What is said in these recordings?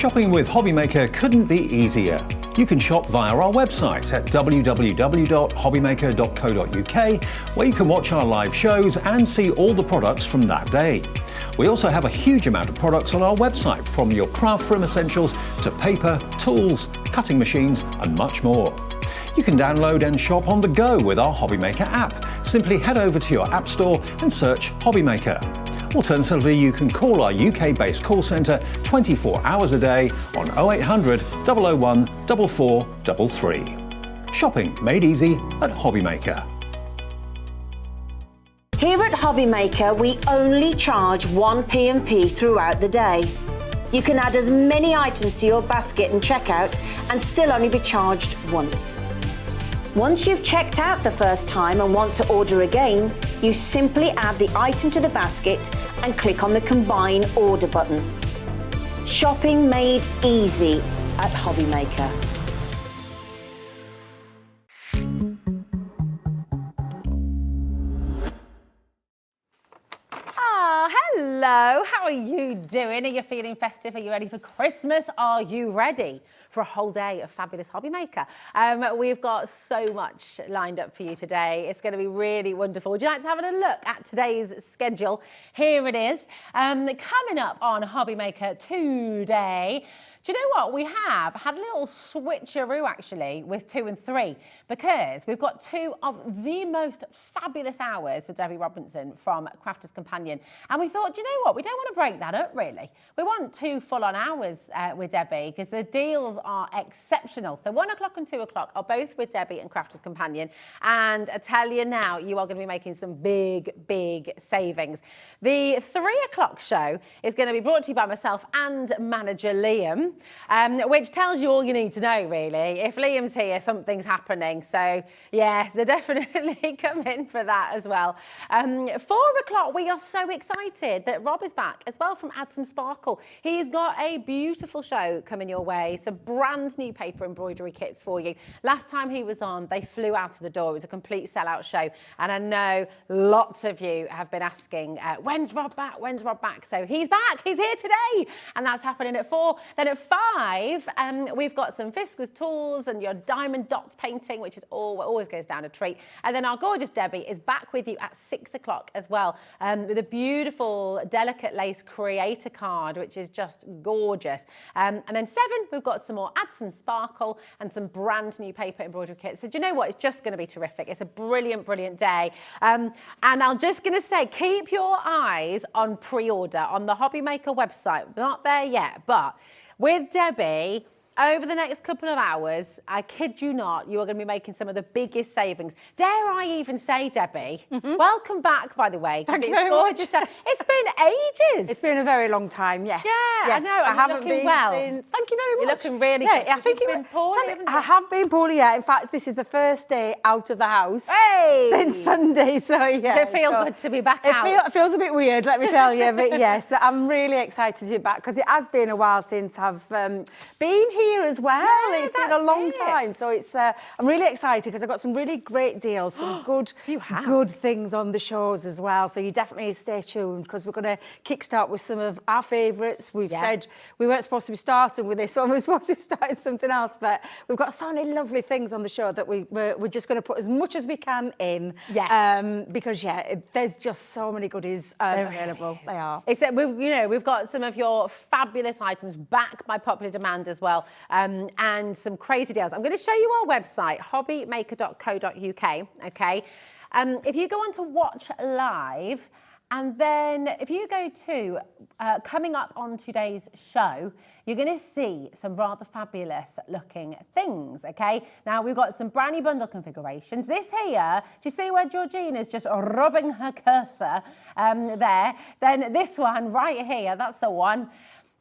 Shopping with HobbyMaker couldn't be easier. You can shop via our website at www.hobbymaker.co.uk, where you can watch our live shows and see all the products from that day. We also have a huge amount of products on our website, from your craft room essentials to paper, tools, cutting machines and much more. You can download and shop on the go with our HobbyMaker app. Simply head over to your app store and search HobbyMaker. Alternatively, you can call our UK-based call centre 24 hours a day on 0800 001 4433. Shopping made easy at HobbyMaker. Here at HobbyMaker, we only charge 1 P&P throughout the day. You can add as many items to your basket and checkout and still only be charged once. Once you've checked out the first time and want to order again, you simply add the item to the basket and click on the Combine Order button. Shopping made easy at HobbyMaker. Hello, how are you doing? Are you feeling festive? Are you ready for Christmas? Are you ready for a whole day of fabulous HobbyMaker? We've got so much lined up for you today. It's going to be really wonderful. Would you like to have a look at today's schedule? Here it is. Coming up on HobbyMaker today, do you know what? We have had a little switcheroo actually with 2 and 3, because we've got 2 of the most fabulous hours with Debby Robinson from Crafter's Companion. And we thought, do you know what? We don't want to break that up really. We want 2 full-on hours with Debby, because the deals are exceptional. So 1 o'clock and 2 o'clock are both with Debby and Crafter's Companion. And I tell you now, you are going to be making some big, big savings. The 3 o'clock show is going to be brought to you by myself and manager Liam. Which tells you all you need to know, really. If Liam's here, something's happening. So, yeah, so definitely come in for that as well. 4 o'clock, we are so excited that Rob is back as well from Add Some Sparkle. He's got a beautiful show coming your way, some brand new paper embroidery kits for you. Last time he was on, they flew out of the door. It was a complete sellout show. And I know lots of you have been asking, when's Rob back? When's Rob back? So he's back. He's here today. And that's happening at 4. Then at 5, we've got some Fiskars tools and your diamond Dotz painting, which is always goes down a treat. And then our gorgeous Debby is back with you at 6 o'clock as well, with a beautiful delicate lace creator card, which is just gorgeous. And then 7, we've got some more Add Some Sparkle and some brand new paper embroidery kits. So do you know what? It's just going to be terrific. It's a brilliant, brilliant day. And I'm just going to say, keep your eyes on pre-order on the HobbyMaker website. We're not there yet, but with Debby, over the next couple of hours, I kid you not, you are going to be making some of the biggest savings. Dare I even say, Debby, welcome back, by the way. Thank you very much. It's been ages. It's been a very long time, yes. Yeah, yes. I know. I haven't been well. Since. Thank you very much. You're looking really good. I think you've been poorly, haven't you? I have been poorly, yeah. In fact, this is the first day out of the house since Sunday, so yeah. Does it feel good to be back out? It feels a bit weird, let me tell you, but yes, I'm really excited to be back, because it has been a while since I've been here as well. Yeah, it's been a long time, so it's. I'm really excited because I've got some really great deals, some good things on the shows as well. So you definitely stay tuned, because we're going to kickstart with some of our favourites. We've said we weren't supposed to be starting with this one, we were supposed to be starting something else, but we've got so many lovely things on the show that we're just going to put as much as we can in. Because there's just so many goodies available. They are. Except we've got some of your fabulous items back by popular demand as well. And some crazy deals. I'm going to show you our website, hobbymaker.co.uk, okay? If you go on to watch live, and then if you go to coming up on today's show, you're going to see some rather fabulous looking things, okay? Now, we've got some brand new bundle configurations. This here, do you see where Georgina's just rubbing her cursor there? Then this one right here, that's the one.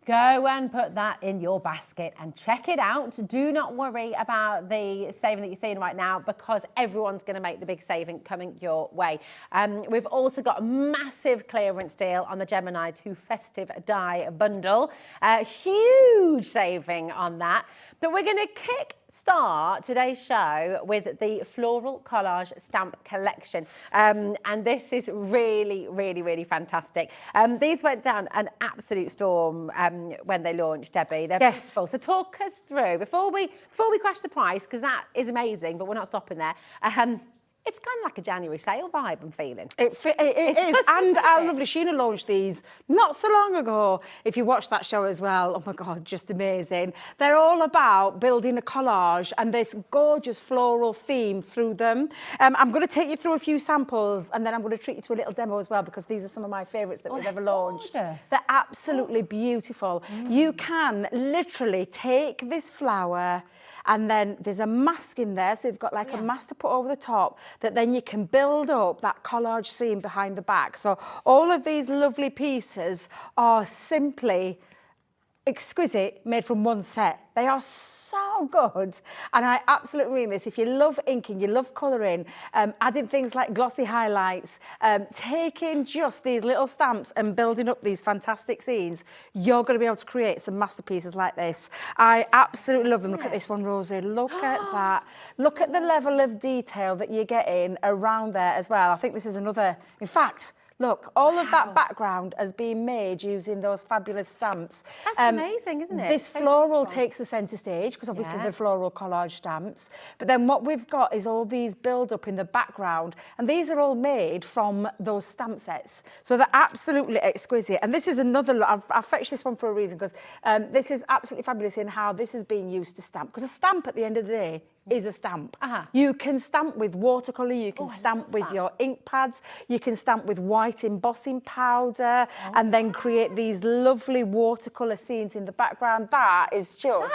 Go and put that in your basket and check it out. Do not worry about the saving that you're seeing right now, because everyone's going to make the big saving coming your way. We've also got a massive clearance deal on the Gemini 2 Festive Die Bundle. Huge saving on that. that we're going to kick-start today's show with the Floral Collage Stamp Collection. And this is really, really, really fantastic. These went down an absolute storm when they launched, Debbie. They're beautiful. So talk us through, before we crash the price, because that is amazing, but we're not stopping there. It's kind of like a January sale vibe, I'm feeling. It is. And our lovely Sheena launched these not so long ago. If you watched that show as well, oh my God, just amazing. They're all about building a collage and this gorgeous floral theme through them. I'm going to take you through a few samples and then I'm going to treat you to a little demo as well, because these are some of my favourites that we've ever launched. Gorgeous. They're absolutely beautiful. You can literally take this flower and then there's a mask in there, so you've got like a mask to put over the top that then you can build up that collage scene behind the back. So all of these lovely pieces are simply exquisite, made from one set. They are so good, and I absolutely mean this. If you love inking, you love colouring, adding things like glossy highlights, taking just these little stamps and building up these fantastic scenes, you're going to be able to create some masterpieces like this. I absolutely love them. Look at this one, Rosie. Look at that. Look at the level of detail that you're getting around there as well. I think this is another, in fact, look, all of that background has been made using those fabulous stamps. That's amazing, isn't it? This floral takes the centre stage, because obviously the floral collage stamps. But then what we've got is all these build up in the background, and these are all made from those stamp sets. So they're absolutely exquisite. And this is another, I've fetched this one for a reason, because this is absolutely fabulous in how this is being used to stamp. Because a stamp at the end of the day is a stamp. You can stamp with watercolour, you can stamp with your ink pads, you can stamp with white embossing powder, and then create these lovely watercolour scenes in the background. That is just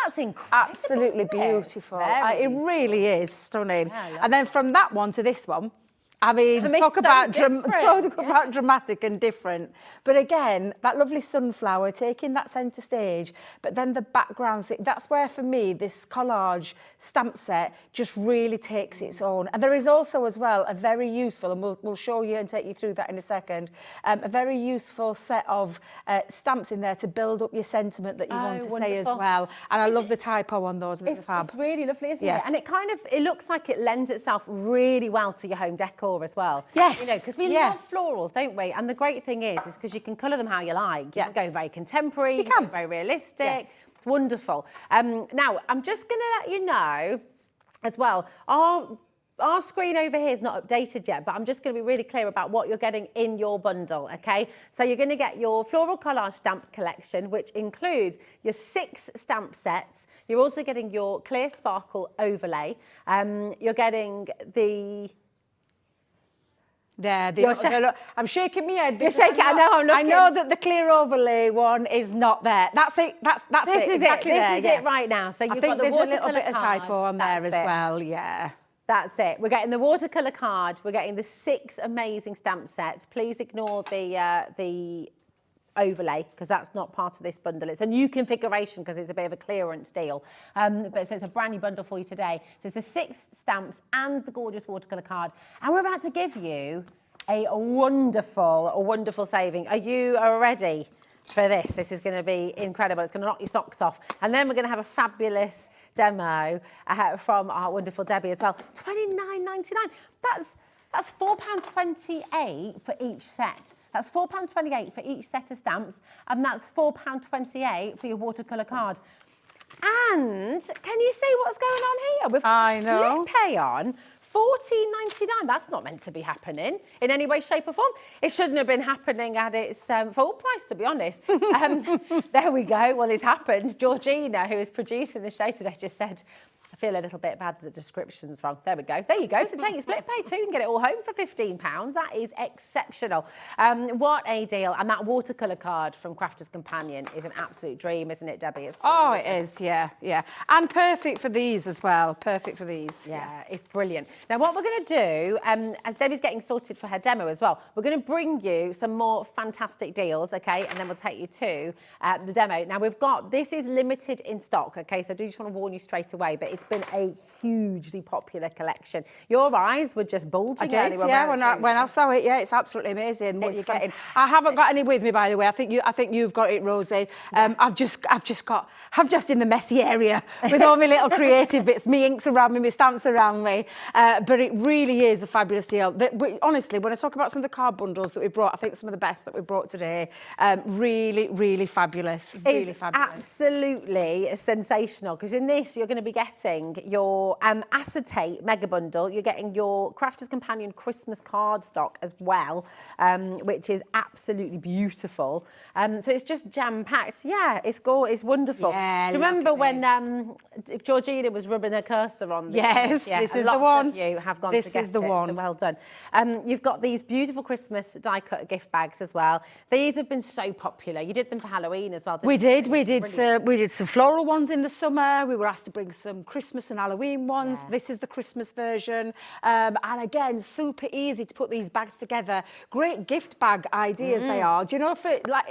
absolutely beautiful. It really is stunning. And then from that one to this one, I mean, talk about dramatic and different. But again, that lovely sunflower taking that centre stage, but then the backgrounds, that's where for me this collage stamp set just really takes its own. And there is also as well a very useful, and we'll show you and take you through that in a second, a very useful set of stamps in there to build up your sentiment that you want to say as well. And I love the typo on those. It's fab. It's really lovely, isn't it? And it looks like it lends itself really well to your home decor as well. Yes. You know, because we love florals, don't we? And the great thing is because you can colour them how you like. You can go very contemporary, you can go very realistic. Yes. Wonderful. Now, I'm just going to let you know as well, our screen over here is not updated yet, but I'm just going to be really clear about what you're getting in your bundle, okay? So you're going to get your Floral Collage Stamp Collection, which includes your 6 stamp sets. You're also getting your Clear Sparkle Overlay. You're getting the... I'm shaking my head. You're shaking. I know. I'm looking. I know that the clear overlay one is not there. That's it. That's this it. Is exactly it. There. This is it right now. So you've got the watercolour card. There's a little bit of typo on there as well. Yeah. That's it. We're getting the watercolour card. We're getting the 6 amazing stamp sets. Please ignore the overlay, because that's not part of this bundle. It's a new configuration because it's a bit of a clearance deal. But it's a brand new bundle for you today. So it's the 6 stamps and the gorgeous watercolour card. And we're about to give you a wonderful saving. Are you ready for this? This is going to be incredible. It's going to knock your socks off. And then we're going to have a fabulous demo from our wonderful Debbie as well. £29.99. That's £4.28 for each set. That's £4.28 for each set of stamps, and that's £4.28 for your watercolour card. And can you see what's going on here? We've got split pay on £14.99. That's not meant to be happening in any way, shape or form. It shouldn't have been happening at its full price, to be honest. There we go. Well, it's happened. Georgina, who is producing the show today, just said, I feel a little bit bad that the description's wrong. There we go. There you go. So take your split pay too and get it all home for £15. That is exceptional. What a deal. And that watercolour card from Crafter's Companion is an absolute dream, isn't it, Debbie? It is, yeah. And perfect for these as well. Perfect for these. Yeah, it's brilliant. Now, what we're going to do, as Debbie's getting sorted for her demo as well, we're going to bring you some more fantastic deals, okay? And then we'll take you to the demo. Now, this is limited in stock, okay? So I do just want to warn you straight away, but it's been a hugely popular collection. Your eyes were just bulging. I did, yeah. When I saw it, yeah, it's absolutely amazing what you're getting. I haven't got any with me, by the way. I think you've got it, Rosie. I've just in the messy area with all my little creative bits, me inks around me, my stamps around me. But it really is a fabulous deal. Honestly, when I talk about some of the card bundles that we've brought, I think some of the best that we've brought today. Really, really fabulous. Really fabulous. Absolutely sensational, because in this you're going to be getting your acetate mega bundle. You're getting your Crafter's Companion Christmas cardstock as well, which is absolutely beautiful. So it's just jam-packed. Yeah, it's wonderful. Yeah, do you remember when Georgina was rubbing her cursor on this? Yes, this is the one. Of you have gone this to get is the it, one. So well done. You've got these beautiful Christmas die-cut gift bags as well. These have been so popular. You did them for Halloween as well, didn't you? We did some floral ones in the summer. We were asked to bring some Christmas and Halloween ones. Yeah. This is the Christmas version. And again, super easy to put these bags together. Great gift bag ideas they are. Do you know,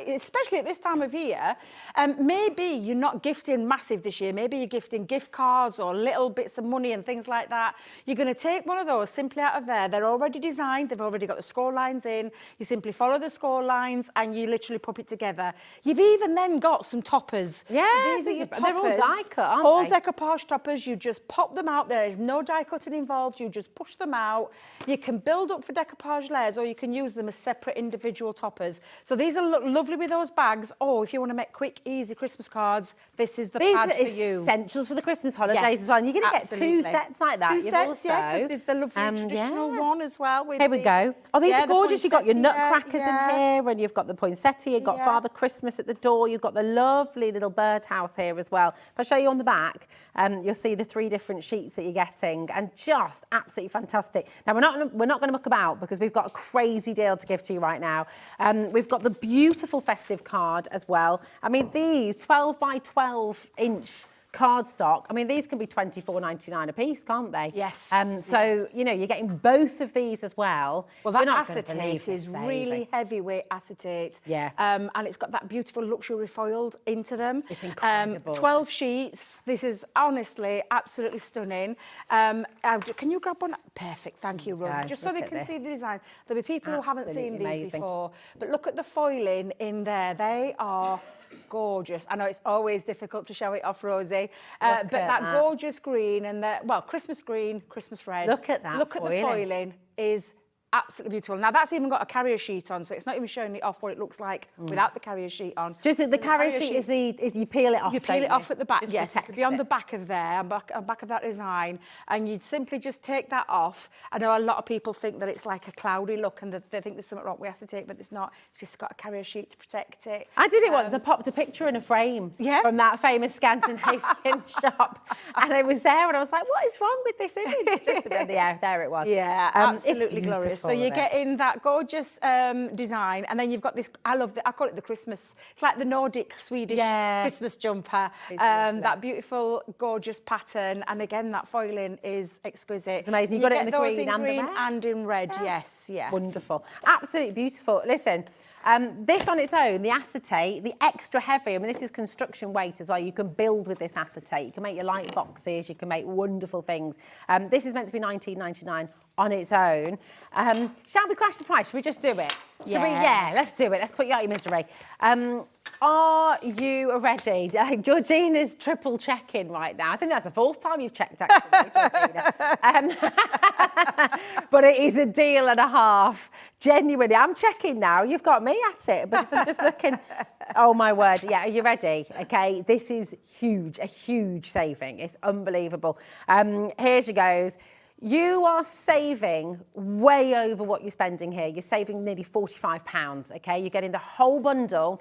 especially at this time of year, maybe you're not gifting massive this year. Maybe you're gifting gift cards or little bits of money and things like that. You're going to take one of those simply out of there. They're already designed. They've already got the score lines in. You simply follow the score lines and you literally pop it together. You've even then got some toppers. Yeah, so these are your toppers. they're all die-cut, aren't all they? decoupage toppers. You just pop them out. There is no die cutting involved. You just push them out. You can build up for decoupage layers, or you can use them as separate individual toppers. So these are lovely with those bags. Or if you want to make quick, easy Christmas cards, this is the pad for you. These are essentials for the Christmas holidays as well. And you're going to get 2 sets like that. Two sets, yeah, because there's the lovely traditional one as well. Here we go. Oh, these are gorgeous. You've got your nutcrackers in here, and you've got the poinsettia. You've got Father Christmas at the door. You've got the lovely little birdhouse here as well. If I show you on the back, you'll see the 3 different sheets that you're getting, and just absolutely fantastic. Now, we're not going to muck about, because we've got a crazy deal to give to you right now. We've got the beautiful festive card as well. I mean, these 12 by 12 inch cardstock, I mean, these can be $24.99 a piece, can't they? Yes. So, you know, you're getting both of these as well. Well, that acetate is really heavyweight acetate. Yeah. And it's got that beautiful luxury foiled into them. It's incredible. 12 sheets. This is honestly absolutely stunning. Can you grab one? Perfect. Thank you, Rosie. Just so they can see the design. There'll be people who haven't seen these before. But look at the foiling in there. They are gorgeous. I know it's always difficult to show it off, Rosie. But that gorgeous green and Christmas green, Christmas red. Look at that. Look at the foiling is absolutely beautiful. Now that's even got a carrier sheet on, so it's not even showing it off what it looks like without the carrier sheet on. Just the carrier sheet is you peel it off. You peel it off at the back. Yes, it'll be on it. the back of there, on back of that design, and you'd simply just take that off. I know a lot of people think that it's like a cloudy look and that they think there's something wrong with acetate, but it's not. It's just got a carrier sheet to protect it. I did it once. I popped a picture in a frame from that famous Scandinavian shop, and it was there, and I was like, "What is wrong with this image?" Just there it was. Yeah, absolutely glorious. So you're getting that gorgeous design, and then you've got this. I call it the Christmas. It's like the Nordic Swedish Christmas jumper. That beautiful, gorgeous pattern, and again that foiling is exquisite. It's amazing. You've got it in the green and the red. And in red. Yes, yeah. Wonderful, absolutely beautiful. Listen. This on its own, the acetate, the extra heavy, I mean, this is construction weight as well. You can build with this acetate. You can make your light boxes. You can make wonderful things. This is meant to be $19.99 on its own. Shall we crash the price? Should we just do it? Should we? Yeah, let's do it. Let's put you out of your misery. Are you ready? Georgina's triple checking right now. I think that's the 4th time you've checked, actually, Georgina. But it is a deal and a half. Genuinely, I'm checking now. You've got me at it, because I'm just looking. Oh, my word. Yeah, are you ready? Okay, this is huge, a huge saving. It's unbelievable. Here she goes. You are saving way over what you're spending here. You're saving nearly £45, okay? You're getting the whole bundle,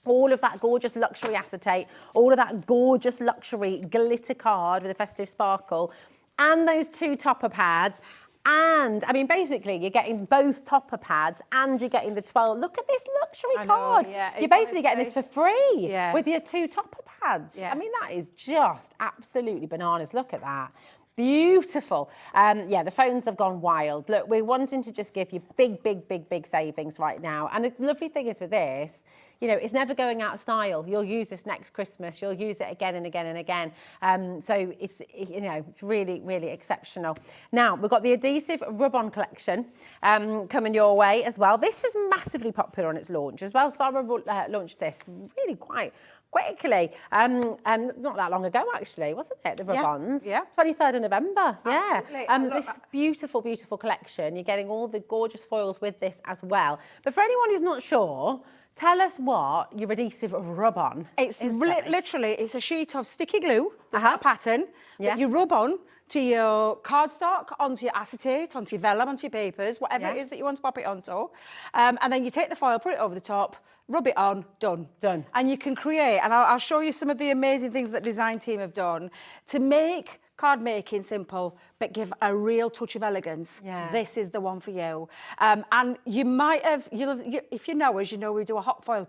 all of that gorgeous luxury acetate, all of that gorgeous luxury glitter card with a festive sparkle, and those 2 topper pads. And, I mean, basically, you're getting both topper pads and you're getting the 12. Look at this luxury card. Yeah, you're basically getting this for free with your 2 topper pads. Yeah. I mean, that is just absolutely bananas. Look at that. Beautiful. Yeah, the phones have gone wild. Look, we're wanting to just give you big savings right now. And the lovely thing is with this, you know, it's never going out of style. You'll use this next Christmas. You'll use it again and again and again. So it's, you know, it's really exceptional. Now, we've got the adhesive rub-on collection coming your way as well. This was massively popular on its launch as well. Sarah launched this really quite quickly. Not that long ago, actually, wasn't it? The rub-ons. Yeah. 23rd of November. Absolutely. Yeah. This beautiful collection. You're getting all the gorgeous foils with this as well. But for anyone who's not sure, tell us what your adhesive rub-on is. It's literally, it's a sheet of sticky glue, a pattern, Yeah. that you rub on to your cardstock, onto your acetate, onto your vellum, onto your papers, whatever it is that you want to pop it onto. And then you take the foil, put it over the top, rub it on, done. Done. And you can create, and I'll show you some of the amazing things that design team have done to make card making simple, but give a real touch of elegance. Yeah. This is the one for you. And you might have, if you know us, you know we do a hot foil,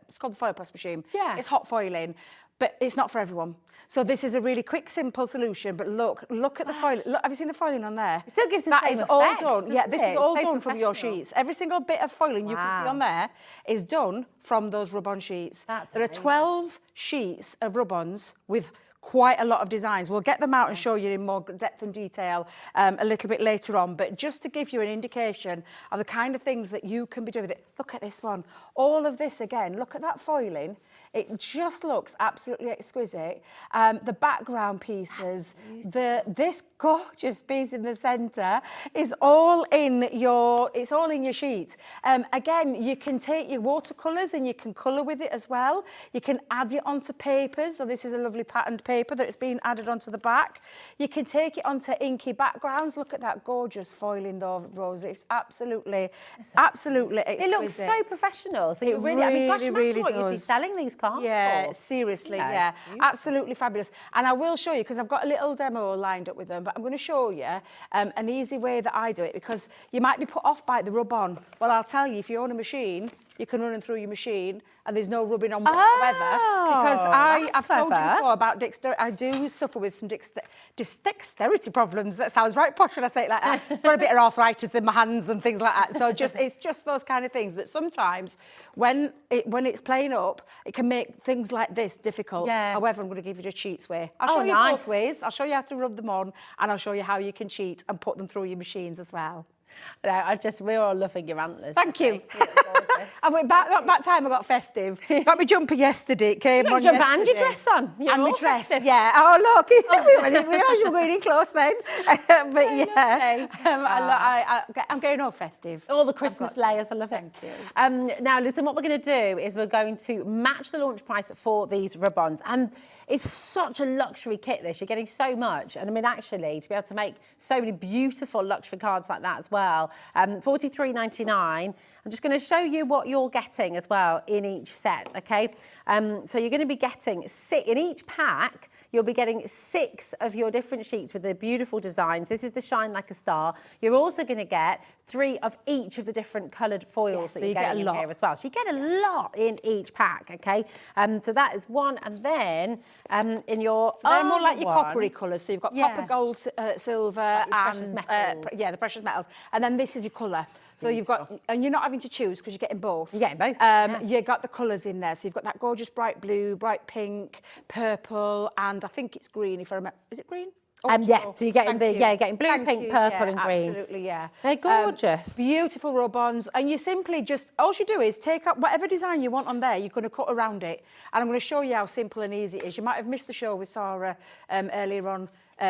it's called the foil press machine. Yeah. It's hot foiling, but it's not for everyone. So this is a really quick, simple solution. But look at the foil. Look, have you seen the foiling on there? It still gives the that same is effect, all done. Yeah, doesn't this it? is all It's so done from your professional. sheets. Every single bit of foiling you can see Wow. on there is done from those rub-on sheets. That's there are amazing. 12 sheets of rub-ons with quite a lot of designs. We'll get them out and show you in more depth and detail a little bit later on, but just to give you an indication of the kind of things that you can be doing with it. Look at this one. All of this again, look at that foiling. It just looks absolutely exquisite. The background pieces, this gorgeous piece in the centre is all in your, it's all in your sheet. Again, you can take your watercolours and you can colour with it as well. You can add it onto papers. So this is a lovely patterned paper that's been added onto the back. You can take it onto inky backgrounds. Look at that gorgeous foiling though, Rose. It's absolutely exquisite. It looks so professional. So you really, I mean, gosh, imagine what you'd be selling these cards Yeah, for. seriously, Yeah, yeah. beautiful. Absolutely fabulous. And I will show you, because I've got a little demo lined up with them, but I'm going to show you an easy way that I do it, because you might be put off by the rub-on. Well, I'll tell you, if you own a machine, you can run them through your machine and there's no rubbing on whatsoever. Because I've told you before about dexterity. I do suffer with some dexterity problems. That sounds right posh when I say it like that. I've got a bit of arthritis in my hands and things like that. So it's just those kind of things that sometimes when it's playing up, it can make things like this difficult. Yeah. However, I'm going to give you the cheats way. I'll show you both ways. I'll show you how to rub them on and I'll show you how you can cheat and put them through your machines as well. No, we're all loving your antlers. Thank you. I went back time I got festive. Got my jumper yesterday. It came on jumper yesterday. and your dress on. You're and my all dress. festive. Yeah. Oh look, we didn't realise you were going in close then. But yeah, I'm going all festive. All the Christmas layers, I love it. Thank you. Now, listen, what we're going to do is we're going to match the launch price for these rub-ons. And it's such a luxury kit, this. You're getting so much. And I mean, actually, to be able to make so many beautiful luxury cards like that as well. $43.99. I'm just going to show you what you're getting as well in each set, okay? So you're going to be getting, in each pack, you'll be getting 6 of your different sheets with the beautiful designs. This is the Shine Like a Star. You're also going to get 3 of each of the different coloured foils that you're getting in here as well. So you get a lot in each pack, okay? So that is one. And then in your they're more like your coppery colours. So you've got copper, gold, silver, and the precious metals. And then this is your colour. So you've got, and you're not having to choose because you're getting both. You're getting both. You've got the colours in there. So you've got that gorgeous bright blue, bright pink, purple, and I think it's green. If I remember, is it green? Yeah, so you're getting you're getting blue, pink, purple, and green. Absolutely, yeah. They're gorgeous. Beautiful rub-ons, and you simply just all you do is take up whatever design you want on there. You're going to cut around it, and I'm going to show you how simple and easy it is. You might have missed the show with Sarah earlier on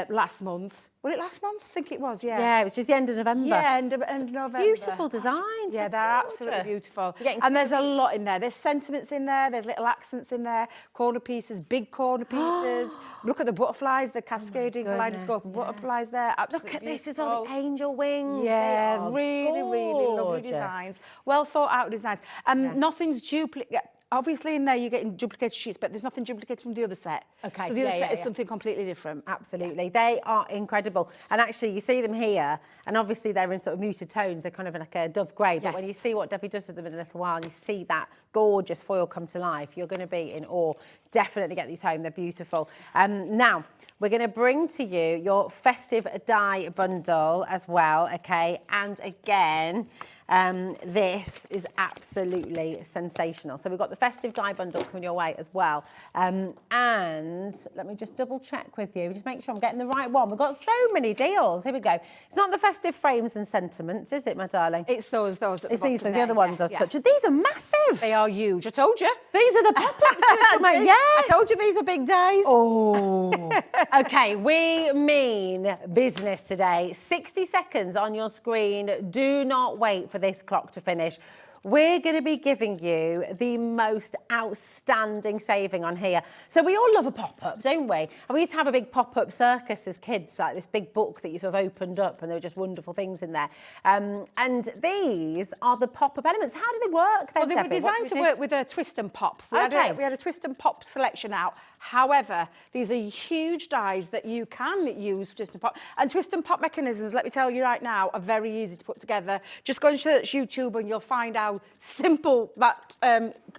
last month. Was it last month? I think it was, yeah. Yeah, it was just the end of November. Yeah, end of November. Beautiful designs. Yeah, they're absolutely beautiful. And there's a lot in there. There's sentiments in there. There's little accents in there. Corner pieces, big corner pieces. Look at the butterflies, the cascading kaleidoscope butterflies there. Absolutely Look at beautiful. this as well, the angel wings. Yeah, really, really lovely designs. Well thought out designs. Nothing's duplicate. obviously in there you're getting duplicated sheets, but there's nothing duplicated from the other set. Okay. So the other set is something completely different. Absolutely. They are incredible. And actually, you see them here, and obviously they're in sort of muted tones. They're kind of like a dove grey. But when you see what Debbie does with them in a little while, and you see that gorgeous foil come to life, you're going to be in awe. Definitely get these home. They're beautiful. Now, we're going to bring to you your festive die bundle as well, okay? And again, this is absolutely sensational. So we've got the festive die bundle coming your way as well. And let me just double check with you, just make sure I'm getting the right one. We've got so many deals. Here we go. It's not the festive frames and sentiments, is it, my darling? It's those at the bottom. It's these, the other ones I was touching. These are massive. They are huge. I told you. These are the pop-ups. Yes. I told you these are big dies. Oh. Okay, we mean business today. 60 seconds on your screen. Do not wait for this clock to finish. We're going to be giving you the most outstanding saving on here. So we all love a pop-up, don't we? And we used to have a big pop-up circus as kids, like this big book that you sort of opened up and there were just wonderful things in there. And these are the pop-up elements. How do they work then, Well, they were Debbie? designed to work with a twist and pop. We had a twist and pop selection out. However, these are huge dies that you can use for twist and pop. And twist and pop mechanisms, let me tell you right now, are very easy to put together. Just go and search YouTube and you'll find how simple that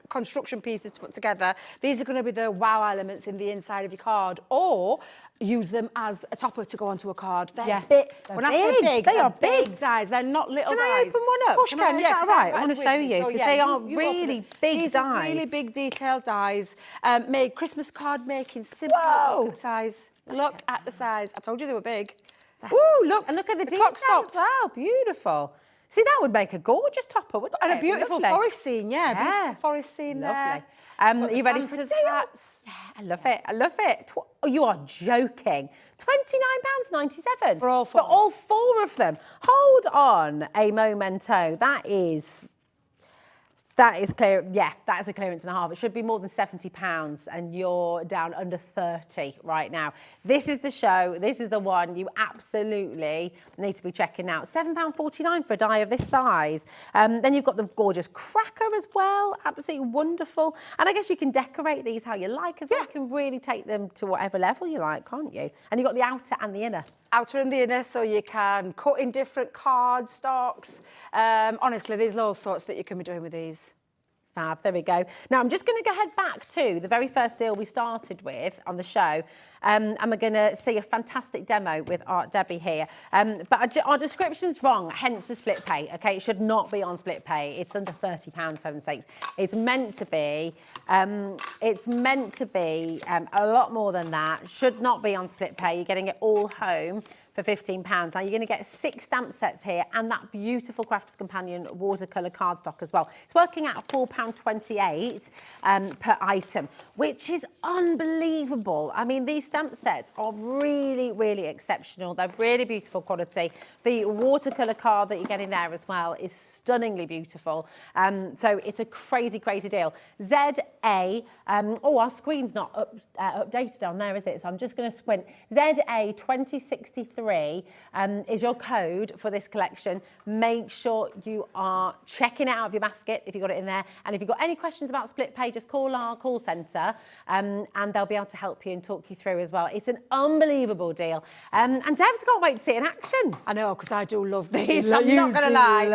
construction piece is to put together. These are going to be the wow elements in the inside of your card, or use them as a topper to go onto a card. They're big. When I say big, they are big dies. They're not little dies. Can I open one up? Of course you can. Is Yeah, that right? I want to show you because they are really big These dies. are really big detailed dies. Made Christmas card making simple. Whoa. Look at the size. Look at the size. I told you they were big. Woo, look. And look at the clock details stopped. as well. Beautiful. See, that would make a gorgeous topper, wouldn't it? And a beautiful forest scene, beautiful forest scene Lovely. there. Are you ready for Santa's deal? hats? Yeah, I love it. I love it. Oh, you are joking. £29.97 For all four. For all four of them. Hold on a memento. That is clear. Yeah, that is a clearance and a half. It should be more than £70 and you're down under 30 right now. This is the show. This is the one you absolutely need to be checking out. £7.49 for a die of this size. Then you've got the gorgeous cracker as well. Absolutely wonderful. And I guess you can decorate these how you like as well. You can really take them to whatever level you like, can't you? And you've got the outer and the inner. Outer and the inner, so you can cut in different card stocks. Honestly, there's all sorts that you can be doing with these. Fab, there we go. Now, I'm just going to go head back to the very first deal we started with on the show. And we're going to see a fantastic demo with Art Debby here. But our description's wrong, hence the split pay, OK? It should not be on split pay. It's under £30.76. It's meant to be a lot more than that. Should not be on split pay. You're getting it all home for £15. Now, you're going to get 6 stamp sets here and that beautiful Crafter's Companion watercolour cardstock as well. It's working out at £4.28 per item, which is unbelievable. I mean, these stamp sets are really, really exceptional. They're really beautiful quality. The watercolour card that you're getting there as well is stunningly beautiful. So it's a crazy, crazy deal. ZA, our screen's not updated on there, is it? So I'm just going to squint. ZA 2063 is your code for this collection. Make sure you are checking it out of your basket if you've got it in there. And if you've got any questions about split pay, just call our call centre and they'll be able to help you and talk you through as well. It's an unbelievable deal. And Deb's can't wait to see it in action. I know, because I do love these. I'm not going to lie.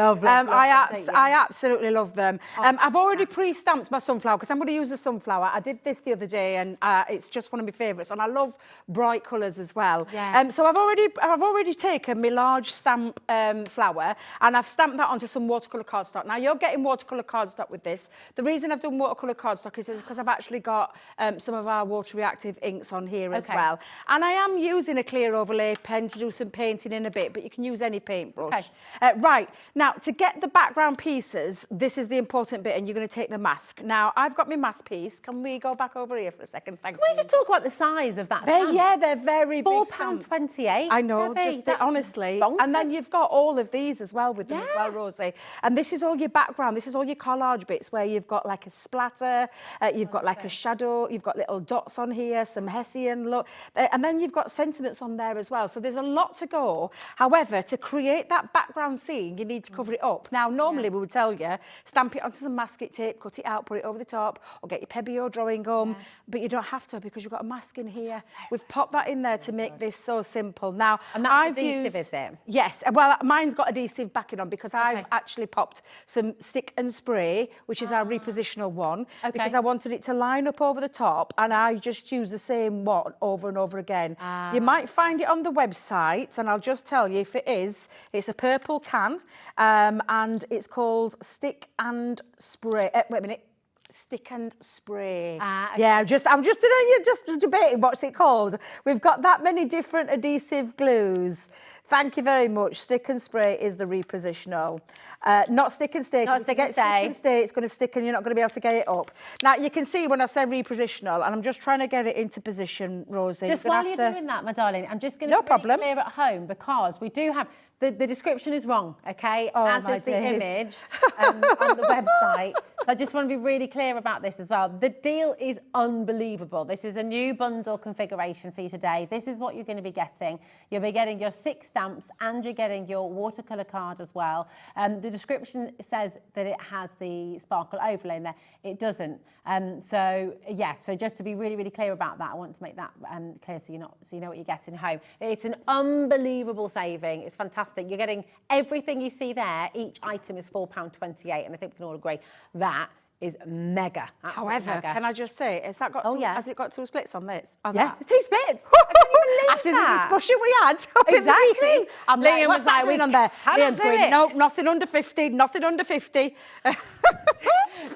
I absolutely love them. I've already pre-stamped my sunflower because I'm going to use the sunflower. I did this the other day and it's just one of my favourites. And I love bright colours as well. Yeah. So I've already taken my large stamp flower and I've stamped that onto some watercolour cardstock. Now, you're getting watercolour cardstock with this. The reason I've done watercolour cardstock is because I've actually got some of our water reactive inks on here as well. And I am using a clear overlay pen to do some painting in a bit, but you can use any paintbrush. Right, now, to get the background pieces, this is the important bit, and you're going to take the mask. Now, I've got my mask piece. Can we go back over here for a second? Thank you. Can we just talk about the size of that stamp? They're very big stamps. £4.28. I know. know, Debbie, just that's honestly. bonkers. And then you've got all of these as well with them as well, Rosie. And this is all your background. This is all your collage bits where you've got like a splatter, you've got like a shadow, you've got little dots on here, some Hessian look, and then you've got sentiments on there as well. So there's a lot to go. However, to create that background scene, you need to cover it up. Now, normally we would tell you, stamp it onto some masking tape, cut it out, put it over the top, or get your Pebeo drawing gum, but you don't have to because you've got a mask in here. We've popped that in there to make this so simple. Now, And that's I've adhesive, used, is it? Yes, well, mine's got adhesive backing on because I've actually popped some stick and spray, which is our repositional one, because I wanted it to line up over the top, and I just use the same one over and over again. You might find it on the website, and I'll just tell you if it is. It's a purple can, and it's called Stick and Spray. Wait a minute. Stick and spray. Yeah, I'm just debating what's it called. We've got that many different adhesive glues. Thank you very much. Stick and spray is the repositional. Not stick and stay. Not stick and stay. Stick and stay, it's going to stick and you're not going to be able to get it up. Now, you can see when I say repositional, and I'm just trying to get it into position, Rosie. Just while you're doing that, my darling, I'm just going to No be problem. really clear at home because we do have... The description is wrong, okay? Oh, as my is the days. image on the website. So I just want to be really clear about this as well. The deal is unbelievable. This is a new bundle configuration for you today. This is what you're going to be getting. You'll be getting your 6 stamps and you're getting your watercolour card as well. The description says that it has the sparkle overlay in there. It doesn't. So just to be really, really clear about that, I want to make that clear so you know what you're getting home. It's an unbelievable saving. It's fantastic. You're getting everything you see there. Each item is £4.28, and I think we can all agree that is mega. However, mega. can I just say, has it got 2 splits on this? On Yeah, that? it's 2 splits. I can't even believe After that. the discussion we had up in the Exactly. meeting, I'm Liam like, what's was like, that doing we on there? cannot Liam's do going, it. no, nothing under 50, nothing under 50.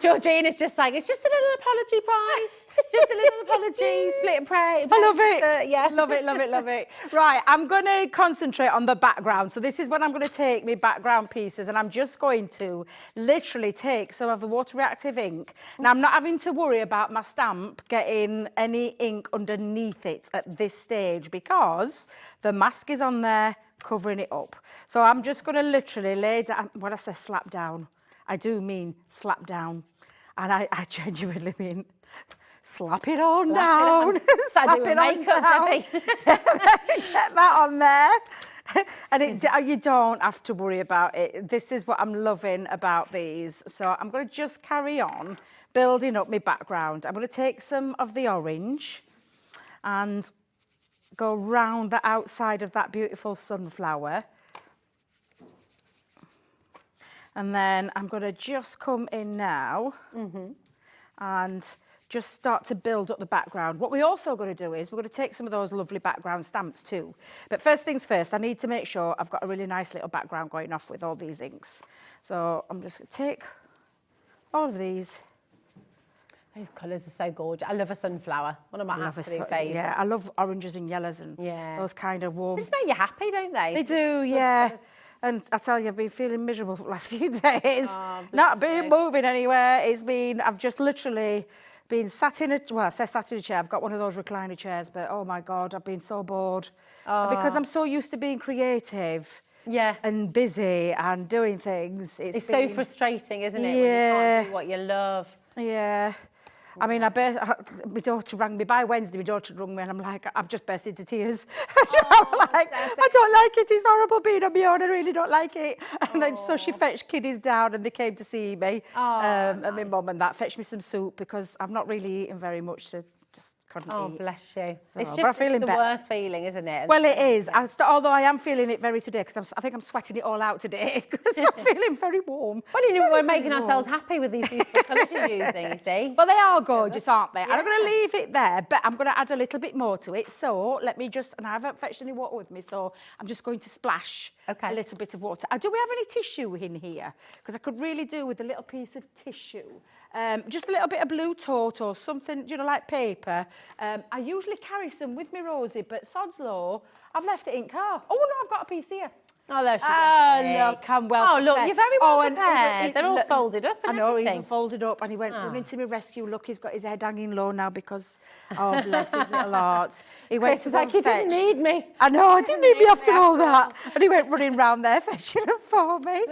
Georgine is just like, it's just a little apology prize. Just a little apology, split and pray. I love it. Yeah. Love it, love it, love it. Right, I'm going to concentrate on the background. So this is when I'm going to take my background pieces and I'm just going to literally take some of the water reactive ink. Now, I'm not having to worry about my stamp getting any ink underneath it at this stage because the mask is on there covering it up. So I'm just going to literally lay down, when I say slap down, I do mean slap down. And I genuinely mean slap it on down. Slap it on down. Get that on there. And you don't have to worry about it. This is what I'm loving about these. So I'm going to just carry on building up my background. I'm going to take some of the orange and go round the outside of that beautiful sunflower. And then I'm going to just come in now and just start to build up the background. What we're also going to do is we're going to take some of those lovely background stamps too. But first things first, I need to make sure I've got a really nice little background going off with all these inks. So I'm just going to take all of these. Those colours are so gorgeous. I love a sunflower. One of my absolute favourites. Yeah, I love oranges and yellows and those kind of warm. They just make you happy, don't they? They do, yeah. And I tell you, I've been feeling miserable for the last few days. Not been moving anywhere. I've just literally been sat in a chair. I've got one of those recliner chairs, but oh my God, I've been so bored. Because I'm so used to being creative. Yeah. And busy and doing things. It's so frustrating, isn't it? Yeah. When you can't do what you love. Yeah. I mean, my daughter rang me by Wednesday. My daughter rang me, and I'm like, I've just burst into tears. I'm like, I don't like it. It's horrible being on my own. I really don't like it. And then so she fetched kiddies down, and they came to see me. And my mum and that fetched me some soup because I've not really eaten very much. So just couldn't eat. Oh, bless you. So, it's just the worst feeling, isn't it? Well, it is. Although I am feeling it very today because I think I'm sweating it all out today because I'm feeling very warm. Well, you know, we're making ourselves happy with these beautiful colours you're using, you see. Well, they are gorgeous, aren't they? Yeah. And I'm going to leave it there, but I'm going to add a little bit more to it. So let me and I haven't fetched any water with me, so I'm just going to splash a little bit of water. Do we have any tissue in here? Because I could really do with a little piece of tissue. Just a little bit of blue tote or something, like paper. I usually carry some with me, Rosie, but sod's law, I've left it in car. Oh, no, I've got a piece here. Oh, there she goes. Oh, look, I'm well Oh, look, prepared. you're very well and prepared. They're all folded up and I know, everything. even folded up, and he went running to my rescue. Look, he's got his head hanging low now because, oh, bless his little heart. He went Chris to is go like, and you fetch. didn't need me. I know, I didn't need me need after me all after that. all. And he went running round there fetching them for me.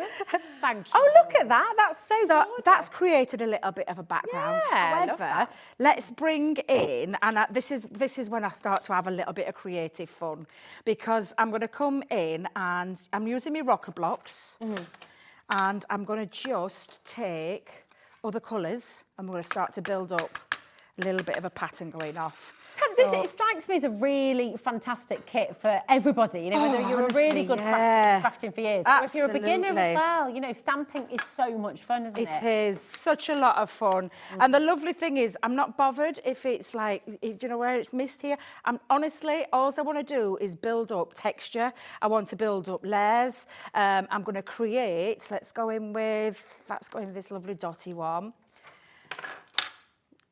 Thank you. Oh, look at that. That's so So gorgeous. that's created a little bit of a background. Yeah, love However, that. let's bring in, and this is when I start to have a little bit of creative fun, because I'm going to come in and I'm using my rocker blocks, and I'm going to just take other colours, and we're going to start to build up a little bit of a pattern going off. It strikes me as a really fantastic kit for everybody. You know, whether you're honestly, a really good yeah. crafting for years, or if you're a beginner Absolutely. as well. You know, stamping is so much fun, isn't it? It is such a lot of fun. And the lovely thing is, I'm not bothered if it's like, do you know where it's missed here? Honestly, all I want to do is build up texture. I want to build up layers. I'm going to create, let's go in with this lovely dotty one.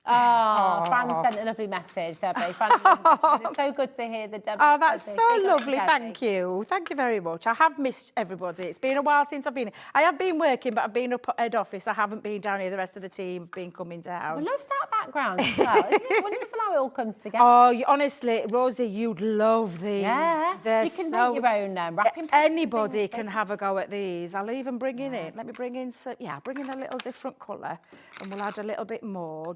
Oh, Fran sent a lovely message, Debbie. Fran, it's so good to hear the Debbie. Oh, that's Debbie. so Big up, lovely. Debbie. Thank you. Thank you very much. I have missed everybody. It's been a while since I've been here. I have been working, but I've been up at head office. I haven't been down here. The rest of the team have been coming down. I love that background as well. Isn't it wonderful how it all comes together? Oh, honestly, Rosie, you'd love these. Yeah, They're you can so... make your own wrapping paper. Anybody can have a go at these. I'll even bring in it. Let me bring in some, bring in a little different colour, and we'll add a little bit more.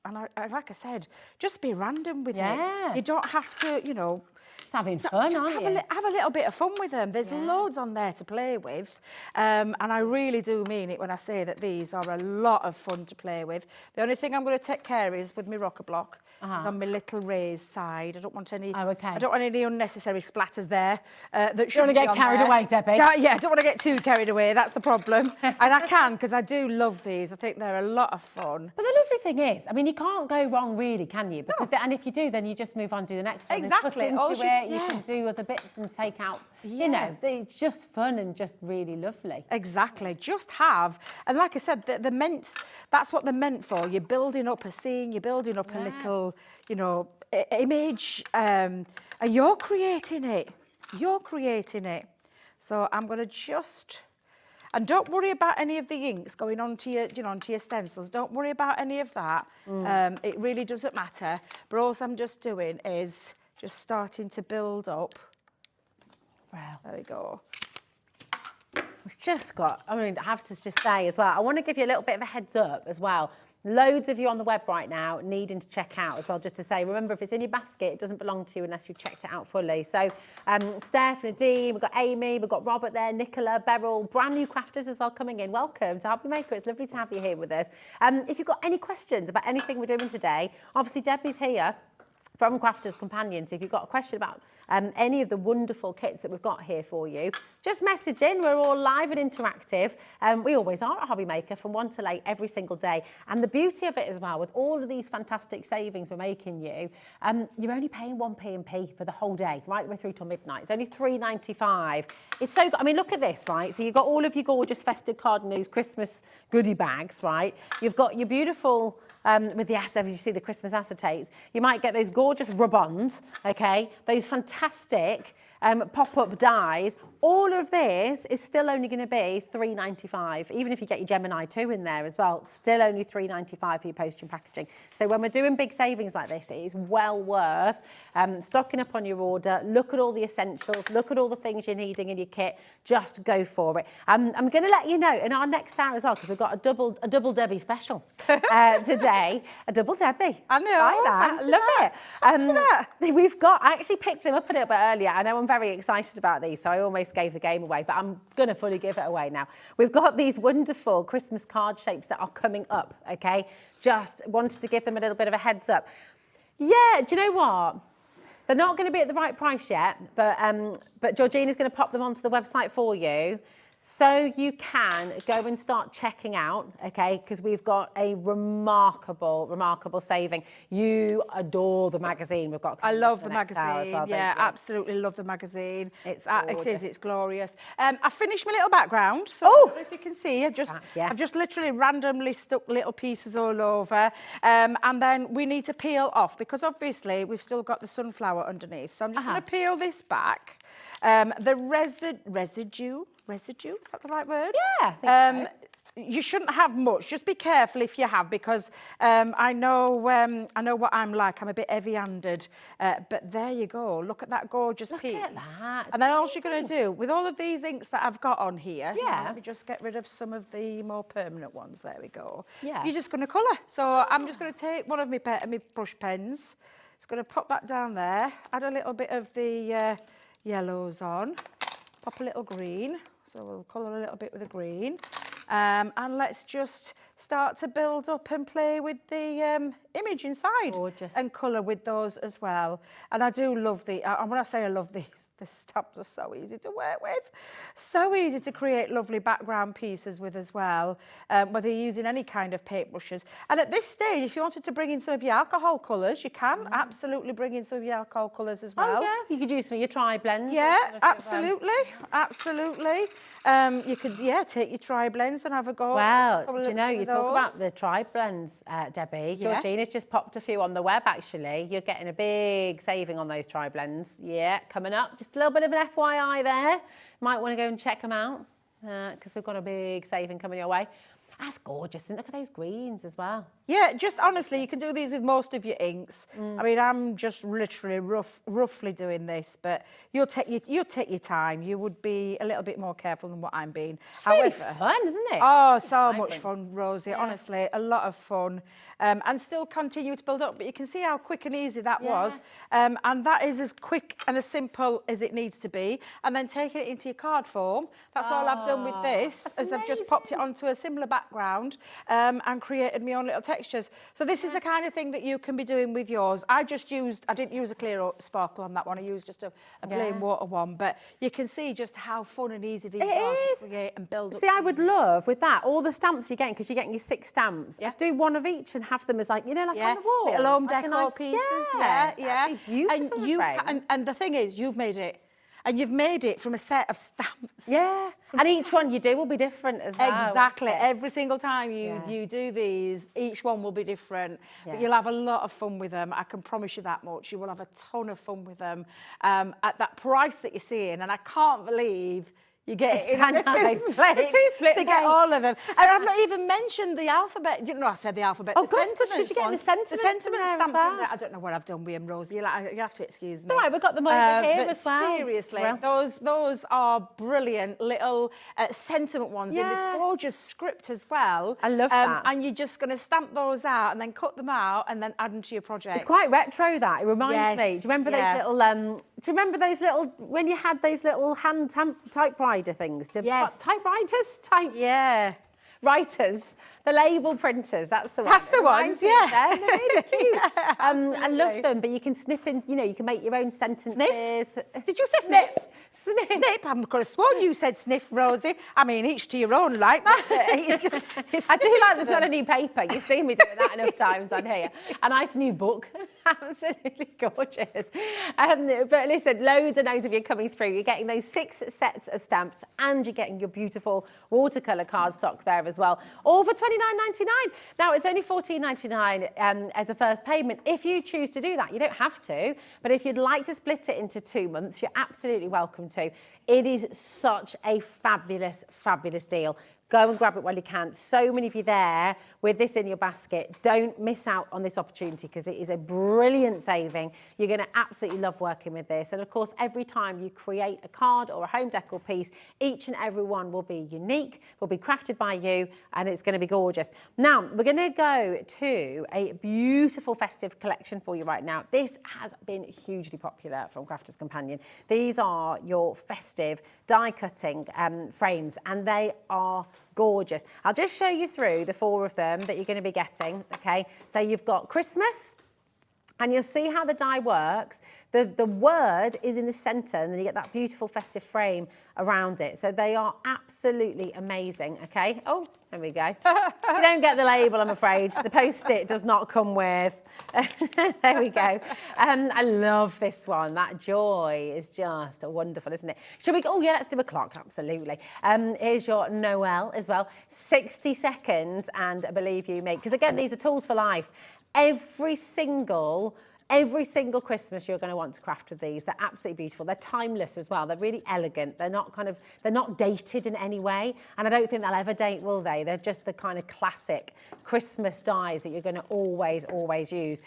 Like I said, just be random with it. You don't have to, you know. Just having fun, just aren't have you? have a little bit of fun with them. There's loads on there to play with. And I really do mean it when I say that these are a lot of fun to play with. The only thing I'm going to take care is with my rocker block is on my little raised side. I don't want any I don't want any unnecessary splatters there. That You don't want to get carried away, Debbie. Yeah, I don't want to get too carried away. That's the problem. And I can, because I do love these. I think they're a lot of fun. But the lovely thing is, I mean, you can't go wrong really, can you? Because and if you do, then you just move on to the next one. Exactly. And put into it, you can do other bits and take out, you know, it's just fun and just really lovely. Exactly. Just have, and like I said, that's what they're meant for. You're building up a scene, you're building up a little, you know, image, and you're creating it. You're creating it. So I'm going to just... And don't worry about any of the inks going onto your, onto your stencils. Don't worry about any of that. It really doesn't matter. But all I'm just doing is just starting to build up. Wow. There we go. We've just got, I mean, I have to just say as well, I want to give you a little bit of a heads up as well. Loads of you on the web right now needing to check out as well, just to say, remember, if it's in your basket, it doesn't belong to you unless you've checked it out fully. So Steph, Nadine, we've got Amy, we've got Robert there, Nicola, Beryl, brand new crafters as well coming in. Welcome to HobbyMaker. It's lovely to have you here with us. If you've got any questions about anything we're doing today, obviously Debbie's here from Crafters Companion. So if you've got a question about any of the wonderful kits that we've got here for you, just message in. We're all live and interactive. We always are at HobbyMaker from 1 till 8 every single day. And the beauty of it as well, with all of these fantastic savings we're making you, you're only paying 1p&p for the whole day, right the way through till midnight. It's only £3.95. It's so good. I mean, look at this, right? So you've got all of your gorgeous festive card news, Christmas goodie bags, right? You've got your beautiful... with the as you see the Christmas acetates, you might get those gorgeous rub-ons, okay? Those fantastic pop-up dies. All of this is still only going to be £3.95, even if you get your Gemini 2 in there as well. Still only £3.95 for your postage and packaging. So when we're doing big savings like this, it is well worth stocking up on your order. Look at all the essentials. Look at all the things you're needing in your kit. Just go for it. I'm going to let you know in our next hour as well, because we've got a double Debbie special today. A double Debbie. I know. Like that. Fancy Love that. Fancy that. We've got, I actually picked them up a little bit earlier. I know I'm very excited about these, so I almost gave the game away, but I'm going to fully give it away now. We've got these wonderful Christmas card shapes that are coming up, okay? Just wanted to give them a little bit of a heads up. Yeah, do you know what? They're not going to be at the right price yet, but Georgina's going to pop them onto the website for you, so you can go and start checking out, okay? Because we've got a remarkable, remarkable saving. You adore the magazine we've got. I love the magazine. magazine. Well, absolutely love the magazine. It's it's glorious. I finished my little background, so I don't know if you can see. I've just literally randomly stuck little pieces all over, and then we need to peel off, because obviously we've still got the sunflower underneath. So I'm just going to peel this back. The residue, is that the right word? Yeah, I think so. You shouldn't have much. Just be careful if you have, because I know what I'm like. I'm a bit heavy-handed, but there you go. Look at that gorgeous piece. Look at that. And then all you're going to do with all of these inks that I've got on here. Yeah. Let me just get rid of some of the more permanent ones. There we go. Yeah. You're just going to colour. So I'm just going to take one of my brush pens. Just going to pop that down there. Add a little bit of the yellows on. Pop a little green. So we'll colour a little bit with the green. And let's just start to build up and play with the image inside. Gorgeous. And colour with those as well. And I do love when I say I love these, the stamps are so easy to work with. So easy to create lovely background pieces with as well, whether you're using any kind of paintbrushes. And at this stage, if you wanted to bring in some of your alcohol colours, you can absolutely bring in some of your alcohol colours as well. Oh, yeah, you could use some of your tri-blends. Yeah, absolutely, absolutely. You could, take your tri-blends and have a go. Well, do you know, you talk about the tri-blends, Debbie. Yeah. Georgina's just popped a few on the web, actually. You're getting a big saving on those tri-blends. Yeah, coming up. Just a little bit of an FYI there. Might want to go and check them out, because we've got a big saving coming your way. That's gorgeous. And look at those greens as well. Yeah, just honestly, you can do these with most of your inks. I mean, I'm just literally roughly doing this, but you'll take your time. You would be a little bit more careful than what I'm being. It's really fun, isn't it? Oh, so much fun, Rosie. Yeah. Honestly, a lot of fun. And still continue to build up. But you can see how quick and easy that was. And that is as quick and as simple as it needs to be. And then taking it into your card form. That's all I've done with this, as I've just popped it onto a similar background and created my own little textures. So this is the kind of thing that you can be doing with yours. I didn't use a clear sparkle on that one. I used just a plain water one. But you can see just how fun and easy these are to create and build up. See, I would love, with that, all the stamps you're getting, because you're getting your 6 stamps, do one of each and have them as, like, you know, like on the wall. Little home like decor pieces. That'd be beautiful. And the thing is, you've made it. And you've made it from a set of stamps. Yeah, and each one you do will be different as well. Exactly. Every single time you do these, each one will be different. But you'll have a lot of fun with them. I can promise you that much. You will have a ton of fun with them at that price that you're seeing. And I can't believe you get it in the two split to get all of them. And I've not even mentioned the alphabet. Didn't know I said the alphabet. Oh, the sentiments ones. The sentiment stamps. Well. I don't know what I've done with them, Rosie. You have to excuse me. All right, we've got them over here as well. Seriously, those are brilliant little sentiment ones in this gorgeous script as well. I love that. And you're just going to stamp those out and then cut them out and then add them to your project. It's quite retro, that. It reminds me. Do you remember those little? Do you remember those little, when you had those little hand typewriter things? Typewriters? Writers. The label printers, that's the one. That's the ones, yeah. They're really cute. I love them, but you can snip in, you know, you can make your own sentences. Sniff? Did you say sniff? Snip. I could have sworn you said sniff, Rosie. I mean, each to your own, like. I do like the smell of new paper. You've seen me doing that enough times on here. A nice new book. Absolutely gorgeous. But listen, loads and loads of you coming through. You're getting those 6 sets of stamps and you're getting your beautiful watercolour cardstock there as well. All for $29.99. Now, it's only $14.99 as a first payment. If you choose to do that, you don't have to. But if you'd like to split it into 2 months, you're absolutely welcome to. It is such a fabulous, fabulous deal. Go and grab it while you can. So many of you there with this in your basket. Don't miss out on this opportunity because it is a brilliant saving. You're going to absolutely love working with this. And of course, every time you create a card or a home decor piece, each and every one will be unique, will be crafted by you, and it's going to be gorgeous. Now, we're going to go to a beautiful festive collection for you right now. This has been hugely popular from Crafter's Companion. These are your festive die cutting frames, and they are gorgeous. I'll just show you through the 4 of them that you're going to be getting, okay? So you've got Christmas, and you'll see how the die works. The word is in the centre, and then you get that beautiful festive frame around it. So they are absolutely amazing, okay? Oh, there we go. You don't get the label, I'm afraid. The Post-it does not come with. There we go. I love this one. That joy is just wonderful, isn't it? Shall we go? Oh, yeah, let's do a clock, absolutely. Here's your Noel as well. 60 seconds, and believe you me, because again, these are tools for life. Every single Every single Christmas you're going to want to craft with these. They're absolutely beautiful. They're timeless as well. They're really elegant. They're not dated in any way. And I don't think they'll ever date, will they? They're just the kind of classic Christmas dies that you're going to always use.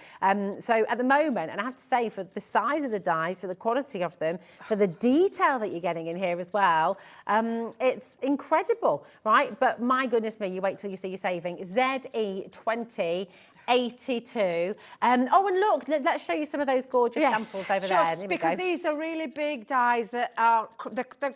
So at the moment, and I have to say, for the size of the dies, for the quality of them, for the detail that you're getting in here as well, it's incredible, right? But my goodness me, you wait till you see your saving. ZE20. 82. Oh, and look, let's show you some of those gorgeous samples over there. Because these are really big dies that are,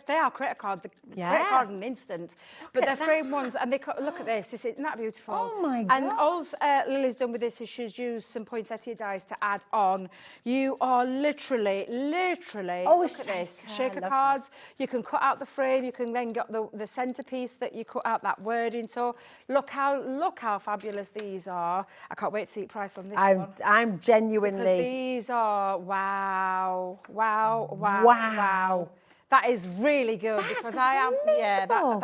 they are credit card, credit card in an instant. But they're frame ones, and look at this, isn't that beautiful? Oh my God. And all Lily's done with this is she's used some poinsettia dies to add on. You are literally, look at this, shaker cards. You can cut out the frame, you can then get the centerpiece that you cut out that word into. Look how fabulous these are. I can't wait to see the price on this one. I'm genuinely... Because these are, wow. That is really good. That's because I am, unbelievable.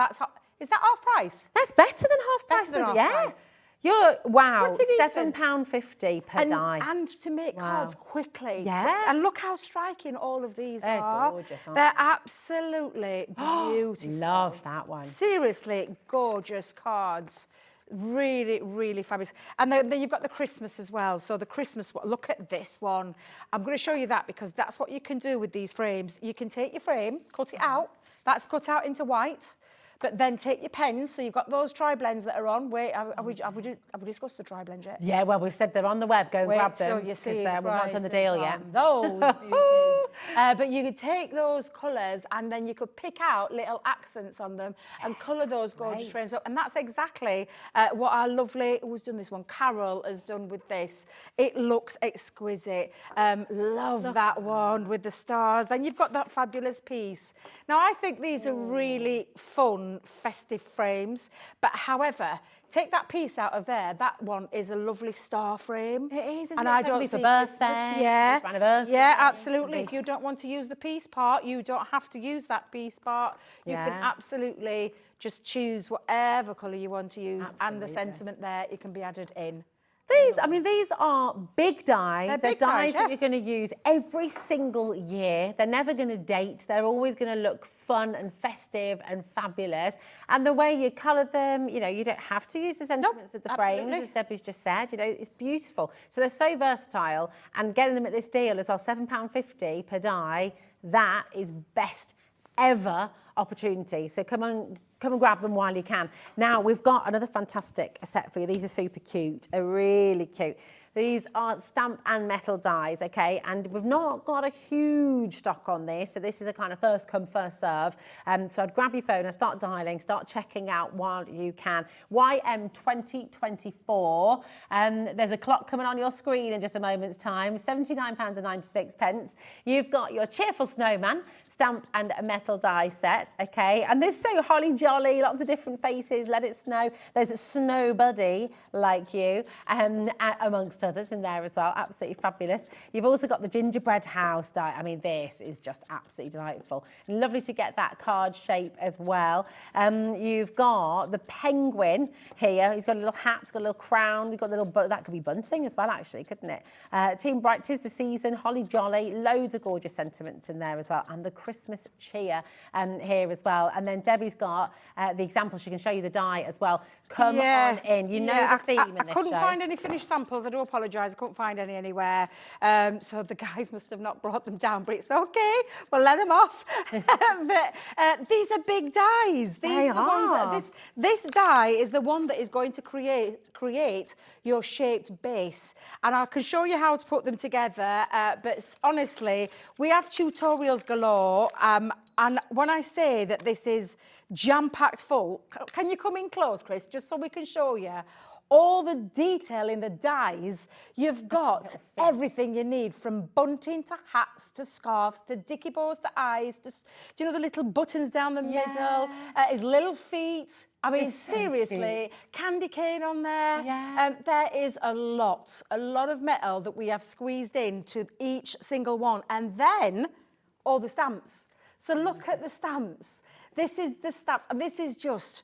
Is that half price? That's better than half price. Better than half price. You're, wow, £7.50 per die. And to make cards quickly. Yeah. And look how striking all of these They're are. gorgeous, aren't They're absolutely beautiful. Love that one. Seriously, gorgeous cards. Really, really fabulous. And then you've got the Christmas as well. So the Christmas one, look at this one. I'm going to show you that because that's what you can do with these frames. You can take your frame, cut it out. That's cut out into white. But then take your pens, so you've got those tri-blends that are on. Wait, have we discussed the tri-blend yet? Yeah, well, we've said they're on the web. Go and grab them. So you see, we've not done the deal yet. Those beauties. But you could take those colours and then you could pick out little accents on them and colour those gorgeous frames up. And that's exactly what our lovely, who's done this one, Carol, has done with this. It looks exquisite. Love that one with the stars. Then you've got that fabulous piece. Now, I think these are really fun, festive frames, but however, take that piece out of there. That one is a lovely star frame. It is, isn't and it? I don't see birthday, yeah, for anniversary. Yeah, absolutely. If you don't want to use the piece part, you don't have to use that piece part. You can absolutely just choose whatever colour you want to use, and the sentiment there, it can be added in. These are big dies. They're dies that you're going to use every single year. They're never going to date. They're always going to look fun and festive and fabulous. And the way you coloured them, you know, you don't have to use the sentiments with the frames, as Debbie's just said. You know, it's beautiful. So they're so versatile. And getting them at this deal as well, £7.50 per die, that is best ever opportunity. So come and grab them while you can. Now, we've got another fantastic set for you. These are super cute, really cute. These are stamp and metal dies, okay? And we've not got a huge stock on this, so this is a kind of first come, first serve. So I'd grab your phone and start dialing, start checking out while you can. YM 2024. There's a clock coming on your screen in just a moment's time, £79.96. You've got your cheerful snowman, stamp and metal die set, okay? And this is so holly jolly, lots of different faces, let it snow. There's a snow buddy like you, amongst others in there as well, absolutely fabulous. You've also got the gingerbread house die. I mean, this is just absolutely delightful. And lovely to get that card shape as well. You've got the penguin here. He's got a little hat, he's got a little crown, we've got a little, that could be bunting as well, actually, couldn't it? Team Bright, 'tis the season, holly jolly, loads of gorgeous sentiments in there as well, and the Christmas cheer here as well. And then Debbie's got the example, she can show you the die as well. Come on in, you know the theme in this show. I couldn't find any finished samples, I do apologise, I couldn't find any anywhere. So the guys must have not brought them down, but it's okay, we'll let them off. But these are big dies. These are the ones that, this die is the one that is going to create your shaped base. And I can show you how to put them together, but honestly, we have tutorials galore. And when I say that this is jam-packed full, can you come in close, Chris, just so we can show you all the detail in the dies? You've got everything you need, from bunting to hats to scarves to dicky bows to eyes to, do you know, the little buttons down the middle, his little feet. I mean, seriously, candy cane on there. There is a lot of metal that we have squeezed into each single one. And then all the stamps. So look at the stamps. This is the stamps, and this is just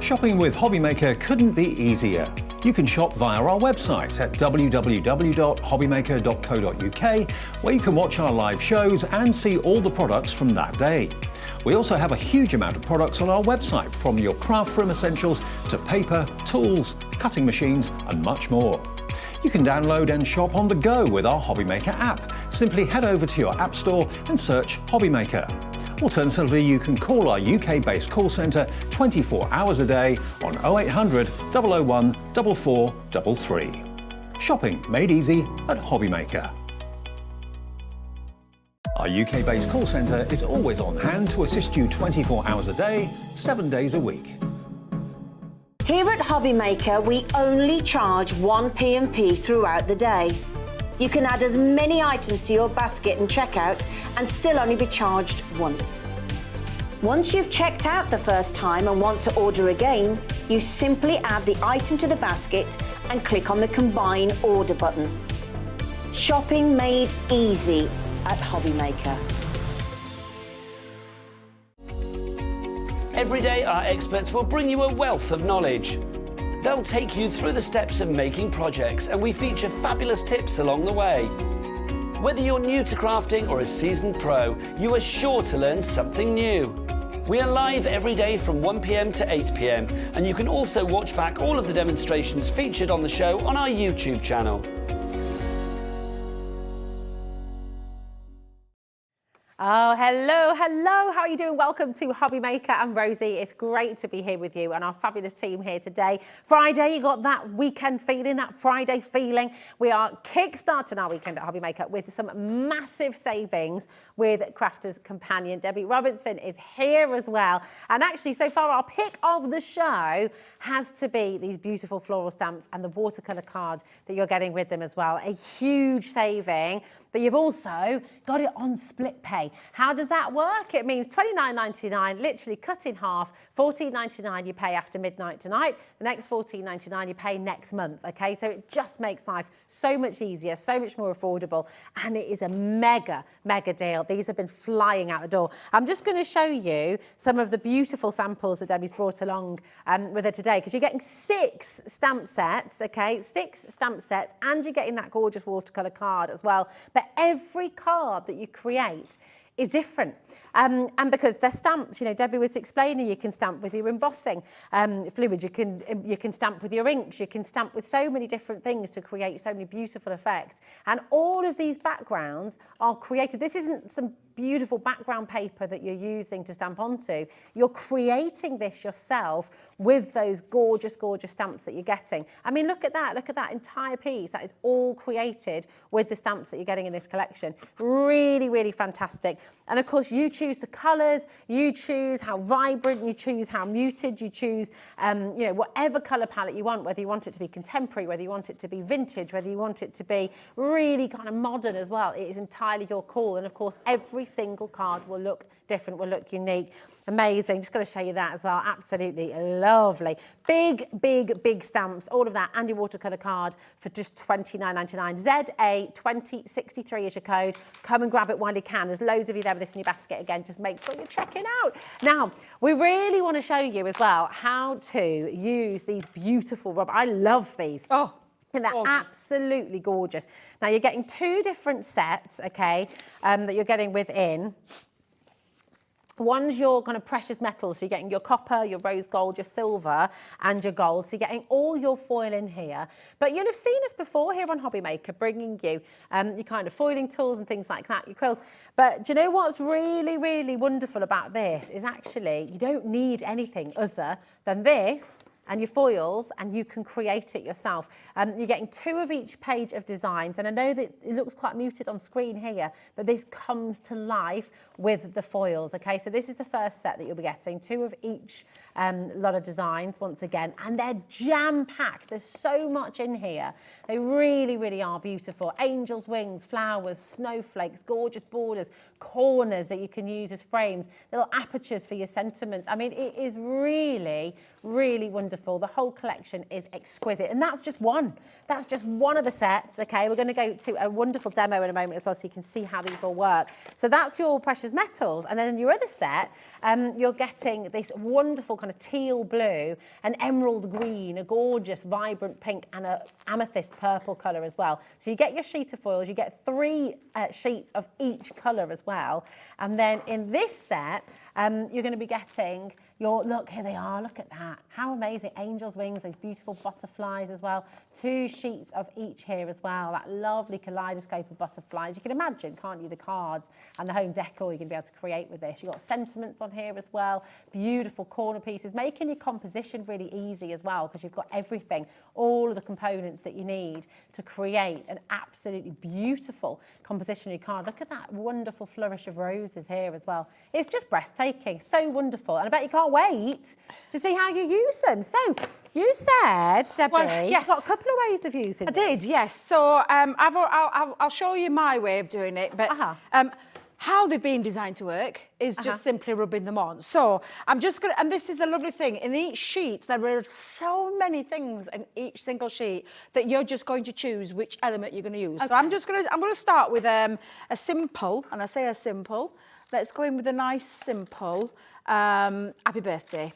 Shopping with HobbyMaker couldn't be easier. You can shop via our website at www.hobbymaker.co.uk, where you can watch our live shows and see all the products from that day. We also have a huge amount of products on our website, from your craft room essentials to paper, tools, cutting machines and much more. You can download and shop on the go with our HobbyMaker app. Simply head over to your app store and search HobbyMaker. Alternatively, you can call our UK-based call centre 24 hours a day on 0800 001 4433. Shopping made easy at HobbyMaker. Our UK-based call centre is always on hand to assist you 24 hours a day, 7 days a week. Here at HobbyMaker, we only charge 1 P&P throughout the day. You can add as many items to your basket and checkout and still only be charged once. Once you've checked out the first time and want to order again, you simply add the item to the basket and click on the Combine Order button. Shopping made easy at HobbyMaker. Every day, our experts will bring you a wealth of knowledge. They'll take you through the steps of making projects, and we feature fabulous tips along the way. Whether you're new to crafting or a seasoned pro, you are sure to learn something new. We are live every day from 1 p.m. to 8 p.m, and you can also watch back all of the demonstrations featured on the show on our YouTube channel. Oh, hello, hello. How are you doing? Welcome to HobbyMaker. I'm Rosie. It's great to be here with you and our fabulous team here today. Friday, you got that weekend feeling, that Friday feeling. We are kickstarting our weekend at HobbyMaker with some massive savings with Crafter's companion. Debbie Robinson is here as well. And actually, so far, our pick of the show has to be these beautiful floral stamps and the watercolour card that you're getting with them as well. A huge saving. But you've also got it on split pay. How does that work? It means $29.99, literally cut in half. $14.99 you pay after midnight tonight. The next $14.99 you pay next month, okay? So it just makes life so much easier, so much more affordable. And it is a mega, mega deal. These have been flying out the door. I'm just going to show you some of the beautiful samples that Debbie's brought along with her today, because you're getting 6 stamp sets, okay? 6 stamp sets, and you're getting that gorgeous watercolour card as well. But every card that you create is different. And because they're stamps, you know, Debbie was explaining, you can stamp with your embossing fluid, you can stamp with your inks, you can stamp with so many different things to create so many beautiful effects. And all of these backgrounds are created. This isn't some beautiful background paper that you're using to stamp onto. You're creating this yourself with those gorgeous, gorgeous stamps that you're getting. I mean, look at that entire piece. That is all created with the stamps that you're getting in this collection. Really, really fantastic. And of course, you choose the colours, you choose how vibrant, you choose how muted, you choose, you know, whatever colour palette you want, whether you want it to be contemporary, whether you want it to be vintage, whether you want it to be really kind of modern as well. It is entirely your call. And of course, every single card will look different, will look unique. Amazing. Just got to show you that as well. Absolutely lovely. Big, big, big stamps, all of that, and your watercolour card for just $29.99. ZA2063 is your code. Come and grab it while you can. There's loads of you there with this in your basket. Again, just make sure you're checking out. Now, we really want to show you as well how to use these beautiful rubber. I love these. Oh. And they're absolutely gorgeous. Now, you're getting 2 different sets, okay, that you're getting within. One's your kind of precious metals, so you're getting your copper, your rose gold, your silver, and your gold. So you're getting all your foil in here. But you'll have seen us before here on HobbyMaker, bringing you your kind of foiling tools and things like that, your quills. But do you know what's really, really wonderful about this is actually you don't need anything other than this and your foils, and you can create it yourself. You're getting 2 of each page of designs, and I know that it looks quite muted on screen here, but this comes to life with the foils, okay? So this is the first set that you'll be getting, 2 of each lot of designs, once again, and they're jam-packed. There's so much in here. They really, really are beautiful. Angels' wings, flowers, snowflakes, gorgeous borders, corners that you can use as frames, little apertures for your sentiments. I mean, it is really, really wonderful. The whole collection is exquisite. And that's just one. That's just one of the sets, okay? We're going to go to a wonderful demo in a moment as well so you can see how these all work. So that's your precious metals. And then in your other set, you're getting this wonderful kind of kind of teal blue, an emerald green, a gorgeous vibrant pink, and an amethyst purple colour as well. So you get your sheet of foils, you get 3 sheets of each colour as well. And then in this set, you're going to be getting your, look, here they are, look at that. How amazing, angel's wings, those beautiful butterflies as well. 2 sheets of each here as well, that lovely kaleidoscope of butterflies. You can imagine, can't you, the cards and the home decor you're going to be able to create with this. You've got sentiments on here as well, beautiful corner pieces, making your composition really easy as well, because you've got everything, all of the components that you need to create an absolutely beautiful composition of your card. Look at that wonderful flourish of roses here as well. It's just breathtaking, so wonderful. And I bet you can't wait to see how you use them. So you said, Debbie, Well, yes. you've got a couple of ways of using I them. did, yes. So I'll show you my way of doing it, but how they've been designed to work is just simply rubbing them on. So I'm just going to, and this is the lovely thing, in each sheet there are so many things in each single sheet that you're just going to choose which element you're going to use. So I'm going to start with a simple, and I say a simple, let's go in with a nice simple happy birthday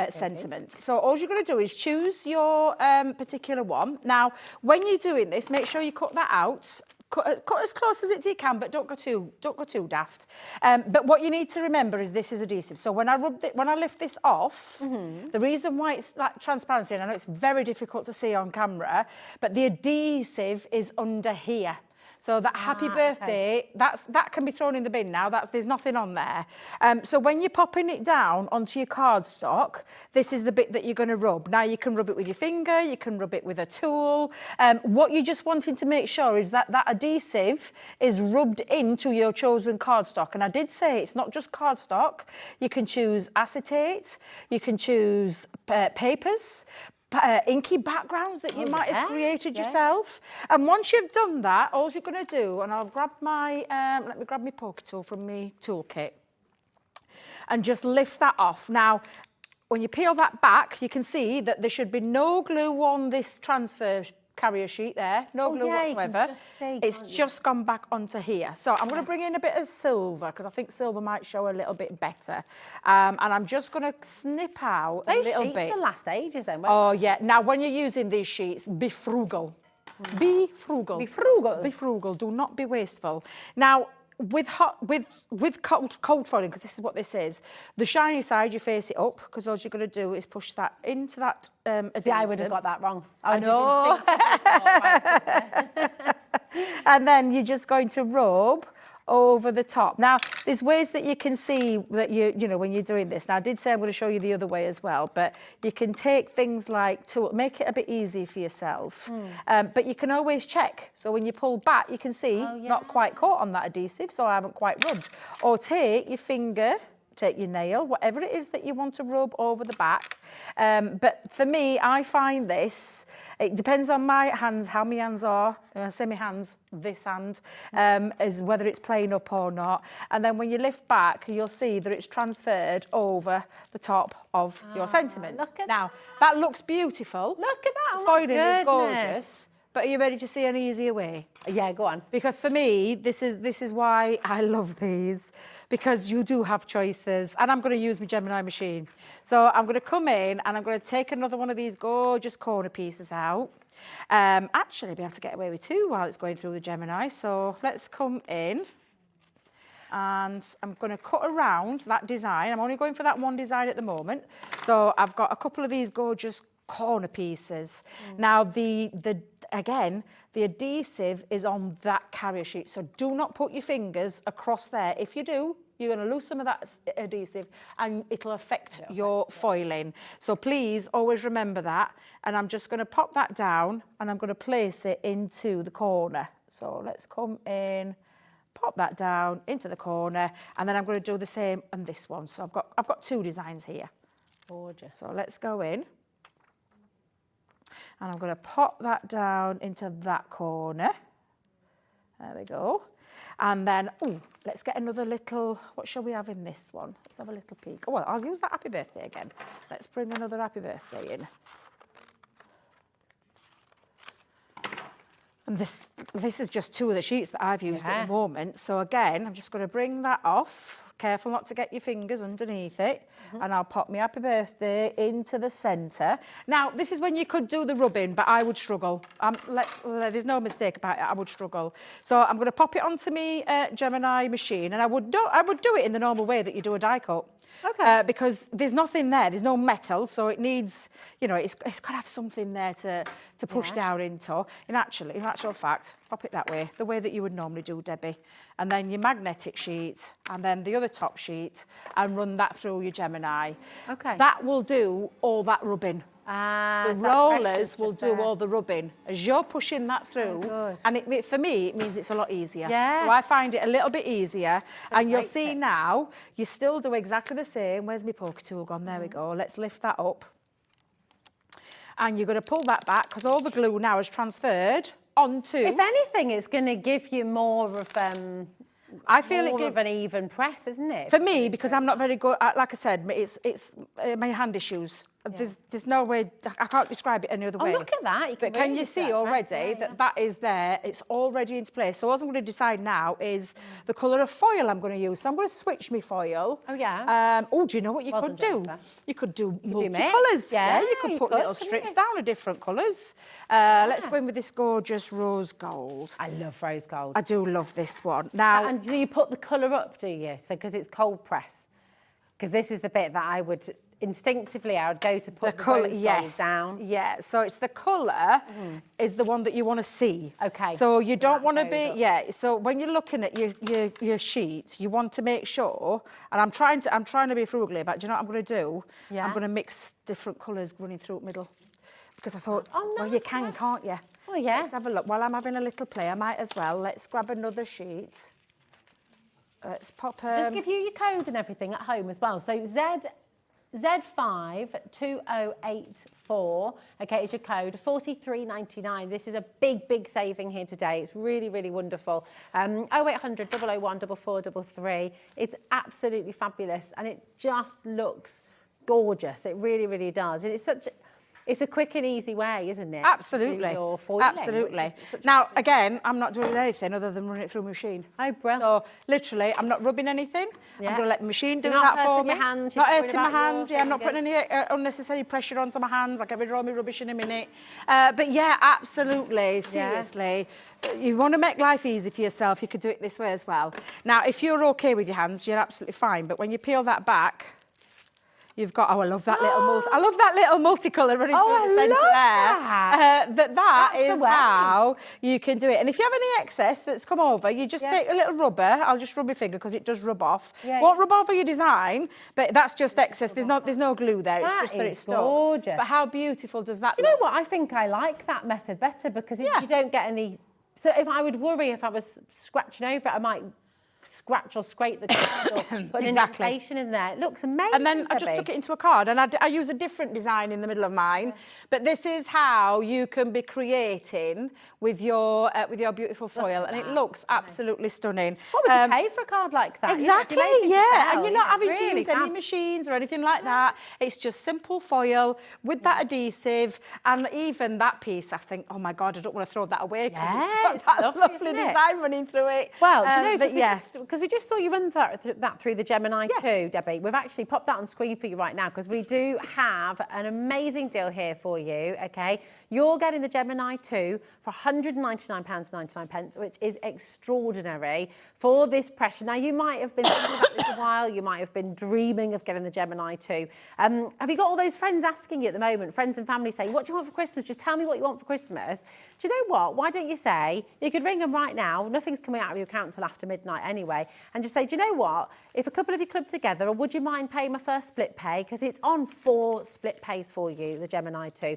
sentiment. So all you're going to do is choose your particular one. Now, when you're doing this, make sure you cut that out. Cut as close as you can, but don't go too daft. But what you need to remember is this is adhesive. So when I lift this off, the reason why it's like transparency, and I know it's very difficult to see on camera, but the adhesive is under here. So that happy birthday, that can be thrown in the bin now. There's nothing on there. So when you're popping it down onto your cardstock, this is the bit that you're going to rub. Now you can rub it with your finger, you can rub it with a tool. What you're just wanting to make sure is that that adhesive is rubbed into your chosen cardstock. And I did say it's not just cardstock. You can choose acetate, you can choose papers, inky backgrounds that you might have created yourself. And once you've done that, all you're going to do, and I'll grab my, let me grab my poker tool from my toolkit and just lift that off. Now, when you peel that back, you can see that there should be no glue on this transfer carrier sheet there, no glue whatsoever. It's just gone back onto here. So I'm going to bring in a bit of silver because I think silver might show a little bit better. And I'm just going to snip out a little bit. Those sheets will last ages then. Oh yeah. Now when you're using these sheets, be frugal. Be frugal. Be frugal. Be frugal. Do not be wasteful. Now, with cold foiling, because this is what this is, the shiny side you face it up, because all you're going to do is push that into that adhesive. See, I would have got that wrong. I know. And then you're just going to rub over the top. Now, there's ways that you can see that you know when you're doing this. Now, I did say I'm going to show you the other way as well, but you can take things like to make it a bit easy for yourself. But you can always check. So when you pull back, you can see not quite caught on that adhesive, so I haven't quite rubbed. Or take your finger, take your nail, whatever it is that you want to rub over the back. But for me, I find this, it depends on my hands, how my hands are. I say my hands, this hand, is whether it's playing up or not. And then when you lift back, you'll see that it's transferred over the top of your sentiment. Now, that looks beautiful. Look at that. Oh, foiling is gorgeous. But are you ready to see an easier way? Yeah, go on. Because for me, this is why I love these, because you do have choices. And I'm going to use my Gemini machine. So I'm going to come in and I'm going to take another one of these gorgeous corner pieces out. Actually, I'll be able to get away with 2 while it's going through the Gemini. So let's come in. And I'm going to cut around that design. I'm only going for that one design at the moment. So I've got a couple of these gorgeous corner pieces. Now, again, the adhesive is on that carrier sheet, so do not put your fingers across there. If you do, you're going to lose some of that adhesive and it'll affect your foiling. So please always remember that. And I'm just going to pop that down and I'm going to place it into the corner. So let's come in, pop that down into the corner, and then I'm going to do the same on this one. So I've got 2 designs here. Gorgeous. So let's go in. And I'm going to pop that down into that corner. There we go. And then, let's get another little, what shall we have in this one? Let's have a little peek. Oh, well, I'll use that happy birthday again. Let's bring another happy birthday in. And this is just 2 of the sheets that I've used at the moment. So again, I'm just going to bring that off, careful not to get your fingers underneath it. And I'll pop my happy birthday into the centre. Now, this is when you could do the rubbing, but I would struggle. There's no mistake about it, I would struggle. So I'm going to pop it onto my Gemini machine, and I would do it in the normal way that you do a die cut. Okay. Because there's nothing there, there's no metal, so it needs, you know, it's got to have something there to push down into. In actual fact, pop it that way, the way that you would normally do, Debbie. And then your magnetic sheet, and then the other top sheet, and run that through your Gemini. Okay. That will do all that rubbing. The rollers will do all the rubbing as you're pushing that through, and for me it means it's a lot easier. So I find it a little bit easier, and you'll see now you still do exactly the same. Where's my poker tool gone? There we go. Let's lift that up, and you're going to pull that back because all the glue now is transferred onto. If anything, it's going to give you more of I feel it gives an even press, isn't it? For me, because I'm not very good. Like I said, it's my hand issues. There's no way, I can't describe it any other way. Look at that. But can you see already that is there? It's already into place. So what I'm going to decide now is the colour of foil I'm going to use. So I'm going to switch my foil. Oh, yeah. Do you know what you could do? You could do multicolours. Yeah, you could put little strips down of different colours. Let's go in with this gorgeous rose gold. I love rose gold. I do love this one. Now, and do you put the colour up, do you? So, because it's cold press. Because this is the bit that I would... Instinctively, I would go to put the colour down. Yeah, so it's the colour is the one that you want to see. Okay. So you don't want to be, so when you're looking at your sheets, you want to make sure, and I'm trying to be frugal about, do you know what I'm going to do? Yeah. I'm going to mix different colours running through the middle. Because I thought, well, you can't you? Oh, yeah. Let's have a look. While I'm having a little play, I might as well. Let's grab another sheet. Let's pop... Just give you your code and everything at home as well. So Z52084, okay, is your code, $43.99. This is a big saving here today. It's really, really wonderful. 0800 001 4433. It's absolutely fabulous, and it just looks gorgeous. It really, really does. And it's a quick and easy way, isn't it? Absolutely. Absolutely. Now, again, I'm not doing anything other than running it through a machine. Oh, brilliant. So, literally, I'm not rubbing anything. I'm going to let the machine do that for me. Not hurting my hands. Yeah, I'm not putting any unnecessary pressure onto my hands. I'll get rid of all my rubbish in a minute. But yeah, absolutely. Seriously. You want to make life easy for yourself, you could do it this way as well. Now, if you're okay with your hands, you're absolutely fine. But when you peel that back... You've got, I love that little multicolour running through the centre there. That is how you can do it. And if you have any excess that's come over, you just take a little rubber. I'll just rub my finger because it does rub off. Won't rub over your design, but that's just excess. There's no glue there. It's just that it's stuck. Gorgeous. But how beautiful does that look? Do you know what? I think I like that method better because you don't get any... So if I would worry if I was scratching over it, I might... scratch or scrape the card or put an indentation in there. It looks amazing. And then I just took it into a card, and I use a different design in the middle of mine. But this is how you can be creating with your beautiful foil, and it looks absolutely stunning. What would you pay for a card like that? Exactly, and you're not having to use any machines or anything like that. It's just simple foil with that adhesive, and even that piece. I think, oh my God, I don't want to throw that away because it's got that lovely design running through it. Well, do you know? Because we just saw you run that through the Gemini too, Debbie. We've actually popped that on screen for you right now because we do have an amazing deal here for you, okay? You're getting the Gemini 2 for £199.99, which is extraordinary for this pressure. Now, you might have been thinking about this a while. You might have been dreaming of getting the Gemini 2. Have you got all those friends asking you at the moment, friends and family saying, what do you want for Christmas? Just tell me what you want for Christmas. Do you know what? Why don't you say, you could ring them right now. Nothing's coming out of your account until after midnight anyway. And just say, do you know what? If a couple of you club together, would you mind paying my first split pay? Because it's on 4 split pays for you, the Gemini 2.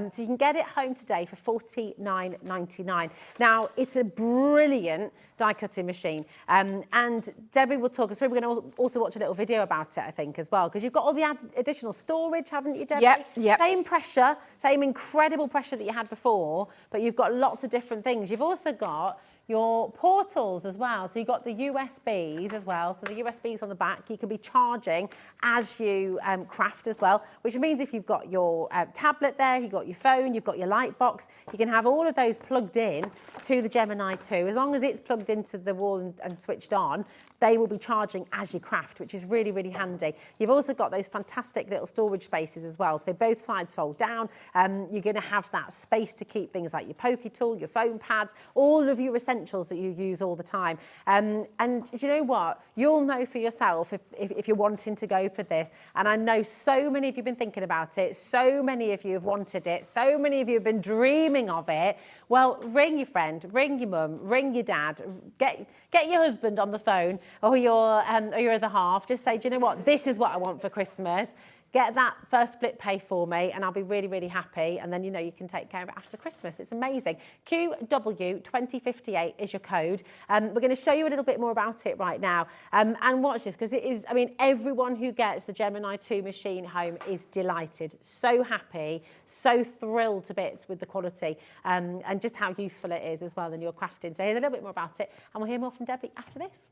So you can get it home today for $49.99. Now, it's a brilliant die cutting machine. And Debbie will talk us through. We're going to also watch a little video about it, I think, as well, because you've got all the additional storage, haven't you, Debbie? Yep. Same pressure, same incredible pressure that you had before, but you've got lots of different things. You've also got your portals as well. So you've got the USBs as well. So the USBs on the back, you can be charging as you craft as well, which means if you've got your tablet there, you've got your phone, you've got your light box, you can have all of those plugged in to the Gemini 2. As long as it's plugged into the wall and switched on, they will be charging as you craft, which is really, really handy. You've also got those fantastic little storage spaces as well. So both sides fold down. You're going to have that space to keep things like your pokey tool, your foam pads, all of your essentials that you use all the time. And you know what? You'll know for yourself if you're wanting to go for this. And I know so many of you have been thinking about it. So many of you have wanted it. So many of you have been dreaming of it. Well, ring your friend, ring your mum, ring your dad, get your husband on the phone or your other half. Just say, do you know what? This is what I want for Christmas. Get that first split pay for me and I'll be really, really happy. And then, you know, you can take care of it after Christmas. It's amazing. QW2058 is your code. We're going to show you a little bit more about it right now. And watch this, because it is, I mean, everyone who gets the Gemini 2 machine home is delighted, so happy, so thrilled to bits with the quality and just how useful it is as well in your crafting. So here's a little bit more about it and we'll hear more from Debbie after this.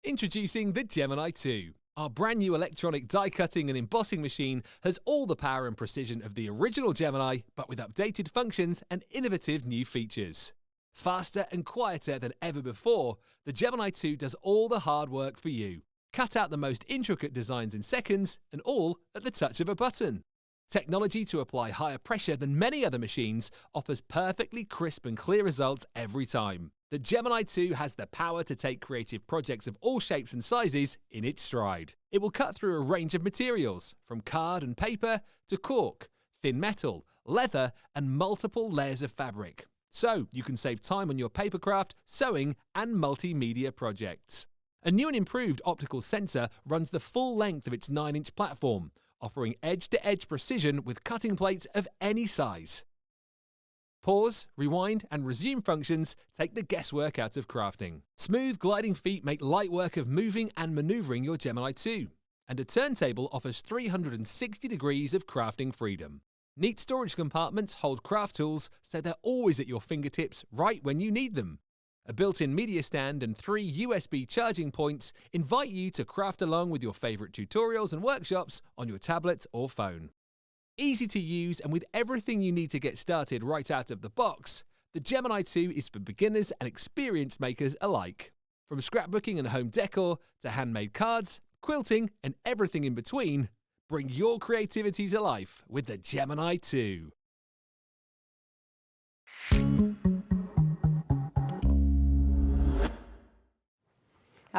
Introducing the Gemini 2. Our brand new electronic die cutting and embossing machine has all the power and precision of the original Gemini, but with updated functions and innovative new features. Faster and quieter than ever before, the Gemini 2 does all the hard work for you. Cut out the most intricate designs in seconds, and all at the touch of a button. Technology to apply higher pressure than many other machines offers perfectly crisp and clear results every time. The Gemini 2 has the power to take creative projects of all shapes and sizes in its stride. It will cut through a range of materials, from card and paper to cork, thin metal, leather, and multiple layers of fabric. So you can save time on your papercraft, sewing, and multimedia projects. A new and improved optical sensor runs the full length of its 9-inch platform, offering edge-to-edge precision with cutting plates of any size. Pause, rewind, and resume functions take the guesswork out of crafting. Smooth gliding feet make light work of moving and maneuvering your Gemini 2. And a turntable offers 360 degrees of crafting freedom. Neat storage compartments hold craft tools so they're always at your fingertips right when you need them. A built-in media stand and 3 USB charging points invite you to craft along with your favourite tutorials and workshops on your tablet or phone. Easy to use and with everything you need to get started right out of the box, the Gemini 2 is for beginners and experienced makers alike. From scrapbooking and home decor to handmade cards, quilting and everything in between, bring your creativity to life with the Gemini 2.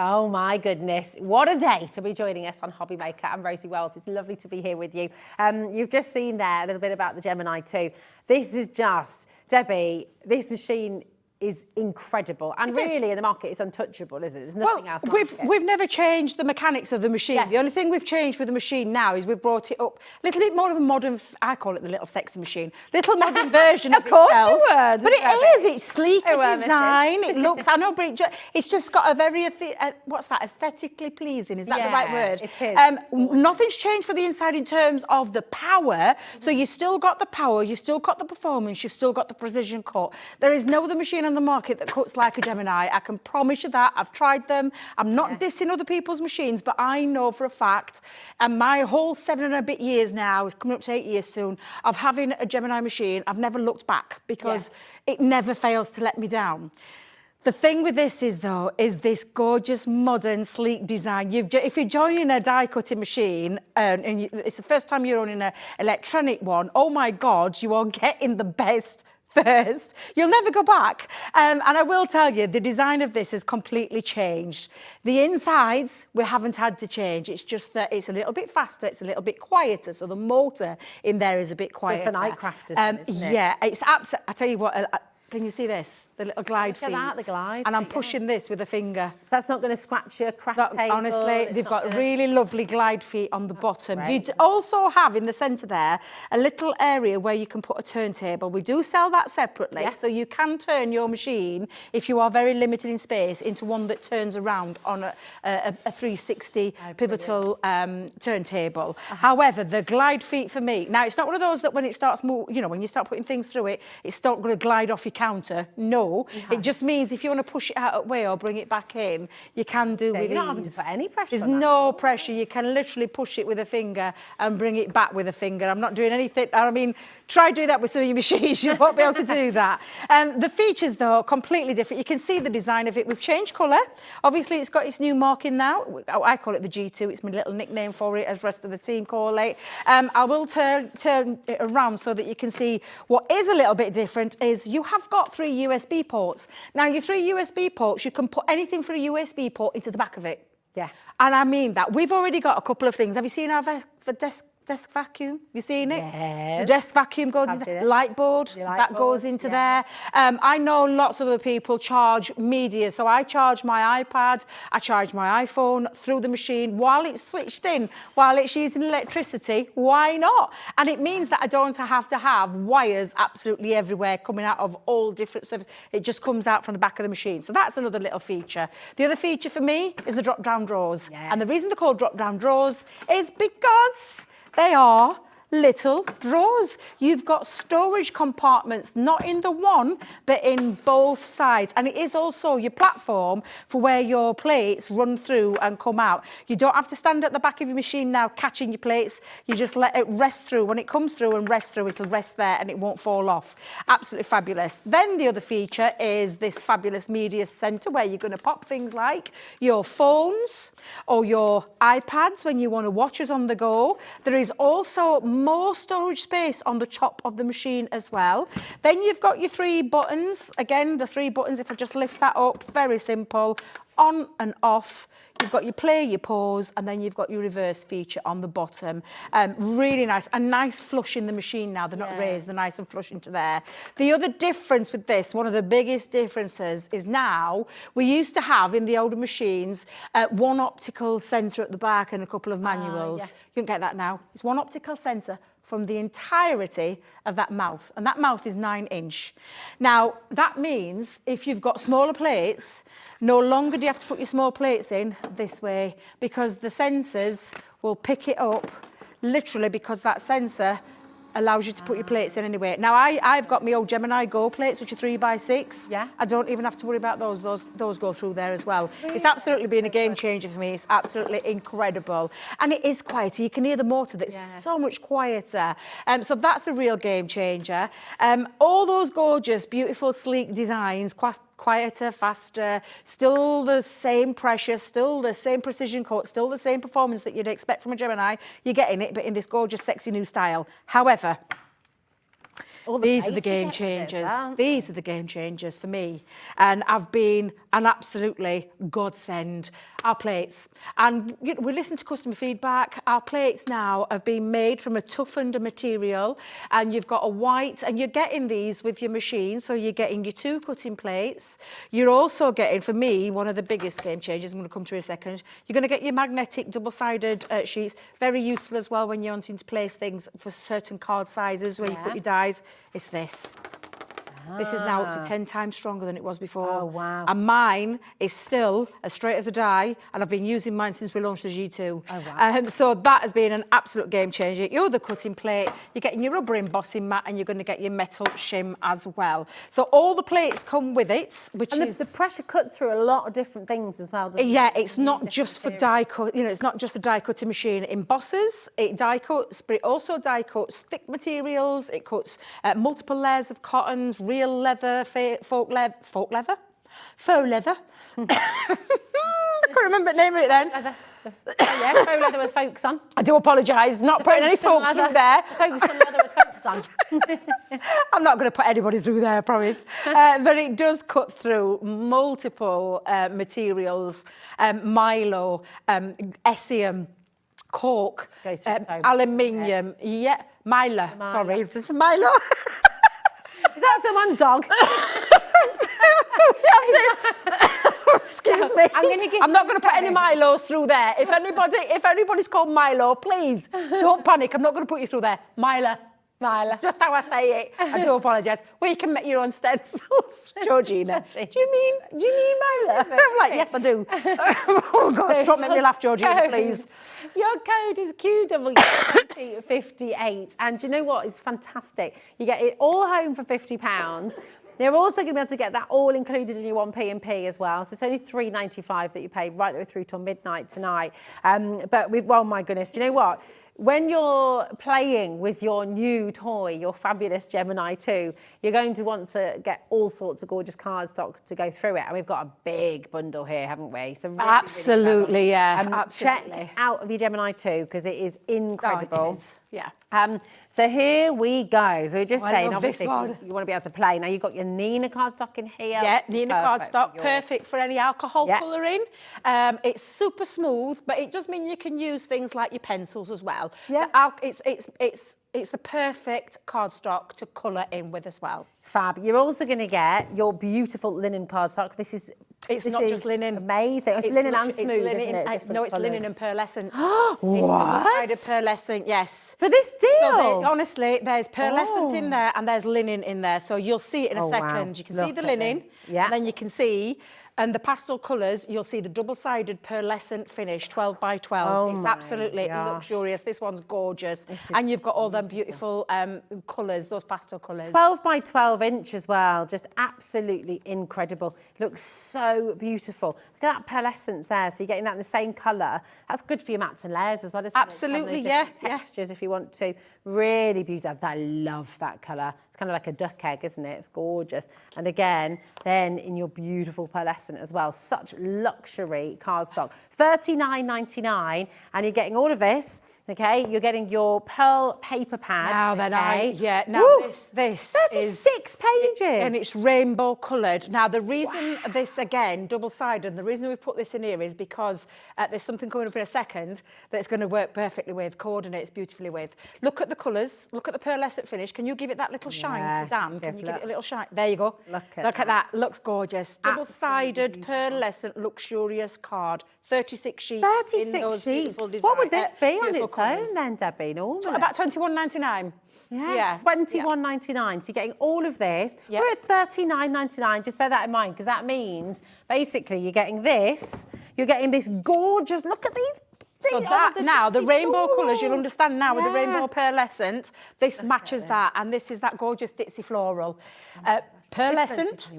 Oh my goodness, what a day to be joining us on HobbyMaker. I'm Rosie Wells, it's lovely to be here with you. You've just seen there a little bit about the Gemini 2. This is just, Debbie, this machine is incredible. And really, in the market, it's untouchable, isn't it? There's nothing else like it. We've never changed the mechanics of the machine. Yes. The only thing we've changed with the machine now is we've brought it up a little bit more of a modern, I call it the little sexy machine, little modern version of course itself. You would. But it is. It's sleeker design. It looks, I know, but it's just got a very, what's that, aesthetically pleasing. Is that the right word? It is. Nothing's changed for the inside in terms of the power. So you've still got the power, you've still got the performance, you've still got the precision cut. There is no other machine on the market that cuts like a Gemini. I can promise you that. I've tried them. I'm not dissing other people's machines, but I know for a fact, and my whole 7 and a bit years now, it's coming up to 8 years soon, of having a Gemini machine, I've never looked back because it never fails to let me down. The thing with this is, though, is this gorgeous, modern, sleek design. If you're joining a die-cutting machine and it's the first time you're owning an electronic one, oh my God, you are getting the best first. You'll never go back. And I will tell you, the design of this has completely changed. The insides, we haven't had to change. It's just that it's a little bit faster, it's a little bit quieter, so the motor in there is a bit quieter. For night crafters, isn't it? Yeah, it's absolutely, I tell you what, Can you see this? The little glide feet. Look at that, the glide And I'm feet, pushing this with a finger. So that's not going to scratch your craft table. Honestly, they've got really lovely glide feet on the bottom. great. You also have in the centre there a little area where you can put a turntable. We do sell that separately, Yeah. so you can turn your machine, if you are very limited in space, into one that turns around on a 360 pivotal turntable. However, the glide feet for me, now it's not one of those that when it starts moving, you know, when you start putting things through it, it's not going to glide off your counter. No, it just means if you want to push it out of the way or bring it back in, you can do with You're not having ease. to put any pressure There's on that. no pressure. You can literally push it with a finger and bring it back with a finger. I'm not doing anything. I mean, try do that with some of your machines. You won't be able to do that. The features, though, are completely different. You can see the design of it. We've changed colour. Obviously, it's got its new marking now. I call it the G2. It's my little nickname for it, as the rest of the team call it. I will turn it around so that you can see what is a little bit different is you have got 3 USB ports. Now, your 3 USB ports, you can put anything for a USB port into the back of it. Yeah. And I mean that. We've already got a couple of things. Have you seen our desk vacuum? Have you seen it? Yes. The desk vacuum goes into there. Light board, that goes into there. I know lots of other people charge media. So I charge my iPad, I charge my iPhone through the machine while it's switched in, while it's using electricity. Why not? And it means that I don't have to have wires absolutely everywhere coming out of all different surfaces. It just comes out from the back of the machine. So that's another little feature. The other feature for me is the drop-down drawers. Yeah. And the reason they're called drop-down drawers is because they are little drawers. You've got storage compartments, not in the one, but in both sides. And it is also your platform for where your plates run through and come out. You don't have to stand at the back of your machine now catching your plates. You just let it rest through. When it comes through and rests through, it'll rest there and it won't fall off. Absolutely fabulous. Then the other feature is this fabulous media centre where you're going to pop things like your phones or your iPads when you want to watch us on the go. There is also more storage space on the top of the machine as well. Then you've got your 3 buttons. Again, the 3 buttons, if I just lift that up, very simple. On and off. You've got your play, your pause, and then you've got your reverse feature on the bottom. Really nice. A nice flush in the machine now. They're not raised, they're nice and flush into there. The other difference with this, one of the biggest differences, is now we used to have in the older machines one optical sensor at the back and a couple of manuals. You can get that now. It's one optical sensor from the entirety of that mouth. And that mouth is 9-inch. Now, that means if you've got smaller plates, no longer do you have to put your small plates in this way because the sensors will pick it up literally because that sensor allows you to put your plates in anyway. Now, I've got my old Gemini Go plates, which are 3x6. Yeah. I don't even have to worry about those. Those go through there as well. It's absolutely been a game changer for me. It's absolutely incredible. And it is quieter. You can hear the motor that's so much quieter. So that's a real game changer. All those gorgeous, beautiful, sleek designs, quieter, faster, still the same pressure, still the same precision cut, still the same performance that you'd expect from a Gemini. You're getting it, but in this gorgeous, sexy new style. However, these are the game changers. These are the game changers for me. And I've been an absolutely godsend. Our plates. And we listen to customer feedback. Our plates now have been made from a toughened material. And you've got a white, and you're getting these with your machine. So you're getting your 2 cutting plates. You're also getting, for me, one of the biggest game changers. I'm going to come to in a second. You're going to get your magnetic double-sided sheets. Very useful as well when you're wanting to place things for certain card sizes where you put your dies. It's this. This is now up to 10 times stronger than it was before. Oh, wow. And mine is still as straight as a die, and I've been using mine since we launched the G2. Oh, wow. So that has been an absolute game changer. Your other cutting plate, you're getting your rubber embossing mat, and you're going to get your metal shim as well. So all the plates come with it, which is... the pressure cuts through a lot of different things as well, doesn't it? Yeah, it's not just for die cut, it's not just a die cutting machine. It embosses, it die cuts, but it also die cuts thick materials, it cuts multiple layers of cottons, real leather, faux leather. I couldn't remember the name of it then. Yeah, faux leather with folks on. I do apologise, not putting any folks through there. Folks on leather with folks on. I'm not going to put anybody through there, I promise. But it does cut through multiple materials, Milo, Essium, cork, aluminium, Mylar, sorry, just Milo. Is that someone's dog? Excuse me. I'm not going to put any Milos through there. If anybody's called Milo, please don't panic. I'm not going to put you through there. Mila. It's just how I say it. I do apologise. Well, you can make your own stencils, Georgina. Do you mean Mila? I'm like, yes, I do. Oh gosh, don't make me laugh, Georgina, please. Your code is QW2058, and do you know what? It's fantastic. You get it all home for £50. You're also going to be able to get that all included in your 1P&P as well. So it's only £3.95 that you pay right the way through till midnight tonight. But well, my goodness, do you know what? When you're playing with your new toy, your fabulous Gemini 2, you're going to want to get all sorts of gorgeous cardstock to go through it. And we've got a big bundle here, haven't we? So really, absolutely, really absolutely. Check out of your Gemini 2 because it is incredible. Oh, it is. Yeah. So here we go. So we're just saying, obviously, you want to be able to play. Now, you've got your Nina cardstock in here. Yeah, Nina cardstock, perfect for any alcohol colouring. It's super smooth, but it does mean you can use things like your pencils as well. Yeah. It's the perfect cardstock to colour in with as well. It's fab. You're also going to get your beautiful linen cardstock. It's not just linen. Amazing. It's linen and smooth, isn't it? No, it's linen and pearlescent. What? It's double-sided pearlescent, yes. For this deal? So honestly, there's pearlescent in there and there's linen in there. So you'll see it in a second. Wow. You can see the linen, and then you can see, and the pastel colours, you'll see the double-sided pearlescent finish, 12 by 12. It's absolutely luxurious. This one's gorgeous. And you've got all them beautiful colours, those pastel colours. 12 by 12 inch as well. Just absolutely incredible. Looks so beautiful. Look at that pearlescence there. So you're getting that in the same colour. That's good for your mats and layers as well, isn't it? Absolutely, Textures if you want to. Really beautiful. I love that colour. It's kind of like a duck egg, isn't it? It's gorgeous. And again, then in your beautiful pearlescent as well. Such luxury cardstock. $39.99, and you're getting all of this. Okay, you're getting your pearl paper pad. Now then, this 36 pages. And it's rainbow coloured. Now, the reason this, again, double-sided, the reason we put this in here is because there's something coming up in a second that's going to work perfectly with, coordinates beautifully with. Look at the colours. Look at the pearlescent finish. Can you give it that little shine to Dan? Can you give it a little shine? There you go. Look at that. Looks gorgeous. Double-sided, pearlescent, luxurious card. 36 sheets. 36 sheets. What would this be on its own then, Debbie? Normally? About $21.99. Yeah, $21.99. So you're getting all of this. We're at $39.99. Just bear that in mind, because that means basically you're getting this. You're getting this gorgeous. Look at these. So that now, the rainbow colours, you'll understand now with the rainbow pearlescent, this matches that, and this is that gorgeous ditzy floral. Pearlescent,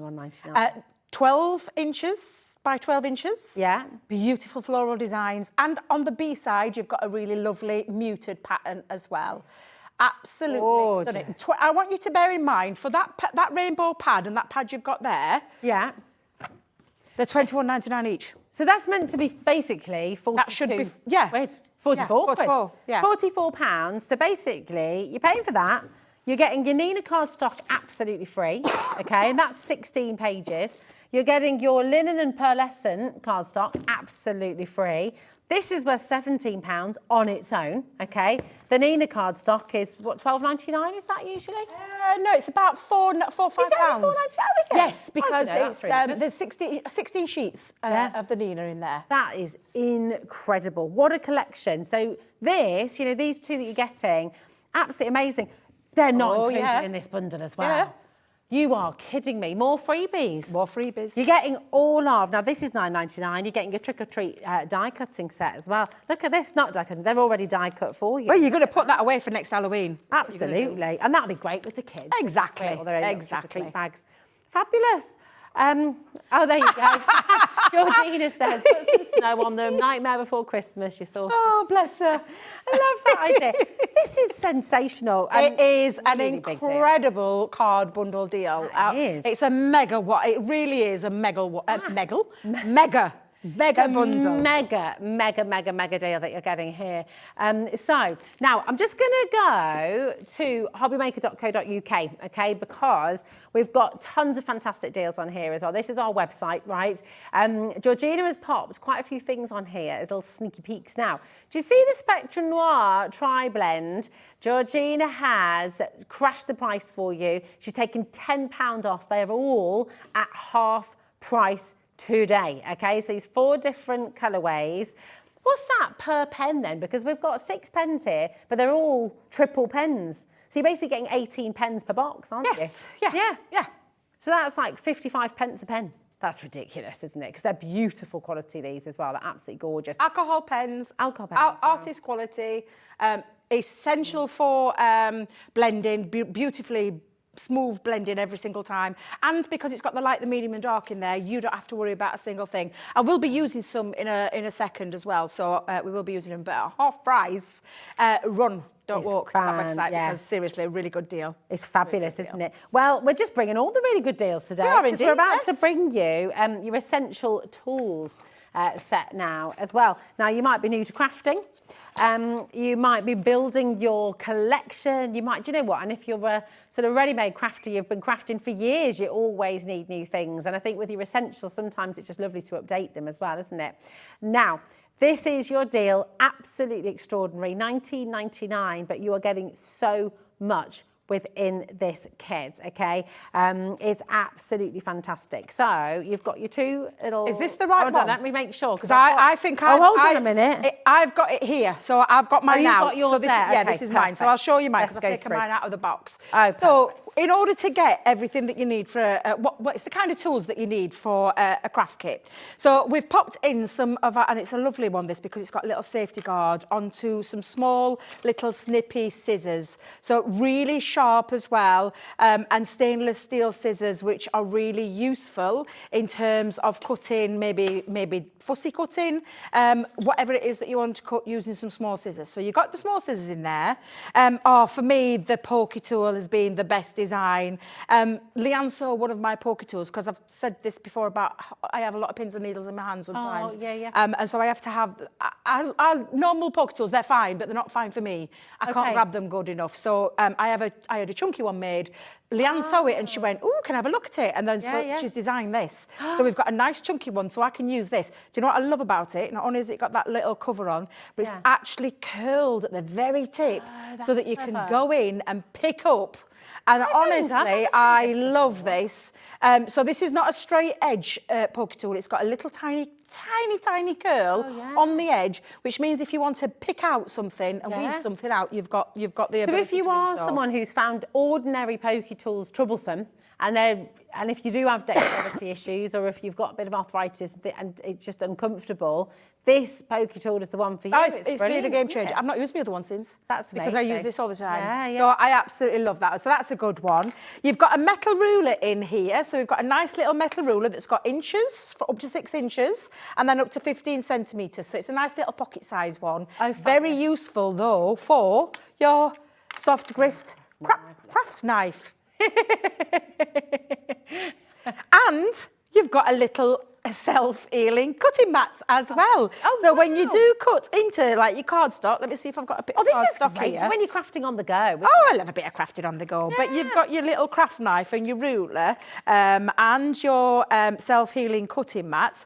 12 inches by 12 inches. Yeah. Beautiful floral designs. And on the B side, you've got a really lovely muted pattern as well. Absolutely stunning. I want you to bear in mind, for that rainbow pad and that pad you've got there, they're $21.99 each. So that's meant to be basically 42 That should be, quid. 44 quid. 44, yeah. £44. So basically, you're paying for that. You're getting your Nina cardstock absolutely free, okay? And that's 16 pages. You're getting your linen and pearlescent cardstock absolutely free. This is worth £17 on its own, okay? The Nina cardstock is, what, $12.99 is that usually? No, it's about £4 or £5. Is it only £4.99, is it? Yes, because there's 16 sheets of the Nina in there. That is incredible. What a collection. So this, these two that you're getting, absolutely amazing. They're not included in this bundle as well. Yeah. You are kidding me. More freebies. More freebies. You're getting all of, now this is $9.99, you're getting your trick-or-treat die cutting set as well. Look at this, not die cutting, they're already die cut for you. Well, you're going to put that away for next Halloween. Absolutely, and that'll be great with the kids. Exactly, exactly. Bags. Fabulous. Oh, there you go. Georgina says, put some snow on them. Nightmare Before Christmas, you saw. Oh, bless her. I love that idea. This is sensational. It is an really incredible card bundle deal. It is. It's a mega, it really is a mega Mega bundle. Mega deal that you're getting here. So now I'm just going to go to hobbymaker.co.uk, okay, because we've got tons of fantastic deals on here as well. This is our website, right? Georgina has popped quite a few things on here, little sneaky peeks now. Do you see the Spectrum Noir Tri-Blend? Georgina has crashed the price for you. She's taken £10 off. They are all at half price today, okay? So it's 4 different colourways. What's that per pen then? Because we've got 6 pens here, but they're all triple pens. So you're basically getting 18 pens per box, aren't you? Yes, yeah. So that's like 55 pence a pen. That's ridiculous, isn't it? Because they're beautiful quality, these as well. They're absolutely gorgeous. Alcohol pens. Artist quality. Essential for blending, beautifully smooth blending every single time, and because it's got the light, the medium and dark in there, you don't have to worry about a single thing. I will be using some in a second as well, so we will be using them, but at half price. Don't walk to that website because seriously, a really good deal. It's fabulous, really isn't it? Well, we're just bringing all the really good deals today. We are indeed, we're about to bring you your essential tools set now as well. Now, you might be new to crafting. You might be building your collection. You might, do you know what? And if you're a sort of ready-made crafter, you've been crafting for years, you always need new things. And I think with your essentials, sometimes it's just lovely to update them as well, isn't it? Now, this is your deal, absolutely extraordinary, $19.99, but you are getting so much within this kit, okay? It's absolutely fantastic. So you've got your 2 little... Is this the right one? Hold on, let me make sure. Because I think I've... hold on a minute. I've got it here, so I've got mine you've out. got yours so this, there. yeah, Okay, this is mine. perfect. So I'll show you mine because I've Let's go taken through. mine out of the box. Oh, so in order to get everything that you need for it's the kind of tools that you need for a craft kit. So we've popped in some of our, and it's a lovely one this because it's got a little safety guard onto some small little snippy scissors. So really sharp as well, and stainless steel scissors which are really useful in terms of cutting, maybe fussy cutting, whatever it is that you want to cut using some small scissors. So you've got the small scissors in there. For me, the pokey tool has been the best design. Leanne saw one of my pokey tools because I've said this before about I have a lot of pins and needles in my hands sometimes. Oh, yeah. And so I have to have normal pokey tools. They're fine, but they're not fine for me. I can't grab them good enough. So I had a chunky one made. Leanne saw it and she went, "Ooh, can I have a look at it?" And then she's designed this. So we've got a nice chunky one, so I can use this. Do you know what I love about it? Not only has it got that little cover on, but it's actually curled at the very tip so that you can go in and pick up. And honestly, I love this. So this is not a straight edge pokey tool. It's got a little tiny curl on the edge, which means if you want to pick out something and weed something out, you've got the ability to do so. So if you are someone who's found ordinary pokey tools troublesome, and if you do have dexterity issues, or if you've got a bit of arthritis and it's just uncomfortable, this pokey tool is the one for you. It's been a game changer. I've not used my other one since. That's amazing. Because I use this all the time. Yeah. So I absolutely love that. So that's a good one. You've got a metal ruler in here. So we've got a nice little metal ruler that's got inches, for up to 6 inches, and then up to 15 centimetres. So it's a nice little pocket size one. Oh, very useful though for your soft craft knife. And you've got a little self-healing cutting mats as well. So when you do cut into like your cardstock, let me see if I've got a bit of cardstock great. here. So when you're crafting on the go. I love a bit of crafting on the go. But you've got your little craft knife and your ruler and your self-healing cutting mat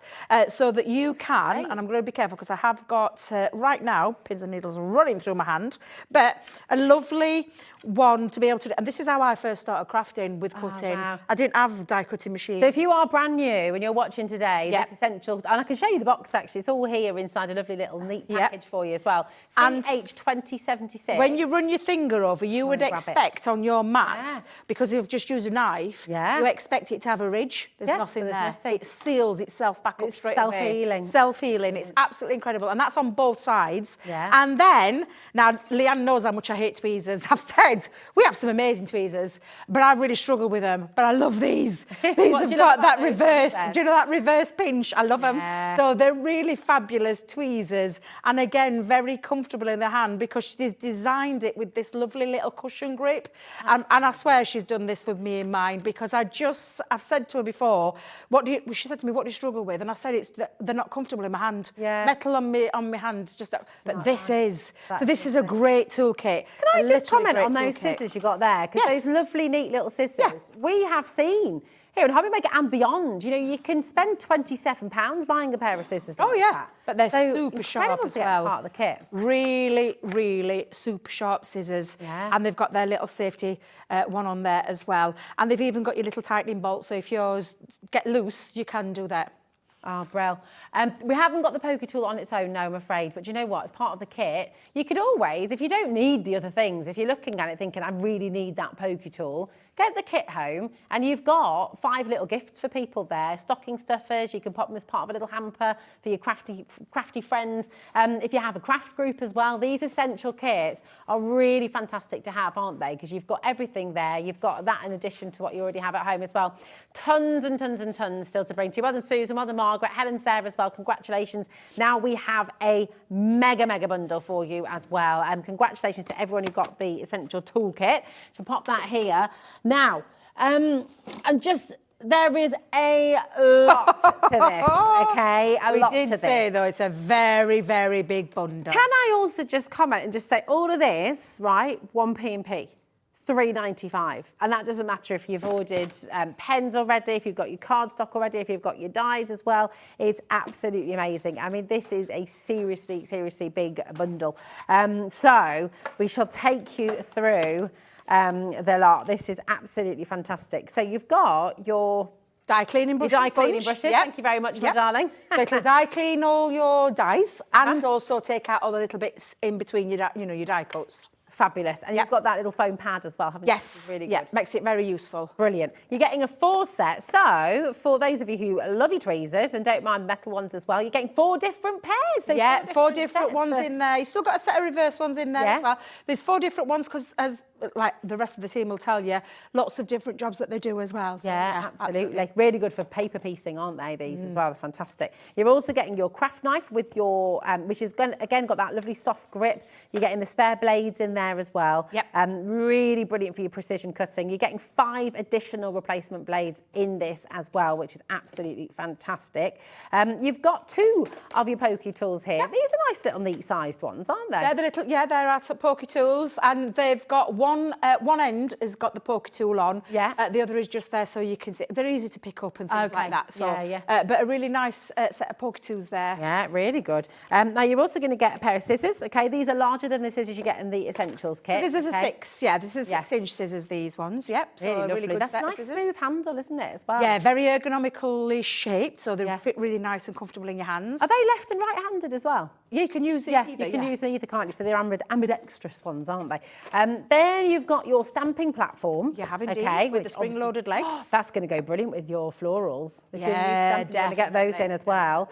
so that you can, and I'm going to be careful because I have got, right now, pins and needles running through my hand, but a lovely one to be able to do. And this is how I first started crafting with cutting. Wow. I didn't have die cutting machines. So if you are brand new and you're watching today, this essential, and I can show you the box actually, it's all here inside a lovely little neat package for you as well. CH2076. When you run your finger over, you would expect on your mat, because you've just used a knife, you expect it to have a ridge. There's nothing there. It seals itself back up straight away. Self-healing. Self-healing. It's absolutely incredible. And that's on both sides. And then, now Leanne knows how much I hate tweezers, I've said. tweezers. We have some amazing tweezers, but I really struggle with them. But I love these. These have got that reverse, do you know that reverse pinch? I love them. So they're really fabulous tweezers. And again, very comfortable in the hand because she's designed it with this lovely little cushion grip. And I swear she's done this with me in mind because I've said to her before, she said to me, what do you struggle with? And I said, they're not comfortable in my hand. Metal on my hand, but this is. So this is a great toolkit. Can I just comment on those scissors you got there? Because those lovely, neat little scissors, we have seen here in HobbyMaker and beyond. You know, you can spend £27 buying a pair of scissors like that. But they're super sharp as well. Part of the kit. Really, really super sharp scissors. And they've got their little safety one on there as well. And they've even got your little tightening bolt, so if yours get loose, you can do that. Oh, brill. We haven't got the poker tool on its own, no, I'm afraid. But you know what? As part of the kit, you could always, if you don't need the other things, if you're looking at it thinking, I really need that poker tool, get the kit home and you've got 5 little gifts for people there. Stocking stuffers, you can pop them as part of a little hamper for your crafty friends. If you have a craft group as well, these essential kits are really fantastic to have, aren't they? Because you've got everything there. You've got that in addition to what you already have at home as well. Tons and tons and tons still to bring to you. Well done, Susan, well done, Margaret. Helen's there as well. Congratulations. Now we have a mega bundle for you as well. Congratulations to everyone who got the essential toolkit. So pop that here. Now, there is a lot to this, okay? We did say, though, it's a very, very big bundle. Can I also just comment and just say all of this, right, 1 P&P, £3.95. And that doesn't matter if you've ordered pens already, if you've got your cardstock already, if you've got your dies as well. It's absolutely amazing. I mean, this is a seriously big bundle. So we shall take you through the lot. This is absolutely fantastic. So you've got your die cleaning brushes. Your die cleaning brushes. Thank you very much, my darling. So it'll die clean all your dies and also take out all the little bits in between your, your die cuts. Fabulous. And you've got that little foam pad as well, haven't you? Yes. Really good. Yeah, makes it very useful. Brilliant. You're getting a 4 set. So for those of you who love your tweezers and don't mind metal ones as well, you're getting 4 different pairs. So yeah, 4 different ones in there. You've still got a set of reverse ones in there as well. There's 4 different ones because, as like the rest of the team will tell you, lots of different jobs that they do as well. So, yeah, absolutely. Really good for paper piecing, aren't they, these as well? They're fantastic. You're also getting your craft knife with your, which is, again, got that lovely soft grip. You're getting the spare blades in there as well. Yep. Really brilliant for your precision cutting. You're getting 5 additional replacement blades in this as well, which is absolutely fantastic. You've got 2 of your pokey tools here. These are nice little neat-sized ones, aren't they? They're the little, they're our pokey tools, and they've got one end has got the pokey tool on. Yeah. The other is just there so you can see. They're easy to pick up and things like that. So, but a really nice set of pokey tools there. Yeah, really good. Now you're also going to get a pair of scissors. Okay, these are larger than the scissors you get in the essentials kit. So these are the 6. Yeah, this is the 6-inch scissors. These ones. Yep. So really good. That's a nice smooth handle, isn't it? As well. Yeah, very ergonomically shaped, so they fit really nice and comfortable in your hands. Are they left and right-handed as well? Yeah, you can use it either. You can use them either, can't you? So they're ambidextrous ones, aren't they? Then you've got your stamping platform. You have indeed, with the spring-loaded legs. That's going to go brilliant with your florals. Yeah, you're going to get those in as well.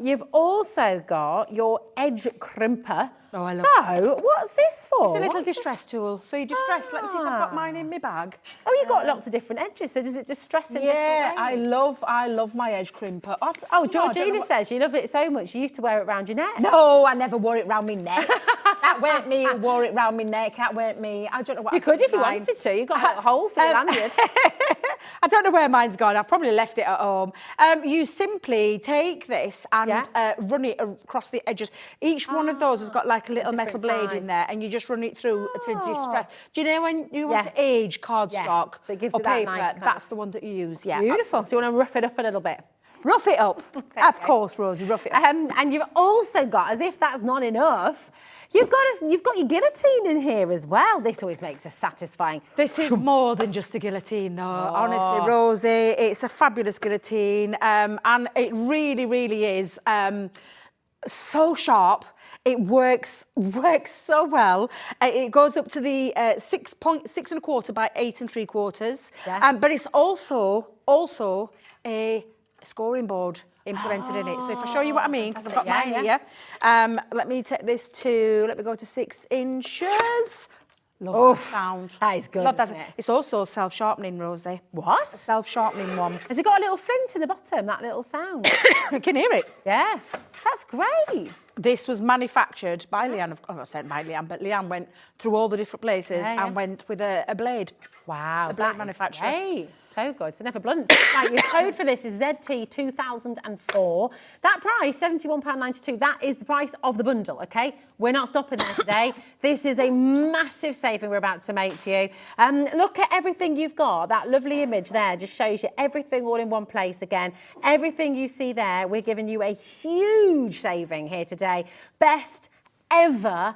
You've also got your edge crimper. Oh, I love So, what's this for? It's a little distress tool. So you distress. Let me see if I've got mine in my bag. Oh, you've got lots of different edges. So does it distress in different ways? I love my edge crimper. Georgina says you love it so much you used to wear it around your neck. No, I never wore it round my neck. That weren't me who wore it round my neck. That weren't me. I don't know what. You could if you wanted to. You got a little hole for your lanyard. I don't know where mine's gone. I've probably left it at home. You simply take this and run it across the edges. Each one of those has got like a little metal blade in there, and you just run it through to distress. Do you know when you want to age cardstock or paper? Nice that's the one that you use. Yeah, beautiful. Absolutely. So you want to rough it up a little bit. Rough it up. Of course, Rosie, rough it up. And you've also got, as if that's not enough, you've got your guillotine in here as well. This always makes us satisfying. This is more than just a guillotine, though. Honestly, Rosie, it's a fabulous guillotine, and it really, really is so sharp. It works so well. It goes up to the 6 1/4 by 8 3/4. But it's also a scoring board implemented in it. So if I show you what I mean, because I've got mine here. Let me take this let me go to 6 inches. Love that sound. That is good, Love that. isn't it? It's also self-sharpening, Rosie. What? A self-sharpening one. Has it got a little flint in the bottom, that little sound? You can hear it. Yeah, that's great. This was manufactured by Leanne. I said by Leanne, but Leanne went through all the different places and went with a blade. Wow, A blade manufacturer. Great. So good, so never blunts. Right, your code for this is ZT2004. That price, £71.92, that is the price of the bundle, okay? We're not stopping there today. This is a massive saving we're about to make to you. Look at everything you've got. That lovely image there just shows you everything all in one place again. Everything you see there, we're giving you a huge saving here today. Best ever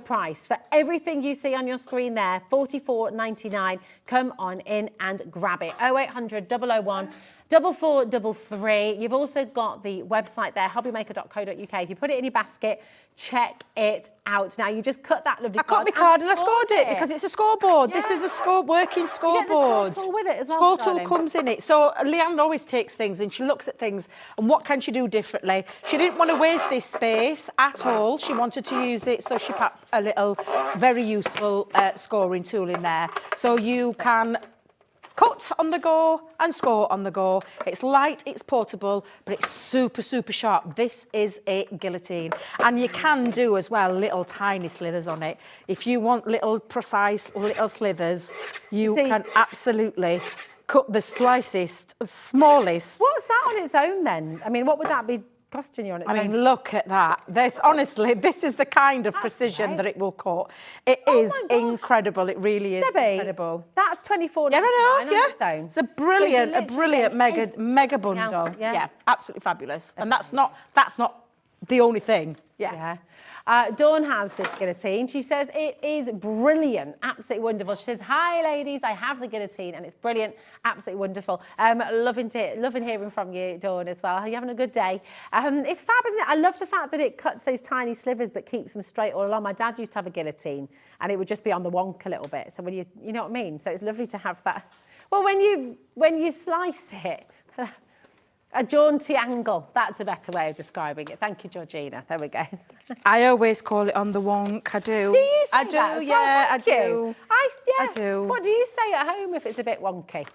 price for everything you see on your screen there, $44.99. Come on in and grab it. 0800 001 4433. You've also got the website there, hobbymaker.co.uk. If you put it in your basket, check it out. Now, you just cut that lovely I cut my card and I scored it because it's a scoreboard. This is a working scoreboard. You get the score tool with it as well, Score tool darling. comes in it. So Leanne always takes things and she looks at things and what can she do differently. She didn't want to waste this space at all. She wanted to use it, so she put a little very useful scoring tool in there. So you can cut on the go and score on the go. It's light, it's portable, but it's super, super sharp. This is a guillotine. And you can do as well little tiny slithers on it. If you want little precise little slithers, you can absolutely cut the smallest. What's that on its own then? I mean, what would that be costing you on its own? I mean, look at that. Honestly, this is the kind of precision that it will cut. It is incredible. It really is Debbie, incredible. That's $24.99 Yeah, I know. on Yeah, its own. it's a brilliant mega bundle. else, yeah. Absolutely fabulous. And that's not the only thing. Yeah. Dawn has this guillotine. She says it is brilliant, absolutely wonderful. She says, hi ladies, I have the guillotine and it's brilliant, absolutely wonderful. Loving hearing from you, Dawn, as well. Are you having a good day? It's fab, isn't it? I love the fact that it cuts those tiny slivers but keeps them straight all along. My dad used to have a guillotine and it would just be on the wonk a little bit. So when you know what I mean? So it's lovely to have that. Well, when you slice it, a jaunty angle. That's a better way of describing it. Thank you, Georgina. There we go. I always call it on the wonk. I do. Do you say I do, that? yeah, I Thank you. do. I do. What do you say at home if it's a bit wonky?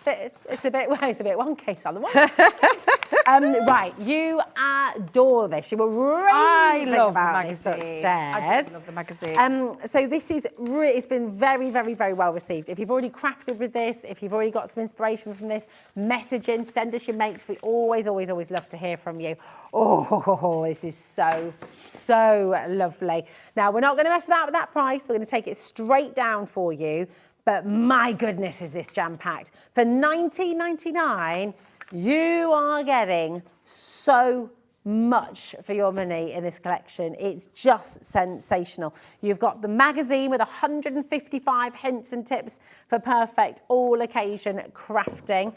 It's a bit wonky. It's on the wonk. Right, you adore this. You were raving about this upstairs. I do love the magazine. So this is it's been very, very, very well received. If you've already crafted with this, if you've already got some inspiration from this, message in, send us your makes. We always, always, always love to hear from you. Oh, this is so, so lovely. Now, we're not going to mess about with that price. We're going to take it straight down for you. But my goodness, is this jam-packed. For $19.99, you are getting so much for your money in this collection. It's just sensational. You've got the magazine with 155 hints and tips for perfect all-occasion crafting.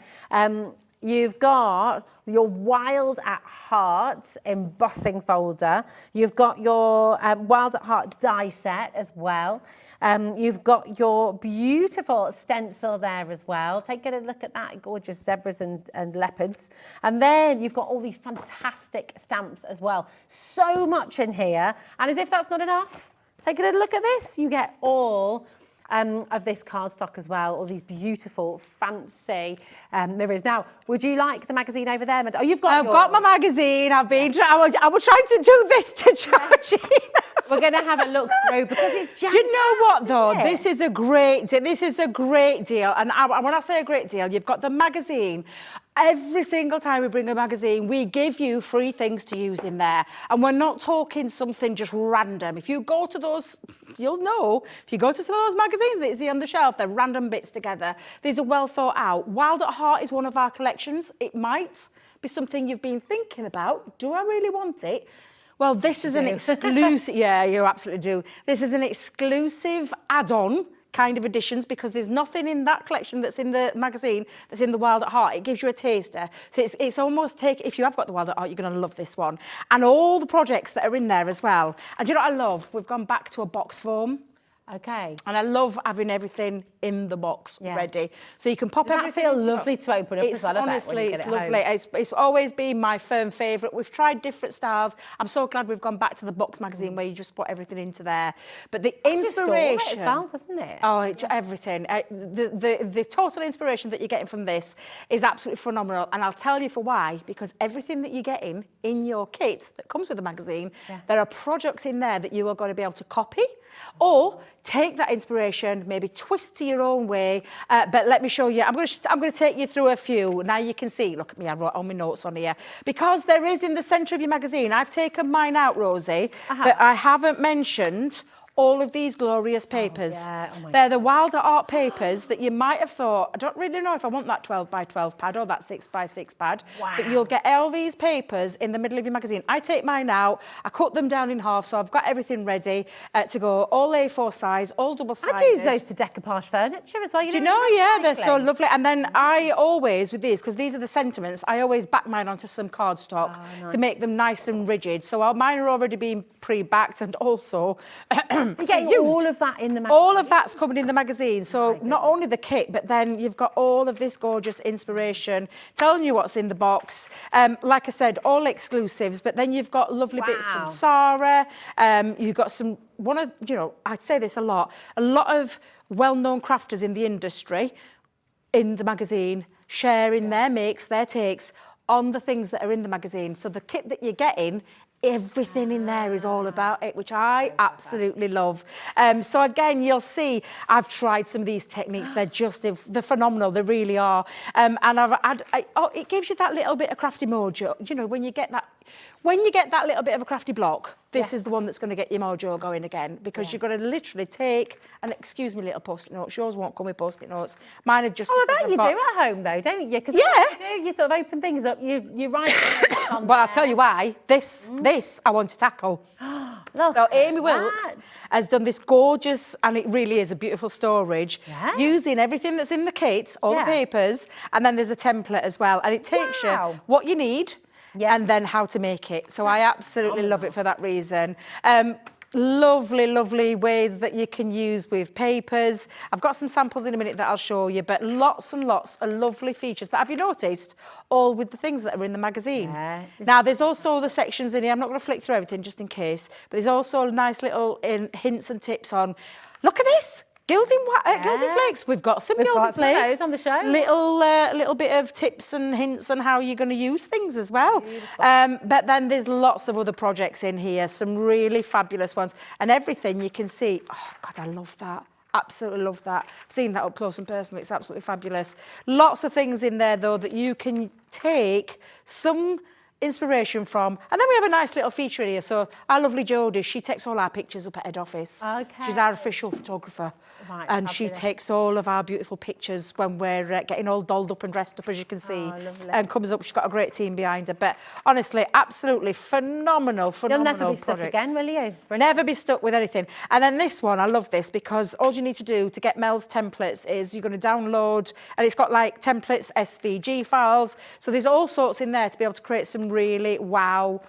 You've got your Wild at Heart embossing folder. You've got your Wild at Heart die set as well. You've got your beautiful stencil there as well. Take a look at that, gorgeous zebras and leopards. And then you've got all these fantastic stamps as well. So much in here. And as if that's not enough, take a little look at this. You get all of this cardstock as well, all these beautiful, fancy mirrors. Now, would you like the magazine over there? Oh, you've got I've got my magazine. I was trying to do this to Georgina. We're going to have a look through because it's just. Do you know what though? This is a great deal. This is a great deal. And when I say a great deal, you've got the magazine. Every single time we bring a magazine, we give you free things to use in there. And we're not talking something just random. If you go to those, you'll know, if you go to some of those magazines that you see on the shelf, they're random bits together. These are well thought out. Wild at Heart is one of our collections. It might be something you've been thinking about. Do I really want it? Well, this is an exclusive, yeah, you absolutely do. This is an exclusive add-on kind of editions because there's nothing in that collection that's in the magazine that's in the Wild at Heart. It gives you a taster. So it's almost if you have got the Wild at Heart, you're going to love this one. And all the projects that are in there as well. And do you know what I love? We've gone back to a box form. Okay. And I love having everything in the box ready. So you can pop Does everything that feel into the lovely box. to open up It's as well, I bet, when honestly, you get it's it lovely. home? It's always been my firm favourite. We've tried different styles. I'm so glad we've gone back to the box magazine where you just put everything into there. But the inspiration... Just store it as well, doesn't it? Oh, it's everything. The total inspiration that you're getting from this is absolutely phenomenal. And I'll tell you for why. Because everything that you're getting in your kit that comes with the magazine, there are projects in there that you are going to be able to copy or take that inspiration, maybe twist to your own way. But let me show you. I'm going to take you through a few. Now you can see. Look at me. I wrote all my notes on here. Because there is in the centre of your magazine, I've taken mine out, Rosie, but I haven't mentioned all of these glorious papers. They're the Wilder Art papers that you might have thought, I don't really know if I want that 12 by 12 pad or that 6 by 6 pad, but you'll get all these papers in the middle of your magazine. I take mine out, I cut them down in half, so I've got everything ready to go, all A4 size, all double-sided. I'd use those to decoupage furniture as well. Do you know, yeah, they're so lovely. And then I always, with these, because these are the sentiments, I always back mine onto some cardstock to make them nice and rigid. So mine are already being pre-backed and also... You're getting all of that in the magazine. All of that's coming in the magazine. So not only the kit, but then you've got all of this gorgeous inspiration, telling you what's in the box. Like I said, all exclusives, but then you've got lovely bits from Sarah. You've got some, I'd say this a lot of well-known crafters in the industry in the magazine sharing their makes, their takes on the things that are in the magazine. So the kit that you're getting, everything in there is all about it, which I absolutely love. So again, you'll see I've tried some of these techniques. They're phenomenal. They really are. And it gives you that little bit of crafty mojo. You know, when you get that little bit of a crafty block, this is the one that's going to get your mojo going again, because you're going to literally take, and excuse me, little post-it notes. Yours won't come with post-it notes. Mine have just... Oh, I bet you do at home, though, don't you? Because you do. You sort of open things up. You write on Well, I'll tell you why. This I want to tackle. So Amy Wilkes has done this gorgeous, and it really is a beautiful storage, using everything that's in the kit, all the papers, and then there's a template as well. And it takes you what you need, and then how to make it. So I absolutely love it for that reason. Lovely, lovely way that you can use with papers. I've got some samples in a minute that I'll show you, but lots and lots of lovely features. But have you noticed, all with the things that are in the magazine? Now, there's also the sections in here. I'm not going to flick through everything just in case, but there's also nice little hints and tips on, look at this. Gilding flakes. We've got some gilding flakes on the show. Little bit of tips and hints on how you're going to use things as well. But then there's lots of other projects in here, some really fabulous ones, and everything you can see. Oh God, I love that. Absolutely love that. I've seen that up close and personal. It's absolutely fabulous. Lots of things in there though that you can take some inspiration from. And then we have a nice little feature in here. So our lovely Jodie, she takes all our pictures up at head office. She's our official photographer. And she takes all of our beautiful pictures when we're getting all dolled up and dressed up, as you can see. And comes up, she's got a great team behind her. But honestly, absolutely phenomenal You'll never be stuck again, will you? Never be stuck with anything. And then this one, I love this, because all you need to do to get Mel's templates is you're going to download, and it's got like templates, SVG files. So there's all sorts in there to be able to create some really wow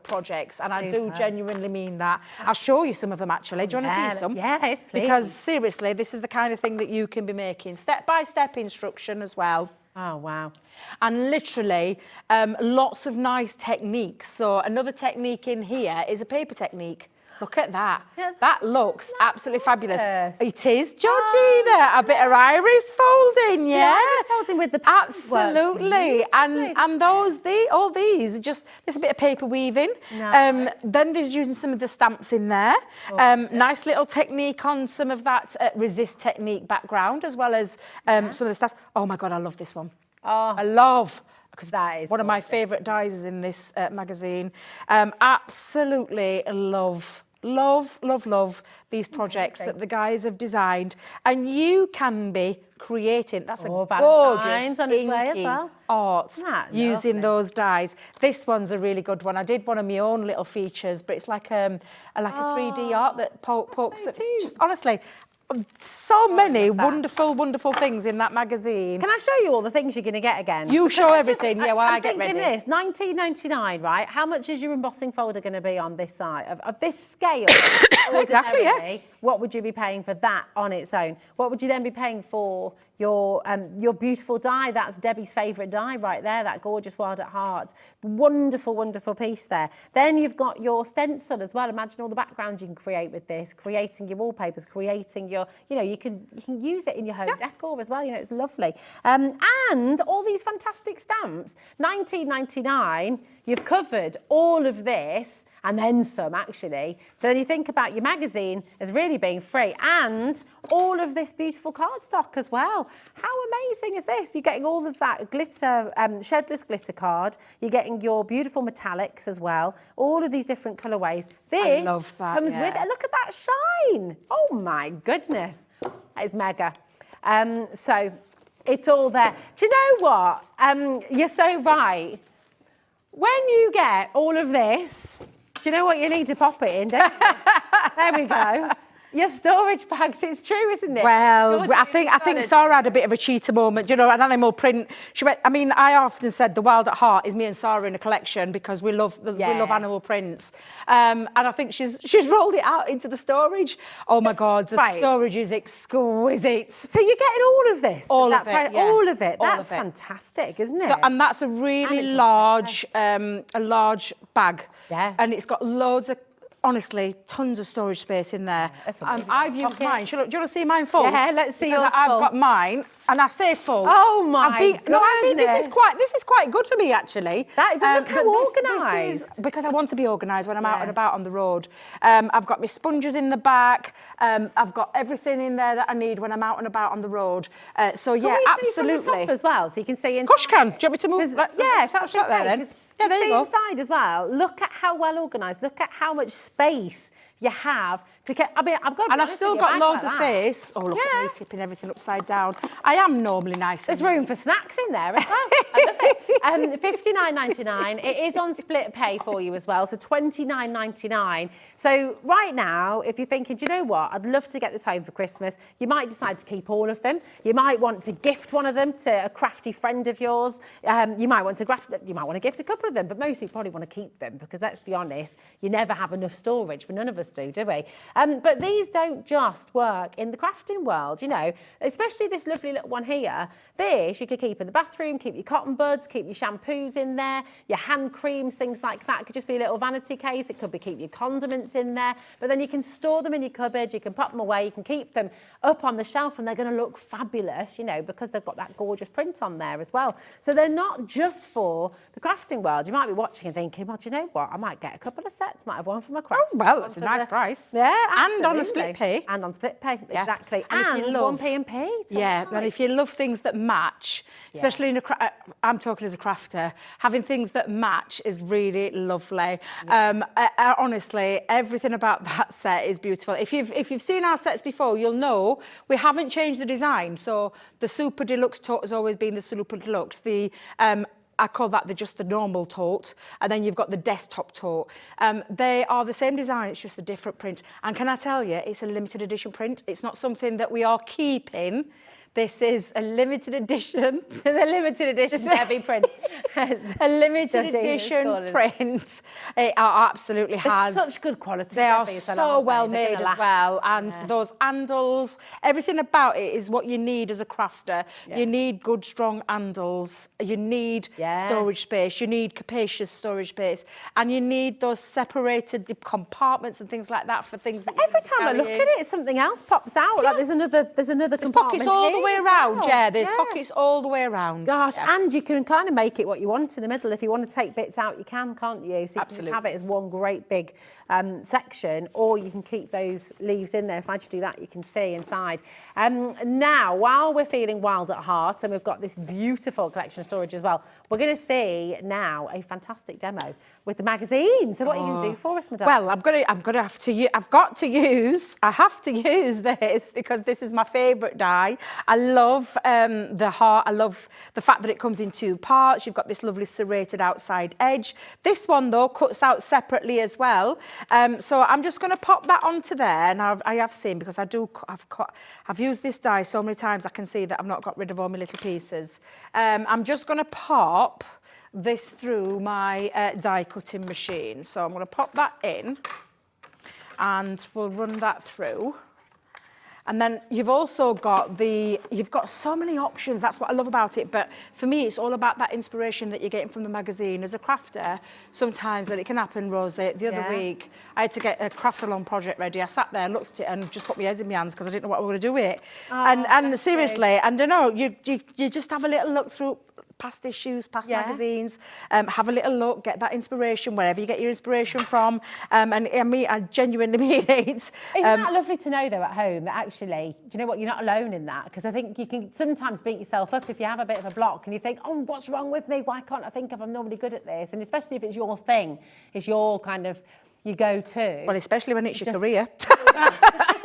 projects. And I do genuinely mean that. I'll show you some of them actually. Do you want to see some? Yes, please. Because seriously, this is the kind of thing that you can be making. Step-by-step instruction as well. Oh, wow. And literally, lots of nice techniques. So another technique in here is a paper technique. Look at that. That looks absolutely fabulous. It is, Georgina. A bit of iris folding, iris folding with the absolutely. And all these are just, there's a bit of paper weaving. Then there's using some of the stamps in there. Nice little technique on some of that resist technique background, as well as some of the stamps. Oh my God, I love this one. I love, because that is one of my favourite dies in this magazine. Absolutely love these projects that the guys have designed, and you can be creating. That's a gorgeous inky art using those dies. This one's a really good one. I did one of my own little features, but it's like a 3D art that pokes. It's just honestly, so many wonderful, wonderful things in that magazine. Can I show you all the things you're going to get again? You show everything, yeah, while I get ready. I'm thinking this, $19.99, right? How much is your embossing folder going to be on this side? Of this scale, Exactly, yeah. What would you be paying for that on its own? What would you then be paying for your beautiful die? That's Debbie's favourite die right there, that gorgeous Wild at Heart. Wonderful, wonderful piece there. Then you've got your stencil as well. Imagine all the background you can create with this, creating your wallpapers, creating your, you can use it in your home decor as well. It's lovely. And all these fantastic stamps. $19.99, you've covered all of this and then some, actually. So then you think about your magazine as really being free and all of this beautiful cardstock as well. How amazing is this? You're getting all of that glitter, shedless glitter card. You're getting your beautiful metallics as well. All of these different colourways. This I love that, comes with it. Look at that shine. Oh my goodness. That is mega. So it's all there. Do you know what? You're so right. When you get all of this, do you know what you need to pop it in, don't you? There we go. Your storage bags, it's true, isn't it? Well, Georgia, I think Sarah had a bit of a cheater moment, an animal print. She went, I often said the Wild at Heart is me and Sarah in a collection because we love animal prints. And I think she's rolled it out into the storage. Oh my God, the storage is exquisite. So you're getting all of this? All of it, yeah. All of it. All That's of it. fantastic, isn't it? So, and that's a really large bag. Yeah. And it's got loads of, honestly, tons of storage space in there. I've used mine. Do you want to see mine full? Yeah, let's see yours full. I've got mine, and I say full. Oh my goodness. I think this is quite good for me, actually. Look how organised. Because I want to be organised when I'm out and about on the road. I've got my sponges in the back. I've got everything in there that I need when I'm out and about on the road. So yeah, absolutely. From the top as well, so you can see inside. Of course you can. Do you want me to move? Yeah, if that's okay. There then. Yeah, there you go. Inside as well. Look at how well organised. Look at how much space you have to get. I mean, I've got. And I've still got loads of space. Oh, look at me tipping everything upside down. I am normally nice. There's room for snacks in there as well. I love it. $59.99. It is on split pay for you as well, so $29.99. So right now, if you're thinking, do you know what? I'd love to get this home for Christmas. You might decide to keep all of them. You might want to gift one of them to a crafty friend of yours. You might want to gift a couple of them, but mostly you probably want to keep them because let's be honest, you never have enough storage, but none of us do we? But these don't just work in the crafting world, especially this lovely little one here. This you could keep in the bathroom, keep your cotton buds, keep your shampoos in there, your hand creams, things like that. It could just be a little vanity case. It could be keep your condiments in there, but then you can store them in your cupboard, you can pop them away, you can keep them up on the shelf and they're going to look fabulous, because they've got that gorgeous print on there as well. So they're not just for the crafting world. You might be watching and thinking, well, do you know what? I might get a couple of sets, might have one for my craft. Oh, well, that's a nice price. Yeah, absolutely. And on a split pay. And on split pay, yeah. exactly. And if you love, 1p&P. Yeah, and if you love things that match, especially in I'm talking as a crafter, having things that match is really lovely. Yeah. Honestly, everything about that set is beautiful. If you've seen our sets before, you'll know we haven't changed the design. So the Super Deluxe tote has always been the Super Deluxe. I call that just the normal tote, and then you've got the desktop tote. They are the same design, it's just a different print. And can I tell you, it's a limited edition print. It's not something that we are keeping. This is a limited edition. The limited edition Debby print. A limited edition print. It absolutely has. Such good quality. They are so well made as well. And those handles, everything about it is what you need as a crafter. Yeah. You need good, strong handles. You need storage space. You need capacious storage space. And you need those separated compartments and things like that for things that every time I look at it, something else pops out. Yeah. Like there's another compartment. Pockets all the way around, there's pockets all the way around. Gosh, and you can kind of make it what you want in the middle. If you want to take bits out, you can, can't you? So you can have it as one great big section, or you can keep those leaves in there. If I just do that, you can see inside. Now, while we're feeling wild at heart, and we've got this beautiful collection of storage as well, we're going to see now a fantastic demo with the magazine. So what are you going to do for us, madam? Well, I have to use this because this is my favourite die. I love the heart. I love the fact that it comes in two parts. You've got this lovely serrated outside edge. This one though cuts out separately as well. So I'm just going to pop that onto there. Now I have seen, because I've used this die so many times, I can see that I've not got rid of all my little pieces. I'm just going to pop this through my die cutting machine. So I'm going to pop that in and we'll run that through. And then you've also got you've got so many options. That's what I love about it. But for me, it's all about that inspiration that you're getting from the magazine. As a crafter, sometimes, and it can happen, Rose, the other week, I had to get a craft-along project ready. I sat there, looked at it, and just put my head in my hands because I didn't know what I was going to do with it. And seriously, and I know, you just have a little look through past issues, past magazines, have a little look, get that inspiration wherever you get your inspiration from. And I genuinely mean it. Isn't that lovely to know, though, at home, that actually, do you know what, you're not alone in that? Because I think you can sometimes beat yourself up if you have a bit of a block and you think, oh, what's wrong with me? Why can't I think I'm normally good at this? And especially if it's your thing, it's your kind of, you go to. Well, especially when it's your career.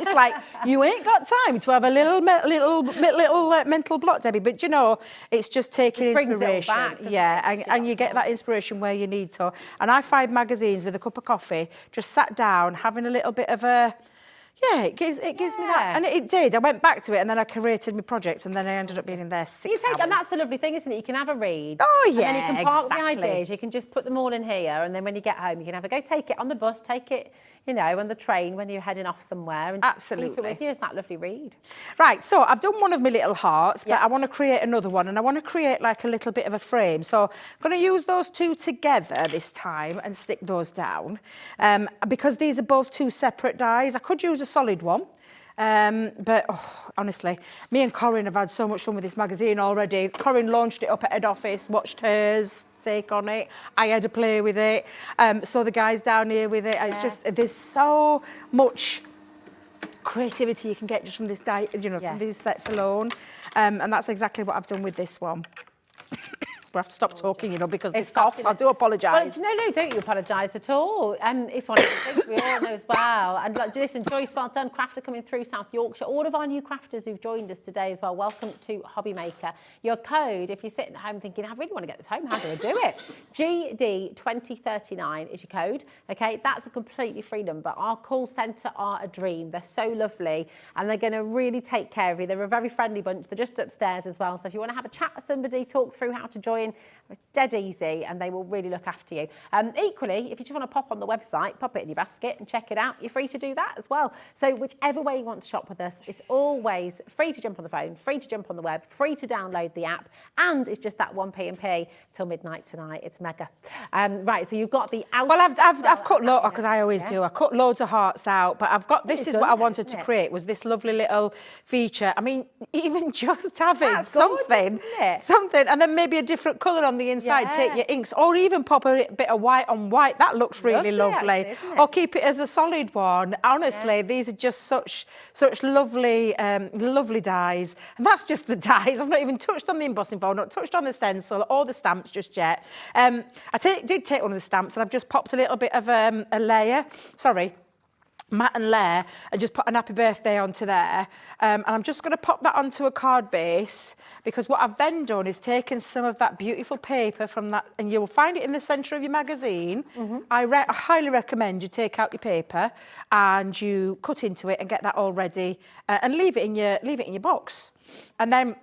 It's like, you ain't got time to have a little mental block, Debbie. But, you know, it's just taking inspiration. And you get that inspiration where you need to. And I find magazines with a cup of coffee, just sat down, having a little bit of a... Yeah, it gives me that. And it did. I went back to it and then I created my project and then I ended up being in there 6 hours. And that's the lovely thing, isn't it? You can have a read. Oh, yeah, and then you can park the ideas. You can just put them all in here and then when you get home, you can have a go take it on the bus, take it, you know, on the train when you're heading off somewhere. And absolutely. Keep it with you. It's that lovely read. Right, so I've done one of my little hearts, but I want to create another one and I want to create like a little bit of a frame. So I'm going to use those two together this time and stick those down. Because these are both two separate dies, I could use a solid one. But honestly, me and Corinne have had so much fun with this magazine already. Corinne launched it up at head office, watched hers take on it. I had a play with it. So the guys down here with it. And it's just, there's so much creativity you can get just from this from these sets alone. And that's exactly what I've done with this one. We'll have to stop talking, you know, because this cough. I do apologise. Well, no, don't you apologise at all. It's one of the things we all know as well. And like, listen, Joyce, well done. Crafter coming through South Yorkshire. All of our new crafters who've joined us today as well. Welcome to HobbyMaker. Your code, if you're sitting at home thinking, I really want to get this home, how do I do it? GD2039 is your code. Okay, that's a completely free number. Our call centre are a dream. They're so lovely and they're going to really take care of you. They're a very friendly bunch. They're just upstairs as well. So if you want to have a chat with somebody, talk through how to join, it's dead easy and they will really look after you. Equally, if you just want to pop on the website, pop it in your basket and check it out, you're free to do that as well. So whichever way you want to shop with us, it's always free to jump on the phone, free to jump on the web, free to download the app, and it's just that 1p&p till midnight tonight. It's mega. Right, so you've got the out. Well, I've cut loads, because I always do. I cut loads of hearts out, but I've got, this is what I wanted to create, was this lovely little feature. I mean, even just having something, and then maybe a different colour on the inside, take your inks, or even pop a bit of white on white. That looks really lovely. Actually, or keep it as a solid one. Honestly, these are just such lovely, lovely dies. And that's just the dies. I've not even touched on the embossing foil, not touched on the stencil or the stamps just yet. I did take one of the stamps and I've just popped a little bit of a layer. Matte and layer, and just put an happy birthday onto there. And I'm just going to pop that onto a card base, because what I've then done is taken some of that beautiful paper from that, and you'll find it in the centre of your magazine. I highly recommend you take out your paper and you cut into it and get that all ready, and leave it in your box. And then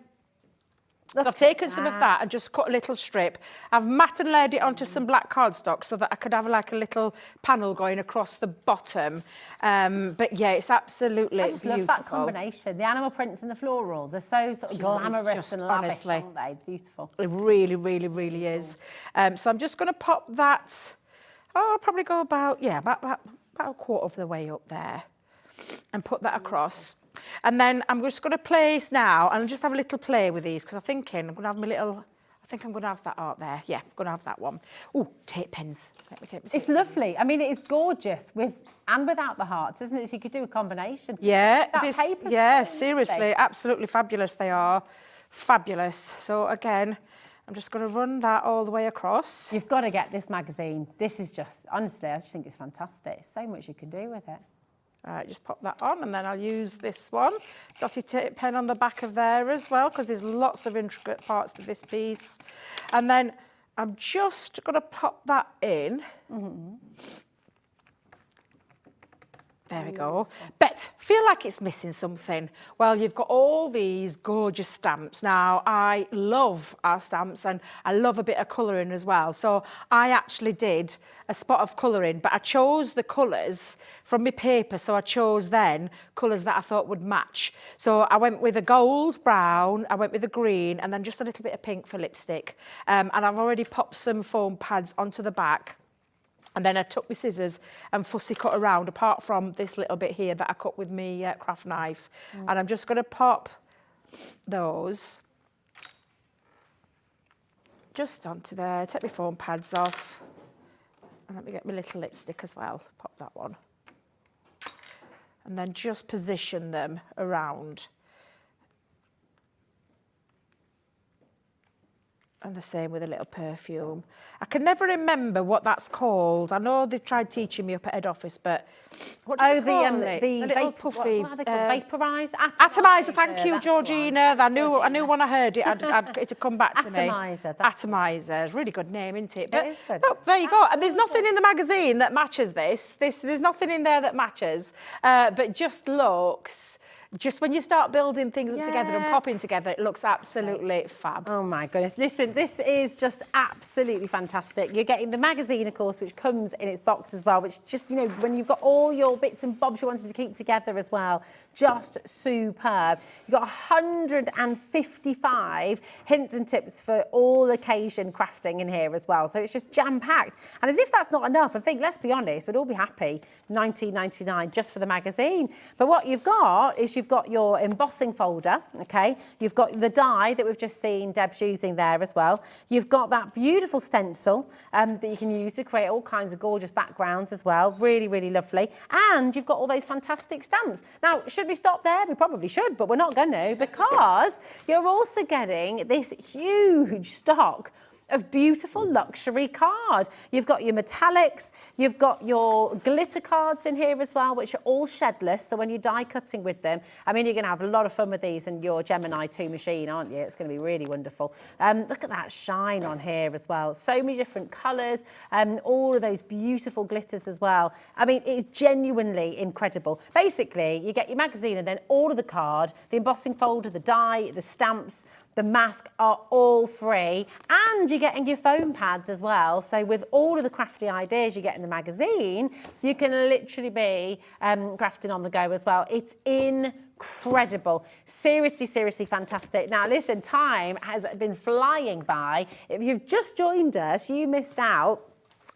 so I've taken some of that and just cut a little strip. I've matte and layered it onto some black cardstock so that I could have like a little panel going across the bottom. But yeah, it's absolutely beautiful. I just love that combination. The animal prints and the florals are so sort of glamorous and lavish, aren't they? Beautiful. It really, really, really is. So I'm just going to pop that. I'll probably go about a quarter of the way up there, and put that across. And then I'm just going to place now and just have a little play with these, because I'm thinking I'm going to have my little, I think I'm going to have that art there. Yeah, I'm going to have that one. Oh, tape pens. Let me get my tape It's lovely. I mean, it is gorgeous with and without the hearts, isn't it? So you could do a combination. Yeah, seriously, absolutely fabulous they are. Fabulous. So again, I'm just going to run that all the way across. You've got to get this magazine. This is just, honestly, I just think it's fantastic. So much you can do with it. All right, just pop that on, and then I'll use this one. Dotty tape pen on the back of there as well, because there's lots of intricate parts to this piece. And then I'm just going to pop that in. There we go. But feel like it's missing something. Well, you've got all these gorgeous stamps. Now, I love our stamps and I love a bit of colouring as well. So I actually did a spot of colouring, but I chose the colours from my paper. So I chose then colours that I thought would match. So I went with a gold brown, I went with a green, and then just a little bit of pink for lipstick. And I've already popped some foam pads onto the back. And then I took my scissors and fussy cut around, apart from this little bit here that I cut with my craft knife. And I'm just going to pop those just onto there, take my foam pads off. And let me get my little lipstick as well, pop that one. And then just position them around. And the same with a little perfume. I can never remember what that's called. I know they've tried teaching me up at head office, but what do you call it? The little puffy. What are they called? Vaporiser? Atomiser. Thank you, Georgina. I knew when I heard it, it'd come back to me. Atomiser. Atomiser. Really good name, isn't it? But, it is good. Oh, there you go. And there's nothing in the magazine that matches this. There's nothing in there that matches, but just looks. Just when you start building things up together and popping together, it looks absolutely fab. Oh my goodness. Listen, this is just absolutely fantastic. You're getting the magazine, of course, which comes in its box as well, which just, you know, when you've got all your bits and bobs you wanted to keep together as well, just superb. You've got 155 hints and tips for all occasion crafting in here as well. So it's just jam-packed. And as if that's not enough, I think, let's be honest, we'd all be happy, $19.99 just for the magazine. But what you've got is you've got your embossing folder, okay? You've got the die that we've just seen Deb's using there as well. You've got that beautiful stencil that you can use to create all kinds of gorgeous backgrounds as well. Really, really lovely. And you've got all those fantastic stamps. Now, should we stop there? We probably should, but we're not going to, because you're also getting this huge stock of beautiful luxury card. You've got your metallics, you've got your glitter cards in here as well, which are all shedless, so when you're die cutting with them, I mean, you're going to have a lot of fun with these in your Gemini 2 machine, aren't you? It's going to be really wonderful. Look at that shine on here as well. So many different colours, all of those beautiful glitters as well. I mean, it's genuinely incredible. Basically, you get your magazine and then all of the card, the embossing folder, the die, the stamps, the mask are all free, and you're getting your foam pads as well. So with all of the crafty ideas you get in the magazine, you can literally be crafting on the go as well. It's incredible. Seriously, seriously fantastic. Now listen, time has been flying by. If you've just joined us, you missed out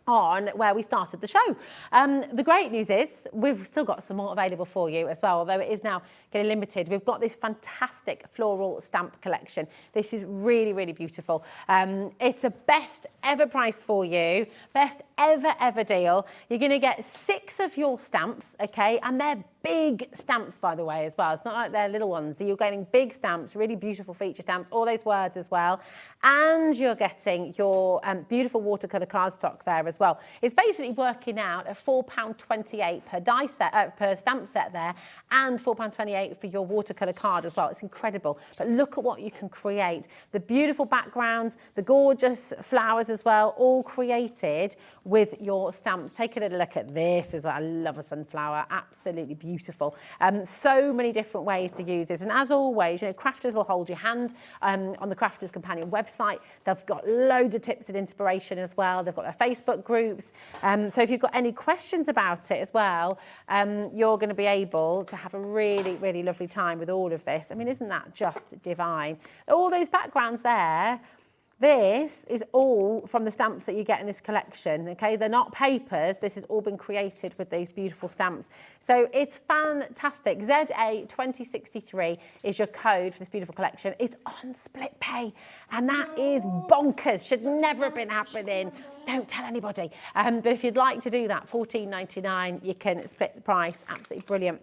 on where we started the show. The great news is we've still got some more available for you as well, although it is now getting limited. We've got this fantastic floral stamp collection. This is really, really beautiful. It's a best ever price for you, best ever deal. You're going to get 6 of your stamps, okay, and they're big stamps, by the way, as well. It's not like they're little ones. You're getting big stamps, really beautiful feature stamps, all those words as well. And you're getting your beautiful watercolour cardstock there as well. It's basically working out at £4.28 per die set, per stamp set there, and £4.28 for your watercolour card as well. It's incredible. But look at what you can create. The beautiful backgrounds, the gorgeous flowers as well, all created with your stamps. Take a little look at this as well. I love a sunflower, absolutely beautiful. So many different ways to use this. And as always, you know, Crafters will hold your hand on the Crafters Companion website. They've got loads of tips and inspiration as well. They've got their Facebook groups. So if you've got any questions about it as well, you're going to be able to have a really, really lovely time with all of this. I mean, isn't that just divine? All those backgrounds there, this is all from the stamps that you get in this collection, okay? They're not papers. This has all been created with these beautiful stamps. So it's fantastic. ZA2063 is your code for this beautiful collection. It's on split pay, and that is bonkers. Should never have been happening. don't tell anybody. But if you'd like to do that, $14.99, you can split the price. Absolutely brilliant.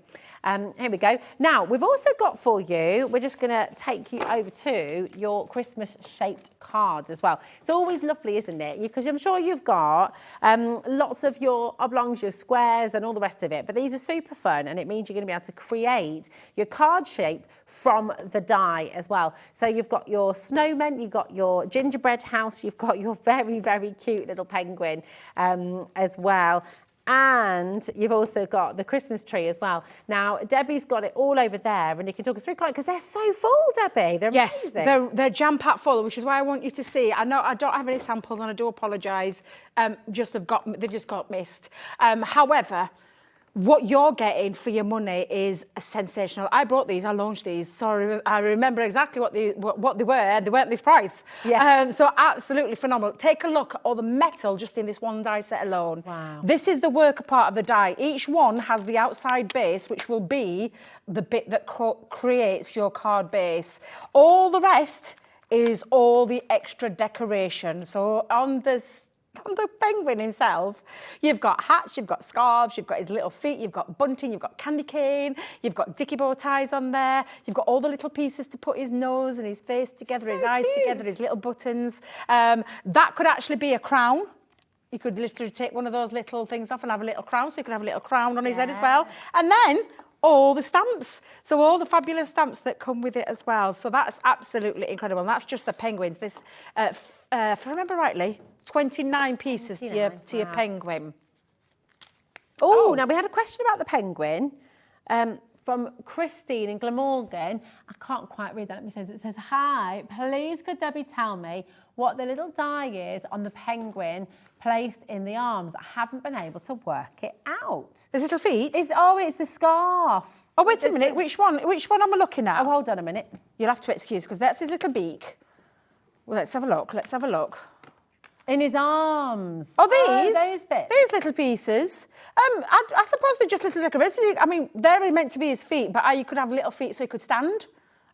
Here we go. Now, we've also got for you, we're just going to take you over to your Christmas-shaped cards as well. It's always lovely, isn't it? Because I'm sure you've got lots of your oblongs, your squares and all the rest of it, but these are super fun, and it means you're going to be able to create your card shape from the die as well. So you've got your snowman, you've got your gingerbread house, you've got your very, very cute little penguin as well. And you've also got the Christmas tree as well. Now, Debbie's got it all over there, and you can talk us through, because they're so full, Debbie. They're amazing. They're jam-packed full, which is why I want you to see. I know I don't have any samples, and I do apologise. They've just got missed. However, what you're getting for your money is sensational. I bought these, I launched these, so I remember exactly what they were, and they weren't this price. Yeah. So absolutely phenomenal. Take a look at all the metal just in this one die set alone. Wow. This is the worker part of the die. Each one has the outside base, which will be the bit that creates your card base. All the rest is all the extra decoration. So on the penguin himself, you've got hats, you've got scarves, you've got his little feet, you've got bunting, you've got candy cane, you've got dicky bow ties on there, you've got all the little pieces to put his nose and his face together, his eyes together, his little buttons. That could actually be a crown. You could literally take one of those little things off and have a little crown, so you could have a little crown on his head as well. And then all the stamps, so all the fabulous stamps that come with it as well. So that's absolutely incredible. And that's just the penguins. This, if I remember rightly, 29 pieces to your penguin. Oh, now we had a question about the penguin from Christine in Glamorgan. I can't quite read that. It says, hi, please could Debbie tell me what the little die is on the penguin placed in the arms? I haven't been able to work it out. His little feet? It's the scarf. Oh, wait a minute. Which one am I looking at? Oh, hold on a minute. You'll have to excuse, because that's his little beak. Well, let's have a look. In his arms. Oh, these? Those bits. These little pieces. I suppose they're just little decorations. I mean, they're meant to be his feet, but you could have little feet so he could stand.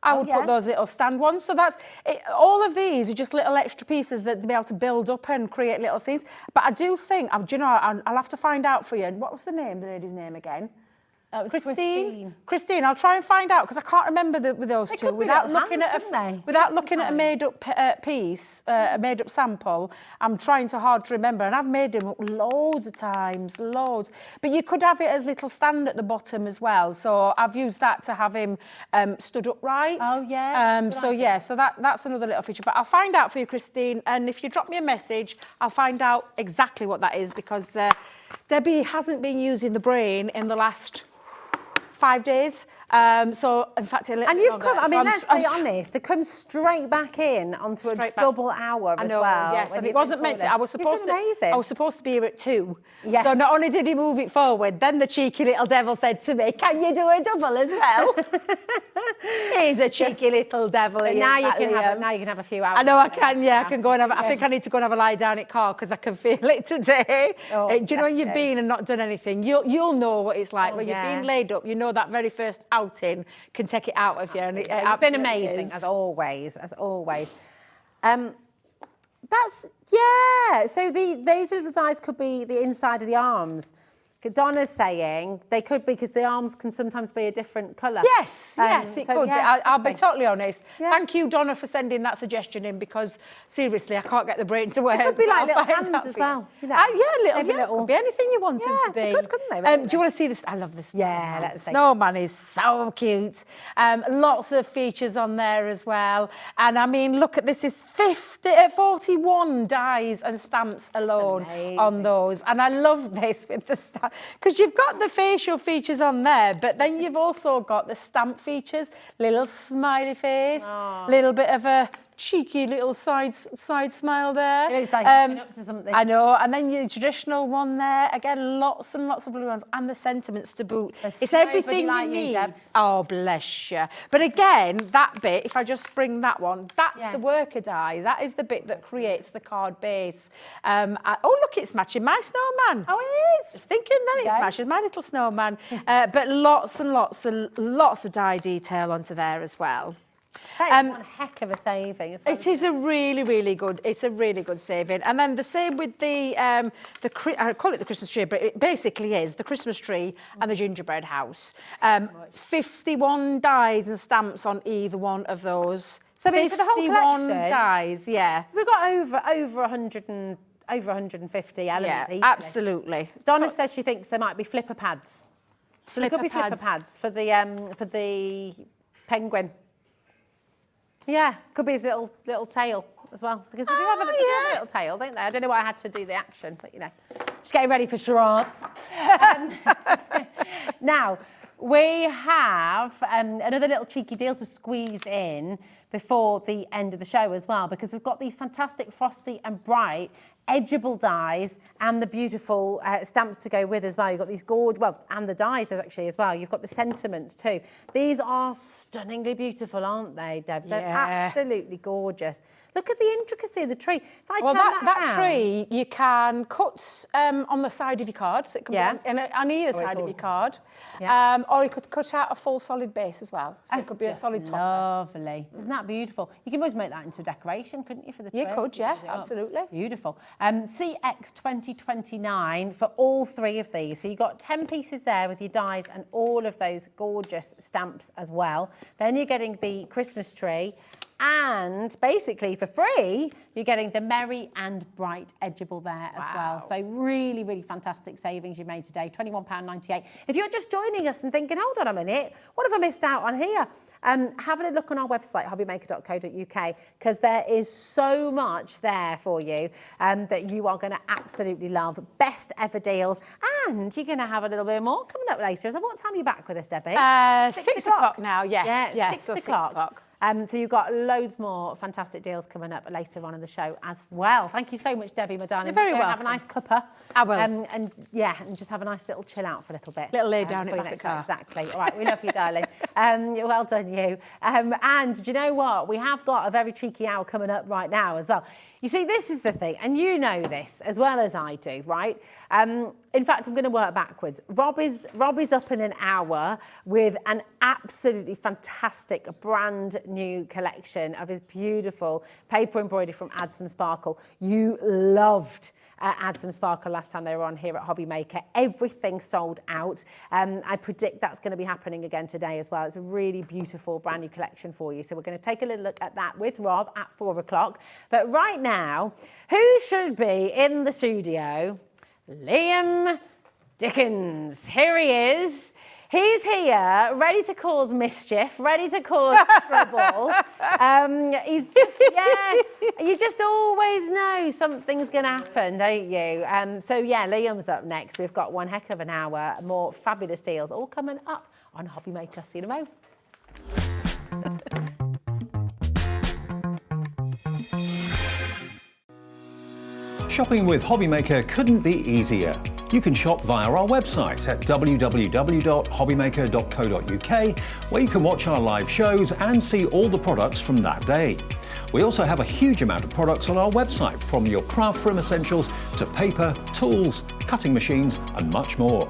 I would put those little stand ones. So that's it. All of these are just little extra pieces that they'll be able to build up and create little scenes. But I do think, do you know, I'll have to find out for you. What was the lady's name again? Christine. Christine, I'll try and find out, because I can't remember with those two without looking at a made-up piece, a made-up sample. I'm trying too hard to remember, and I've made them loads of times, loads. But you could have it as little stand at the bottom as well. So I've used that to have him stood upright. Oh yeah. So that's another little feature. But I'll find out for you, Christine. And if you drop me a message, I'll find out exactly what that is, because Debbie hasn't been using the brain in the last 5 days. So, in fact, a little and bit you've longer. come, I mean, let's be honest, to come straight back in onto a double hour as well. Yes, and it wasn't meant to. I was supposed to be here at 2. Yeah. So not only did he move it forward, then the cheeky little devil said to me, "Can you do a double as well?" He's a cheeky little devil. Now you can have a few hours. I know I can. Yeah, I can go and have. I think I need to go and have a lie down at car, because I can feel it today. Oh, do you know when you've been and not done anything? You'll know what it's like when you've been laid up. You know that very first outing can take it out of you. And it's been amazing, as always. So those little dies could be the inside of the arms. Donna's saying they could be, because the arms can sometimes be a different colour. Yes, it could be. I'll be totally honest. Yeah. Thank you, Donna, for sending that suggestion in, because seriously, I can't get the brain to work. It could be like little hands as well. You know? Little. Could be anything you want them to be. They could, couldn't they? Really? Do you want to see this? I love this. Yeah, let's see. Snowman is so cute. Lots of features on there as well. And I mean, look at this. Is 41 dies and stamps alone on those. And I love this with the stamp, because you've got the facial features on there, but then you've also got the stamp features, little smiley face, little bit of a cheeky little side smile there. It looks like you've been up to something. I know. And then your traditional one there. Again, lots and lots of blue ones, and the sentiments to boot. It's everything you need. Oh, bless you. But again, that bit, if I just bring that one, that's the worker die. That is the bit that creates the card base. Oh, look, it's matching my snowman. Oh, it is. Just thinking then it matches my little snowman. But lots and lots of die detail onto there as well. That is one heck of a saving. It is a really good. It's a really good saving. And then the same with the I call it the Christmas tree, but it basically is the Christmas tree and the gingerbread house. 51 dies and stamps on either one of those. So I mean, for the whole collection, dies, yeah. We've got over 150 elements. Yeah, absolutely. Donna says she thinks there might be flipper pads. So there could be flipper pads for the penguin. Yeah, could be his little tail as well, because they do have a little tail, don't they? I don't know why I had to do the action, but you know, just getting ready for charades. Now, we have another little cheeky deal to squeeze in before the end of the show as well, because we've got these fantastic frosty and bright edgeable dies and the beautiful stamps to go with as well. You've got these and the dies actually as well. You've got the sentiments too. These are stunningly beautiful, aren't they, Debs? They're absolutely gorgeous. Look at the intricacy of the tree. If I turn that tree you can cut on the side of your card, so it can be on either side of your card. Yeah. Or you could cut out a full solid base as well. So it could be a solid top. Lovely. Isn't that beautiful? You can always make that into a decoration, couldn't you, for the tree? You could, yeah, absolutely. Beautiful. CX 2029 for all three of these. So you've got 10 pieces there with your dies and all of those gorgeous stamps as well. Then you're getting the Christmas tree. And basically for free, you're getting the merry and bright edgeable there as well. So really, really fantastic savings you made today, £21.98. If you're just joining us and thinking, hold on a minute, what have I missed out on here? Have a look on our website, hobbymaker.co.uk, because there is so much there for you that you are going to absolutely love. Best ever deals. And you're going to have a little bit more coming up later. So what time are you back with us, Debbie? 6 o'clock now, yes. Yeah, so 6 o'clock. So you've got loads more fantastic deals coming up later on in the show as well. Thank you so much, Debbie, my darling. You're very welcome. Have a nice cuppa. I will. And just have a nice little chill out for a little bit. Little lay down in the car. Exactly. All right, we love you, darling. Well done, you. And do you know what? We have got a very cheeky hour coming up right now as well. You see, this is the thing, and you know this as well as I do, right? In fact, I'm going to work backwards. Rob is up in an hour with an absolutely fantastic brand new collection of his beautiful paper embroidery from Add Some Sparkle. You loved Add Some Sparkle last time they were on here at HobbyMaker. Everything sold out. I predict that's going to be happening again today as well. It's a really beautiful brand new collection for you. So we're going to take a little look at that with Rob at 4 o'clock. But right now, who should be in the studio? Liam Dickens. Here he is. He's here, ready to cause mischief, ready to cause trouble. He's just, you just always know something's going to happen, don't you? So, Liam's up next. We've got one heck of an hour, more fabulous deals, all coming up on HobbyMaker. See you in a moment. Shopping with HobbyMaker couldn't be easier. You can shop via our website at www.hobbymaker.co.uk, where you can watch our live shows and see all the products from that day. We also have a huge amount of products on our website, from your craft room essentials to paper, tools, cutting machines and much more.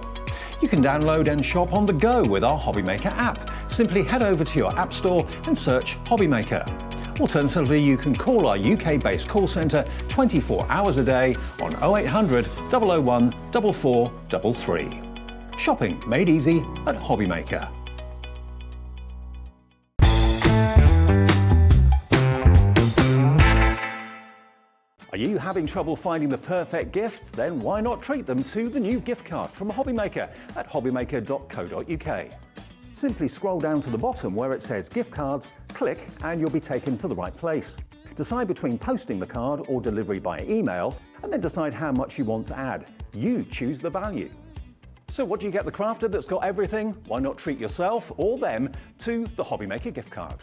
You can download and shop on the go with our HobbyMaker app. Simply head over to your app store and search HobbyMaker. Alternatively, you can call our UK-based call centre 24 hours a day on 0800 001 4433. Shopping made easy at HobbyMaker. Are you having trouble finding the perfect gift? Then why not treat them to the new gift card from HobbyMaker at hobbymaker.co.uk. Simply scroll down to the bottom where it says gift cards, click and you'll be taken to the right place. Decide between posting the card or delivery by email, and then decide how much you want to add. You choose the value. So what do you get the crafter that's got everything? Why not treat yourself or them to the HobbyMaker gift card?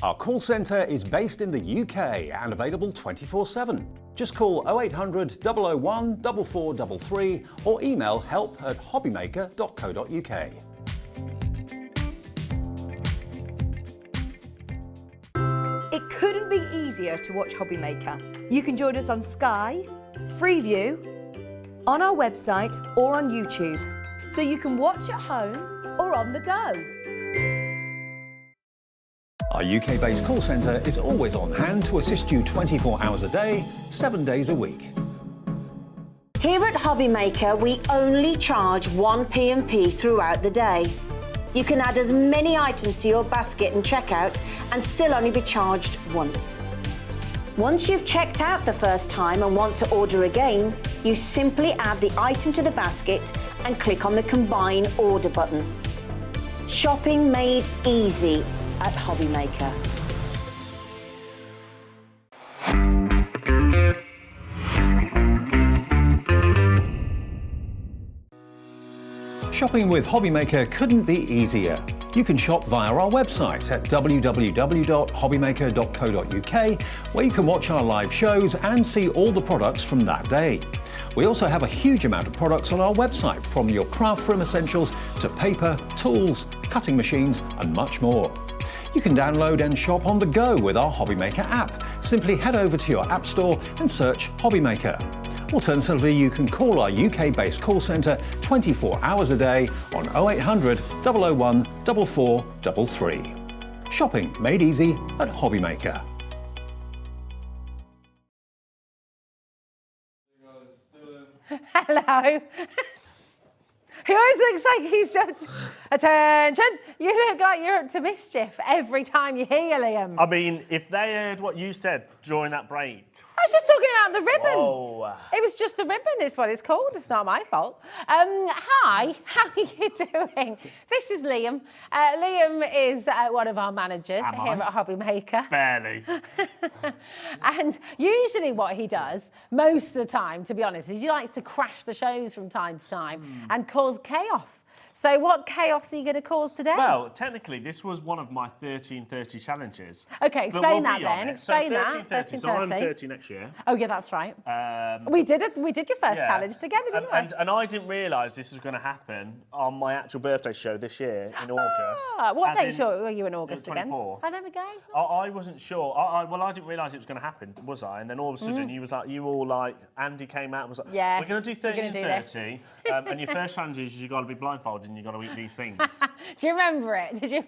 Our call centre is based in the UK and available 24/7. Just call 0800 001 4433 or email help@hobbymaker.co.uk. It couldn't be easier to watch HobbyMaker. You can join us on Sky, Freeview, on our website or on YouTube. so you can watch at home or on the go. Our UK-based call centre is always on hand to assist you 24 hours a day, 7 days a week. Here at HobbyMaker, we only charge 1 P&P throughout the day. You can add as many items to your basket and checkout and still only be charged once. Once you've checked out the first time and want to order again, you simply add the item to the basket and click on the Combine Order button. Shopping made easy at HobbyMaker. Shopping with HobbyMaker couldn't be easier. You can shop via our website at www.hobbymaker.co.uk, where you can watch our live shows and see all the products from that day. We also have a huge amount of products on our website, from your craft room essentials to paper, tools, cutting machines and much more. You can download and shop on the go with our HobbyMaker app. Simply head over to your app store and search HobbyMaker. Alternatively, you can call our UK-based call centre 24 hours a day on 0800 001 4433. Shopping made easy at HobbyMaker. Hello. He always looks like he's just... Attention! You look like you're up to mischief every time you hear Liam. I mean, if they heard what you said during that break... I was just talking about the ribbon. Whoa. It was just the ribbon is what it's called. It's not my fault. Hi, how are you doing? This is Liam. Liam is one of our managers here at HobbyMaker. Barely. And usually what he does, most of the time, to be honest, is he likes to crash the shows from time to time and cause chaos. So what chaos are you going to cause today? Well, technically, this was one of my 1330 challenges. Okay, explain that then. Explain that. 1330, so I'm 30 next year. Oh, yeah, that's right. We did your first challenge together, didn't we? And I didn't realise this was going to happen on my actual birthday show this year in August. What date were you in August again? 24th. Oh, there we go. I wasn't sure. Well, I didn't realise it was going to happen, was I? And then all of a sudden, Andy came out and was like, yeah, we're going to do 30 and 30. And your first challenge is you've got to be blindfolded and you've got to eat these things. Do you remember it? Did you?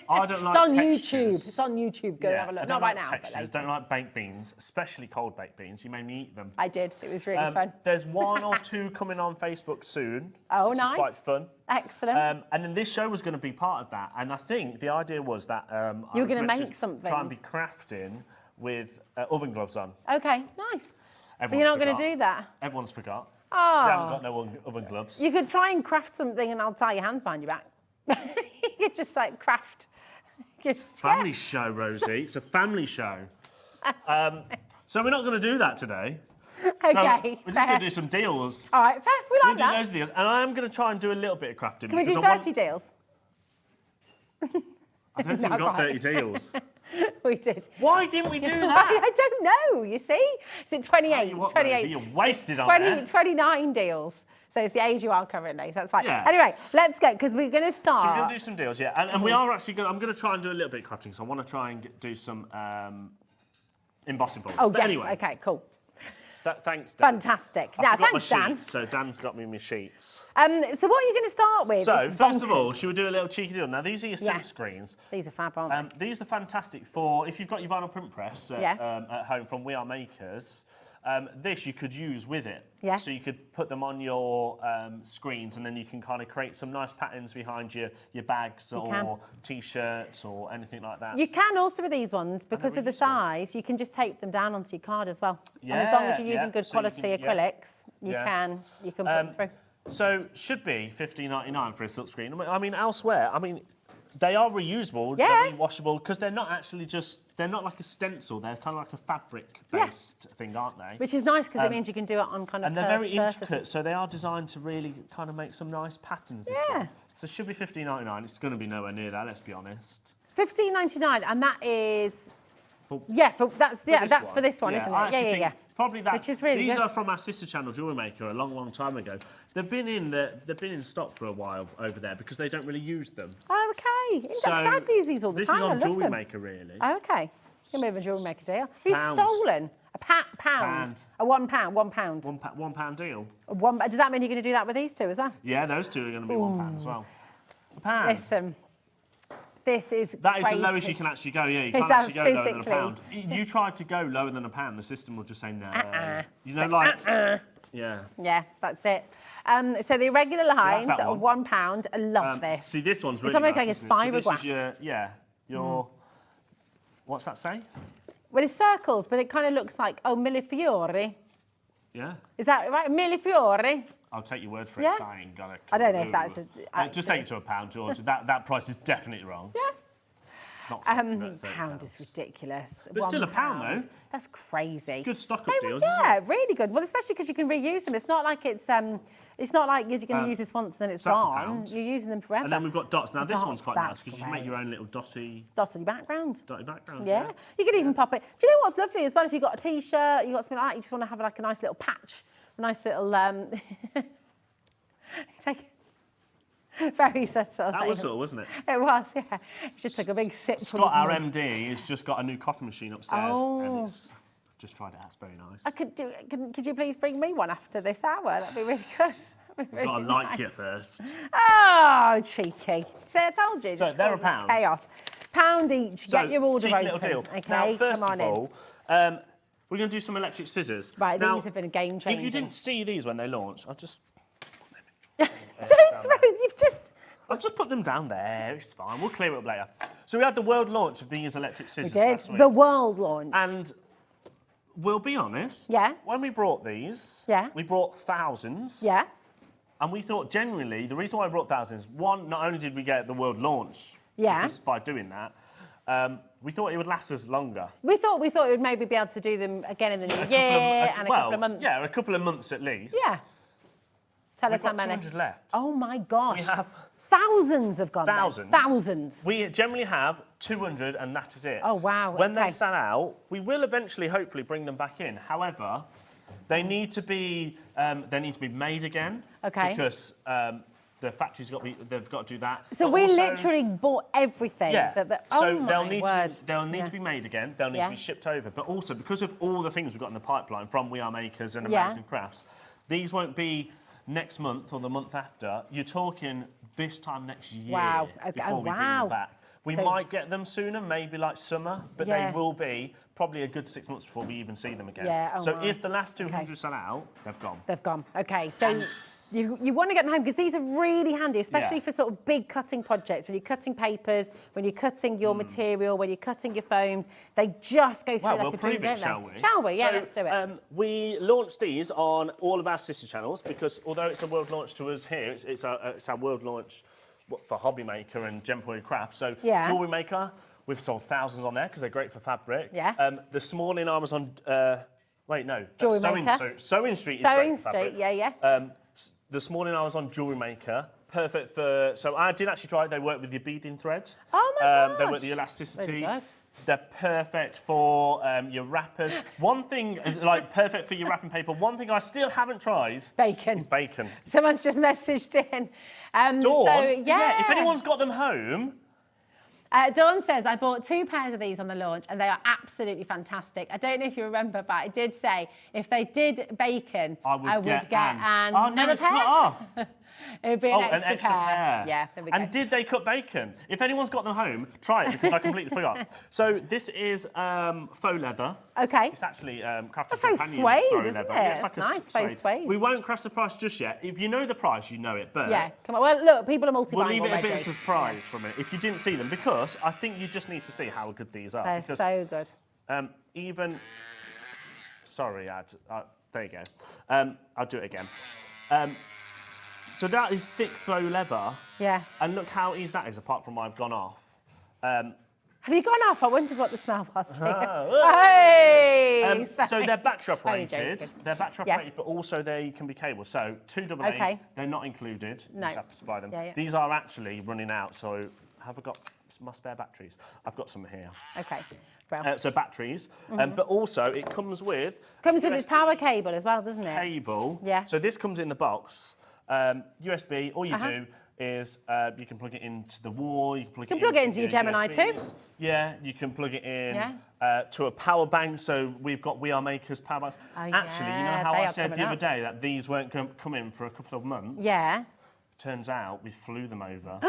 I don't like It's on textures. YouTube. It's on YouTube. Go have a look. I don't Not like right now, textures. but later. Don't like baked beans, especially cold baked beans. You made me eat them. I did. It was really fun. There's 1 or 2 coming on Facebook soon. Oh, which nice. is quite fun. Excellent. And then this show was going to be part of that. And I think the idea was that you were going to make something. Try and be crafting with oven gloves on. Okay, nice. But you're not going to do that. Everyone's forgot. Oh. They haven't got no oven gloves. You could try and craft something, and I'll tie your hands behind your back. You could just like craft. Family show, Rosie. It's a family show. So we're not going to do that today. Okay. So we're just going to do some deals. All right, fair. We like We'll do that. those deals, and I am going to try and do a little bit of crafting. Can we do 30 deals? I don't think we got 30 deals. We did. Why didn't we do that? I don't know, you see? Is it 28? 28. You're wasted on there. 29 deals. So it's the age you are currently, so that's fine. Yeah. Anyway, let's go, because we're going to start. So we're going to do some deals, yeah. And we are actually going to, I'm going to try and do a little bit of crafting, so I want to try and do some embossing for you. Oh, but yes. Anyway, Okay, cool. Thanks, Dan. Fantastic. I Now, forgot thanks, my Dan. sheets, so Dan's got me my sheets. So what are you going to start with? So, It's first of all, bonkers. should we do a little cheeky deal? Now, these are your silk Yeah. screens. These are fab, aren't they? These are fantastic for, if you've got your vinyl print press at home from We Are Makers, this you could use with it. Yeah. So you could put them on your screens, and then you can kind of create some nice patterns behind your bags or T-shirts or anything like that. You can also with these ones, because of the size, you can just tape them down onto your card as well. And as long as you're using good So you quality can- acrylics, you can put them through. So should be $15.99 for a silk screen. I mean, elsewhere, they are reusable, they're washable, because they're not actually they're not like a stencil, they're kind of like a fabric-based thing, aren't they? Which is nice, because it means you can do it on kind of And they're very surfaces. intricate, so they are designed to really kind of make some nice patterns. This one. So it should be $15.99. It's going to be nowhere near that, let's be honest. $15.99, and that is... For that's for this one, isn't I it? actually think probably that. Which is really These good. are from our sister channel, Jewelry Maker, a long time ago. They've been in stock for a while over there because they don't really use them. Oh, okay. So I use these all the time. This is I on love Jewelry them. Maker, really. Oh, okay. Give me a Jewelry Maker deal. He's Pounds. stolen A pound? Pound. A £1, £1. £1 deal. Does that mean you're going to do that with these two as well? Yeah, those two are going to be £1 as well. A pound. Listen, this is That is crazy. the lowest you can actually go, yeah. You Is can't that actually go lower than a physically? pound. You try to go lower than a pound, the system will just say no. You know, Say, like, yeah. Yeah, that's it. So the irregular lines that are one. £1. I love this. See, this one's really It's almost nice, like a isn't it? So this spirograph. is your, what's that say? Well, it's circles, but it kind of looks like, millefiori. Yeah. Is that right? Millefiori? I'll take your word for it. Yeah. 'Cause I ain't got it. I don't know if that's just take it to a pound, George. that price is definitely wrong. Yeah. It's not £30. Pound is ridiculous. But still a pound, £1. though. That's crazy. Good stock-up They deals, were- isn't Yeah, really good. Well, especially because you can reuse them. It's not like it's not like you're going to use this once and then it's so that's a gone. pound. You're using them forever. And then we've got dots. Now, this one's Dots, quite that's nice because you can make great. your own little dotty Dots on your background. background. Yeah. You could even pop it. Do you know what's lovely as well? If you've got a T-shirt, you've got something like that, you just want to have like a nice little patch, a nice little take. Very subtle. That was subtle, wasn't it? It was, yeah. You just took a big sip from Scott, our his mug. MD, has just got a new coffee machine upstairs. And it's just tried it out. It's very nice. I could you please bring me one after this hour? That'd be really good. That'd be really Got to like nice. it first. Oh, cheeky. See, I told you. So just they're a causes pound. Chaos. £1 each. So, Get your order cheeky open. little deal. Okay, Now, first come on of all, we're going to do some electric scissors. Right, now, these have been a game changer. If you didn't see these when they launched, I'll just Don't throw. You've just. I'll just put them down there. It's fine. We'll clear it up later. So we had the world launch of these electric We scissors did. last week. The world launch. And we'll be honest. Yeah. When we brought these, Yeah. we brought thousands. Yeah. And we thought generally, the reason why I brought thousands, one, not only did we get the world launch, Yeah. because by doing that, we thought it would last us longer. We thought we would maybe be able to do them again in the new year and a couple of months. Yeah, a couple of months at least. Yeah. Tell We've us how got many. 200 left. Oh my gosh. We have Thousands have gone there. thousands. Thousands. We generally have 200 and that is it. Oh, wow, When they okay. sell out, we will eventually, hopefully, bring them back in. However, they need to be made again. Okay. Because the factory's they've got to do that. So But we also- literally bought everything. Yeah. Oh So my they'll need word. to be made again. They'll need Yeah. to be shipped over. But also because of all the things we've got in the pipeline from We Are Makers and Yeah. American Crafts, these won't be next month or the month after. You're talking this time next year. Wow. Okay. Before Oh, we bring wow. them back. We So- might get them sooner, maybe like summer, but Yeah. they will be probably a good 6 months before we even see them again. Yeah, oh so my. if the last 200 sell out, they've gone. They've gone. Okay, so you want to get them home because these are really handy, especially Yeah. for sort of big cutting projects. When you're cutting papers, when you're cutting your material, when you're cutting your foams, they just go through Well, like we'll a dream, prove it, don't shall they? we? Shall we? Yeah, So, let's do it. We launched these on all of our sister channels because although it's a world launch to us here, it's our world launch for HobbyMaker and Embroidery Crafts. So Yeah. Jewellery Maker, we've sold thousands on there because they're great for fabric. Yeah. This morning I was on, wait, no, Jewellery Sewing Maker. Sewing Street is Sewing great for fabric. Street, yeah. This morning I was on Jewellery Maker. Perfect for, so I did actually try it. They work with your beading threads. Oh my They work gosh. with the elasticity. Really good. They're perfect for your wrappers. One thing, like perfect for your wrapping paper. One thing I still haven't tried Bacon. is bacon. Someone's just messaged in. Dawn, So, yeah. if anyone's got them home, Dawn says, I bought 2 pairs of these on the launch and they are absolutely fantastic. I don't know if you remember, but I did say if they did bacon, I would get another Oh, no, it's pair. cut off. It would be Oh, an extra pair. Yeah, there we go. And did they cut bacon? If anyone's got them home, try it because I completely forgot. So this is faux leather. Okay. It's actually Crafter's A faux companion suede, faux isn't leather. it? Yeah, it's It's like a nice faux suede. We won't crash the price just yet. If you know the price, you know it. But Yeah, come on. Well, look, people are multi-buying we'll leave it a already. bit of a surprise from it if you didn't see them because I think you just need to see how good these are. They're because, so good. even sorry, there you go. I'll do it again. So that is thick faux leather. Yeah. And look how easy that is, apart from I've gone off. Have you gone off? I wondered what the smell was. Oh. Hey! So sorry. they're battery Only operated. joking. They're battery Yeah. operated, but also they can be cabled. So 2 AA, Okay. they're not included. You No. just have to supply them. Yeah, yeah. These are actually running out. So have I got my spare batteries? I've got some here. Okay. Well, So batteries, but also it comes with comes with USB its power cable as well, doesn't it? cable. Yeah. So this comes in the box. USB. All you do, is you can plug it into the wall. You can plug it into your Gemini too. Yeah, you can plug it in Yeah. to a power bank. So we've got We Are Makers power banks. Actually, you know how they I are said the coming other up. day that these weren't coming for a couple of months? Yeah. Turns out we flew them over.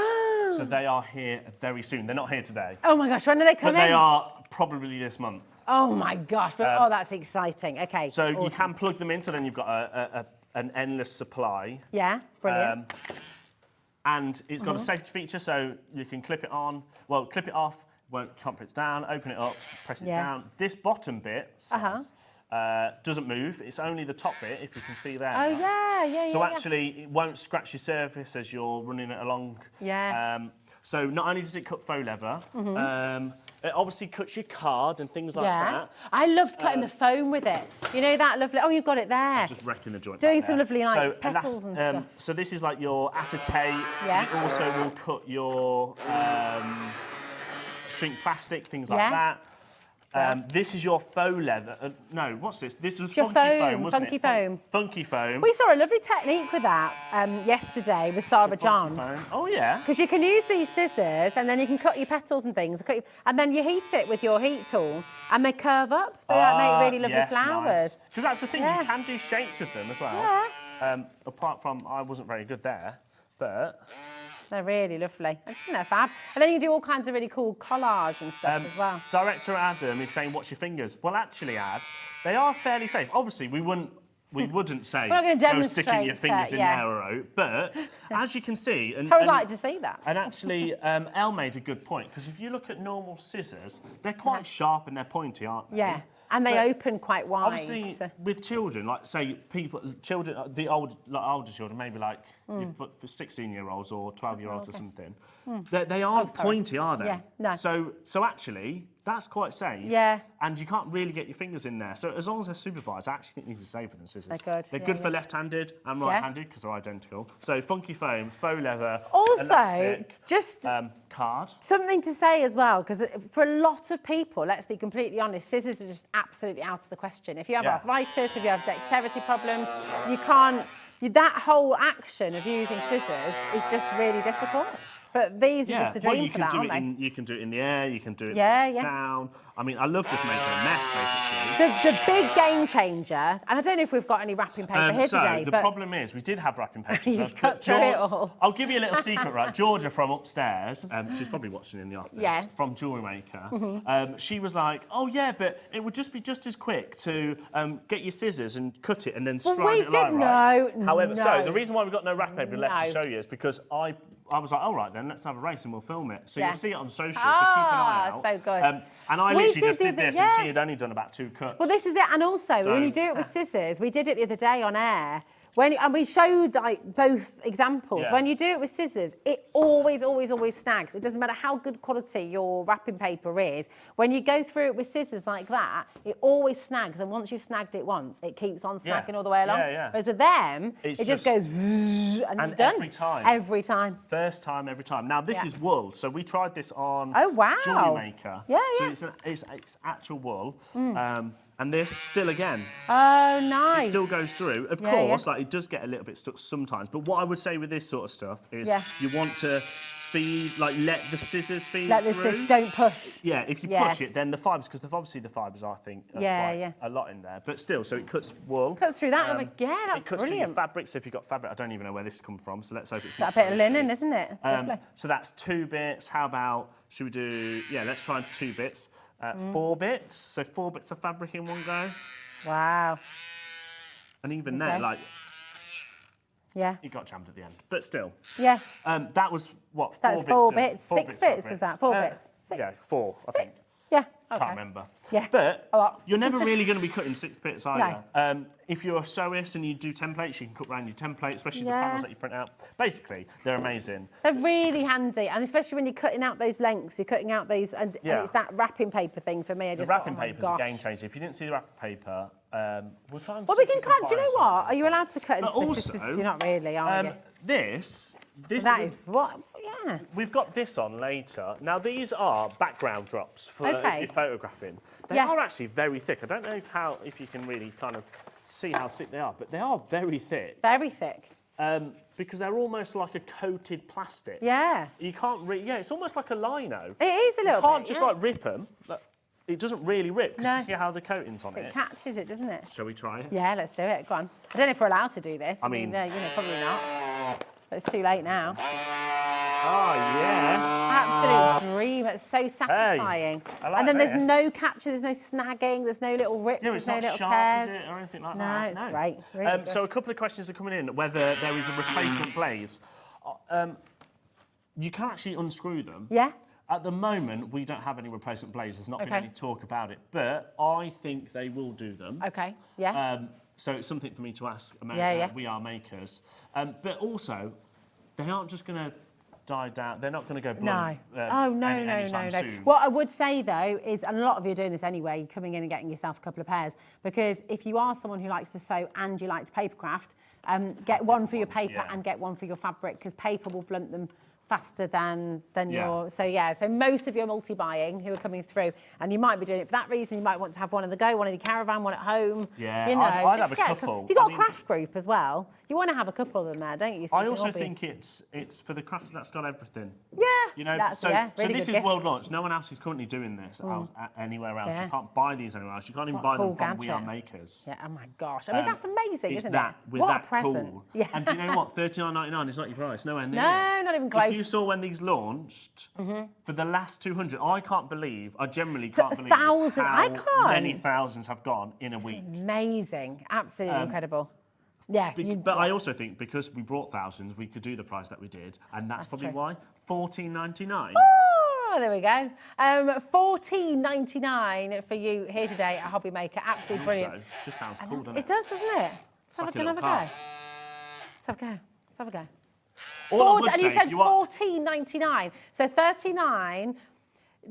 So they are here very soon. They're not here today. Oh my gosh, when are they coming? But they are probably this month. Oh my gosh, but that's exciting. Okay. So awesome. you can plug them in, so then you've got an endless supply. Yeah, brilliant. And it's got a safety feature, so you can clip it on, well, clip it off, can't put it down, open it up, press it down. This bottom bit says, doesn't move. It's only the top bit, if you can see there. Oh, yeah. So actually, it won't scratch your surface as you're running it along. Yeah. So not only does it cut faux leather, it obviously cuts your card and things like that. I loved cutting the foam with it. You know that lovely... Oh, you've got it there. Just wrecking the joint. Doing back some there. lovely, like, petals and stuff. So this is like your acetate. Yeah. It also will cut your shrink plastic, things like that. This is your faux leather. No, what's this? This was your funky foam, wasn't funky it? foam. Funky foam. We saw a lovely technique with that yesterday with Sarah John. Foam. Oh, yeah. Because you can use these scissors and then you can cut your petals and things, and then you heat it with your heat tool and they curve up. They make really lovely flowers. Because that's the thing, you can do shapes with them as well. Yeah. Apart from, I wasn't very good there, but... They're really lovely. I just think they're fab. And then you can do all kinds of really cool collage and stuff as well. Director Adam is saying, watch your fingers. Well, actually, Ad, they are fairly safe. Obviously, we wouldn't say We're not gonna go sticking demonstrate your fingers it, in yeah. the arrow, but as you can see... And, I would like to see that. And actually, Elle made a good point, because if you look at normal scissors, they're quite sharp and they're pointy, aren't they? Yeah. And they open quite wide. Obviously, with children, like say children, the older children, maybe like for 16-year-olds or 12-year-olds or something, they aren't pointy, are they? Yeah, no. So actually, that's quite safe. Yeah. And you can't really get your fingers in there. So as long as they're supervised, I actually think these are safer than scissors. They're good. They're good for left-handed and right-handed because they're identical. So funky foam, faux leather, also, elastic, just card. something to say as well, because for a lot of people, let's be completely honest, scissors are just absolutely out of the question. If you have arthritis, if you have dexterity problems, you can't. That whole action of using scissors is just really difficult. But these are just a dream for that, aren't they? You can do it in the air, you can do it Yeah. down. I mean, I love just making a mess, basically. The big game changer, and I don't know if we've got any wrapping paper here today, the but... problem is, we did have wrapping paper. You've cut through it all. I'll give you a little secret, right? Georgia from upstairs, she's probably watching in the office, from Jewelry Maker, she was like, oh yeah, but it would just be just as quick to get your scissors and cut it and then stride it along, right? However, so the reason why we've got no wrapping paper left to show you is because I was like, all right then, let's have a race and we'll film it. So you'll see it on social, so keep an eye out. So good. And I literally just did this and she had only done about 2 cuts. Well, this is it. And also, when you do it with scissors, we did it the other day on air. And we showed like both examples. When you do it with scissors, it always snags. It doesn't matter how good quality your wrapping paper is. When you go through it with scissors like that, it always snags. And once you've snagged it once, it keeps on snagging all the way along. Whereas with them, it just goes zzz, and you're done. Every time. Every time. First time, every time. Now, this is wool. So we tried this on Jewelry Maker. So it's actual wool. And this still again. Oh, nice. It still goes through. Of course, like it does get a little bit stuck sometimes. But what I would say with this sort of stuff is you want to feed, like let the scissors feed Let the scissors, don't push. Yeah, if you push it, then the fibres, because obviously the fibres, I think, are quite a lot in there. But still, so it cuts wool. Cuts through that. That's it cuts brilliant. through your fabric. So if you've got fabric, I don't even know where this has come from. So let's hope it's got a bit of linen, isn't it? It's lovely. So that's 2 bits. How about, should we do, let's try 2 bits. 4 bits. So 4 bits of fabric in one go. Wow. And even then, like, it got jammed at the end. But still. Yeah. That was, what, 4 That was 4 bits. 6 bits was that? 4 bits? 6? Yeah, 4, I think. Yeah. Okay. Can't remember. Yeah. But a lot. You're never really going to be cutting 6 bits either. No. If you're a sewist and you do templates, you can cut around your template, especially the panels that you print out. Basically, they're amazing. They're really handy, and especially when you're cutting out those lengths, you're cutting out those, and it's that wrapping paper thing for me. The wrapping paper's a game changer. If you didn't see the wrapping paper, we'll try and... Well, we can cut. Do you know what? Are you allowed to cut into also, this? You're not really, are you? This is what... Yeah. We've got this on later. Now, these are background drops for if you're photographing. They are actually very thick. I don't know if you can really kind of see how thick they are, but they are very thick. Very thick. because they're almost like a coated plastic. Yeah. You can't it's almost like a lino. It is a little bit. You can't just like rip them. It doesn't really rip, because you see how the coating's on it. It catches it, doesn't it? Shall we try it? Yeah, let's do it. Go on. I don't know if we're allowed to do this. I mean, probably not. But it's too late now. Oh, yes. Absolute dream. It's so satisfying. I like and then this. there's no catching, there's no snagging, there's no little rips, Yeah, there's it's no not little sharp, tears. is it, or anything like No, that? it's great. Really good. So a couple of questions are coming in. Whether there is a replacement blaze. You can actually unscrew them. Yeah. At the moment, we don't have any replacement blades. There's not been any talk about it, but I think they will do them. Okay, yeah. So it's something for me to ask. We are makers. But also, they aren't just going to die down. They're not going to go blunt. No. anytime No. soon. What I would say though is, and a lot of you are doing this anyway, coming in and getting yourself a couple of pairs, because if you are someone who likes to sew and you like to paper craft, get one for your paper and get one for your fabric, because paper will blunt them faster than your... So most of your multi-buying who are coming through, and you might be doing it for that reason, you might want to have one on the go, one in the caravan, one at home. Yeah, you know, I'd have a couple. If you've got a craft group as well, you want to have a couple of them there, don't you? I also think it's for the craft that's got everything. Yeah. You know, really so this good is world gift. launch. No one else is currently doing this anywhere else. Yeah. You can't buy these anywhere else. You can't even what buy a cool them from We Are gadget. Makers. Yeah, oh my gosh. I mean, that's amazing, It's isn't that, it? with What that a present. cool. Yeah. And do you know what? $39.99 is not your price. Nowhere near. No, not even close. If you saw when these launched, for the last 200, I generally can't believe how many thousands have gone in a week. Amazing. Absolutely incredible. Yeah. But I also think because we brought thousands, we could do the price that we did, and that's probably true. why. $14.99. Oh, there we go. $14.99 for you here today at HobbyMaker. Absolutely brilliant. So, just sounds cool, doesn't It does, doesn't it? Let's have a go. little Let's have a go. Let's have a go. All I would And you say, said $14.99. So $39.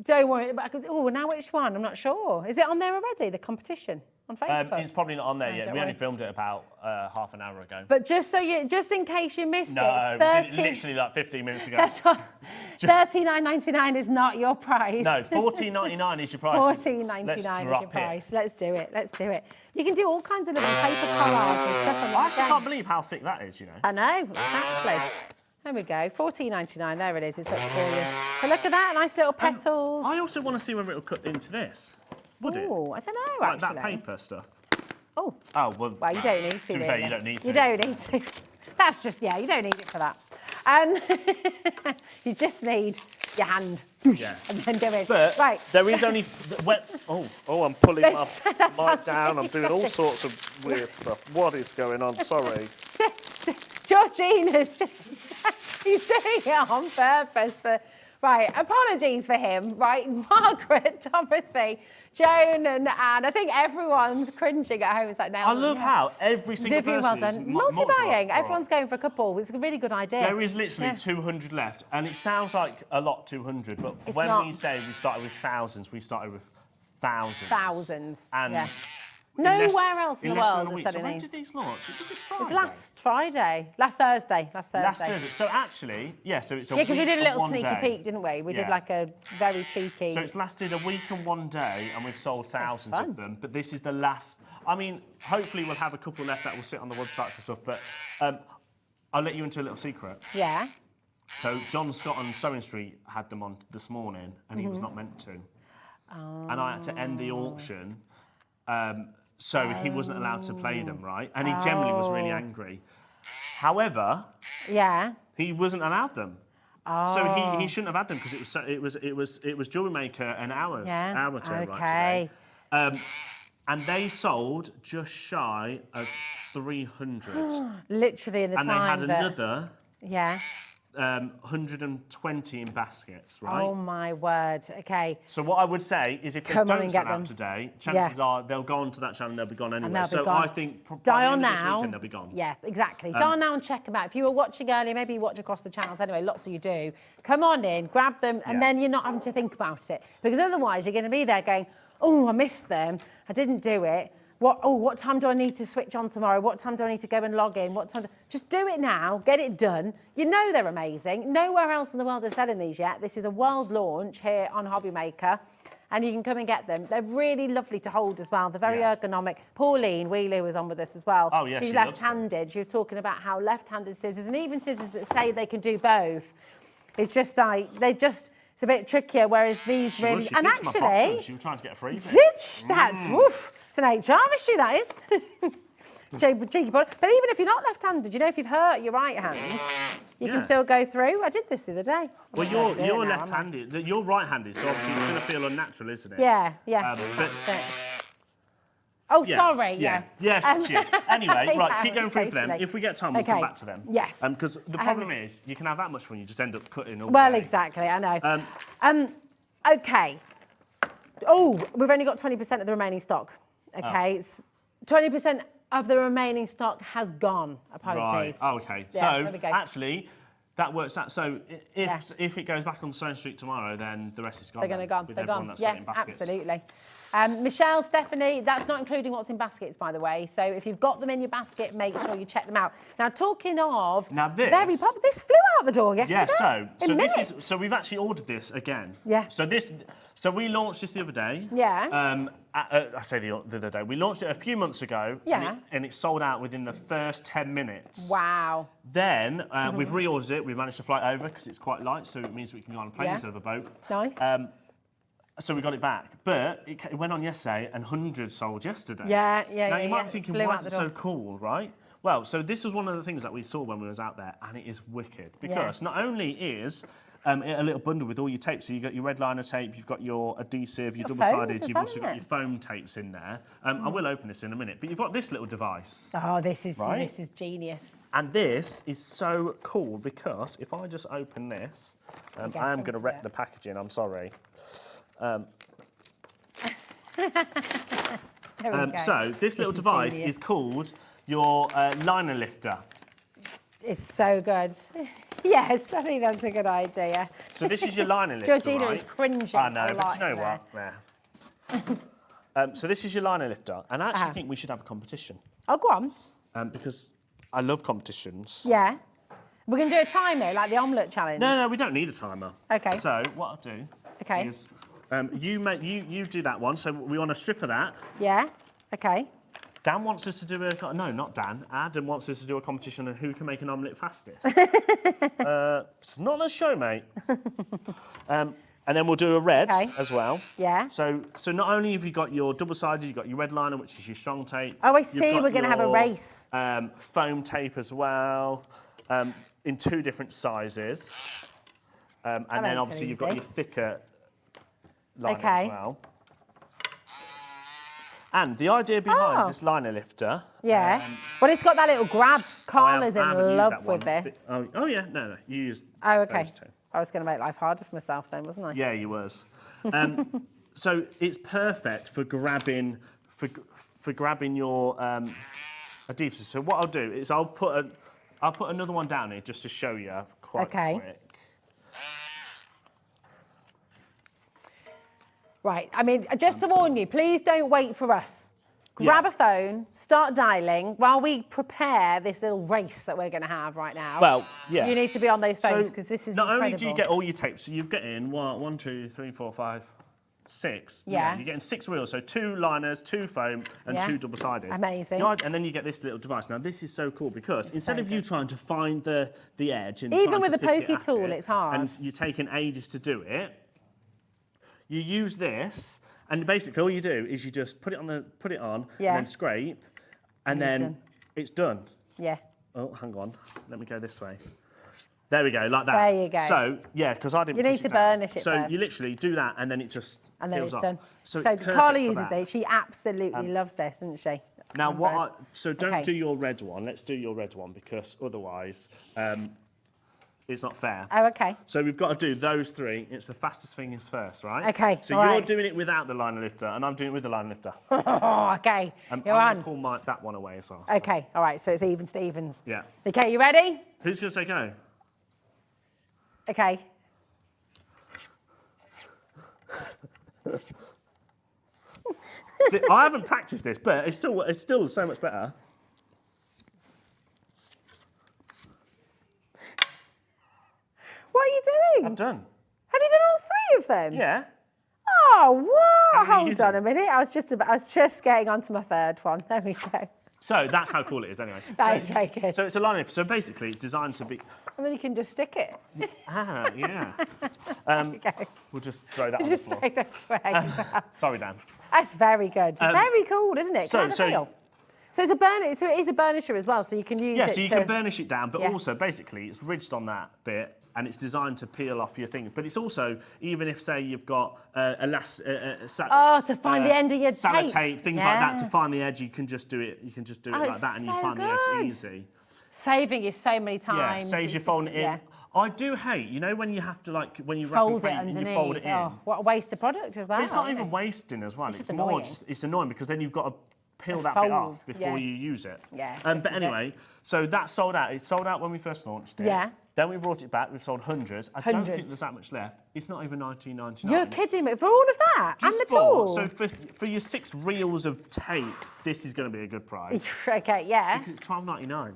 Don't worry. Oh, now which one? I'm not sure. Is it on there already? The competition on Facebook? It's probably not on there yet. don't We only worry. filmed it about half an hour ago. But just in case you missed No, it, we did it literally like 15 minutes ago. That's what. $39.99 is not your price. No, $14.99 is your price. $14.99 is your price. Let's do it. Let's do it. You can do all kinds of little paper collages, stuff on I actually can't believe how thick that is, you know. I know, exactly. There we go. $14.99. There it is. It's up for you. But look at that. Nice little petals. I also want to see whether it'll cut into this. Would it? Oh, I don't know, Like actually. that paper stuff. Oh. Oh, well. Well, you don't need to, To be really. fair, you don't need to. You don't need to. That's just, you don't need it for that. You just need your hand. Yeah. And then go in. But right. there is only... I'm pulling my That's mic down. I'm doing all sorts of weird stuff. What is going on? Sorry. Georgina's just, he's doing it on purpose. Right, apologies for him, right? Margaret, Dorothy, Joan and Anne. I think everyone's cringing at home. It's like, now. I love how every single Vivian, person well is done. Multi-buying. right. Everyone's going for a couple. It's a really good idea. There is literally 200 left, and it sounds like a lot, 200, but It's when not. we say we started with thousands, we started with thousands. Thousands. And yeah. in Nowhere else in the less than world a is week. So selling when these. did these launch? Was it Friday? It's last Friday. Last Thursday. Last Thursday. So actually, so it's a Yeah, week because we did a and little 1 sneaky day. peek, didn't we? We did Yeah. like a very cheeky. So it's lasted a week and 1 day, and we've sold thousands fun. of them. But this is the last. I mean, hopefully we'll have a couple left that will sit on the websites and stuff. But I'll let you into a little secret. Yeah. So John Scott on Sewing Street had them on this morning, and he was not meant to. And I had to end the auction. So he wasn't allowed to play them, right? And he generally was really angry. However, Yeah. he wasn't allowed them. So he shouldn't have had them because it was Jewelry Maker and our turn right today. And they sold just shy of 300. Literally in the And they time had that... another Yeah. 120 in baskets, right? Oh my word. Okay. So what I would say is if they Come on don't and sell get out them. today, chances are they'll go onto that channel and they'll be gone anyway. they'll be So gone. I think by the Dial end of this now. weekend they'll be gone. Yeah, exactly. Dial now and check them out. If you were watching earlier, maybe you watch across the channels. Anyway, lots of you do. Come on in, grab them, and then you're not having to think about it. Because otherwise you're going to be there going, oh, I missed them. I didn't do it. What time do I need to switch on tomorrow? What time do I need to go and log in? Just do it now, get it done. You know they're amazing. Nowhere else in the world is selling these yet. This is a world launch here on HobbyMaker. and you can come and get them. They're really lovely to hold as well. They're very ergonomic. Pauline Wheeler was on with us as well. Oh, yeah, She's she loves left-handed. She was talking about how left-handed scissors, and even scissors that say they can do both, it's just like, it's a bit trickier, whereas these really... She and picked my actually... box, she was trying to get a freebie. That's, woof, it's an HR issue, that is. Cheeky product. But even if you're not left-handed, you know, if you've hurt your right hand, you can still go through. I did this the other day. Well, you're left-handed. You're right-handed, so obviously it's going to feel unnatural, isn't it? Yeah. But, oh, sorry. Yeah. Yes, she is. Anyway, right, yeah, keep going through for them. totally. If we get time, we'll come back to them. Yes. Because the problem is, you can have that much fun, you just end up cutting all Well, day. exactly. I know. Okay. Oh, we've only got 20% of the remaining stock. Okay. 20% of the remaining stock has gone. Apologies. Right. Oh, okay. Yeah, so, there we go. actually, that works out. So, if it goes back on Stone Street tomorrow, then the rest is gone. They're going to go. They're gone. That's Yeah, got it in baskets. absolutely. Michelle, Stephanie, that's not including what's in baskets, by the way. So if you've got them in your basket, make sure you check them out. Now, talking of this flew out the door yesterday. Yeah. So we've actually ordered this again. Yeah. So we launched this the other day. Yeah. I say the other day. We launched it a few months ago. Yeah. And it sold out within the first 10 minutes. Wow. Then we've reordered it. We've managed to fly it over because it's quite light, so it means we can go on a plane instead of a boat. Nice. So we got it back. But it went on yesterday and hundreds sold yesterday. Yeah. Now you might be thinking, why is it so cool, right? Well, so this was one of the things that we saw when we was out there, and it is wicked. Because not only is a little bundle with all your tapes, so you've got your red liner tape, you've got your adhesive, your double-sided, you've also got your foam tapes in there. I will open this in a minute, but you've got this little device. Oh, this is genius. And this is so cool because if I just open this, I am going to wreck the packaging, I'm sorry. So this little device is called your liner lifter. It's so good. Yes, I think that's a good idea. So this is your liner lifter, Georgina is cringing. I know, but you know what? So this is your liner lifter, and I actually think we should have a competition. Oh, go on. Because I love competitions. Yeah. We're going to do a timer, like the omelette challenge. No, we don't need a timer. Okay. So what I'll do is you do that one. So we want a strip of that. Yeah. Okay. Dan wants us to do no, not Dan. Adam wants us to do a competition on who can make an omelette fastest. It's not a show, mate. And then we'll do a red as well. Yeah. So not only have you got your double-sided, you've got your red liner, which is your strong tape. Oh, I see. We're going to have a race. Foam tape as well, in 2 different sizes. And then obviously you've got your thicker liner as well. And the idea behind this liner lifter... Yeah. Well, it's got that little grab. Carla's in love with this. Oh, yeah. No. You used those 2. I was going to make life harder for myself then, wasn't I? Yeah, you was. So it's perfect for grabbing your adhesives. So what I'll do is I'll put another one down here just to show you quite quick. Right, I mean, just to warn you, please don't wait for us. Grab a phone, start dialing while we prepare this little race that we're going to have right now. Well, yeah. You need to be on those phones because this is incredible. Not only do you get all your tapes, so you've got in 1, 2, 3, 4, 5, 6. Yeah. You're getting 6 reels, so 2 liners, 2 foam, and 2 double-sided. Amazing. And then you get this little device. Now, this is so cool because instead of you trying to find the edge... and even with a pokey tool, it's hard. And you're taking ages to do it, you use this, and basically all you do is you just put it on, and then scrape, and then it's done. Yeah. Oh, hang on. Let me go this way. There we go, like that. There you go. So, yeah, because I didn't You need to burnish it So first. you literally do that, and then it just and then peels it's off. done. So Carla uses this. She absolutely loves this, doesn't she? Now, don't do your red one. Let's do your red one, because otherwise... it's not fair. Oh, okay. So we've got to do those 3. It's the fastest fingers first, right? Okay, So you're doing it without the liner lifter, and I'm doing it with the liner lifter. Oh, okay. You're on. I'm going to pull that one away as well. Okay, all right, so it's even Stevens. Yeah. Okay, you ready? Who's going to say go? Okay. See, I haven't practiced this, but it's still so much better. What are you doing? I've done. Have you done all 3 of them? Yeah. what? How many Hold on a minute. I was just getting onto my third one. There we go. So that's how cool it is, anyway. That is very good. So it's a liner. So basically, it's designed to be. And then you can just stick it. Yeah. Okay. We'll just throw that on the Just floor. take this way. Sorry, Dan. That's very good. Very cool, isn't it? Kind of feel. So it's a burner. So it is a burnisher as well. So you can use it. Yeah, so you can burnish it down, but Yeah. also basically it's ridged on that bit. And it's designed to peel off your thing. But it's also, even if, say, you've got to find the end of your tape, things like that, to find the edge, you can just do it. You can just do it like that, and you so find the edge easy. Saving you so many times. Yeah, saves you folding it in. Yeah. I do hate, you know, when you have to when you Fold wrap it and underneath. you fold it in. Oh, what a waste of product as well. But it's not isn't even it? wasting as well. It's It's just more, annoying. it's annoying because then you've got to peel that fold, bit off before yeah. you use it. Yeah, this But is it. anyway, so that sold out. It sold out when we first launched it. Yeah. Then we brought it back. We've sold hundreds. I don't think Hundreds. there's that much left. It's not even $19.99. You're kidding me. For all of that? Just and the for- tool? So for your 6 reels of tape, this is going to be a good price. Okay, yeah. Because it's $12.99.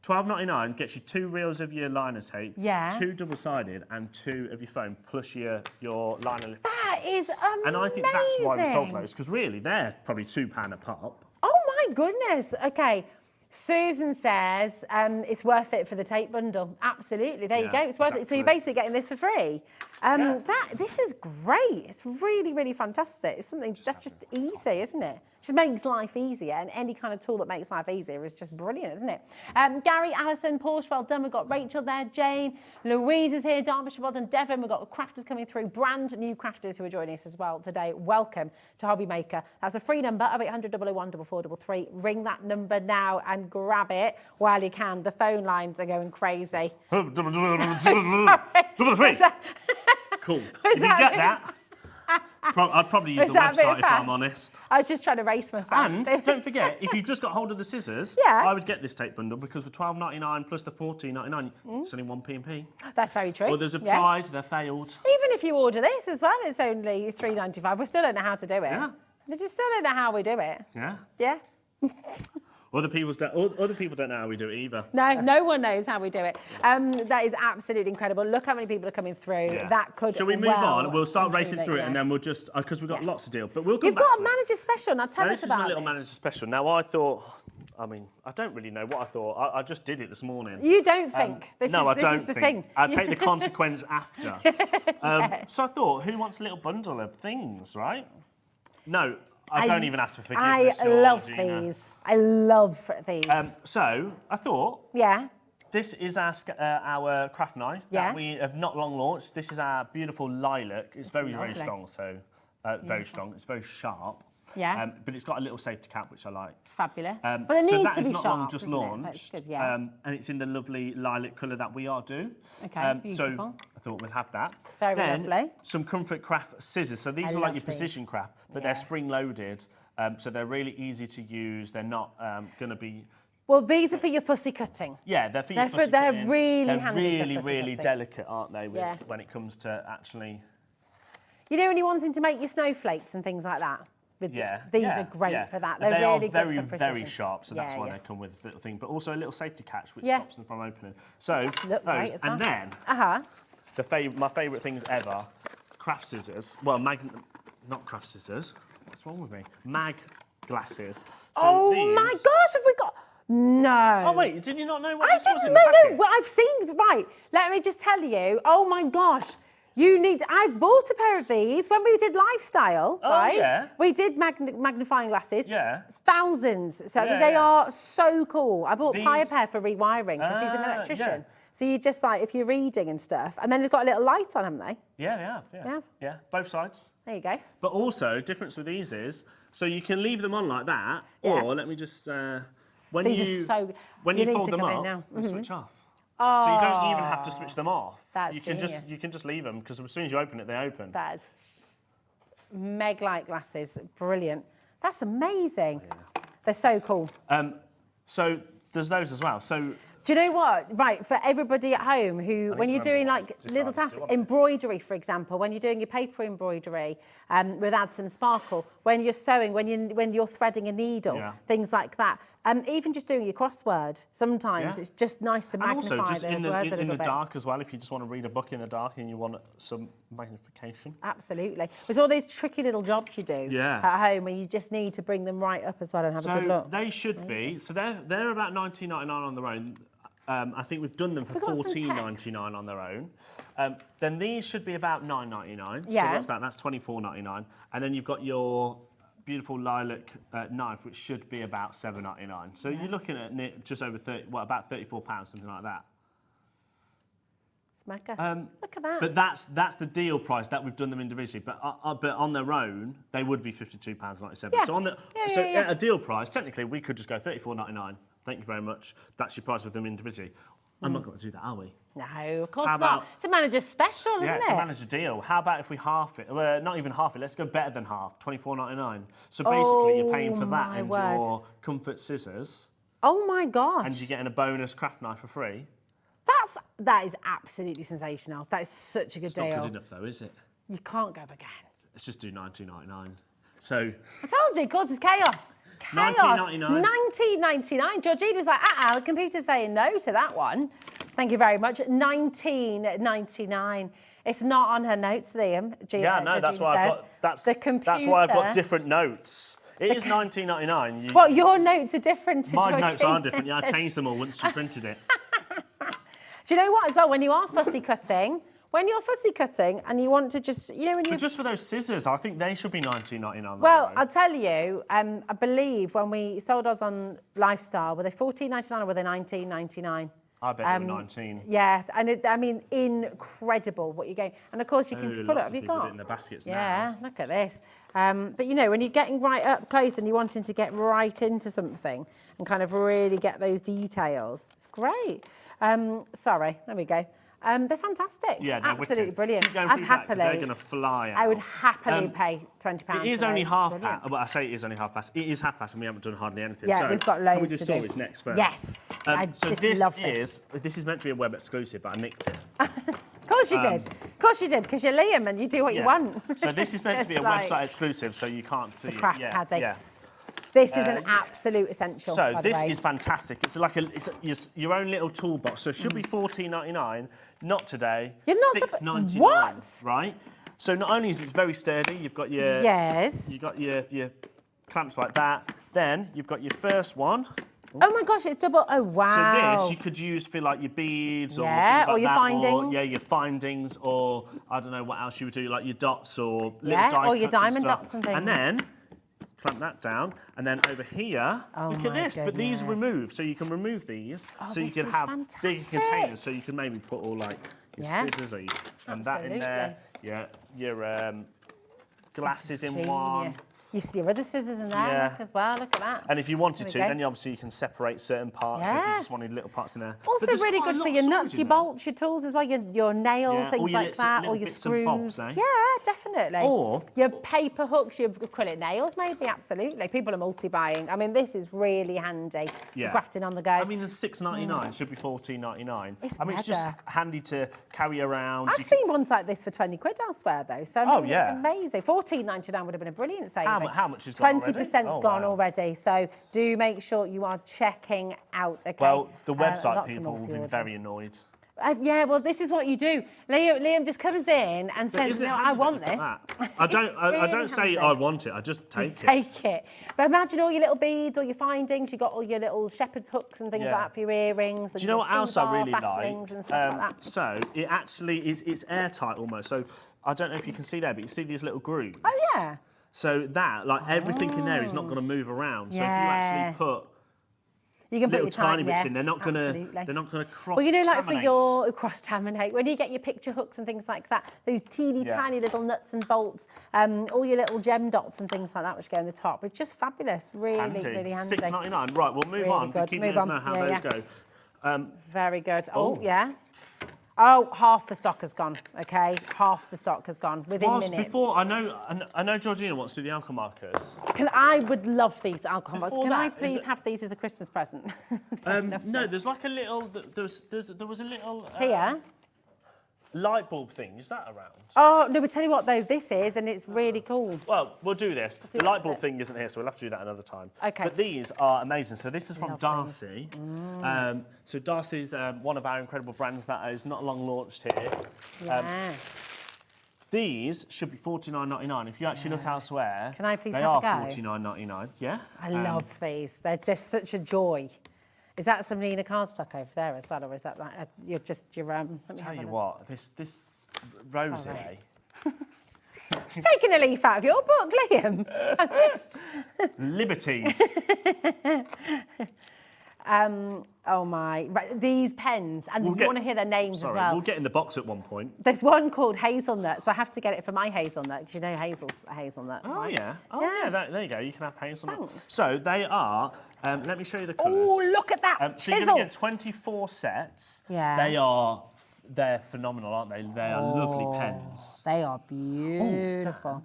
$12.99 gets you 2 reels of your liner tape, Yeah. 2 double-sided, and 2 of your foam, plus your liner lift. That is amazing. And I think that's why we sold those, because really they're probably £2 a pop. Oh my goodness. Okay. Susan says it's worth it for the tape bundle. Absolutely. There you go. It's worth it. So you're basically getting this for free. This is great. It's really, really fantastic. It's something that's just easy, isn't it? Just makes life easier, and any kind of tool that makes life easier is just brilliant, isn't it? Gary, Alison, Porsche, well done. We've got Rachel there, Jane, Louise is here, Derbyshire, well done, Devon. We've got crafters coming through, brand new crafters who are joining us as well today. Welcome to HobbyMaker. That's a free number, 0800 001 4433. Ring that number now and grab it while you can. The phone lines are going crazy. Double 3. Cool. Was If you that get a bit- that, I'd probably use Was the that a bit website if fast? I'm honest. I was just trying to race myself. And don't forget, if you've just got hold of the scissors, Yeah. I would get this tape bundle because for $12.99 plus the $14.99, it's only 1p and P. That's very true. Others have Yeah. tried, they've failed. Even if you order this as well, it's only $3.95. We still don't know how to do it. Yeah. We just still don't know how we do it. Yeah. Yeah? Other people don't know how we do it either. No one knows how we do it. That is absolutely incredible. Look how many people are coming through. Yeah. That could Shall we move on? We'll start racing through it, and then we'll just because we've got lots to deal. But we'll come You've back got to a it. manager special. Now tell Now, us this is about my little this. manager special. Now I thought, I don't really know what I thought. I just did it this morning. You don't think. I This don't is the think. thing. I'll take the consequence after. So I thought, who wants a little bundle of things, right? No, I don't even ask for forgiveness. I George, love you know. these. I love these. So I thought, yeah. this is our craft knife Yeah. that we have not long launched. This is our beautiful lilac. It's very, very lovely. strong. So very strong. It's very sharp. Yeah. But it's got a little safety cap, which I like. Fabulous. So But it needs that to is be not sharp, long just isn't it? So launched. it's good, yeah. And it's in the lovely lilac colour that we are do. Okay, beautiful. So I thought we'd have that. Very then, lovely. Some Comfort Craft scissors. So these I are like love your these. precision craft, but Yeah. they're spring loaded. So they're really easy to use. They're not going to be... Well, these are for your fussy cutting. Yeah, they're for your They're fussy they're cutting. really they're handy for really, fussy really cutting. delicate, aren't they, Yeah. when it comes to actually... You know when you're wanting to make your snowflakes and things like that? Yeah, These yeah, are great yeah. for that. And They're they really are very, good for very precision. sharp, so that's Yeah, why yeah. they come with a little thing. But also a little safety catch, which Yeah. stops them from opening. So Just look those, great as well. and then Uh-huh. my favourite things ever, craft scissors. Well, not craft scissors. What's wrong with me? Mag glasses. So Oh these, my gosh, have we got... No. Oh wait, did you not know what I this was in didn't the know. packet? No, well, I've seen. Right, let me just tell you. Oh my gosh, you need. I've bought a pair of these when we did lifestyle. Oh, right? yeah. We did magnifying glasses. Yeah. Thousands. So Yeah, they yeah. are so cool. I bought Pi a These- pair for rewiring because he's an Ah, electrician. yeah. So you just like if you're reading and stuff, and then they've got a little light on, haven't they? Yeah, they have. Yeah. Yeah. Yeah, both sides. There you go. But also, difference with these is, so you can leave them on like that, Yeah. or let me just, when These are you so- when you you need fold to them come in up, now. they switch off. Oh, So you don't even have to switch them off. That's you can genius. just leave them because as soon as you open it, they open. That's Meg-like glasses. Brilliant. That's amazing. They're so cool. So there's those as well. So Do you know what? Right, for everybody at home who, when you're to doing remember like what little decided to tasks, do on it. embroidery, for example, when you're doing your paper embroidery with Add Some Sparkle, when you're sewing, when you're threading a needle, Yeah. things like that. Even just doing your crossword, sometimes it's just nice to magnify and also just the in words a little the bit. dark as well, if you just want to read a book in the dark and you want some magnification. Absolutely. There's all these tricky little jobs you do at home where you just need to bring them right up as well and have a good look. They should be. So they're about $19.99 on their own. I think we've done them for $14.99 on their own. Then these should be about $9.99. Yeah. So what's that? That's $24.99. And then you've got your beautiful lilac knife, which should be about $7.99. So you're looking at just over about £34, something like that. Look at that. But that's the deal price that we've done them individually. But on their own, they would be £52.97. Yeah. So at a deal price, technically, we could just go $34.99. Thank you very much. That's your price with them individually. I'm not going to do that, are we? No, of course not. It's a manager's special, isn't it? Yeah, it's a manager deal. How about if we half it? Well, not even half it. Let's go better than half. $24.99. So basically, you're paying for that and your comfort scissors. Oh my gosh! And you're getting a bonus craft knife for free. That is absolutely sensational. That is such a good deal. It's not good enough, though, is it? You can't go again. Let's just do $19.99. So I told you, it causes chaos. $19.99. $19.99. Georgina's like, the computer's saying no to that one. Thank you very much. $19.99. It's not on her notes, Liam. Yeah, no, that's why I've got. That's why I've got different notes. It is $19.99. What, your notes are different to My notes are different. Yeah, I changed them all once she printed it. Do you know what, as well, when you are fussy cutting, and you want to just, when you... Just for those scissors, I think they should be $19.99. Well, I'll tell you, I believe when we sold ours on Lifestyle, were they $14.99 or were they $19.99? I bet they were 19. Yeah, and incredible what you're getting. And of course, you can put it. Have you got? It in the baskets now. Yeah, look at this. But when you're getting right up close and you're wanting to get right into something and kind of really get those details, it's great. Sorry, there we go. They're fantastic. Yeah, they're absolutely brilliant. I'd happily. They're going to fly out. I would happily pay £20. It is only half past. Well, I say it is only half past. It is half past, and we haven't done hardly anything. Yeah, so we've got loads can we to do do. storage next first? Yes. So this is meant to be a web exclusive, but I nicked it. Of course you did. Of course you did, because you're Liam and you do what you want. So this is meant to be a website exclusive, so you can't see the craft caddy. Yeah. This is an absolute essential. So by the this way. is fantastic. It's like your own little toolbox. So it should be $14.99. Not today. You're not $6.99. What? Right. So not only is it very sturdy, you've got your you've got your clamps like that. Then you've got your first one. Oh my gosh, it's double. Oh wow. So this you could use for like your beads or things like or your that, findings. Or, your findings, or I don't know what else you would do, like your dots or little die or your cuts diamond and stuff. dots and things. And then clamp that down, and then over here, look at this. But these remove, so you can remove these, so you can have bigger containers, so you can maybe put all like your scissors or and that in there. Yeah, your glasses in one. You see your other scissors in there as well, look at that. And if you wanted to, then obviously you can separate certain parts, so if you just wanted little parts in there. Also really good for your nuts, your bolts, your tools as well, your nails, things like that, or your screws. Yeah, definitely. Or your paper hooks, your acrylic nails maybe, absolutely. People are multi-buying. I mean, this is really handy for crafting on the go. I mean, the $6.99 should be $14.99. It's just handy to carry around. I've seen ones like this for 20 quid elsewhere though, so I mean, it's amazing. $14.99 would have been a brilliant saving. How much is gone 20%'s gone already, so do make sure you are checking out. Okay. Well, the website people will be very annoyed. Yeah, well, this is what you do. Liam just comes in and says, "No, I want this." I don't say I want it. I just take it. Take it. But imagine all your little beads, all your findings. You got all your little shepherd's hooks and things like that for your earrings. And do you know what else I really like? And stuff like that. So it actually it's airtight almost. So I don't know if you can see there, but you see these little grooves. Oh yeah. So that, like everything in there is not going to move around. So if you actually put little tiny bits in, they're not going to cross. Well, you know, like for your cross-taminate, when you get your picture hooks and things like that, those teeny tiny little nuts and bolts, all your little gem dots and things like that which go in the top. It's just fabulous, really handy. $6.99. Right, we'll move on. Keep letting us know how those go. Very good. Oh, yeah. Oh, half the stock has gone, okay? Half the stock has gone within minutes. Before, I know Georgina wants to do the alcohol markers. I would love these alcohol markers. Can I please have these as a Christmas present? No, there's like a little, there was a little... Here? light bulb thing, is that around? Oh, no, but tell you what, though, this is, and it's really cool. Well, we'll do this. do The light bulb it. thing isn't here, so we'll have to do that another time. Okay. But these are amazing. So this is from Love Darcy. So Darcy's one of our incredible brands that is not long launched here. Yeah. These should be $49.99. If you actually look elsewhere, Can I please they have are a go? $49.99. Yeah. I love these. They're just such a joy. Is that some Nina cardstock over there as well, or is that like, you're just your let me Tell have a you look. what, this rose Sorry. here. Just taking a leaf out of your book, Liam. I'm just. Liberties. Oh my! Right, these pens, and you want to hear their names Sorry, as well. we'll get in the box at one point. There's one called hazelnut, so I have to get it for my hazelnut because you know hazel's a hazelnut. Oh right? yeah. Oh Yeah. yeah. There you go. You can have hazelnut. Thanks. So they are. Let me show you the colours. Oh, look at that So you're chisel! going to get 24 sets. Yeah. They're phenomenal, aren't they? They are lovely pens. They are beautiful.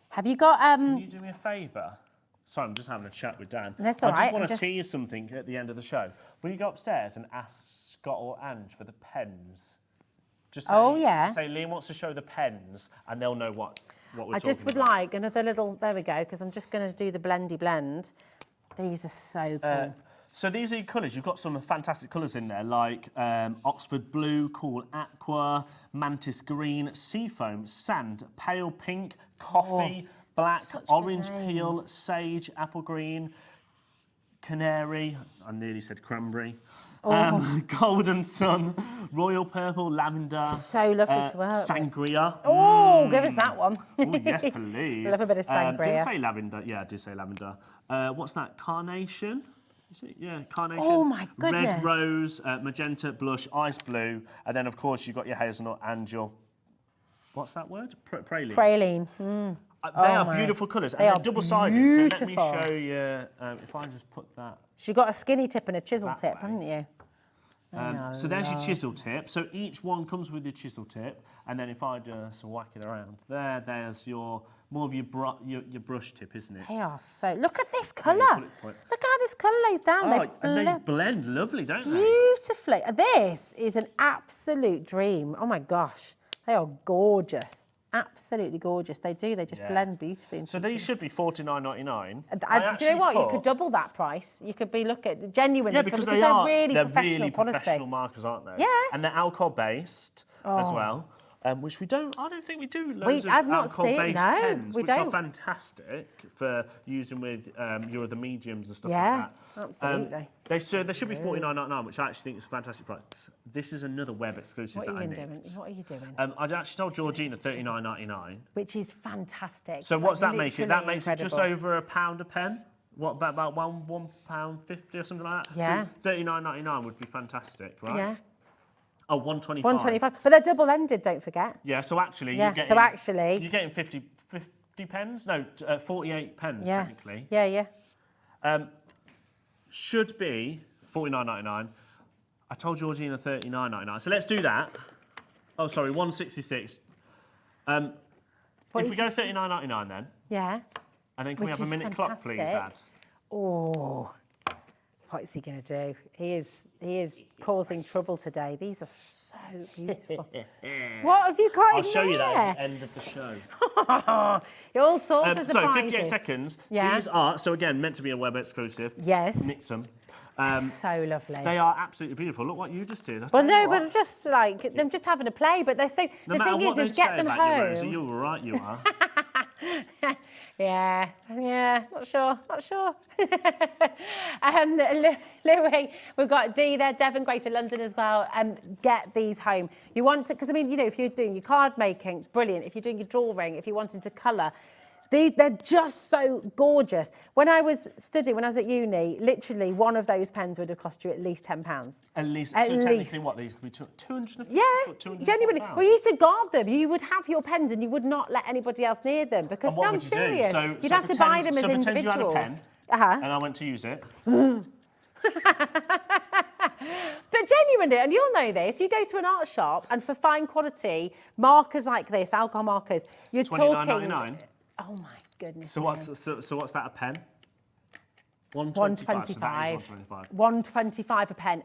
Have you got Can you do me a favour? Sorry, I'm just having a chat with Dan. That's all I right, just want I'm to just- tease something at the end of the show. Will you go upstairs and ask Scott or Ange for the pens? Just say, Oh, yeah. Say Liam wants to show the pens, and they'll know what we're I just would talking about. like another little. There we go, because I'm just going to do the blendy blend. These are so cool. So these are your colours. You've got some fantastic colours in there, like Oxford Blue, Cool Aqua, Mantis Green, Seafoam, Sand, Pale Pink, Coffee, Black, such good Orange names. Peel, Sage, Apple Green, Canary, I nearly said Cranberry, Golden Sun, Royal Purple, Lavender. So lovely to work with. Sangria. Oh, give us that one. Oh, yes, please. Love a bit of Did sangria. it say lavender? Yeah, I did say lavender. What's that? Carnation? Is it? Yeah, carnation. Oh, my goodness. Red rose, magenta, blush, ice blue, and then of course you've got your hazelnut and your. What's that word? Praline. Praline. They are beautiful colours, and They they're are double-sided. So let me beautiful. show you. If I just put that. So you've got a skinny tip and a chisel That tip, way. haven't you? So there's your chisel tip. So each one comes with your chisel tip, and then if I just whack it around, there's your more of your brush tip, isn't it? They are so. Look at this colour. bullet point. Look how this colour lays down. Oh, and they blend lovely, don't they? Beautifully. This is an absolute dream. Oh my gosh, they are gorgeous. Absolutely gorgeous. They do. They just blend beautifully. Into So each these should be $49.99. do you know what? You could double that price. You could be looking genuinely because they're they're professional really quality. professional markers, aren't they? Yeah. And they're alcohol-based as well, which I don't think we do loads of I've not alcohol-based seen, no, pens, we which are don't. fantastic for using with your other mediums and stuff Yeah, like that. absolutely. They should be $49.99, which I actually think is a fantastic price. This is another web exclusive What that are I you need. doing? What are you doing? I actually told Georgina $39.99. Which is fantastic. So what's that make it? That literally makes it just incredible. over £1 a pen. What about £1.50 or something like that? Yeah. So $39.99 would be fantastic, right? Yeah. Oh, $1.25. $1.25. But they're double-ended, don't forget. Yeah. So actually, Yeah, you're getting. so actually- you're getting 50 pens. No, 48 pens Yeah. technically. Yeah. Should be $49.99. I told Georgina $39.99. So let's do that. Oh, sorry, $166. If we go $39.99 then, Yeah. and then can we Which have a is minute clock, please, fantastic. Ad? Oh, what is he going to do? He is causing trouble today. These are so beautiful. What have you got I'll in show you that at the there? end of the show. All sorts of So surprises. 58 seconds. Yeah. These are, so again, meant to be a web exclusive. Yes. Nicked them. So lovely. They are absolutely beautiful. Look what you just did. Well, no, but just like them just having a play. But they're so. No the matter thing what is they get say them about you, Rosie, home. you're right, you are. Yeah, not sure. Louis, we've got Dee there, Devon, Greater London as well. Get these home. You want to, because I mean, you know, if you're doing your card making, brilliant. If you're doing your drawing, if you're wanting to colour, they're just so gorgeous. When I was studying, when I was at uni, literally one of those pens would have cost you at least £10. At least. At so technically, least. what these could be 200. Yeah, genuinely. £240. Well, you used to guard them. You would have your pens and you would not let anybody else near them because And what I'm would you do? serious. So- You'd so have to buy them pretend- as so pretend you had a individuals. pen. Uh-huh. And I went to use it. But genuinely, and you'll know this, you go to an art shop and for fine quality markers like this, alcohol markers, you're talking. $29.99. Oh my goodness. So what's that a pen? 125. So that is 125. 125 a pen.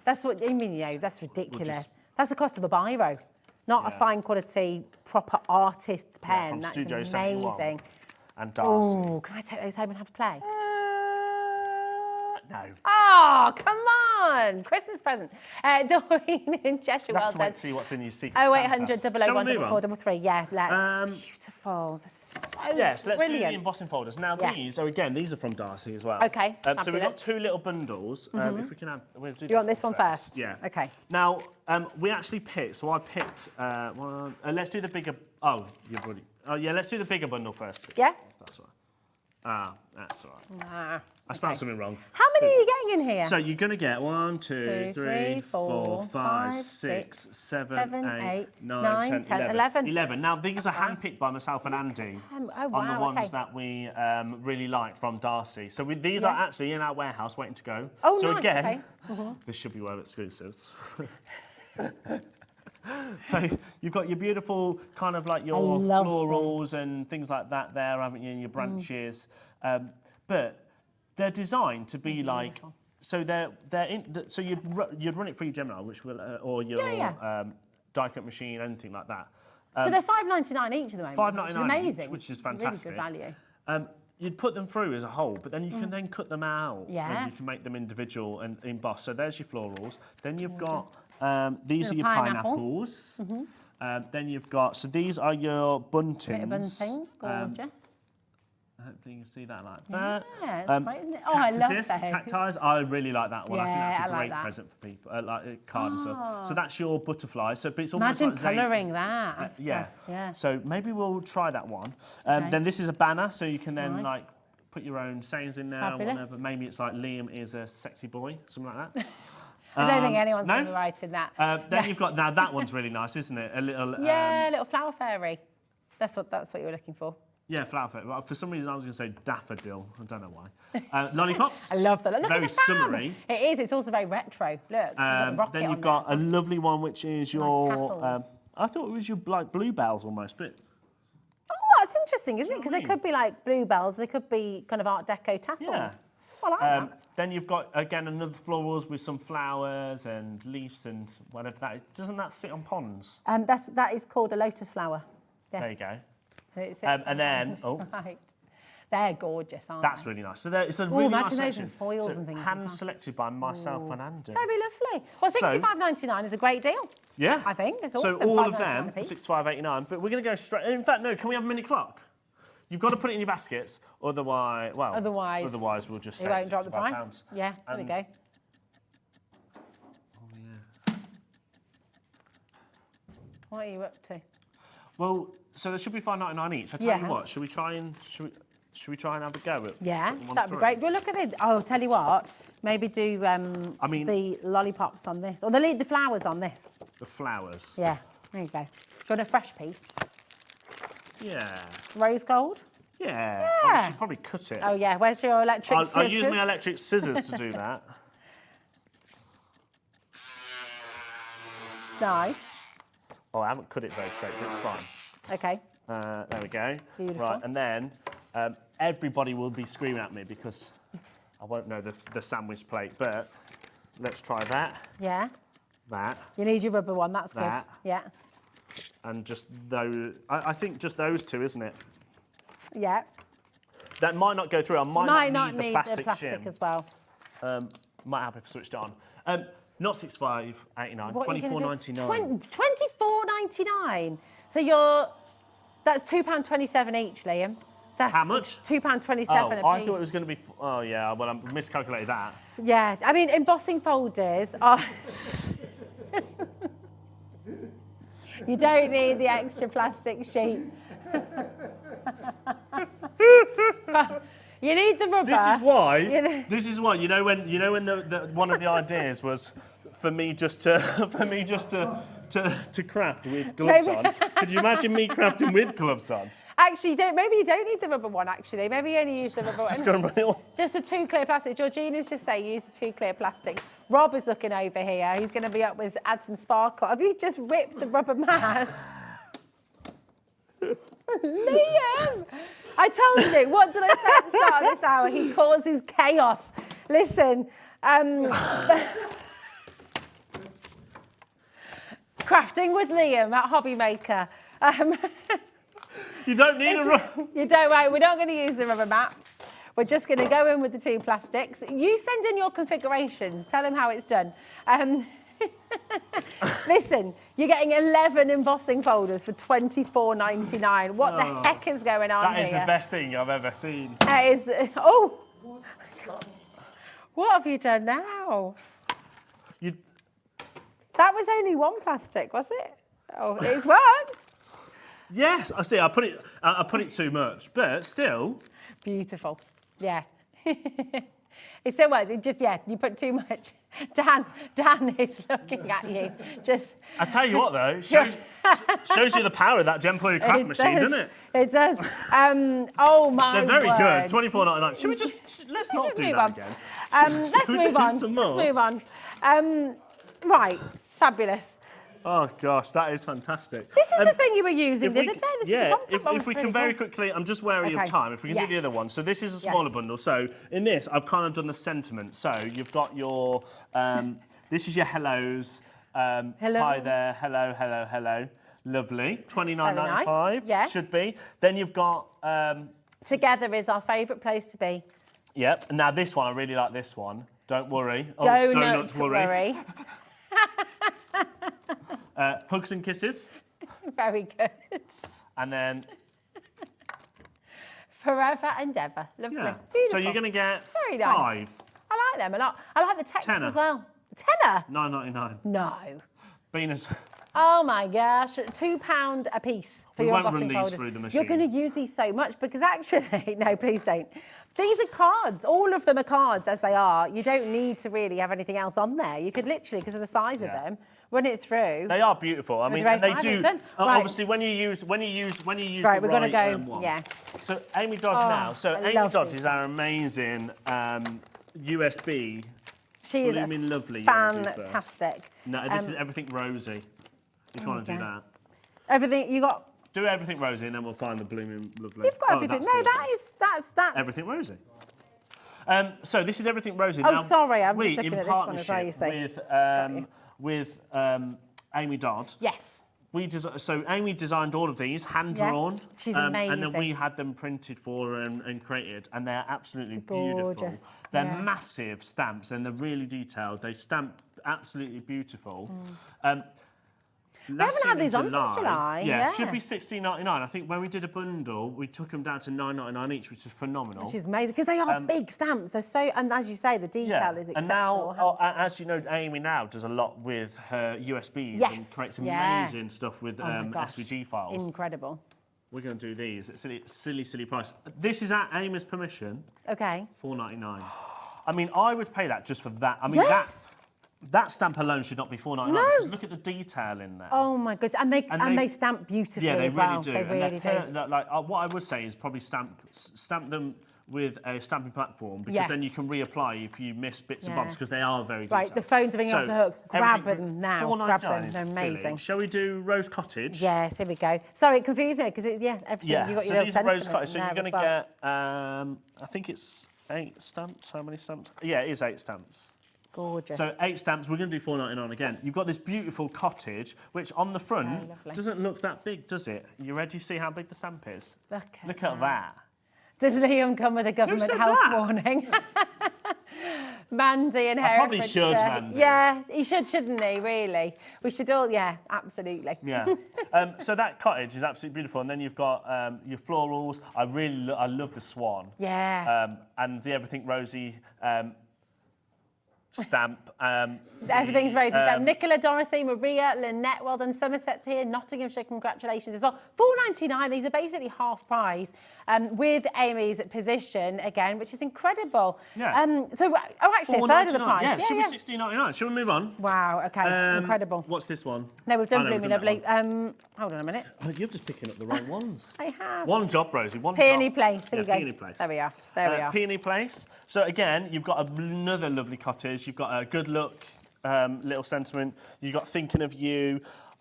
That's what I mean. You know, that's ridiculous. That's the cost of a biro. not a fine quality, proper artist's pen. from That's Studio 71. amazing. And Darcy. Oh, can I take those home and have a play? No. Oh, come on! Christmas present. Doreen in Cheshire, We'll well have to wait done. to see what's in your secret 0800 Santa. Shall we 001 move on? 4433. Yeah, let's. Beautiful. They're so Yes, let's do the brilliant. embossing folders. Now Yeah. these are, again, these are from Darcy as well. Okay, So we've got fabulous. 2 little bundles. If we can have... We'll do You want this one first? Yeah. Okay. Now, we actually picked, so I picked one... let's do the bigger... Oh, you've already... Oh, yeah, let's do the bigger bundle first. Please. Yeah? That's all right. Ah, that's all right. Ah, I spelled something wrong. how many are you getting in here? So you're going to get 1, 2, 3, 4, 5, 6, 6, 7, 7, 8, 8, 9, 10, 10, 11. 11. Now, these are handpicked by myself and Andy Oh, on the wow, ones okay. that we really like from Darcy. So these are actually in our warehouse waiting to go. Oh, so nice, again, okay. this should be world exclusives. So you've got your beautiful kind of like your love florals and things like that there, haven't you, and your branches. But they're designed to be like, so so you'd run it through your Gemini, which will, or your die cut machine, anything like that. So they're $5.99 each at the moment, $5.99 which is amazing. each, which is fantastic. Really good value. You'd put them through as a whole, but then you can then cut them out Yeah. and you can make them individual and emboss. So there's your florals. Then you've got these are your Little pineapple. pineapples. Then you've got, so these are your buntings. Bit of bunting, gorgeous. Hopefully you can see that like that. Yeah, it's great, isn't it? Oh, I love Cactuses, those. Cacti, I really like that one. I think Yeah, that's I a like great that. present for people, like a card and stuff. So that's your butterfly. So but it's almost Imagine like Zane's- colouring that. after. yeah. Yeah. So maybe we'll try that one. Okay. Then this is a banner, so you can then Nice. like put your own sayings in there Fabulous. and whatever. Maybe it's like Liam is a sexy boy, something like that. I don't think anyone's no? going to be writing that. Then you've got, now that one's really nice, isn't it? A little... Yeah, little flower fairy. That's what you were looking for. Yeah, flower fairy. Well, for some reason I was going to say daffodil. I don't know why. Lollipops. I love that. Look, Very it's a fan. summery. It is. It's also very retro. Look, you've got the rocket Then you've on got there. a lovely one, which is your... tassels. I thought it was your like bluebells almost, but Oh, that's interesting, isn't it? Because they could be like bluebells. They could be kind of Art Deco tassels. Yeah. I like that. then you've got again another florals with some flowers and leaves and whatever that is. Doesn't that sit on ponds? That is called a lotus flower. Yes. There you go. It sits And on then, ponds. Right. They're gorgeous, aren't That's they? really nice. So it's a really imagine nice those selection. in foils So and things as hand well. selected by myself and Andy. Very lovely. Well, $65.99 is a great deal. Yeah. I think. It's So awesome. all of $5.99 them a for piece. $65.89. But we're going to go straight. In fact, no. Can we have a mini clock? You've got to put it in your baskets, otherwise, well, Otherwise, we'll just You say won't drop the price. £65. Yeah, there we And- go. Oh, yeah. What are you up to? Well, so there should be $5.99 each. I tell Yeah. you what, should we try and have a go at Yeah, putting one that'd be through? great. Well, look at this. Oh, I'll tell you what. Maybe do mean- the lollipops on this, or the flowers on this. The flowers. Yeah, there you go. Do you want a fresh piece? Yeah. Rose gold? Yeah. Oh, we Yeah. should probably cut it. Oh, yeah. Where's your electric scissors? I'll use my electric scissors to do that. Nice. Oh, I haven't cut it very straight, but it's fine. Okay. There we go. Beautiful. Right, and then everybody will be screaming at me because I won't know the sandwich plate, but let's try that, Yeah. that, You need your rubber one. That's That. good. Yeah. and just those. I think just those two, isn't it? Yeah. That might not go through. I might not need the plastic shim. as well. Might happen if I switched it on. Not $65.89, What are you gonna do? $24.99. $24.99. So that's £2.27 each, Liam. That's How much? £2.27 a I piece. thought it was going to be. Oh yeah, well I miscalculated that. Yeah, I mean, embossing folders are... You don't need the extra plastic sheet. You need the rubber. This is why. You know- This is why. You know when the one of the ideas was for me just to craft with gloves Maybe- on. Could you imagine me crafting with gloves on? Actually, maybe you don't need the rubber one, actually. Maybe you only use the rubber one. Just got to run it all. Just the two clear plastic. Georgina's just saying use the two clear plastic. Rob is looking over here. He's going to be up with add some sparkle. Have you just ripped the rubber mat? Liam! I told you. What did I say at the start of this hour? He causes chaos. Listen. Crafting with Liam at HobbyMaker. You don't need a rubber. You don't, right, we're not going to use the rubber mat. We're just going to go in with the 2 plastics. You send in your configurations. Tell them how it's done. Listen, you're getting 11 embossing folders for £24.99. What the heck is going on here? That is the best thing I've ever seen. That is... Oh! What have you done now? That was only 1 plastic, was it? Oh, it's worked. Yes, I see. I put it too much, but still. Beautiful. Yeah. It still works. It just, yeah, you put too much. Dan is looking at you. Just. I tell you what, though, shows you the power of that embroidery craft machine, doesn't it? It does. Oh my! They're very words. good. £24.99. Should we just let's not do move that on. again? Let's move on. Let's move on. Right, fabulous. Oh gosh, that is fantastic. This is the thing you were using the other day. If we can very quickly, I'm just wary of time. If we can do the other one. So this is a smaller bundle. So in this, I've kind of done the sentiment. So you've got your, this is your hellos. Hello. Hi there. Hello, hello, hello. Lovely. £29.95 nice. Yeah. should be. Then you've got. Together is our favourite place to be. Yep. And now this one, I really like this one. Don't worry. Don't worry. Hugs and kisses. Very good. And then. Forever and ever. Lovely. Yeah. Beautiful. So you're going to get Very nice. 5. I like them a lot. I like the text Tenner. as well. Tenner? £9.99. No. Venus. Oh my gosh, £2 a piece for your embossing run folders. these through the machine. You're going to use these so much because actually, no, please don't. These are cards. All of them are cards as they are. You don't need to really have anything else on there. You could literally, because of the size of them, run it through. They are beautiful. I mean, and they do. Obviously, when you use right, the we're going to go. one. Yeah. So Amy Dodds now. So I Amy love Dodds these is our amazing USB. She is blooming lovely. fantastic. No, this is everything rosy. If you want to do that. Everything you got. Do everything rosy, and then we'll find the blooming lovely. You've got everything. No, that's everything rosy. So this is everything rosy. Oh, now, sorry, I'm just looking at this one as well. You say. With Amy Dodd. Yes. So Amy designed all of these, hand-drawn. Yeah. She's amazing. And then we had them printed for her and created, and they're absolutely gorgeous. beautiful. They're massive stamps, and they're really detailed. They stamp absolutely beautiful. We haven't had these on since July. Yeah, should be £16.99. I think when we did a bundle, we took them down to £9.99 each, which is phenomenal. Which is amazing, because they are big stamps. They're so, and as you say, the detail is exceptional. And now, as you know, Amy now does a lot with her USBs and creates amazing stuff with SVG files. Incredible. We're going to do these at silly price. This is at Amy's permission. Okay. £4.99. I mean, I would pay that just for that. I mean, that stamp alone should not be £4.99. No. Because look at the detail in there. Oh my goodness, and they stamp beautifully as well. Do. They really do. What I would say is probably stamp them with a stamping platform, because then you can reapply if you miss bits and bobs, because they are very detailed. Right, the phone's ringing off the hook. Grab them now. Grab them. They're amazing. Silly. Shall we do Rose Cottage? Yes, here we go. Sorry, it confused me because everything you got your so little these are Rose sentiment Cottage. So in you're there going to as get, I think it's 8 stamps. How many stamps? Yeah, it is 8 stamps. Gorgeous. So 8 stamps, we're going to do £4.99 again. You've got this beautiful cottage, which on the front doesn't look that big, does it? You ready to see how big the stamp is? Look at that. Does Liam come with a government health warning? Mandy and Herefordshire. I probably should, Mandy. Yeah, he should, shouldn't he, really? We should all, absolutely. Yeah. So that cottage is absolutely beautiful. And then you've got your florals. I love the swan. Yeah. And the Everything Rosy stamp. Everything's rosy stamp. Nicola, Dorothy, Maria, Lynette, well done. Somerset's here. Nottinghamshire, congratulations as well. £4.99. These are basically half price with Amy's position again, which is incredible. Yeah. Actually, a third of the price. Yeah, should be £16.99. Shall we move on? Wow. Okay. Incredible. What's this one? No, we've done Blooming Lovely. Hold on a minute. Oh, you're just picking up the wrong ones. I have. One job, Rosie. One Peony job. Place. Here we go. Peony Place. There we are. There we are. Peony Place. So again, you've got another lovely cottage. You've got a good look, little sentiment. You've got thinking of you.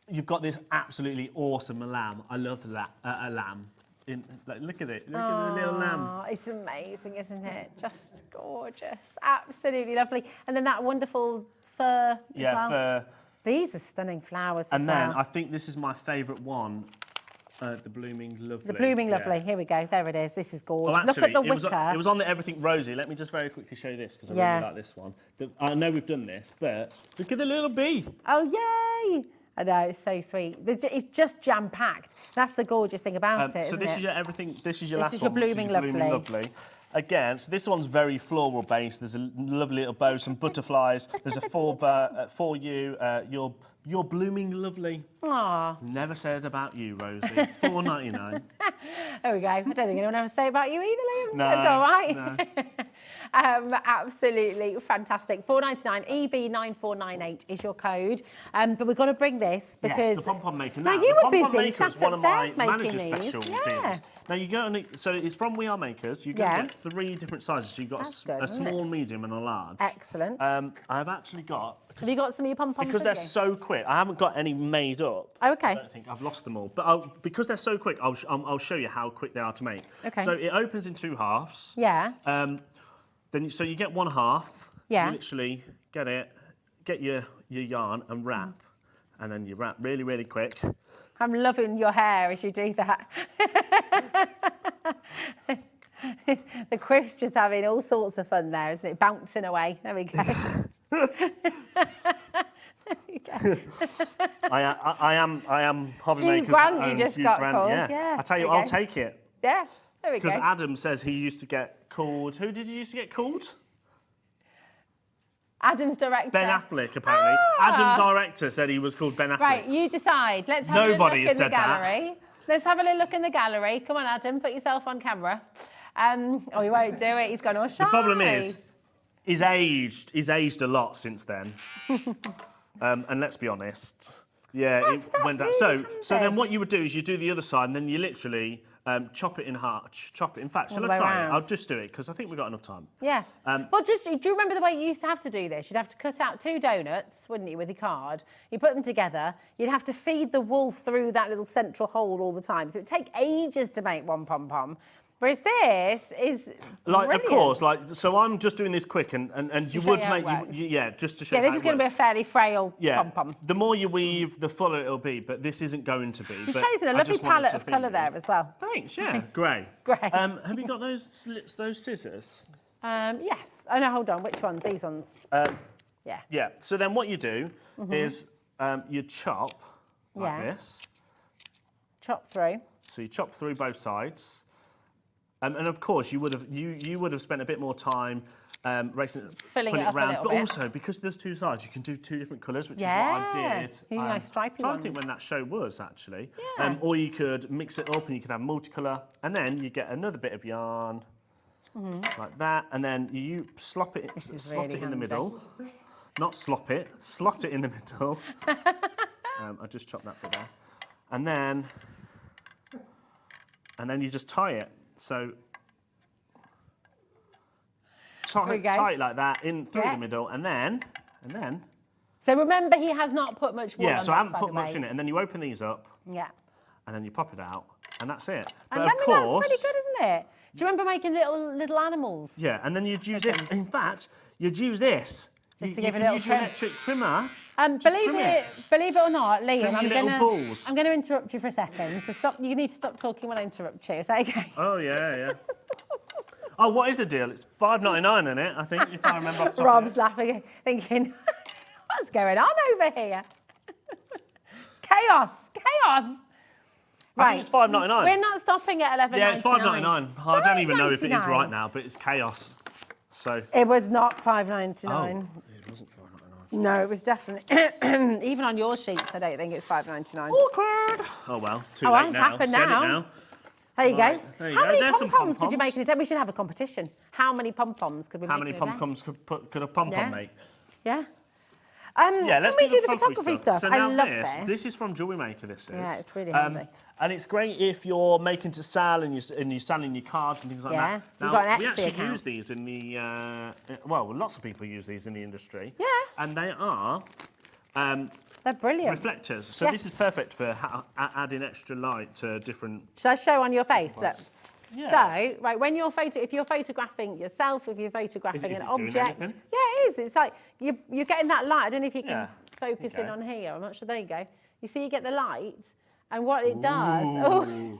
You've got this absolutely awesome lamb. I love a lamb. Look at it. Look at the little lamb. It's amazing, isn't it? Just gorgeous. Absolutely lovely. And then that wonderful fur as well. These are stunning flowers as And well. then I think this is my favourite one, the Blooming Lovely. The Blooming Lovely. Yeah. Here we go. There it is. This is gorgeous. Well, actually, Look at the wicker. it was on the Everything Rosy. Let me just very quickly show you this because I really like this one. I know we've done this, but look at the little bee. Oh, yay! I know, it's so sweet. It's just jam-packed. That's the gorgeous thing about it, So isn't this it? is your everything. This is your last is your one. which is Blooming Lovely. Again, so this one's very floral based. There's a lovely little bow, some butterflies. There's a for you. Your Blooming Lovely. Aww. Never said about you, Rosie. $4.99. There we go. I don't think anyone ever say about you either, Liam. No, That's all right. no. Absolutely fantastic. $4.99, EB9498 is your code. But we've got to bring this because... Yes, the pom-pom maker. Now, Now, you the were pom-pom busy, maker is sat one of my upstairs making manager these. special Yeah. deals. Now you go and so it's from We Are Makers. You can get 3 different sizes. So you've got That's good, a isn't it? small, medium, and a large. Excellent. I've actually got, Have you got some of your pom-poms because they're with you? so quick. I haven't got any made up. Oh, okay. I don't think I've lost them all. But because they're so quick, I'll show you how quick they are to make. Okay. So it opens in 2 halves. Yeah. So you get 1 half. Yeah. You literally get your yarn and wrap, and then you wrap really, really quick. I'm loving your hair as you do that. The Criff's just having all sorts of fun there, isn't it? Bouncing away. There we go. I am HobbyMaker's Hugh Grant, you own just Hugh got Grant, called. yeah. Yeah, I tell you, there you I'll go. take it. Yeah, there we go. Because Adam says he used to get called. Who did you used to get called? Adam's director. Ben Affleck, apparently. Ah! Adam director said he was called Ben Affleck. Right, you decide. Let's have Nobody a has look in the said that. gallery. Let's have a little look in the gallery. Come on, Adam, put yourself on camera. Oh, he won't do it. He's gone all shy. The problem is, he's aged a lot since then. And let's be honest. Yeah, That's went down. really So handy. then what you would do is you do the other side, and then you literally chop it in half. Chop it. In fact, All shall the I way try round. it? I'll just do it because I think we've got enough time. Yeah. Well, do you remember the way you used to have to do this? You'd have to cut out 2 donuts, wouldn't you, with your card? You put them together. You'd have to feed the wool through that little central hole all the time. So it'd take ages to make one pom-pom. Whereas this is Like, brilliant. of course, like, so I'm just doing this quick, and you show would you how make, it works. yeah, just to show Yeah, you this how is it going to be a works. fairly frail Yeah, pom-pom. the more you weave, the fuller it'll be, but this isn't going to be. You've but chosen a I lovely just wanted palette to of feed colour you. there as well. Thanks, yeah, grey. Grey. Have you got those scissors? Yes. Oh, no, hold on. Which ones? These ones? Yeah. Yeah, so then what you do is you chop like Yeah. this. Chop through. So you chop through both sides. And of course, you would have spent a bit more time racing, Filling putting it up a round. little But bit. also, because there's 2 sides, you can do 2 different colours, which Yeah. is what I did. Really nice stripy trying to think ones. when that show was, actually. Yeah. Or you could mix it up and you could have multicolour. And then you get another bit of yarn, like that. And then you slot it is in really the handy. middle. Not slop it, slot it in the middle. I just chopped that bit there. And then you just tie it. So tie it like that in through Yeah. the middle, and then. So remember, he has not put much wool Yeah, on so this, I haven't by put the much way. in it, and then you open these up, Yeah. and then you pop it out, and that's it. And But I of mean, course, that's pretty good, isn't it? Do you remember making little animals? yeah, and then you'd use this. In fact, you'd use this. Just to you give it a can little use your trim. electric trimmer. Believe it or not, Liam, Trim your little balls. I'm going to interrupt you for a second. So stop. You need to stop talking when I interrupt you. Is that okay? Oh yeah. Oh, what is the deal? It's $5.99 in it, I think, if I remember off the top of Rob's my laughing, thinking, what's going on over here? It's chaos. I think it's $5.99. We're not stopping at $11.99. Yeah, it's $5.99. I don't even know if it is $5.99. right now, but it's chaos. So. It was not $5.99. Oh, it wasn't $5.99. No, it was definitely. Even on your sheets, I don't think it's $5.99. Awkward. Oh well, too Oh, late it's now. happened Said now. it now. There you go. Right, there you How go. many There's some pom-poms could you pom-poms. make in a day? We should have a competition. How many pom-poms could we How make many in a day? pom-poms could a pom-pom Yeah. make? Yeah. Yeah, let's can we do the photography photography stuff? So I now love this. this. This is from HobbyMaker. This is. Yeah, it's really handy. And it's great if you're making to sell and you're selling your cards and things like Yeah, that. you've got an we Etsy actually account. use these in the well, lots of people use these in the industry. Yeah. And they are They're brilliant. reflectors. So Yeah. this is perfect for adding extra light to different. Shall I show on your face? Look. Yeah. So, right, when if you're photographing yourself, if you're photographing Is an it doing object, anything? yeah, it is. It's like you're getting that light. I don't know if you can. Yeah. focus in Okay. on here. I'm not sure. There you go. You see, you get the light, and what it does. Oh.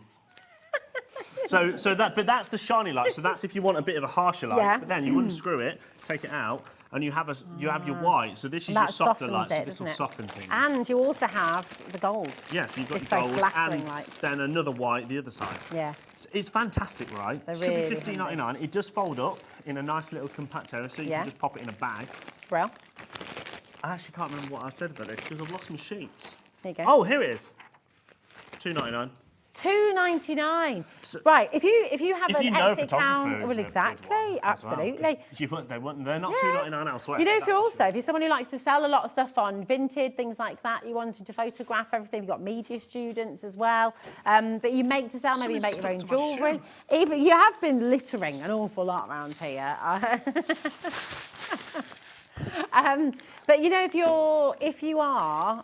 But that's the shiny light. So that's if you want a bit of a harsher light. Yeah. But then you unscrew it, take it out, and you have your white. So this is your That softer softens light. So it, this will doesn't it? soften things. And you also have the gold. Yeah, so you've got It's your so gold flattering, and like. then another white the other side. Yeah. It's fantastic, right? They're Should really be $15.99. It does fold up in a nice little compact area, so you Yeah. can just pop it in a bag. Well, I actually can't remember what I said about it because I've lost my sheets. there you go. Oh, here it is. $2.99. $2.99. So- Right, if you have If an you know Etsy account, photographers, well, exactly, absolutely. They're not $2.99 elsewhere. You know, that's for sure. if you're someone who likes to sell a lot of stuff on Vinted, things like that, you wanted to photograph everything, you've got media students as well, but you make to sell, maybe you make your own Something stuck to my jewellery. Even you have been littering an awful lot around here. But you know, if you are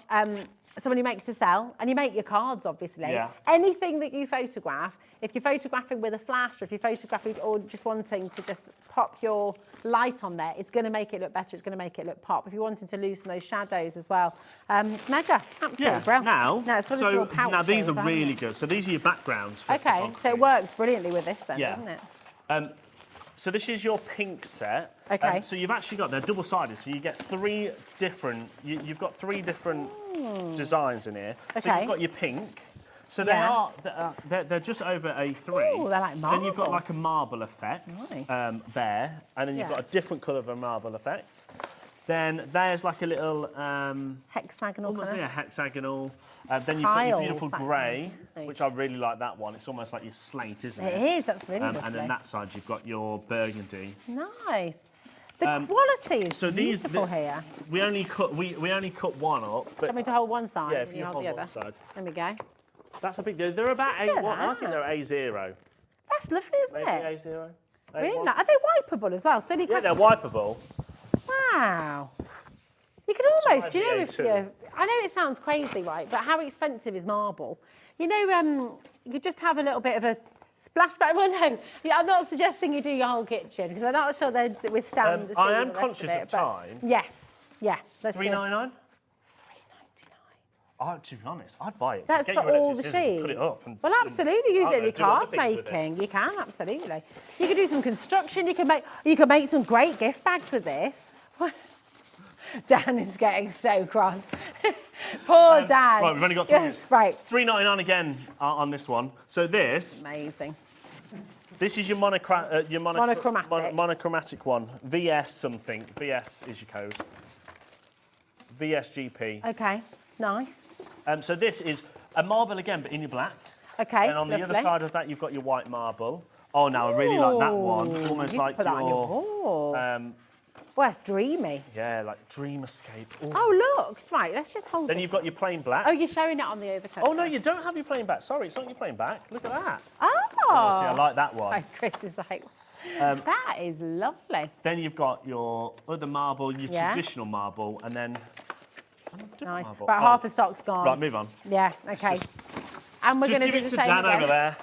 someone who makes to sell, and you make your cards, obviously. Yeah. Anything that you photograph, if you're photographing with a flash, or if you're photographing or just wanting to just pop your light on there, it's going to make it look better. It's going to make it look pop. If you wanted to loosen those shadows as well, it's mega, absolutely brilliant. Now, it's got this little pouch now these here are as well, really hasn't good. So these are your backgrounds. For it? Okay, so photography. it works brilliantly with this then, Yeah. doesn't it? So this is your pink set. Okay. So you've actually got, they're double-sided, so you get three different, you've got three different designs in here. So Okay. you've got your pink. So Yeah. they're just over A3. Ooh, they're like Then you've got marble. like a marble effect Nice. there, and then you've Yeah. got a different colour of a marble effect. Then there's like a little, Hexagonal almost colour. yeah, hexagonal. Then you've got your Tile beautiful background. grey, Nice. which I really like that one. It's almost like your slate, isn't it? It is, that's really lovely. And then that side you've got your burgundy. Nice. The quality is So these beautiful here. we only cut one up, Do you but want me to hold one side yeah, and if you you hold hold the one other? side. There we go. That's a big deal. They're about Look at A1. I think that. they're A0. That's lovely, isn't Maybe it? A0. Really A1. nice. Are they wipeable as well? Silly Yeah, they're question. wipeable. Wow. You could almost, might you know, be if A2. you, I know it sounds crazy, right? But how expensive is marble? You know, you could just have a little bit of a splashback. Well, no, yeah, I'm not suggesting you do your whole kitchen because I'm not sure they'd withstand the steam I and am the rest conscious of, it, of but time. Yes, yeah, let's do it. $3.99. $3.99. To be honest, I'd buy it. That's Get for your all the electric scissors and sheets. Put it up. And, Well, absolutely, use I it in don't your know, do other card things with it. making. You can absolutely. You could do some construction. You can make some great gift bags with this. Dan is getting so cross. Poor Dan. Right, we've only got 3 minutes. Right. $3.99 again on this one. So this Amazing. is your monochromatic one. VS something. VS is your code. VSGP. Okay. Nice. So this is a marble again, but in your black. Okay. And on the other lovely. side of that, you've got your white marble. Oh, now I really like that one. Ooh, Almost you like put that on your wall. Well, that's dreamy. yeah, like dreamscape. Ooh. Oh, look. Right, let's just hold Then this you've got up. your plain black. Oh, you're showing it on the overtone. Oh, no, you don't have your plain back. Sorry, it's not your plain back. Look at that. Oh. Oh, see, I like that one. So Chris is like, that is lovely. Then you've got your other marble, your Yeah. traditional marble, and then different Nice. marble. Right, Oh, half the stock's gone. Right, move on. Yeah, okay. And we're Just going to give do it the to same Dan again. over there.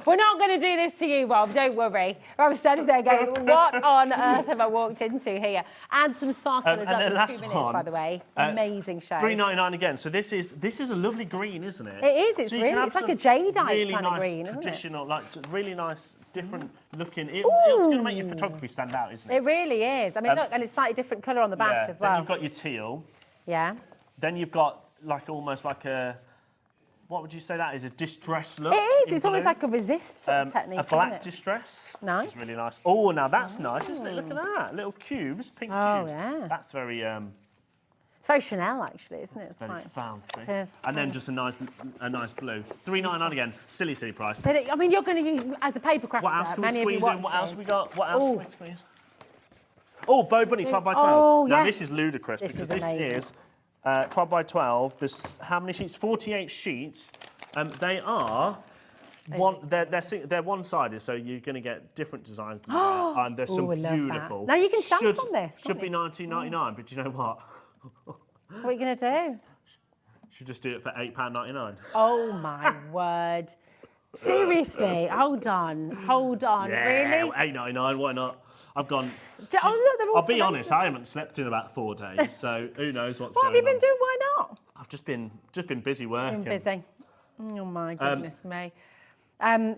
We're not going to do this to you, Rob, don't worry. Rob's standing there going, what on earth have I walked into here? Add some sparklers And up then in last 2 minutes, one, by the way. Amazing show. $3.99 again. So this is a lovely green, isn't it? It is, it's So you can really- have it's like some a jadeite really kind of nice green, isn't it? traditional, like really nice, different looking. It's going to make your photography stand out, isn't it? It really is. I mean, look, and it's slightly different colour on the back as Then well. you've got your teal. Yeah. Then you've got like almost like a, what would you say that is? A distress look? It is. in It's almost blue. like a resist sort of technique, A black isn't it? distress. Nice. Which is really nice. Oh, now that's nice, isn't it? Look at that. Little cubes, pink Oh, cubes. yeah. That's very It's very Chanel, actually, isn't it? It's very quite fancy. It is. And then just a nice blue. $3.99 again. Silly price. So, I mean, you're going to use, as a paper crafter, What else can we many of you squeeze in? What else watching- we got? What else Ooh. can we squeeze? Oh, Bow Bunny 12 by 12. Oh, Now yeah. this is ludicrous This because is this amazing. is 12 by 12. There's how many sheets? 48 sheets. They are they're one-sided, so you're going to get different designs. And there's some Ooh, I love that. beautiful. Now you can stamp should, on this, Should can't be you? $19.99, but you know what? What are you going to do? Should just do it for £8.99. Oh, my word. Seriously, hold on, Yeah, really? $8.99. Why not? I've gone. Oh, look, they're all I'll be cemented honest, as well. I haven't slept in about 4 days, so who knows what's What going on. have you been doing? Why not? I've just been busy working. Been busy. Oh my goodness me.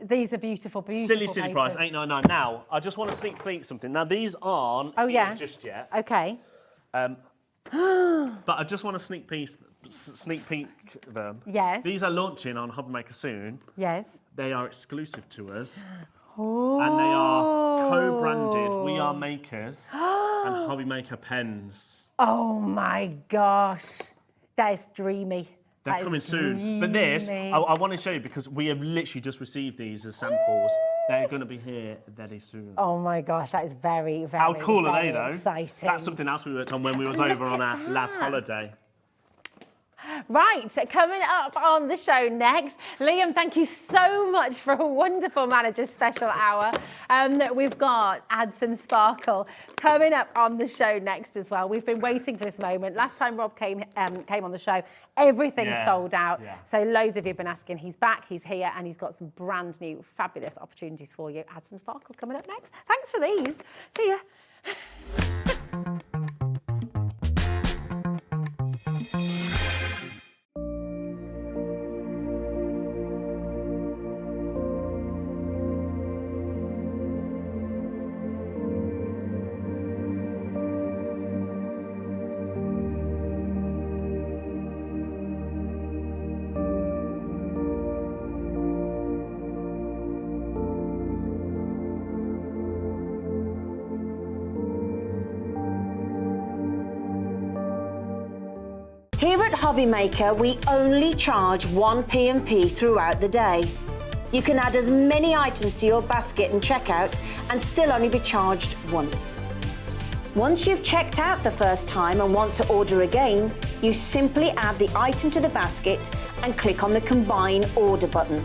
These are beautiful, beautiful Silly papers. price, £8.99. Now, I just want to sneak peek something. Now, these aren't here just yet. Okay. But I just want to sneak peek them. Yes. These are launching on HobbyMaker soon. Yes. They are exclusive to us. Oh. And they are co-branded. We are makers and HobbyMaker pens. Oh my gosh. That is dreamy. They're coming soon. But this, I want to show you because we have literally just received these as samples. They're going to be here very soon. Oh my gosh, that is very, very, How cool are they, very though? exciting. That's something else we worked on when we was over on our last holiday. Right, so coming up on the show next, Liam, thank you so much for a wonderful Manager's Special Hour. We've got Add Some Sparkle coming up on the show next as well. We've been waiting for this moment. Last time Rob came on the show, everything sold out. Yeah. So loads of you have been asking. He's back, he's here, and he's got some brand new, fabulous opportunities for you. Add Some Sparkle coming up next. Thanks for these. See ya. Here at HobbyMaker, we only charge 1 P&P throughout the day. You can add as many items to your basket and checkout and still only be charged once. Once you've checked out the first time and want to order again, you simply add the item to the basket and click on the Combine Order button.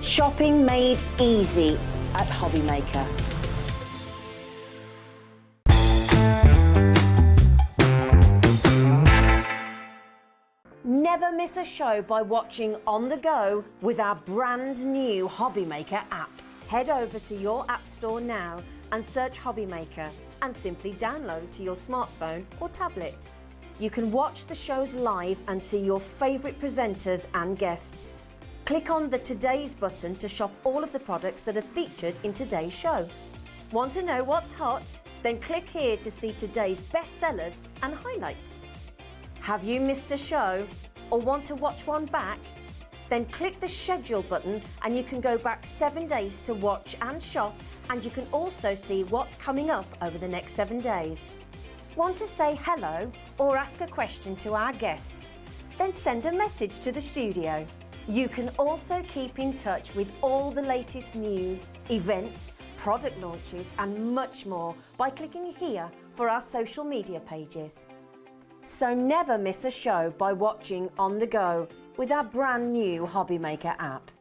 Shopping made easy at HobbyMaker. Never miss a show by watching on the go with our brand new HobbyMaker app. Head over to your app store now and search HobbyMaker and simply download to your smartphone or tablet. You can watch the shows live and see your favourite presenters and guests. Click on the Today's button to shop all of the products that are featured in today's show. Want to know what's hot? Then click here to see today's bestsellers and highlights. Have you missed a show or want to watch one back? Then click the schedule button and you can go back 7 days to watch and shop, and you can also see what's coming up over the next 7 days. Want to say hello or ask a question to our guests? Then send a message to the studio. You can also keep in touch with all the latest news, events, product launches and much more by clicking here for our social media pages. So never miss a show by watching on the go with our brand new HobbyMaker app.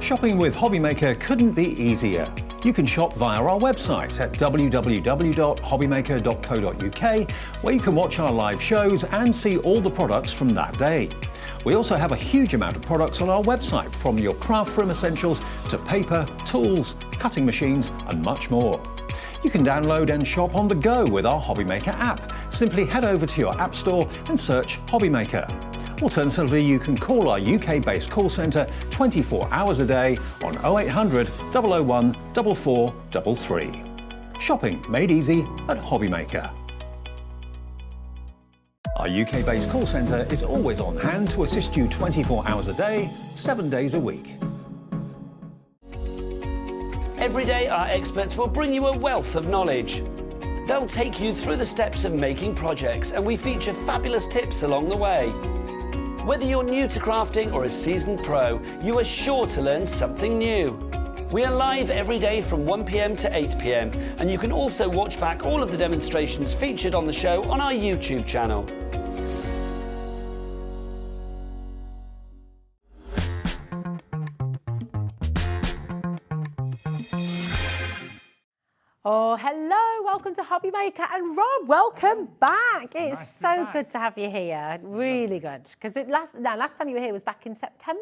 Shopping with HobbyMaker couldn't be easier. You can shop via our website at www.hobbymaker.co.uk, where you can watch our live shows and see all the products from that day. We also have a huge amount of products on our website, from your craft room essentials to paper, tools, cutting machines and much more. You can download and shop on the go with our HobbyMaker app. Simply head over to your app store and search HobbyMaker. Alternatively, you can call our UK-based call centre 24 hours a day on 0800 001 4433. Shopping made easy at HobbyMaker. Our UK-based call centre is always on hand to assist you 24 hours a day, 7 days a week. Every day, our experts will bring you a wealth of knowledge. They'll take you through the steps of making projects, and we feature fabulous tips along the way. Whether you're new to crafting or a seasoned pro, you are sure to learn something new. We are live every day from 1 p.m. to 8 p.m, and you can also watch back all of the demonstrations featured on the show on our YouTube channel. Oh, hello welcome to HobbyMaker. And Rob, welcome back. It's Nice to be so back. good to have you here. Really good. Because last time you were here was back in September.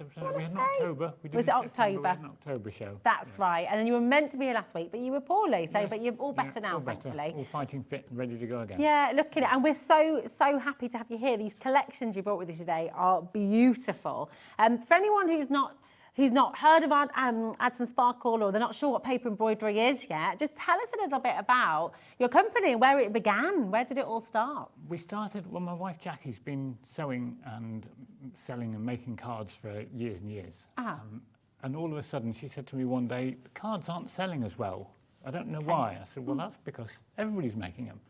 We had an October. We did Was it in September, we October? had an October show. That's right. And then you were meant to be here last week, but you were poorly. So, Yes. but you're all better Yeah, now, all better. thankfully. All fighting fit and ready to go again. Yeah, look at it. And we're so happy to have you here. These collections you brought with you today are beautiful. For anyone who's not heard of Add Some Sparkle, or they're not sure what paper embroidery is yet, just tell us a little bit about your company and where it began. Where did it all start? We started, well, my wife Jackie's been sewing and selling and making cards for years and years. And all of a sudden she said to me one day, the cards aren't selling as well. I don't know why. I said, well, that's because everybody's making them.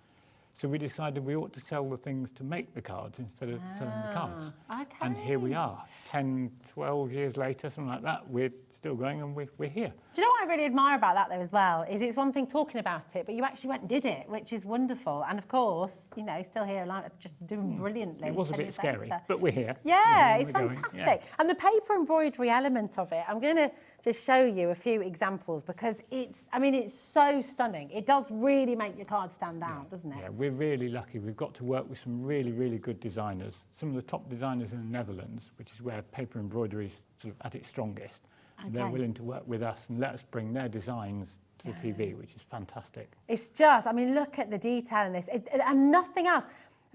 So we decided we ought to sell the things to make the cards instead of selling the cards. Okay. And here we are, 10, 12 years later, something like that. We're still going and we're here. Do you know what I really admire about that though as well, is it's one thing talking about it, but you actually went and did it, which is wonderful. And of course, you know, still here just doing brilliantly. It was a 10 bit years scary, later. but we're here. Yeah, it's We're going, fantastic. yeah. And the paper embroidery element of it, I'm going to just show you a few examples because it's so stunning. It does really make your card stand out, doesn't it? Yeah, we're really lucky. We've got to work with some really, really good designers. Some of the top designers in the Netherlands, which is where paper embroidery is sort of at its strongest. Okay. They're willing to work with us and let us bring their designs to the TV, which is fantastic. It's just, I mean, look at the detail in this and nothing else.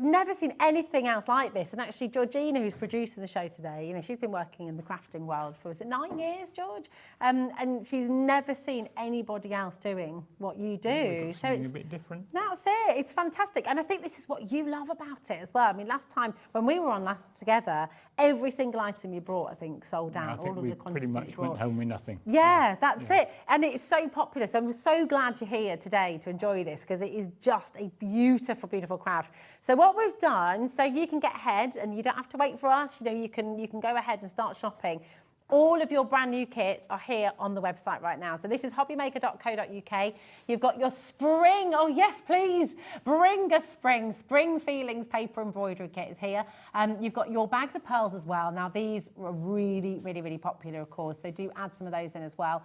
I've never seen anything else like this. And actually, Georgina, who's producing the show today, you know, she's been working in the crafting world for, was it 9 years, George? And she's never seen anybody else doing what you do. We've got So something it's a bit different. That's it. It's fantastic. And I think this is what you love about it as well. I mean, last time when we were on last together, every single item you brought, I think, sold I out. think All of we the quantity pretty much you brought. went home with nothing. Yeah, that's it. And it's so popular. So I'm so glad you're here today to enjoy this because it is just a beautiful, beautiful craft. So what we've done, so you can get ahead and you don't have to wait for us. You know, you can go ahead and start shopping. All of your brand new kits are here on the website right now. So this is hobbymaker.co.uk. You've got your spring, oh yes, please, bring a spring. Spring Feelings paper embroidery kit is here. You've got your bags of pearls as well. Now these are really, really, really popular, of course, so do add some of those in as well.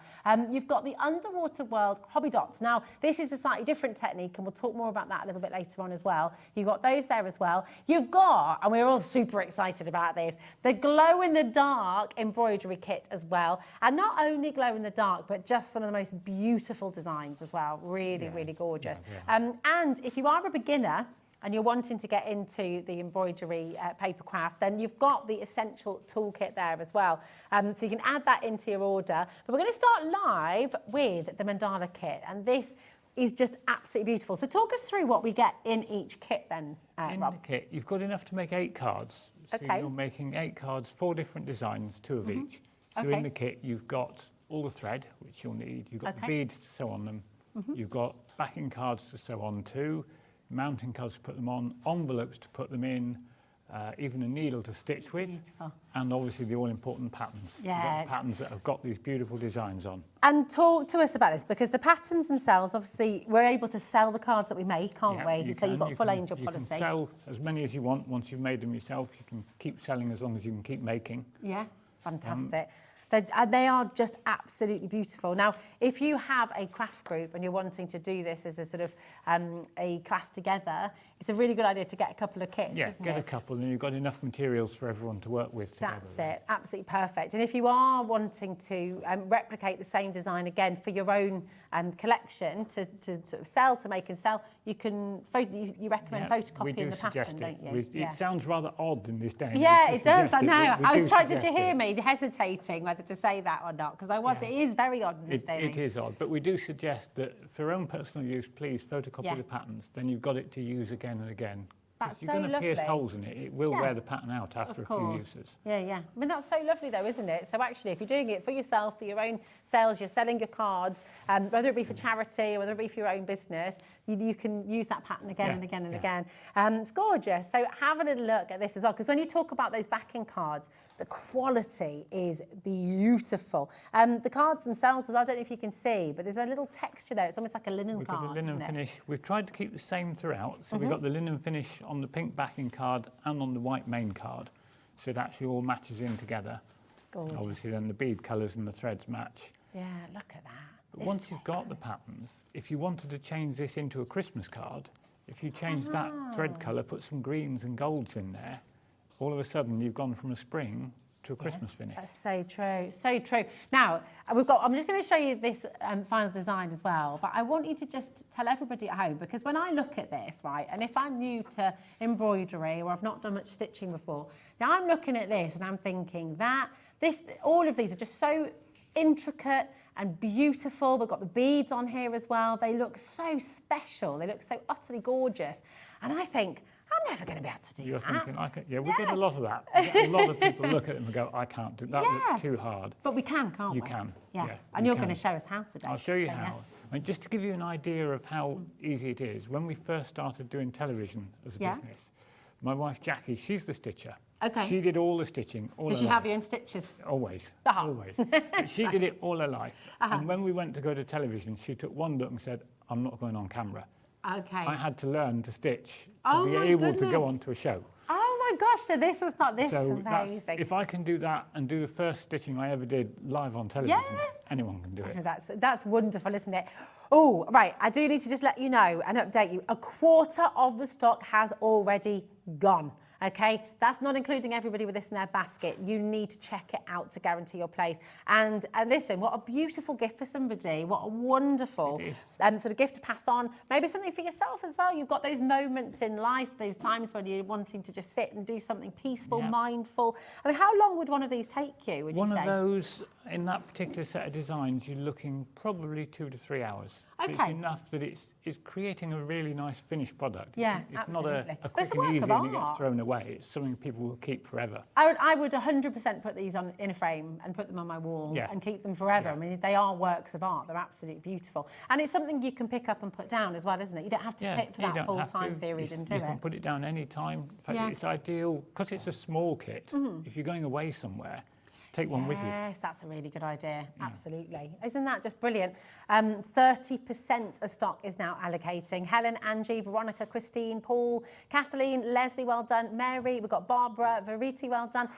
You've got the Underwater World Hobby Dotz. Now this is a slightly different technique and we'll talk more about that a little bit later on as well. You've got those there as well. You've got, and we're all super excited about this, the glow-in-the-dark embroidery kit as well, and not only glow in the dark but just some of the most beautiful designs as well, really really gorgeous. And if you are a beginner and you're wanting to get into the embroidery paper craft, then you've got the essential toolkit there as well, so you can add that into your order. But we're going to start live with the mandala kit, and this is just absolutely beautiful. So talk us through what we get in each kit then, In Rob. the kit, you've got enough to make 8 cards. So Okay. you're making 8 cards, 4 different designs, 2 of each. So Okay. in the kit, you've got all the thread, which you'll need. You've got the Okay. beads to sew on them. You've got backing cards to sew on too, mounting cards to put them on, envelopes to put them in, even a needle to stitch with, Beautiful. and obviously the all-important patterns. You've Yeah, got it's- the patterns that have got these beautiful designs on. And talk to us about this, because the patterns themselves, obviously, we're able to sell the cards that we make, can't Yeah, we? you So you've can. got full angel You policy. can sell as many as you want once you've made them yourself. You can keep selling as long as you can keep making. Yeah, fantastic. They are just absolutely beautiful. Now, if you have a craft group and you're wanting to do this as a sort of a class together, it's a really good idea to get a couple of kits, Yeah, isn't get it? a couple and you've got enough materials for everyone to work with together. That's it, absolutely perfect. And if you are wanting to replicate the same design again for your own collection to sort of sell, to make and sell, you can you recommend Yeah, we photocopying do the pattern, suggest don't you? it. It sounds rather odd in this day and age Yeah, to it does. suggest I know. but we I do was trying. Did you suggest hear it. me hesitating whether to say that or not? Because I was. Yeah. It is very odd in this day and It age. is odd, but we do suggest that for your own personal use, please photocopy Yeah. the patterns. Then you've got it to use again and again. 'Cause That's you're so going to pierce lovely. holes in it. It will Yeah. wear the pattern out after a few uses. Yeah, yeah. I mean, that's so lovely though, isn't it? So actually, if you're doing it for yourself, for your own sales, you're selling your cards, whether it be for charity or whether it be for your own business, you can use that pattern again Yeah, and again and yeah. again. It's gorgeous. So have a little look at this as well, because when you talk about those backing cards, the quality is beautiful. The cards themselves, I don't know if you can see, but there's a little texture there. It's almost like a linen We've card, got a linen isn't it? finish. We've tried to keep the same throughout. So Mm-hmm. we've got the linen finish on the pink backing card and on the white main card. So it actually all matches in together. Gorgeous. Obviously then the bead colours and the threads match. Yeah, look at that. But once you've got the patterns, if you wanted to change this into a Christmas card, if you change that thread colour, put some greens and golds in there, all of a sudden you've gone from a spring to a Christmas finish. That's so true, so true. Now, I'm just going to show you this final design as well, but I want you to just tell everybody at home, because when I look at this, right, and if I'm new to embroidery or I've not done much stitching before, now I'm looking at this and I'm thinking that all of these are just so intricate and beautiful. We've got the beads on here as well. They look so special. They look so utterly gorgeous. And I think, I'm never going to be able to do You're that. thinking, we get a lot of that. We get a lot of people look at it and go, I can't do that. Looks too hard. But we can, can't we? You can. Yeah. Yeah, And you you're can. going to show us how today. I'll show you So, how. yeah. I mean, just to give you an idea of how easy it is, when we first started doing television as a business, my wife Jackie, she's the stitcher. Okay. She did all the stitching. Did you have your own stitches? Always, Uh-huh. always. But she did it all her life. And when we went to go to television, she took one look and said, I'm not going on camera. Okay. I had to learn to stitch Oh to be my able to go goodness. onto a show. Oh my gosh, so this was not this So amazing. if I can do that and do the first stitching I ever did live on television, anyone can do it. That's wonderful, isn't it? Oh, right, I do need to just let you know and update you. A quarter of the stock has already gone. Okay, that's not including everybody with this in their basket. You need to check it out to guarantee your place. And listen, what a beautiful gift for somebody. What a wonderful sort of gift to pass on. Maybe something for yourself as well. You've got those moments in life, those times when you're wanting to just sit and do something peaceful, mindful. I mean, how long would one of these take you, would you say? One of those, in that particular set of designs, you're looking probably 2 to 3 hours. Okay. But it's enough that it's creating a really nice finished product. Yeah, it's absolutely. not a But quick it's a and work easy of and it art. gets thrown away. It's something people will keep forever. I would 100% put these in a frame and put them on my wall and keep them forever. I mean, they are works of art. They're absolutely beautiful. And it's something you can pick up and put down as well, isn't it? You don't have to sit for that full time period and do You it. can put it down any time. In fact, it's ideal, because it's a small kit, if you're going away somewhere, take one with you. Yes, that's a really good idea. Absolutely. Isn't that just brilliant? 30% of stock is now allocating. Helen, Angie, Veronica, Christine, Paul, Kathleen, Leslie, well done. Mary, we've got Barbara, Verity, well done.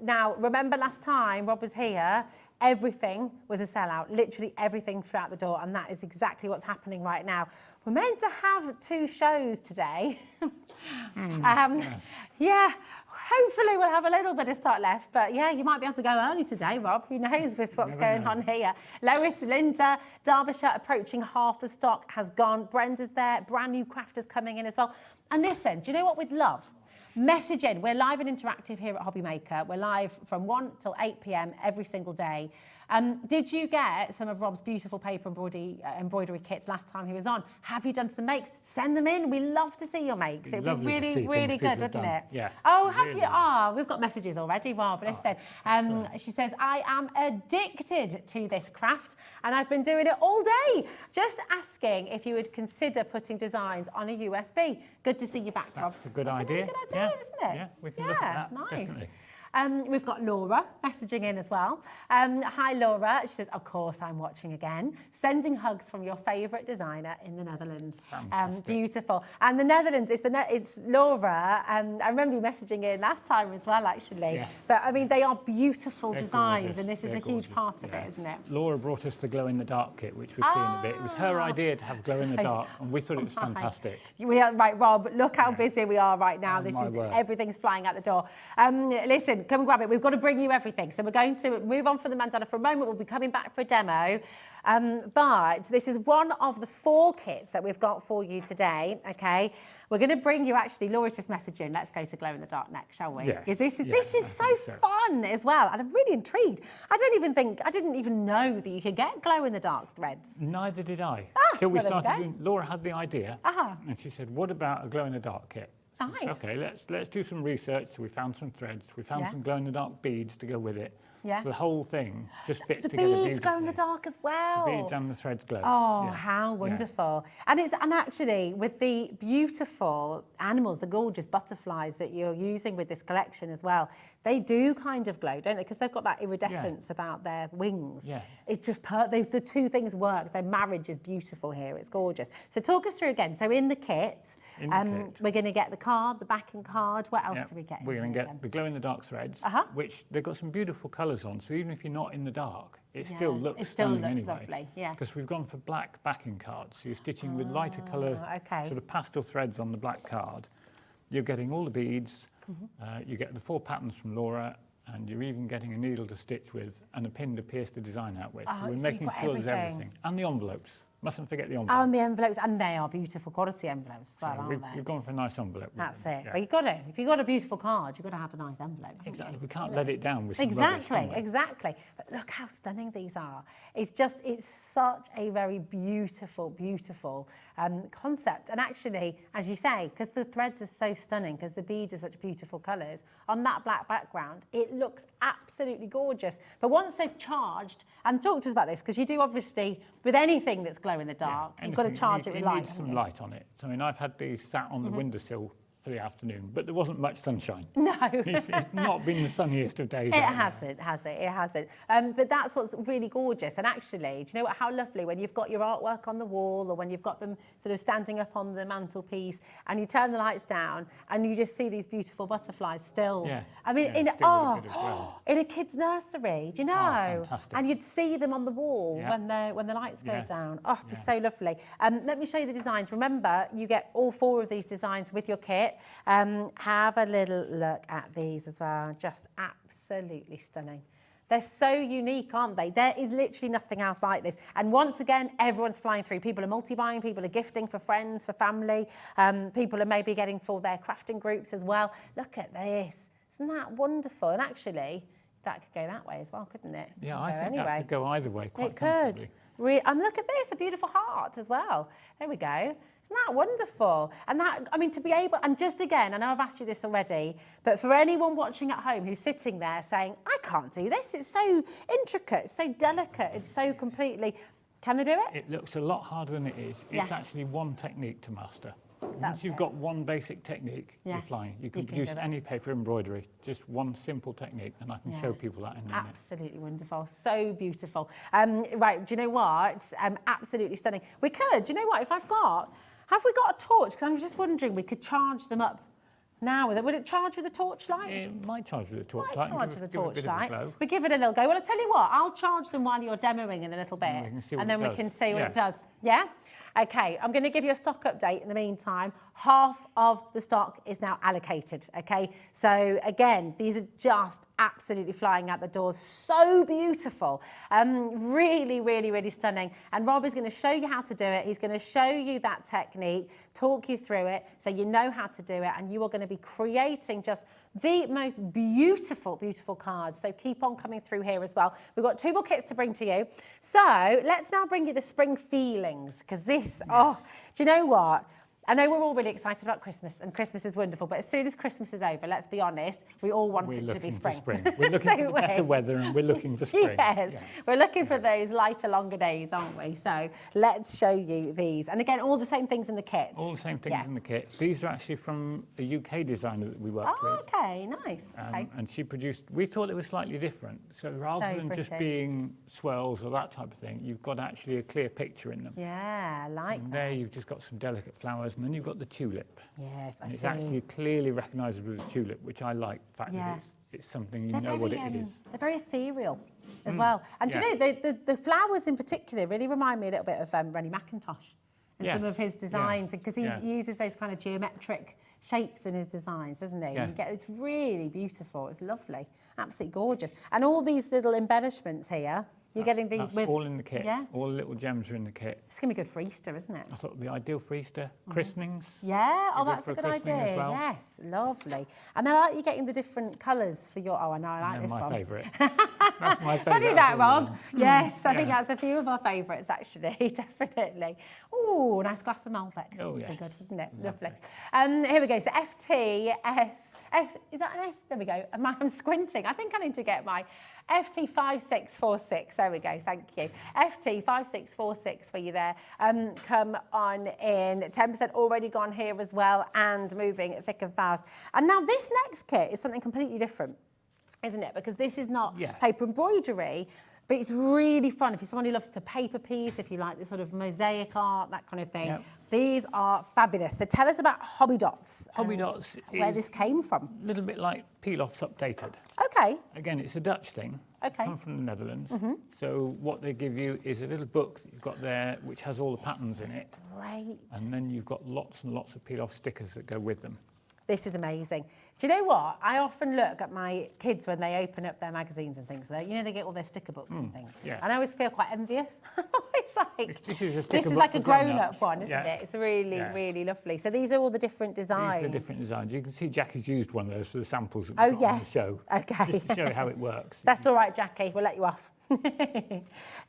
Now, remember last time Rob was here, everything was a sellout, literally everything throughout the door, and that is exactly what's happening right now. We're meant to have 2 shows today. Yeah, hopefully we'll have a little bit of stock left, but yeah, you might be able to go early today, Rob. Who knows with what's going on here. Lois, Linda, Derbyshire approaching half the stock has gone. Brenda's there, brand new crafters coming in as well. And listen, do you know what we'd love? Message in. We're live and interactive here at HobbyMaker. We're live from 1 till 8 p.m. every single day. Did you get some of Rob's beautiful paper embroidery kits last time he was on? Have you done some makes? Send them in. We love to see your makes. It'd be really, really good, wouldn't it? Yeah. Oh, have you? Ah, we've got messages already, Rob. Listen, she says, I am addicted to this craft and I've been doing it all day. Just asking if you would consider putting designs on a USB. Good to see you back, Rob. That's a good That's idea. a really good idea, isn't it? Yeah, we can look at that, nice. definitely. We've got Laura messaging in as well. Hi, Laura. She says, of course, I'm watching again. Sending hugs from your favourite designer in the Netherlands. Beautiful. And the Netherlands, it's Laura. I remember you messaging in last time as well, actually. Yes. But, I mean, they are beautiful They're designs, gorgeous. and this is They're a huge gorgeous. part of it, isn't it? Laura brought us the glow-in-the-dark kit, which we've seen a bit. It was her idea to have glow-in-the-dark, and we thought it was fantastic. We are, right, Rob, look how busy we are right now. Oh, This my is word. everything's flying out the door. Listen, come and grab it. We've got to bring you everything. So we're going to move on from the mandala for a moment. We'll be coming back for a demo. But this is one of the 4 kits that we've got for you today, okay? We're going to bring you, actually, Laura's just messaging, let's go to Glow in the Dark next, shall we? Yeah. Because this is so fun as well. And I'm really intrigued. I didn't even know that you could get glow in the dark threads. Neither did I. Till we well, there we started go. doing, Laura had the idea, and she said, what about a glow-in-the-dark kit? So I said, Nice. okay, let's do some research. So we found some threads. We found some glow-in-the-dark beads to go with it. Yeah. So the whole thing just fits The together beads glow in the beautifully. dark as well. The beads and the threads glow. Oh, Yeah. how Yeah. wonderful. And actually with the beautiful animals, the gorgeous butterflies that you're using with this collection as well, they do kind of glow, don't they? Because they've got that iridescence about their wings. Yeah. It's just the 2 things work. Their marriage is beautiful here. It's gorgeous. So talk us through again. So in the kit, we're going to get the card, the backing card. What else Yeah. do we get? We're going to get the glow-in-the-dark threads, which they've got some beautiful colours on. So even if you're not in the dark, it still looks stunning anyway. Lovely, yeah. Because we've gone for black backing cards. So you're stitching with lighter colour, sort of pastel threads on the black card. You're getting all the beads, you get the 4 patterns from Laura, and you're even getting a needle to stitch with and a pin to pierce the design out with. So we're making sure there's everything. And the envelopes. Mustn't forget the envelopes. Oh, and the envelopes, and they are beautiful quality envelopes as well, aren't they? We've gone for a nice envelope. That's it. Yeah. Well, you've got to. If you've got a beautiful card, you've got to have a nice envelope. Exactly. We can't let it down with some rubbish, can we? Exactly. But look how stunning these are. It's such a very beautiful, beautiful concept. And actually, as you say, because the threads are so stunning, because the beads are such beautiful colours, on that black background, it looks absolutely gorgeous. But once they've charged, and talk to us about this, because you do obviously, with anything that's glow in the dark, you've got to charge it with light. It needs some light on it. So, I mean, I've had these sat on the windowsill for the afternoon, but there wasn't much sunshine. No. It's not been the sunniest of days. It hasn't. But that's what's really gorgeous. And actually, do you know what, how lovely when you've got your artwork on the wall, or when you've got them sort of standing up on the mantelpiece, and you turn the lights down and you just see these beautiful butterflies still. Yeah. I mean, in a kid's nursery, do you know? Oh, fantastic. And you'd see them on the wall when the lights go down. Oh, it'd be so lovely. Let me show you the designs. Remember, you get all 4 of these designs with your kit. Have a little look at these as well. Just absolutely stunning. They're so unique, aren't they? There is literally nothing else like this. And once again, everyone's flying through. People are multi-buying, people are gifting for friends, for family. People are maybe getting for their crafting groups as well. Look at this. Isn't that wonderful? And actually, that could go that way as well, couldn't it? Yeah, I think that could go either way quite comfortably. It could. Look at this, a beautiful heart as well. There we go. Isn't that wonderful? And that, I mean, to be able, and just again, I know I've asked you this already, but for anyone watching at home who's sitting there saying, I can't do this, it's so intricate, it's so delicate, it's so completely, can they do it? It looks a lot harder than it is. It's actually one technique to master. Once you've got one basic technique, you're flying. You can produce any paper embroidery, just one simple technique, and I can show people that in a minute. Absolutely wonderful, so beautiful. Right, do you know what? It's absolutely stunning. We could, do you know what, have we got a torch? Because I'm just wondering, we could charge them up now with it. Would it charge with a torchlight? It might charge with a torchlight. We give it a little go. Well, I'll tell you what, I'll charge them while you're demoing in a little bit, and then we can see what it does. Yeah? Okay, I'm going to give you a stock update in the meantime. Half of the stock is now allocated, okay? So again, these are just absolutely flying out the door. So beautiful. Really, really, really stunning. And Rob is going to show you how to do it. He's going to show you that technique, talk you through it, so you know how to do it, and you are going to be creating just the most beautiful, beautiful cards. So keep on coming through here as well. We've got 2 more kits to bring to you. So let's now bring you the spring feelings, because this, do you know what? I know we're all really excited about Christmas, and Christmas is wonderful, but as soon as Christmas is over, let's be honest, we all want it to be spring. We're looking for better weather, and we're looking for spring. Yes, we're looking for those lighter, longer days, aren't we? So let's show you these. And again, all the same things in the kits. All the same things in the kit. These are actually from a UK designer that we worked with. Okay, nice. And she produced, we thought it was slightly different. So rather than just being swirls or that type of thing, you've got actually a clear picture in them. Yeah, I like that. There you've just got some delicate flowers, and then you've got the tulip. Yes, and it's actually clearly recognisable as a tulip, which I like. The fact that it's something you know what it is. They're very ethereal as well. And do you know, the flowers in particular really remind me a little bit of Rennie McIntosh and some of his designs, because he uses those kind of geometric shapes in his designs, doesn't he? And you get, it's really beautiful. It's lovely, absolutely gorgeous. And all these little embellishments here. You're getting these with all in the kit. Yeah. All the little gems are in the kit. It's going to be good for Easter, isn't it? I thought it would be ideal for Easter. Christenings. Yeah. Oh, that's a good idea. Well. Yes, lovely. And then I like you getting the different colours for your. Oh, I know. I like this one. My favourite. That's my favourite. Funny that, Rob. Yes, I think that's a few of our favourites actually. Definitely. Oh, nice glass of Malbec. Oh yeah. Be good, wouldn't it? Lovely. Here we go. So FTS. Is that an S? There we go. I'm squinting. I think I need to get my FT5646, there we go, thank you. FT5646 for you there. Come on in, 10% already gone here as well, and moving thick and fast. And now this next kit is something completely different, isn't it? Because this is not paper embroidery, But it's really fun if you're someone who loves to paper piece, if you like the sort of mosaic art, that kind of thing. Yep. These are fabulous. So tell us about Hobby Dotz. Hobby Dotz where is this came from. A little bit like Peel-Off's updated. Okay. Again, it's a Dutch thing. Okay. It's come from the Netherlands. So what they give you is a little book that you've got there, which has all the patterns in it. Great. And then you've got lots and lots of peel-off stickers that go with them. This is amazing. Do you know what? I often look at my kids when they open up their magazines and things. You know, they get all their sticker books and things. Yeah. And I always feel quite envious. It's like, This is a sticker book like a for grown-up grown-ups. one, isn't it? It's really, really lovely. So these are all the different designs. These are the different designs. You can see Jackie's used one of those for the samples that Oh, we've got on the yes. show. Okay. Just to show you how it works. That's all right, Jackie. We'll let you off.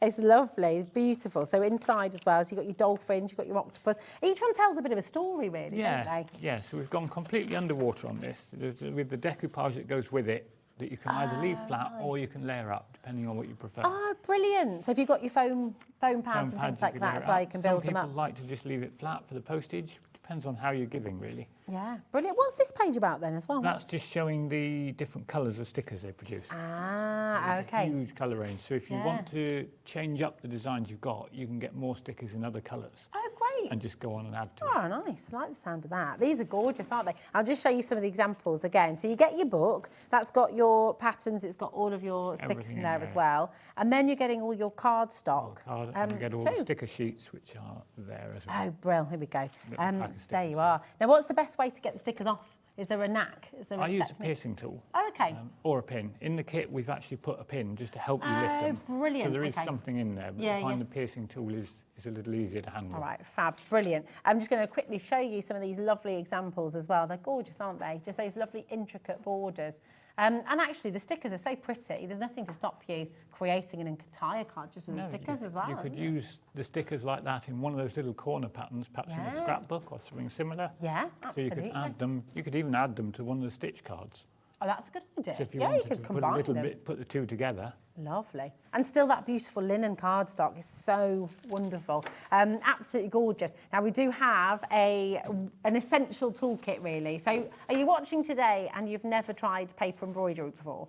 It's lovely. It's beautiful. So inside as well, so you've got your dolphins, you've got your octopus. Each one tells a bit of a story, really, don't they? Yeah, so we've gone completely underwater on this with the decoupage that goes with it, that you can either leave flat or you can layer up, depending on what you prefer. Oh, brilliant. So if you've got your foam pads and things like that as well, you can build them up. Some people like to just leave it flat for the postage. Depends on how you're giving, really. Yeah, brilliant. What's this page about then as well? That's just showing the different colours of stickers they produce. Ah, okay. Huge colour range. So if you want to change up the designs you've got, you can get more stickers in other colours. Oh, great. And just go on and add to it. Oh, nice. I like the sound of that. These are gorgeous, aren't they? I'll just show you some of the examples again. So you get your book. That's got your patterns. It's got all of your stickers Everything in there in as there. well. And then you're getting all your card stock. And you get all the sticker sheets, which are there as well. Oh, brill. Here we go. pack of There stickers, you are. Now, what's the best way to get the stickers off? Is there a knack? Is there I use a technique? piercing tool. Oh, okay. Or a pin. In the kit, we've actually put a pin just to help you lift them. brilliant. So there is Okay. something in there, but I find the piercing tool is a little easier to handle. All right, fab, brilliant. I'm just going to quickly show you some of these lovely examples as well. They're gorgeous, aren't they? Just those lovely intricate borders. And actually, the stickers are so pretty. There's nothing to stop you creating an entire card just with the stickers as well. You could use the stickers like that in one of those little corner patterns, perhaps in a scrapbook or something similar. Yeah, So absolutely. you could add them. You could even add them to one of the stitch cards. Oh, that's a good idea. So if you you wanted could to put a combine little them. bit, put the two together. Lovely. And still that beautiful linen cardstock is so wonderful. Absolutely gorgeous. Now we do have an essential toolkit really. So are you watching today and you've never tried paper embroidery before?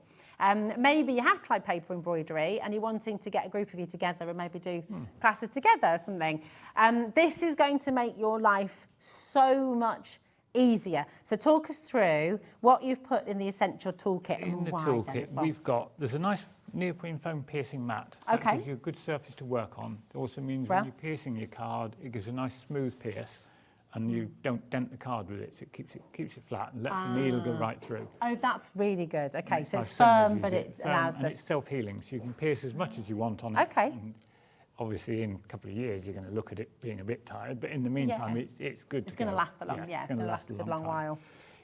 Maybe you have tried paper embroidery and you're wanting to get a group of you together and maybe do classes together or something. This is going to make your life so much easier. So talk us through what you've put in the essential toolkit. In the why then toolkit, as well. we've got, there's a nice neoprene foam piercing mat. So Okay. it gives you a good surface to work on. It also means Well. when you're piercing your card, it gives a nice smooth pierce and you don't dent the card with it, so it keeps it flat and lets the needle go right through. Oh, that's really good. Okay, so My it's son has firm, but used it firm, allows and the... it's self-healing, so you can pierce as much as you want on it. Okay. And obviously, in a couple of years, you're going to look at it being a bit tired, but in the meantime, Yeah. it's good It's to going to go. last a long, it's going to last a good long time. while.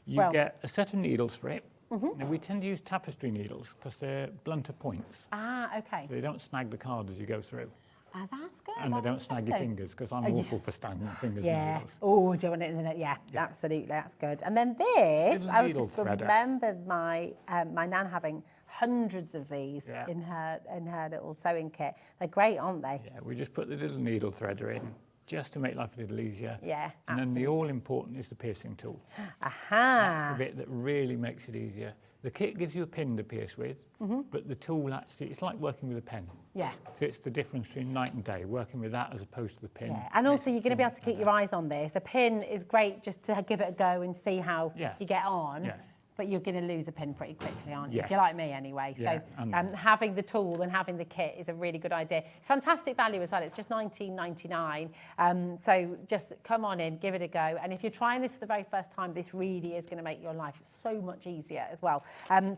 You Well- get a set of needles for it. Now, we tend to use tapestry needles because they're blunter points, Ah, okay. so they don't snag the card as you go through. Ah, that's good. And they don't snag your Interesting. fingers because I'm Oh, yeah. awful for snagging fingers and Yeah. needles. Oh, do you want it in the net? Yeah, absolutely. That's good. And then this, Little I would needle just threader. remember my my nan having hundreds of these Yeah. in her little sewing kit. They're great, aren't they? Yeah, we just put the little needle threader in just to make life a little easier. Yeah, And then absolutely. the all-important is the piercing tool. That's Aha. the bit that really makes it easier. The kit gives you a pin to pierce with, but the tool actually, it's like working with a pen. Yeah. So it's the difference between night and day, working with that as opposed to the pin. Yeah, and also you're going to be able to keep your eyes on this. A pin is great just to give it a go and see how you get on. Yeah. But you're going to lose a pin pretty quickly, aren't you? If Yes. you're like me anyway. Yeah, So and- having the tool and having the kit is a really good idea. It's fantastic value as well. It's just $19.99. So just come on in, give it a go. And if you're trying this for the very first time, this really is going to make your life so much easier as well.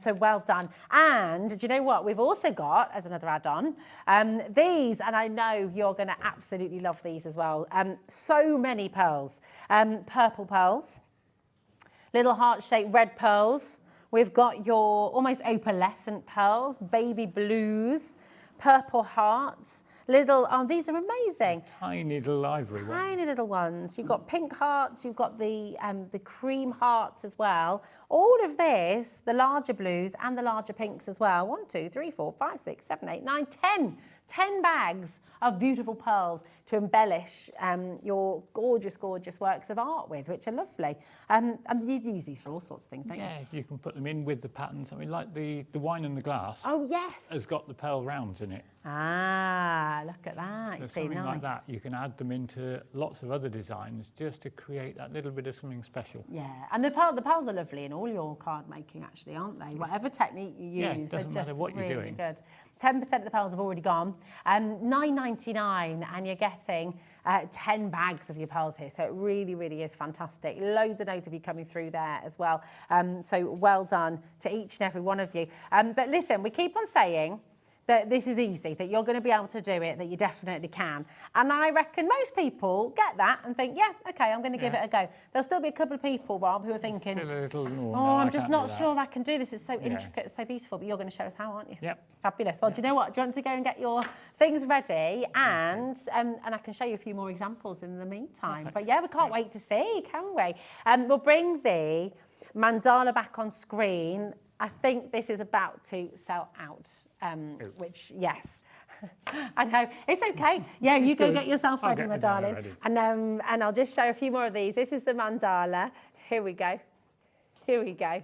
So well done. And do you know what? We've also got, as another add-on, these, and I know you're going to absolutely love these as well. So many pearls. Purple pearls. Little heart-shaped red pearls. We've got your almost opalescent pearls, baby blues, purple hearts, little, oh, these are amazing. Tiny little ivory one. Tiny little ones. You've got pink hearts, you've got the cream hearts as well. All of this, the larger blues and the larger pinks as well. 1, 2, 3, 4, 5, 6, 7, 8, 9, 10 10 bags of beautiful pearls to embellish your gorgeous, gorgeous works of art with, which are lovely. And you use these for all sorts of things, don't you? Yeah, you can put them in with the patterns. I mean, like the wine in the glass. Oh, yes. Has got the pearl rounds in it. Ah, look at that. So It's something nice. like that, you can add them into lots of other designs just to create that little bit of something special. Yeah, and the pearls are lovely in all your card making, actually, aren't they? Whatever technique you Yeah, it use, they're doesn't just matter what you're really doing. good. 10% of the pearls have already gone. $9.99, and you're getting 10 bags of your pearls here. So it really, really is fantastic. Loads of note of you coming through there as well. So well done to each and every one of you. But listen, we keep on saying that this is easy, that you're going to be able to do it, that you definitely can. And I reckon most people get that and think, yeah, OK, I'm going to give it a go. There'll still be a couple of people, Rob, who are thinking, I'm just not sure I can do this. It's so intricate, it's so beautiful. But you're going to show us how, aren't you? Yep. Fabulous. Well, do you know what? Do you want to go and get your things ready? And I can show you a few more examples in the meantime. Perfect. But yeah, we can't wait to see, can we? We'll bring the mandala back on screen. I think this is about to sell out, which, yes. I know. It's OK. Yeah, you go get yourself ready, my darling. And I'll just show a few more of these. This is the mandala. Here we go. Here we go.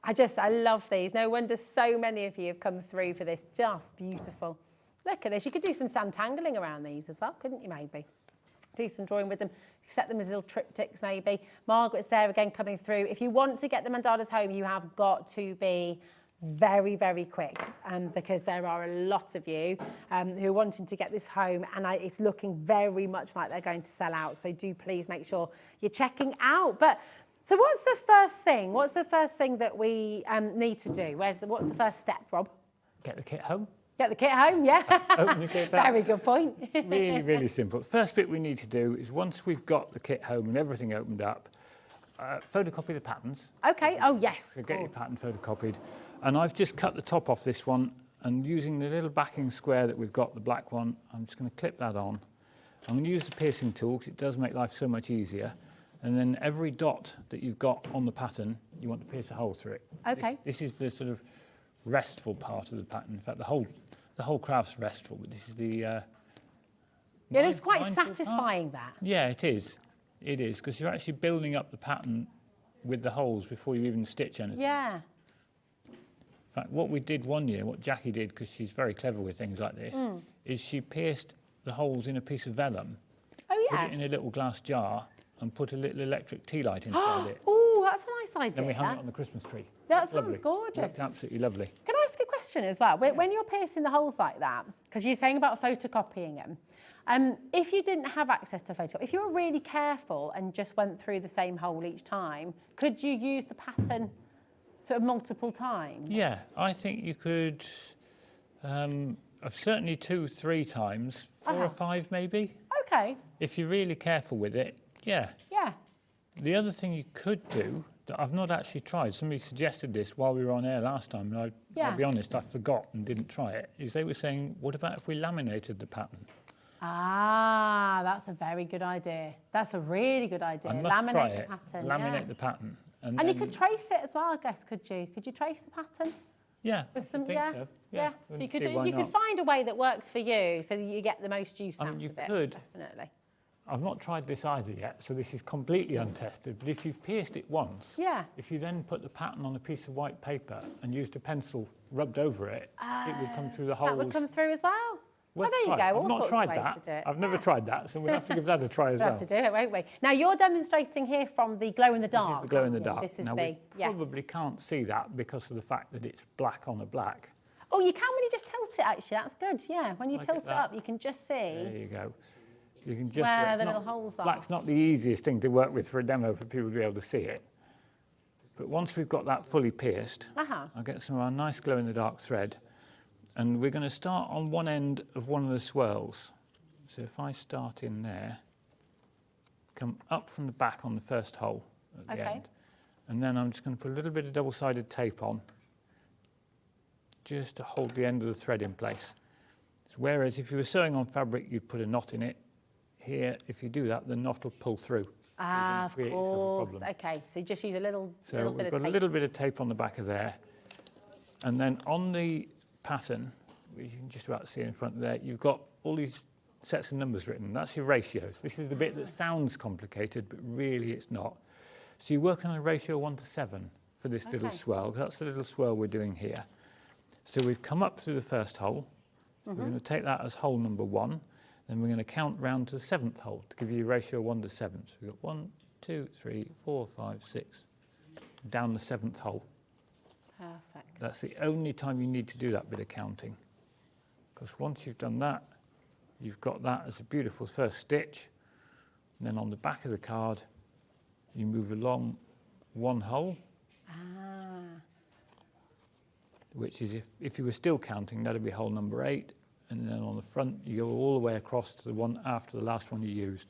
I love these. No wonder so many of you have come through for this. Just beautiful. Look at this. You could do some sandtangling around these as well, couldn't you, maybe? Do some drawing with them, set them as little triptychs maybe. Margaret's there again coming through. If you want to get the mandalas home, you have got to be very, very quick because there are a lot of you who are wanting to get this home, and it's looking very much like they're going to sell out. So do please make sure you're checking out. But so what's the first thing? What's the first thing that we need to do? What's the first step, Rob? Get the kit home. Get the kit home, yeah. Open the kit up. Very good point. Really, really simple. First bit we need to do is once we've got the kit home and everything opened up, photocopy the patterns. OK, oh yes. So get your pattern photocopied. And I've just cut the top off this one, and using the little backing square that we've got, the black one, I'm just going to clip that on. I'm going to use the piercing tool because it does make life so much easier. And then every dot that you've got on the pattern, you want to pierce a hole through it. OK. This is the sort of restful part of the pattern. In fact, the whole craft's restful, but this is the yeah, it's quite satisfying, that. Yeah, it is. It is, because you're actually building up the pattern with the holes before you even stitch anything. Yeah. In fact, what we did one year, what Jackie did, because she's very clever with things like this, is she pierced the holes in a piece of vellum, Oh, yeah. put it in a little glass jar, and put a little electric tea light inside it. Oh, that's a nice idea. Then we hung it on the Christmas tree. That sounds Lovely. gorgeous. It's absolutely lovely. Can I ask a question as well? When you're piercing the holes like that, because you're saying about photocopying them, if you didn't have access to photocopy, if you were really careful and just went through the same hole each time, could you use the pattern sort of multiple times? Yeah, I think you could, certainly 2-3 times, 4 or 5 maybe. OK. If you're really careful with it, yeah. Yeah. The other thing you could do, that I've not actually tried, somebody suggested this while we were on air last time, and I'll be honest, I forgot and didn't try it, is they were saying, what about if we laminated the pattern? Ah, that's a very good idea. That's a really good idea. I must Laminate try the it. pattern. Laminate the pattern. And you could trace it as well, I guess, could you? Could you trace the pattern? Yeah, With some, I think so. Yeah. So you Wouldn't see why could not. find a way that works for you so that you get the most use out you of it. could. Definitely. I've not tried this either yet, so this is completely untested, but if you've pierced it once, if you then put the pattern on a piece of white paper and used a pencil rubbed over it, it would come through the holes. That would come through as well. Well, there you go. I've All not sorts tried of ways that. to do it. I've never tried that, so we'll have to give that a try as We'll well. have to do it, won't we? Now, you're demonstrating here from the glow-in-the-dark. This is the glow-in-the-dark. This is now, the... we probably can't see that because of the fact that it's black on a black. Oh, you can when you just tilt it, actually. That's good, yeah. When you tilt it up, you can just see... There you go. You can just... Where the little holes are. Black's not the easiest thing to work with for a demo for people to be able to see it. But once we've got that fully pierced, I'll get some of our nice glow-in-the-dark thread, and we're going to start on one end of one of the swirls. So if I start in there, come up from the back on the first hole at the end, and then I'm just going to put a little bit of double-sided tape on, just to hold the end of the thread in place. Whereas if you were sewing on fabric, you'd put a knot in it. Here, if you do that, the knot will pull through. Ah, of course. OK, so you just use a little bit of tape. So we've got a little bit of tape on the back of there. And then on the pattern, which you can just about see in front there, you've got all these sets of numbers written. That's your ratios. This is the bit that sounds complicated, but really it's not. So you work on a ratio 1 to 7 for this little swirl. That's the little swirl we're doing here. So we've come up through the first hole. We're going to take that as hole number 1. Then we're going to count round to the 7th hole to give you a ratio 1 to 7. So we've got 1, 2, 3, 4, 5, 6, down the 7th hole. Perfect. That's the only time you need to do that bit of counting. Because once you've done that, you've got that as a beautiful first stitch. And then on the back of the card, you move along 1 hole. Which is, if you were still counting, that'd be hole number 8. And then on the front, you go all the way across to the one after the last one you used,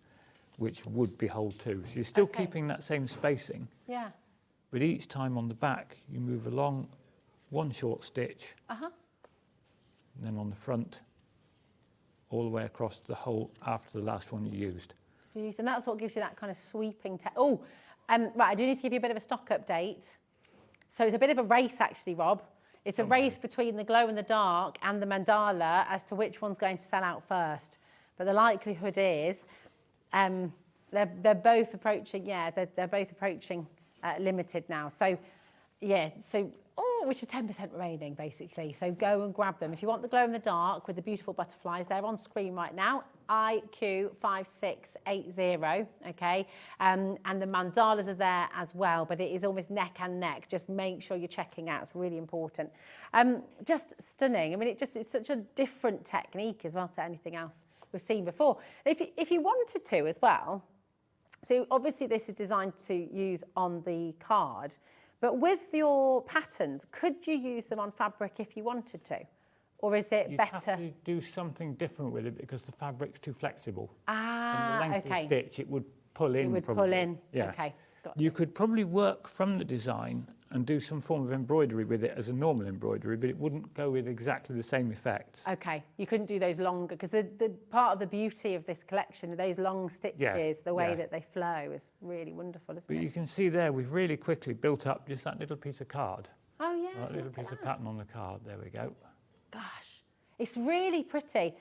which would be hole 2. So you're still keeping that same spacing. Yeah. But each time on the back, you move along 1 short stitch. And then on the front, all the way across the hole after the last one you used. And that's what gives you that kind of sweeping... right, I do need to give you a bit of a stock update. So it's a bit of a race, actually, Rob. It's a race between the glow in the dark and the mandala as to which one's going to sell out first. But the likelihood is they're both approaching, they're both approaching limited now. So, which is 10% remaining, basically. So go and grab them. If you want the glow in the dark with the beautiful butterflies, they're on screen right now. IQ5680, okay? And the mandalas are there as well, but it is almost neck and neck. Just make sure you're checking out. It's really important. Just stunning. I mean, it's such a different technique as well to anything else we've seen before. If you wanted to as well, so obviously this is designed to use on the card, but with your patterns, could you use them on fabric if you wanted to? Or is it better? You'd have to do something different with it because the fabric's too flexible. And the length of the stitch, it would pull in. It would probably. pull in, yeah. okay. You could probably work from the design and do some form of embroidery with it as a normal embroidery, but it wouldn't go with exactly the same effects. Okay, you couldn't do those longer, because the part of the beauty of this collection, those long stitches, the way that they flow is really wonderful, isn't it? But you can see there, we've really quickly built up just that little piece of card. Oh, yeah. That little piece of pattern on the card, there we go. Gosh, it's really pretty.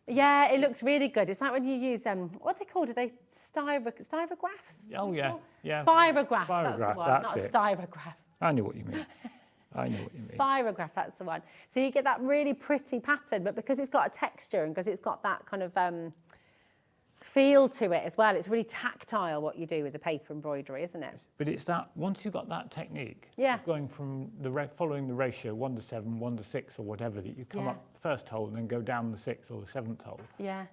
Yeah, it looks really good. It's like when you use, what are they called? Are they styrographs? Oh, yeah. Spirographs, that's the one, that's not it. styrograph. I know what you mean. I know what you mean. Spirograph, that's the one. So you get that really pretty pattern, but because it's got a texture and because it's got that kind of feel to it as well, it's really tactile what you do with the paper embroidery, isn't it? But it's that, once you've got that technique, of going from following the ratio 1 to 7, 1 to 6 or whatever, that you come up the first hole and then go down the 6th or the 7th hole,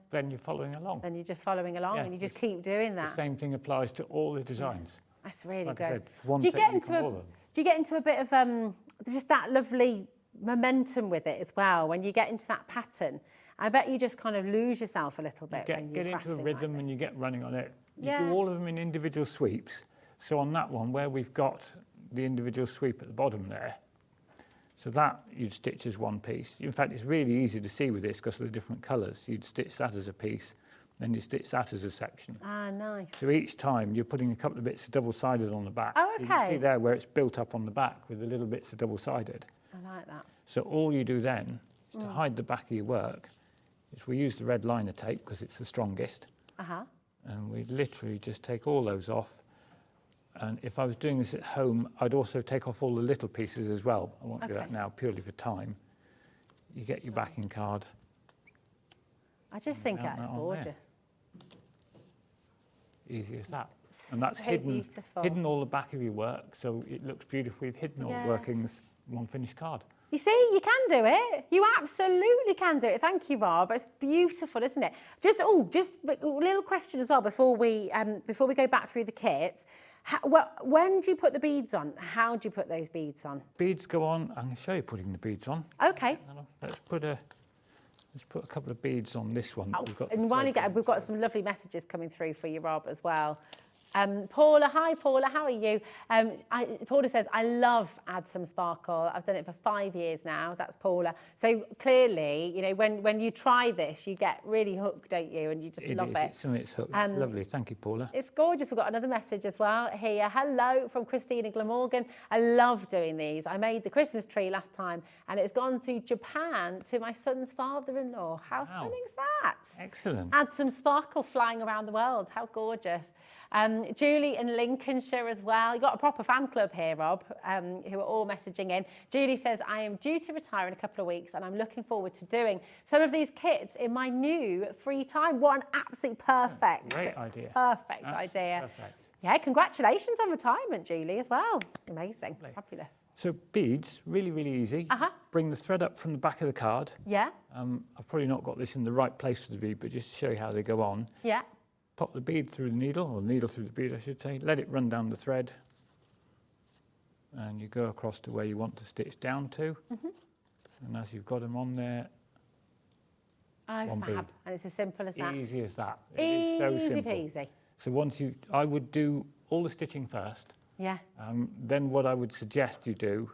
then you're following along. Then you're just following along and you just keep doing that. The same thing applies to all the designs. That's really like good. I said, one do you get technique on all of them. Do you get into a bit of just that lovely momentum with it as well when you get into that pattern? I bet you just kind of lose yourself a little bit when you're get into a crafting rhythm like and you get running on it. You Yeah. do all of them in individual sweeps. So on that one, where we've got the individual sweep at the bottom there, so that you'd stitch as one piece. In fact, it's really easy to see with this because of the different colours. You'd stitch that as a piece, then you stitch that as a section. Ah, nice. So each time you're putting a couple of bits of double-sided on the back. Oh, So you can okay. see there where it's built up on the back with the little bits of double-sided. I like that. So all you do then is to hide the back of your work is we use the red liner tape because it's the strongest. And we literally just take all those off. And if I was doing this at home, I'd also take off all the little pieces as well. I won't do that now purely for time. You get your backing card. I just think that's gorgeous. Easy as that. And that's So hidden beautiful. all the back of your work, so it looks beautiful. You've hidden all the workings in one finished card. You see, you can do it. You absolutely can do it. Thank you, Rob. It's beautiful, isn't it? Just a little question as well before we go back through the kits. When do you put the beads on? How do you put those beads on? Beads go on. I can show you putting the beads on. Okay. Let's put a couple of beads on this one. And while you get, we've got some lovely messages coming through for you, Rob, as well. Paula, hi Paula, how are you? Paula says, I love Add Some Sparkle. I've done it for 5 years now. That's Paula. So clearly, you know, when you try this, you get really hooked, don't you? And you just love it. It's hooked. It's lovely. Thank you, Paula. It's gorgeous. We've got another message as well here. Hello from Christina Glamorgan. I love doing these. I made the Christmas tree last time and it's gone to Japan to my son's father-in-law. How stunning is that? Excellent. Add some sparkle flying around the world. How gorgeous. Julie in Lincolnshire as well. You've got a proper fan club here, Rob, who are all messaging in. Julie says, I am due to retire in a couple of weeks and I'm looking forward to doing some of these kits in my new free time. What an absolute perfect. Great idea. Perfect idea. Perfect. Yeah, congratulations on retirement, Julie, as well. Amazing. Lovely. Fabulous. So beads, really, really easy. Bring the thread up from the back of the card. Yeah. I've probably not got this in the right place for the bead, but just to show you how they go on. Yeah. Pop the bead through the needle, or the needle through the bead, I should say. Let it run down the thread. And you go across to where you want to stitch down to. And as you've got them on there, one bead. And it's as simple as that. Easy as that. Easy It is so simple. peasy. So I would do all the stitching first. Yeah. Then what I would suggest you do,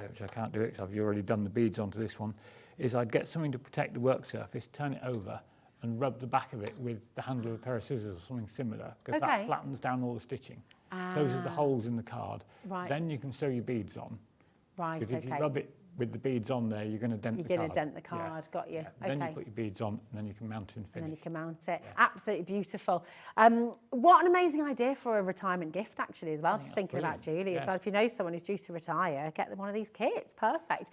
which I can't do it because I've already done the beads onto this one, is I'd get something to protect the work surface, turn it over, and rub the back of it with the handle of a pair of scissors or something similar, because that flattens down all the stitching, closes the holes in the card. Right. Then you can sew your beads on. Right, Because if you rub it with the beads on there, you're going to dent the card. You're going to dent the card, got you. Yeah. Then you put your beads on, and then you can mount it and finish. And then you can mount it. Absolutely beautiful. What an amazing idea for a retirement gift, actually, as well. Just thinking about Julie as well. If you know someone who's due to retire, get them one of these kits. Perfect.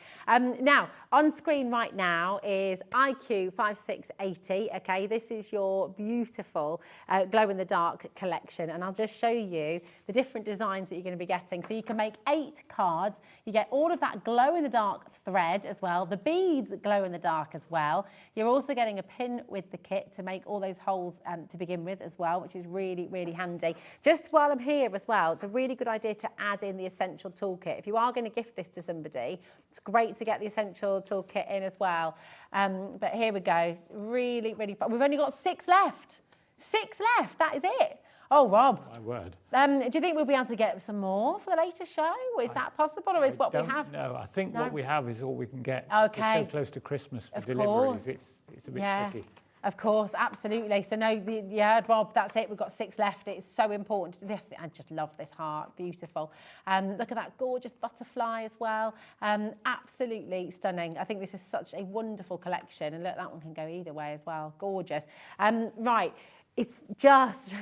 Now, on screen right now is IQ 5680. Okay, this is your beautiful glow-in-the-dark collection. And I'll just show you the different designs that you're going to be getting. So you can make 8 cards. You get all of that glow-in-the-dark thread as well. The beads glow in the dark as well. You're also getting a pin with the kit to make all those holes to begin with as well, which is really, really handy. Just while I'm here as well, it's a really good idea to add in the essential toolkit. If you are going to gift this to somebody, it's great to get the essential toolkit in as well. But here we go. Really, really fun. We've only got 6 left. 6 left. That is it. Oh, Rob. My word. Do you think we'll be able to get some more for the later show? Is that possible, or is what we have? No, I think what we have is all we can get. Okay. It's so close to Christmas for Of deliveries. course. It's a bit tricky. Of course, absolutely. So no, you heard Rob, that's it. We've got 6 left. It's so important. I just love this heart. Beautiful. Look at that gorgeous butterfly as well. Absolutely stunning. I think this is such a wonderful collection. And look, that one can go either way as well. Gorgeous. Right. It's just,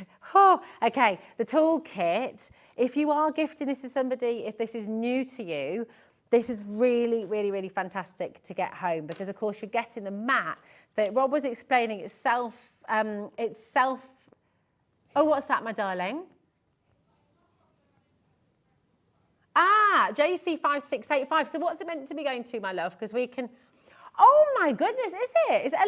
okay, the toolkit, if you are gifting this to somebody, if this is new to you, this is really, really, really fantastic to get home because, of course, you're getting the mat that Rob was explaining. It's self, oh, what's that, my darling? JC5685. So what's it meant to be going to, my love? Because we can, oh, my goodness, is it? Is it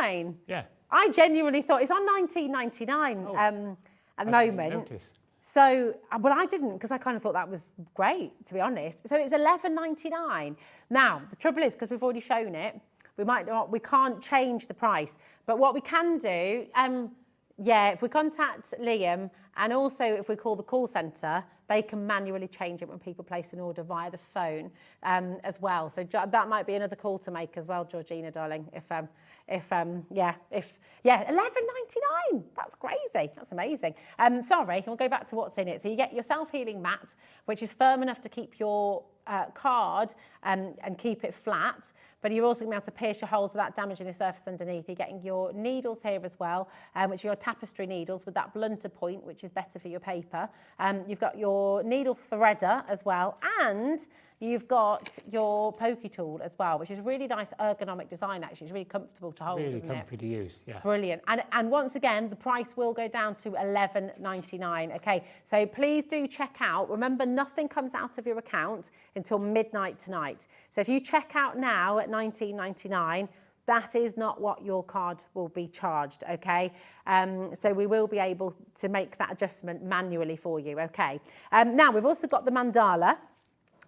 $11.99? Yeah. I genuinely thought it's on $19.99 at the moment. Notice. So, well, I didn't because I kind of thought that was great, to be honest. So it's $11.99. Now, the trouble is because we've already shown it, we can't change the price. But what we can do, if we contact Liam and also if we call the call centre, they can manually change it when people place an order via the phone as well. So that might be another call to make as well, Georgina, darling. $11.99. That's crazy. That's amazing. Sorry, we'll go back to what's in it. So you get your self-healing mat, which is firm enough to keep your card and keep it flat, but you're also going to be able to pierce your holes without damaging the surface underneath. You're getting your needles here as well, which are your tapestry needles with that blunter point, which is better for your paper. You've got your needle threader as well, and you've got your pokey tool as well, which is really nice ergonomic design, actually. It's really comfortable to hold, Really isn't it? comfy to use, yeah. Brilliant. And once again, the price will go down to $11.99. Okay, so please do check out. Remember, nothing comes out of your account until midnight tonight. So if you check out now at $19.99, that is not what your card will be charged, okay? So we will be able to make that adjustment manually for you, okay? Now, we've also got the mandala.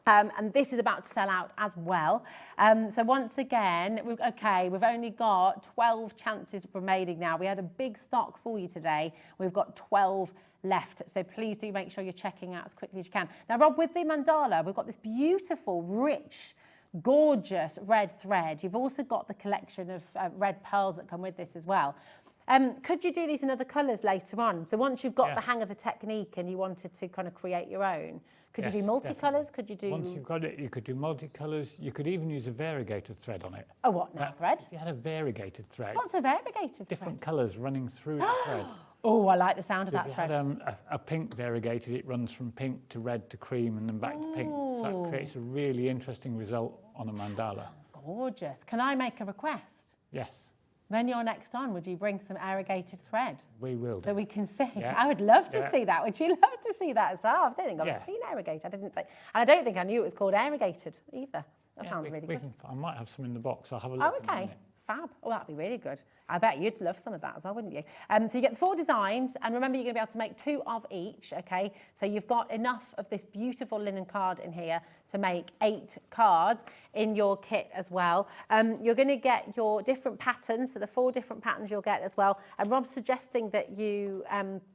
And this is about to sell out as well. So once again, we've only got 12 chances remaining now. We had a big stock for you today. We've got 12 left. So please do make sure you're checking out as quickly as you can. Now, Rob, with the mandala, we've got this beautiful, rich, gorgeous red thread. You've also got the collection of red pearls that come with this as well. Could you do these in other colours later on? So once you've got the hang of the technique and you wanted to kind of create your own, could you do multicolours? Could you do... Once you've got it, you could do multicolours. You could even use a variegated thread on it. Oh, what now, thread? If you had a variegated thread. What's a variegated thread? Different colours running through the thread. Oh, I like the sound of So that if thread. you had a pink variegated, it runs from pink to red to cream and then back to pink. So that creates a really interesting result on a mandala. That's gorgeous. Can I make a request? Yes. When you're next on, would you bring some variegated thread? We will. So we can see. Yeah. I would love to Yeah. see that. Would you love to see that as well? I don't think I've Yeah. seen variegated. And I don't think I knew it was called variegated either. That Yeah, sounds really good. I might have some in the box. I'll have a look. Oh, in a okay. minute. Fab. Oh, that'd be really good. I bet you'd love some of that as well, wouldn't you? So you get the 4 designs, and remember you're going to be able to make 2 of each, okay? So you've got enough of this beautiful linen card in here to make 8 cards in your kit as well. You're going to get your different patterns, so the 4 different patterns you'll get as well. And Rob's suggesting that you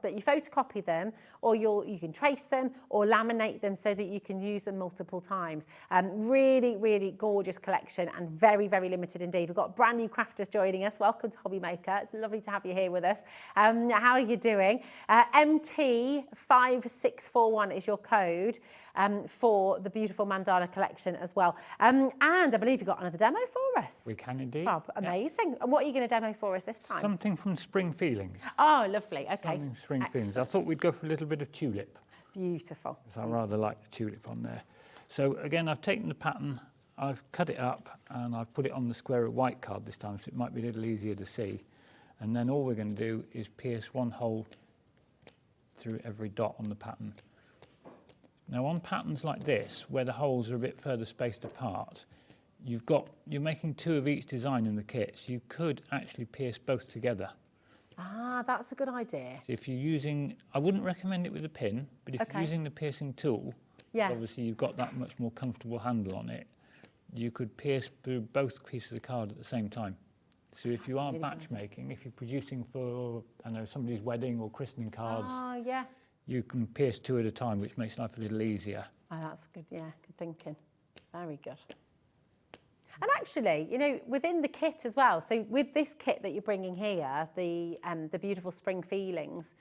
photocopy them, or you can trace them or laminate them so that you can use them multiple times. Really, really gorgeous collection and very, very limited indeed. We've got brand new crafters joining us. Welcome to HobbyMaker. It's lovely to have you here with us. How are you doing? MT5641 is your code for the beautiful mandala collection as well. And I believe you've got another demo for us. We can indeed. Rob, amazing. And what are you going to demo for us this time? Something from Spring Feelings. Oh, lovely. Okay. Something Spring Feelings. I thought we'd go for a little bit of tulip. Beautiful. Because I rather like the tulip on there. So again, I've taken the pattern, I've cut it up, and I've put it on the square of white card this time, so it might be a little easier to see. And then all we're going to do is pierce 1 hole through every dot on the pattern. Now on patterns like this, where the holes are a bit further spaced apart, you're making 2 of each design in the kit, so you could actually pierce both together. Ah, that's a good idea. So if you're using, I wouldn't recommend it with a pin, but if you're using the piercing tool, obviously you've got that much more comfortable handle on it, you could pierce through both pieces of card at the same time. So if you are batch making, if you're producing for, I know, somebody's wedding or christening cards, you can pierce 2 at a time, which makes life a little easier. Oh, that's good, yeah, good thinking. Very good. And actually, you know, within the kit as well, so with this kit that you're bringing here, the beautiful Spring Feelings,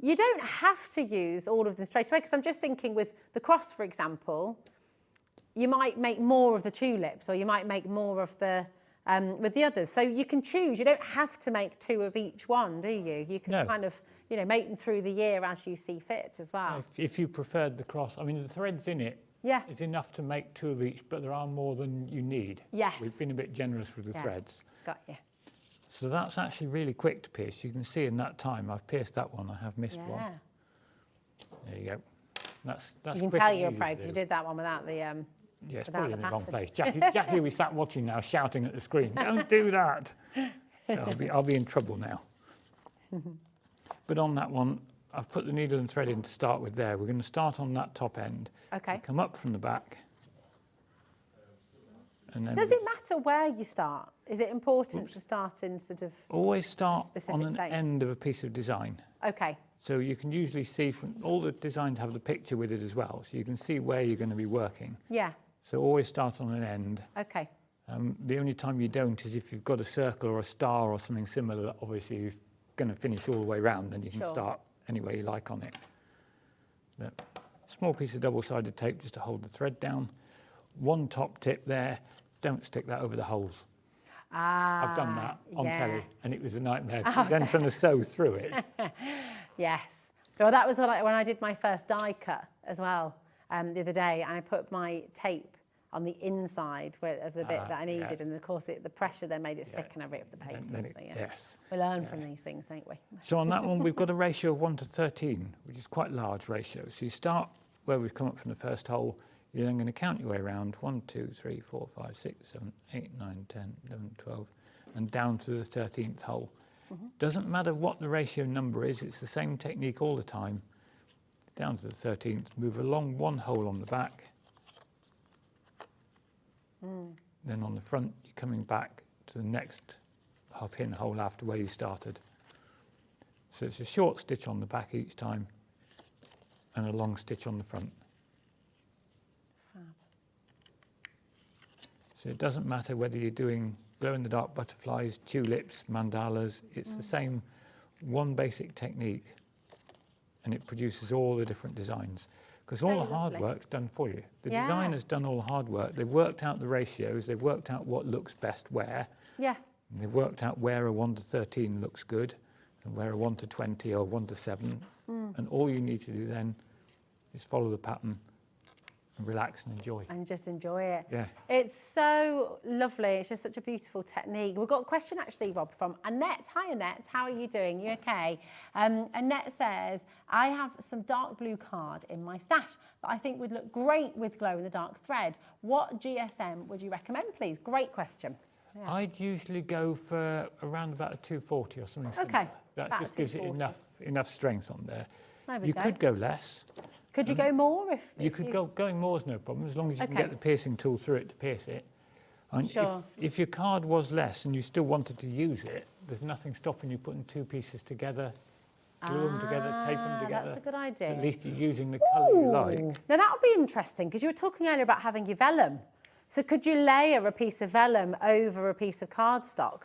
you don't have to use all of them straight away, because I'm just thinking with the cross, for example, you might make more of the tulips, or you might make more of the, with the others. So you can choose, you don't have to make 2 of each one, do you? You can kind of, you know, make them through the year as you see fit as well. If you preferred the cross, I mean, the threads in it, it's enough to make 2 of each, but there are more than you need. Yes. We've been a bit generous with the threads. Got you. So that's actually really quick to pierce. You can see in that time I've pierced that one, I have missed one. There you go. That's you can tell you're proud because you did that one without the yes, probably in the wrong place. Jackie will be sat watching now, shouting at the screen, "Don't do that!" So I'll be in trouble now. But on that one, I've put the needle and thread in to start with there. We're going to start on that top end. Okay. Come up from the back. And then Does it matter where you start? Is it important to start in sort of always start on an place? end of a piece of design. Okay. So you can usually see from all the designs have the picture with it as well, so you can see where you're going to be working. Yeah. So always start on an end. Okay. The only time you don't is if you've got a circle or a star or something similar that obviously you're going to finish all the way around, then you can start any way you like on it. But small piece of double-sided tape just to hold the thread down. One top tip there, don't stick that over the holes. I've done that on telly and it was a nightmare. Then trying to sew through it. Yes. Well, that was when I did my first die cut as well the other day, and I put my tape on the inside of the bit that I needed, and of course the pressure then made it stick and I ripped the paper. Yes. We learn from these things, don't we? So on that one, we've got a ratio of 1 to 13, which is quite a large ratio. So you start where we've come up from the first hole. You're then going to count your way around 1, 2, 3, 4, 5, 6, 7, 8, 9, 10, 11, 12, and down to the 13th hole. Doesn't matter what the ratio number is, it's the same technique all the time. Down to the 13th, move along 1 hole on the back, Then on the front, you're coming back to the next pin hole after where you started. So it's a short stitch on the back each time and a long stitch on the front. Fab. So it doesn't matter whether you're doing glow-in-the-dark butterflies, tulips, mandalas, it's the same one basic technique, and it produces all the different designs. Because all the hard work's done for you. The designer's done all the hard work. They've worked out the ratios, they've worked out what looks best where. Yeah. And they've worked out where a 1:13 looks good and where a 1:20 or 1:7. And all you need to do then is follow the pattern and relax and enjoy. And just enjoy it. Yeah. It's so lovely. It's just such a beautiful technique. We've got a question actually, Rob, from Annette. Hi, Annette. How are you doing? You okay? Annette says, I have some dark blue card in my stash that I think would look great with glow-in-the-dark thread. What GSM would you recommend, please? Great question. Yeah. I'd usually go for around about a 240 or something similar. Okay. That about just gives it 240. enough strength on there. There we You go. could go less. Could you go more if You could go, going more is no problem, as long as you can Okay. get the piercing tool through it to pierce it. And Sure. if your card was less and you still wanted to use it, there's nothing stopping you putting two pieces together, glue them together, tape them together. That's a good idea. So at least you're using the colour you like. Now that would be interesting because you were talking earlier about having your vellum. So could you layer a piece of vellum over a piece of cardstock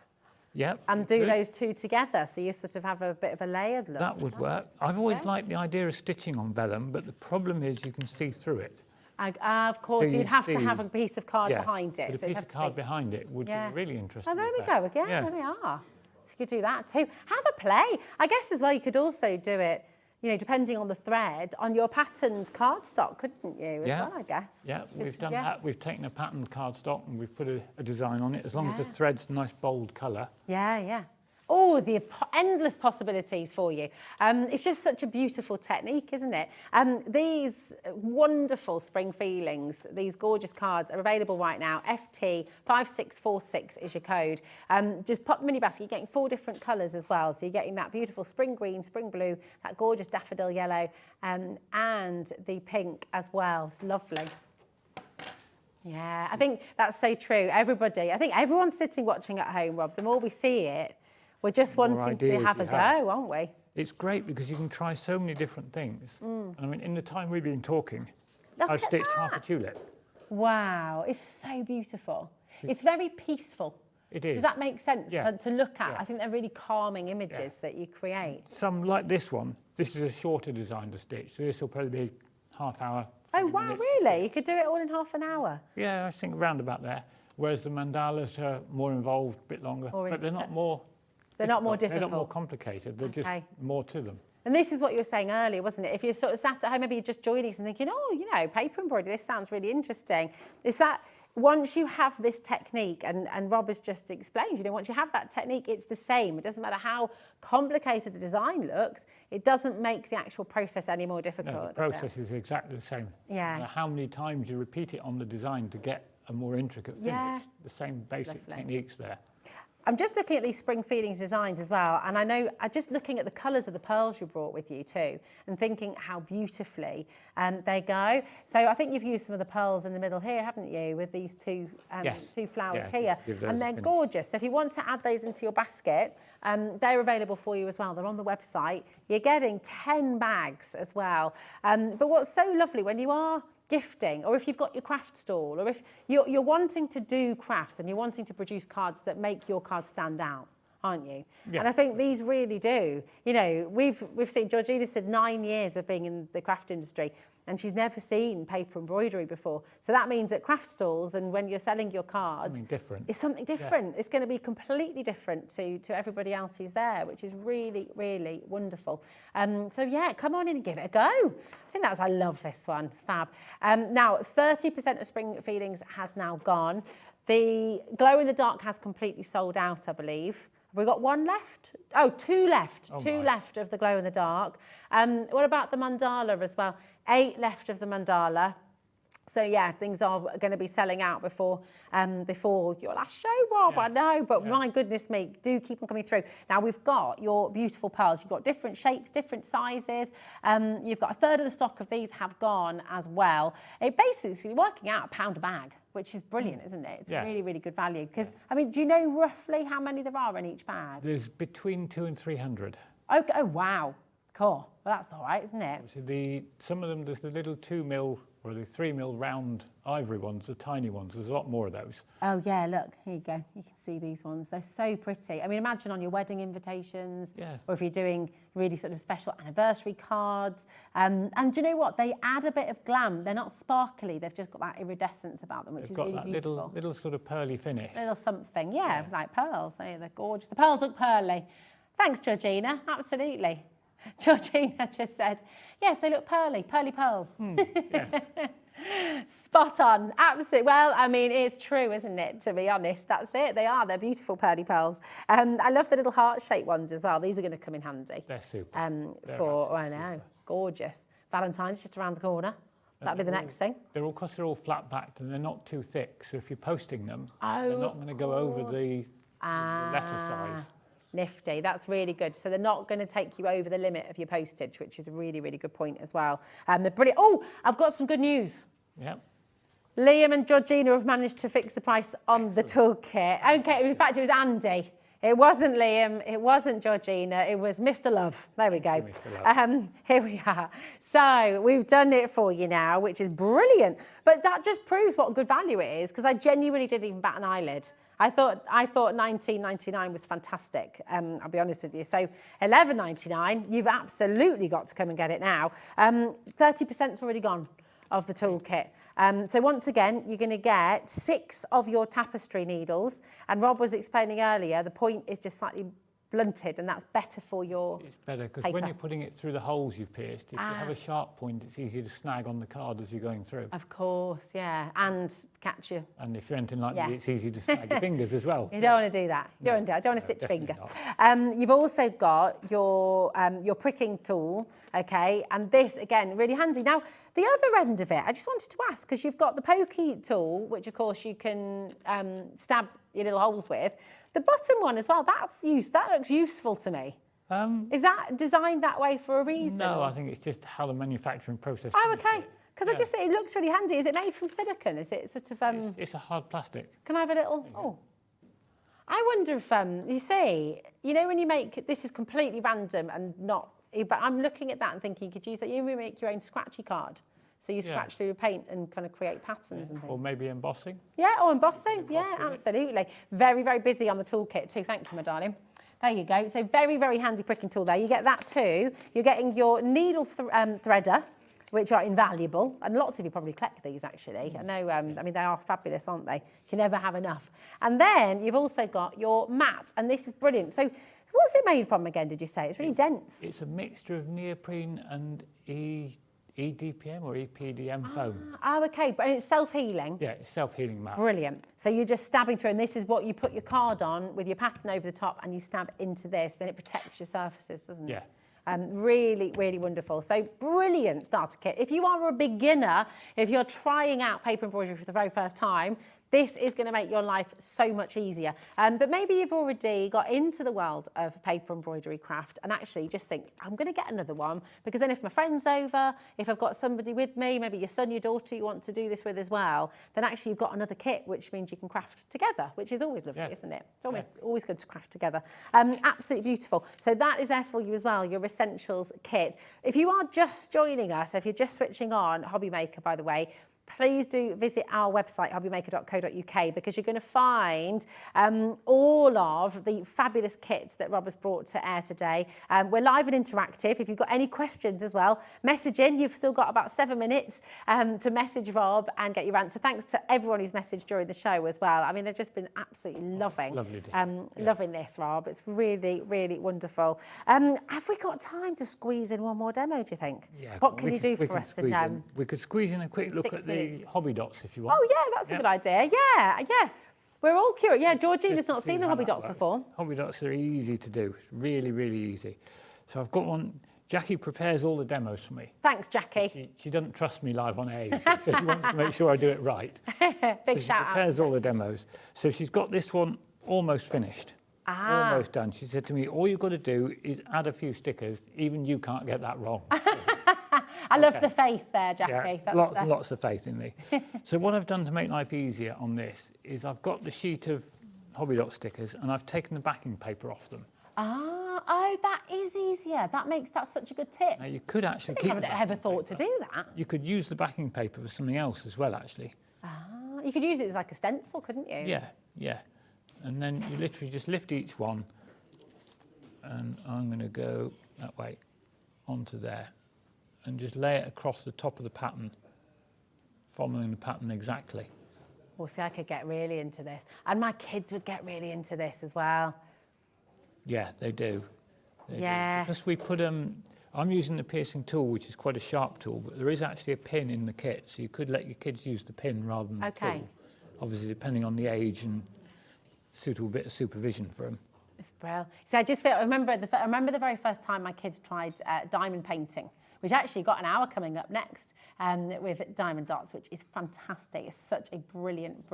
Yep. and do those two together? So you sort of have a bit of a layered look. That would work. I've always liked the idea of stitching on vellum, but the problem is you can see through it. Of course, So you'd have to see- have a piece of card behind it. But a so it'd piece have of to card be- behind it would be a really interesting Oh, there we effect. go again. Yeah. There we are. So you could do that too. Have a play. I guess as well, you could also do it, you know, depending on the thread, on your patterned cardstock, couldn't you? As well, I guess. Yeah, we've Because- done yeah. that. We've taken a patterned cardstock and we've put a design on it, as long as the thread's a nice bold colour. Yeah, yeah. Oh, the endless possibilities for you. It's just such a beautiful technique, isn't it? These wonderful spring feelings, these gorgeous cards are available right now. FT5646 is your code. Just pop them in your basket. You're getting 4 different colours as well. So you're getting that beautiful spring green, spring blue, that gorgeous daffodil yellow, and the pink as well. It's lovely. Yeah, I think that's so true. Everybody, I think everyone's sitting watching at home, Rob. The more we see it, we're just The more wanting to ideas have a you have. go, aren't we? It's great because you can try so many different things. And I mean, in the time we've been talking, Look I've at stitched half a that. tulip. Wow, it's so beautiful. It's very peaceful. It is. Does that make sense Yeah. to look at? Yeah. I think they're really calming images that you create. Some like this one, this is a shorter design to stitch, so this will probably be half hour. Oh, 40 wow, minutes to really? stitch. You could do it all in half an hour? Yeah, I think round about there. Whereas the mandalas are more involved, a bit longer, More but they're not intricate. more. They're not more They're not more difficult. complicated. They're Okay. just more to them. And this is what you were saying earlier, wasn't it? If you're sort of sat at home, maybe you're just joining us and thinking, oh, you know, paper embroidery, this sounds really interesting. Is that once you have this technique, and Rob has just explained, you know, once you have that technique, it's the same. It doesn't matter how complicated the design looks. It doesn't make the actual process any more difficult. No, the does it? process is exactly the same. Yeah. No matter how many times you repeat it on the design to get a more intricate finish, Yeah. the same basic Lovely. techniques there. I'm just looking at these spring feelings designs as well, and I know I'm just looking at the colours of the pearls you brought with you too, and thinking how beautifully they go. So I think you've used some of the pearls in the middle here, haven't you, with these two Yes. two flowers Yeah, here, just to give those and a they're finish. gorgeous. So if you want to add those into your basket, they're available for you as well. They're on the website. You're getting 10 bags as well. But what's so lovely when you are gifting, or if you've got your craft stall, or if you're wanting to do craft and you're wanting to produce cards that make your card stand out, aren't you? Yeah. And I think these really do. You know, we've seen, Georgina said 9 years of being in the craft industry, and she's never seen paper embroidery before. So that means at craft stalls and when you're selling your cards, Something different. it's something different. It's going to be completely different to everybody else who's there, which is really, really wonderful. So yeah, come on in and give it a go. I love this one, it's fab. Now, 30% of Spring Feelings has now gone. The Glow in the Dark has completely sold out, I believe. Have we got one left? Oh, 2 left. Oh, two my. left of the Glow in the Dark. What about the mandala as well? 8 left of the mandala. So yeah, things are going to be selling out before your last show, Rob. Yeah. I know, but Yeah. my goodness me, do keep them coming through. Now we've got your beautiful pearls. You've got different shapes, different sizes. You've got a third of the stock of these have gone as well. It basically working out £1 a bag. which is brilliant, isn't it? It's really, really good value. Because, I mean, do you know roughly how many there are in each bag? There's between 200 and 300. Okay, oh, wow. Cool. Well, that's all right, isn't it? So some of them, there's the little 2 mil or the 3 mil round ivory ones, the tiny ones. There's a lot more of those. Oh, yeah, look, here you go. You can see these ones. They're so pretty. I mean, imagine on your wedding invitations, or if you're doing really sort of special anniversary cards. And do you know what? They add a bit of glam. They're not sparkly. They've just got that iridescence about them, which is really beautiful. Got that little sort of pearly finish. Little something, yeah, like pearls. They're gorgeous. The pearls look pearly. Thanks, Georgina. Absolutely. Georgina just said, yes, they look pearly pearls. Spot on, absolutely. Well, I mean, it's true, isn't it, to be honest? That's it, they're beautiful pearly pearls. I love the little heart-shaped ones as well. These are going to come in handy. They're super. I know, gorgeous. Valentine's just around the corner. That'll be the next thing. They're all flat-backed and they're not too thick, so if you're posting them, they're not going to go over the letter size. Nifty, that's really good. So they're not going to take you over the limit of your postage, which is a really, really good point as well. They're brilliant. Oh, I've got some good news. Yep. Liam and Georgina have managed to fix the price on the toolkit. Okay, in fact, it was Andy. It wasn't Liam, it wasn't Georgina, it was Mr. Love. There we go. Here we are. So we've done it for you now, which is brilliant. But that just proves what good value it is, because I genuinely didn't even bat an eyelid. I thought $19.99 was fantastic. I'll be honest with you. So $11.99, you've absolutely got to come and get it now. 30%'s already gone of the toolkit. So once again, you're going to get 6 of your tapestry needles. And Rob was explaining earlier, the point is just slightly blunted, and that's better for your It's better because when you're putting it through the holes you've pierced, if you have a sharp point, it's easier to snag on the card as you're going through. Of course, yeah, and catch you. And if you're anything like me, it's easy to snag your fingers as well. You don't want to do that. You don't want to stitch finger. You've also got your pricking tool, okay, and this, again, really handy. Now, the other end of it, I just wanted to ask, because you've got the pokey tool, which, of course, you can stab your little holes with. The bottom one as well, that looks useful to me. Is that designed that way for a reason? No, I think it's just how the manufacturing process. Oh, okay. Because I just think it looks really handy. Is it made from silicone? Is it sort of... It's a hard plastic. Can I have a little... Oh. I wonder if, you see, you know when you make... This is completely random and not... But I'm looking at that and thinking you could use that. You make your own scratchy card. So you scratch through the paint and kind of create patterns and things. Or maybe embossing. Yeah, or embossing. Yeah, absolutely. Very, very busy on the toolkit too. Thank you, my darling. There you go. So very, very handy pricking tool there. You get that too. You're getting your needle threader, which are invaluable. And lots of you probably collect these, actually. I know, I mean, they are fabulous, aren't they? You can never have enough. And then you've also got your mat. And this is brilliant. So what's it made from again, did you say? It's really dense. It's a mixture of neoprene and EDPM or EPDM foam. Oh, okay, but it's self-healing? Yeah, it's self-healing mat. Brilliant. So you're just stabbing through, and this is what you put your card on with your pattern over the top, and you stab into this, then it protects your surfaces, doesn't it? Yeah. Really, really wonderful. So brilliant starter kit. If you are a beginner, if you're trying out paper embroidery for the very first time, this is going to make your life so much easier. But maybe you've already got into the world of paper embroidery craft and actually just think, I'm going to get another one, because then if my friend's over, if I've got somebody with me, maybe your son, your daughter you want to do this with as well, then actually you've got another kit, which means you can craft together, which is always lovely, isn't it? It's always good to craft together. Absolutely beautiful. So that is there for you as well, your essentials kit. If you are just joining us, if you're just switching on, HobbyMaker, by the way, please do visit our website, hobbymaker.co.uk, because you're going to find all of the fabulous kits that Rob has brought to air today. We're live and interactive. If you've got any questions as well, message in. You've still got about 7 minutes to message Rob and get your answer. Thanks to everyone who's messaged during the show as well. I mean, they've just been absolutely loving this, Rob. It's really, really wonderful. Have we got time to squeeze in one more demo, do you think? Yeah. What can you do for us? We could squeeze in a quick look at the Hobby Dotz if you want. Oh, yeah, that's a good idea. Yeah. We're all curious. Yeah, Georgina's not seen the Hobby Dotz before. Hobby Dotz are easy to do. Really, really easy. So I've got one. Jackie prepares all the demos for me. Thanks, Jackie. She doesn't trust me live on air, so she wants to make sure I do it right. Big shout out. She prepares all the demos. So she's got this one almost finished. Almost done. She said to me, all you've got to do is add a few stickers. Even you can't get that wrong. I love the faith there, Jackie. Yeah, lots of faith in me. So what I've done to make life easier on this is I've got the sheet of Hobby Dot stickers and I've taken the backing paper off them. Oh, that is easier. That's such a good tip. Now you could actually I haven't ever thought to do that. You could use the backing paper for something else as well, actually. You could use it as like a stencil, couldn't you? Yeah, yeah. And then you literally just lift each one, and I'm going to go that way onto there, and just lay it across the top of the pattern, following the pattern exactly. Well, see, I could get really into this. And my kids would get really into this as well. Yeah, they do. Yeah. Because we put I'm using the piercing tool, which is quite a sharp tool, but there is actually a pin in the kit, so you could let your kids use the pin rather than the tool. Obviously, depending on the age and suitable bit of supervision for them. It's brilliant. So I remember the very first time my kids tried diamond painting, which actually got an hour coming up next with Diamond Dotz, which is fantastic. It's such a brilliant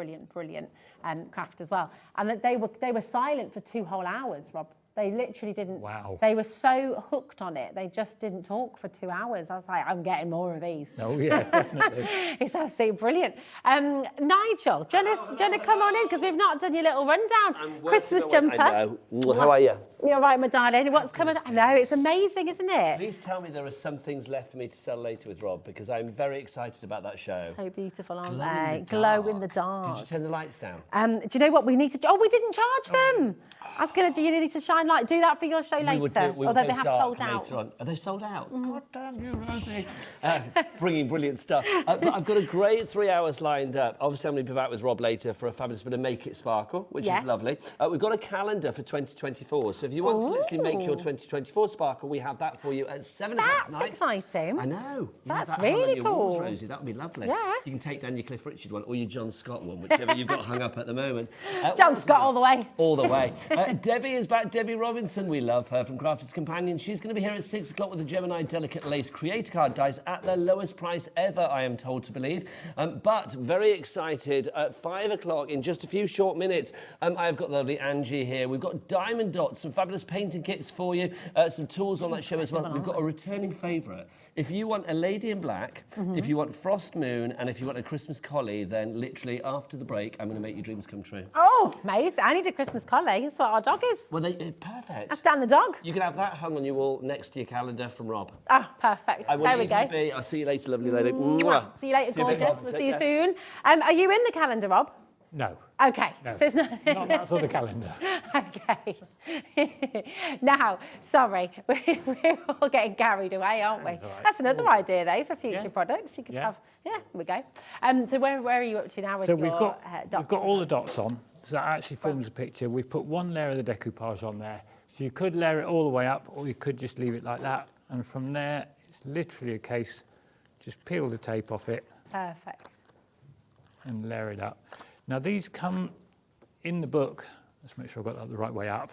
craft as well. And that they were silent for 2 whole hours, Rob. They literally didn't. Wow. They were so hooked on it. They just didn't talk for 2 hours. I was like, I'm getting more of these. Oh, yeah, definitely. It's absolutely brilliant. Nigel, do you want to come on in? Because we've not done your little rundown. Christmas jumper. I know. How are you? You're right, my darling. What's coming? I know, it's amazing, isn't it? Please tell me there are some things left for me to sell later with Rob, because I'm very excited about that show. So beautiful, aren't they? Glow in the dark. Did you turn the lights down? Do you know what we need to do? Oh, we didn't charge them. I was going to do, you need to shine light. Do that for your show later. Although they have sold out. Later on. Are they sold out? God damn you, Rosie. Bringing brilliant stuff. But I've got a great 3 hours lined up. Obviously, I'm going to be back with Rob later for a fabulous bit of Make It Sparkle, which is lovely. We've got a calendar for 2024. So if you want to literally make your 2024 sparkle, we have that for you at 7 o'clock tonight. That's exciting. I know. That's that hung on really your cool. walls, Rosie. That would be lovely. Yeah. You can take down your Cliff Richard one or your John Scott one, whichever you've got hung up at the moment. John Scott all the way. All the way. Debby is back. Debby Robinson, we love her, from Crafter's Companion. She's going to be here at 6 o'clock with the Gemini Delicate Lace Creator Card dies at their lowest price ever, I am told to believe. But very excited, at 5 o'clock in just a few short minutes, I've got the lovely Angie here. We've got Diamond Dots, some fabulous painting kits for you, some tools on that show as well. We've got a returning favourite. If you want a lady in black, if you want Frost Moon, and if you want a Christmas collie, then literally after the break, I'm going to make your dreams come true. Oh, amazing. I need a Christmas collie. That's what our dog is. Well, perfect. That's Dan the dog. You can have that hung on your wall next to your calendar from Rob. Oh, perfect. There we go. I'll see you later, lovely lady. Mwah. See you later, See you, big gorgeous. Rob. We'll Take see you care. soon. Are you in the calendar, Rob? No. Okay. No. So it's not Not for the calendar. Okay. Now, sorry, we're all getting carried away, aren't we? That's all right. That's another idea, though, for future products. You could have, here we go. So where are you up to now with So your we've got all the dots on, so that actually forms a picture. We've put one layer of the decoupage on there. So you could layer it all the way up, or you could just leave it like that. And from there, it's literally a case, just peel the tape off it. Perfect. And layer it up. Now these come in the book, let's make sure I've got that the right way up.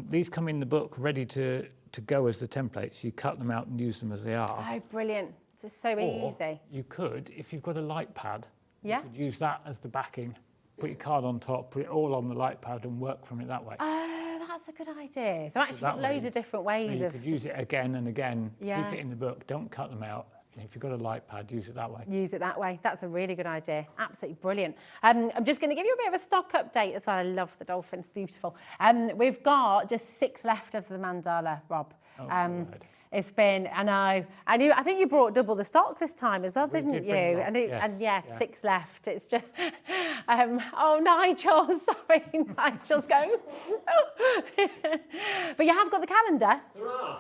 These come in the book ready to go as the templates. You cut them out and use them as they are. Oh, brilliant. It's so Or easy. you could, if you've got a light pad, Yeah. you could use that as the backing, put your card on top, put it all on the light pad and work from it that way. Oh, that's a good idea. So actually that got loads way, of different So ways you of could use it again and again, Yeah. keep it in the book, don't cut them out. And if you've got a light pad, use it that way. use it that way. That's a really good idea. Absolutely brilliant. I'm just going to give you a bit of a stock update as well. I love the dolphins, beautiful. We've got just 6 left of the mandala, Rob. Right. It's been, I know, I think you brought double the stock this time as well, didn't did you? bring a lot, And yes, yeah, yeah. 6 left. It's just, oh, Nigel, sorry, Nigel's going. But you have got the calendar.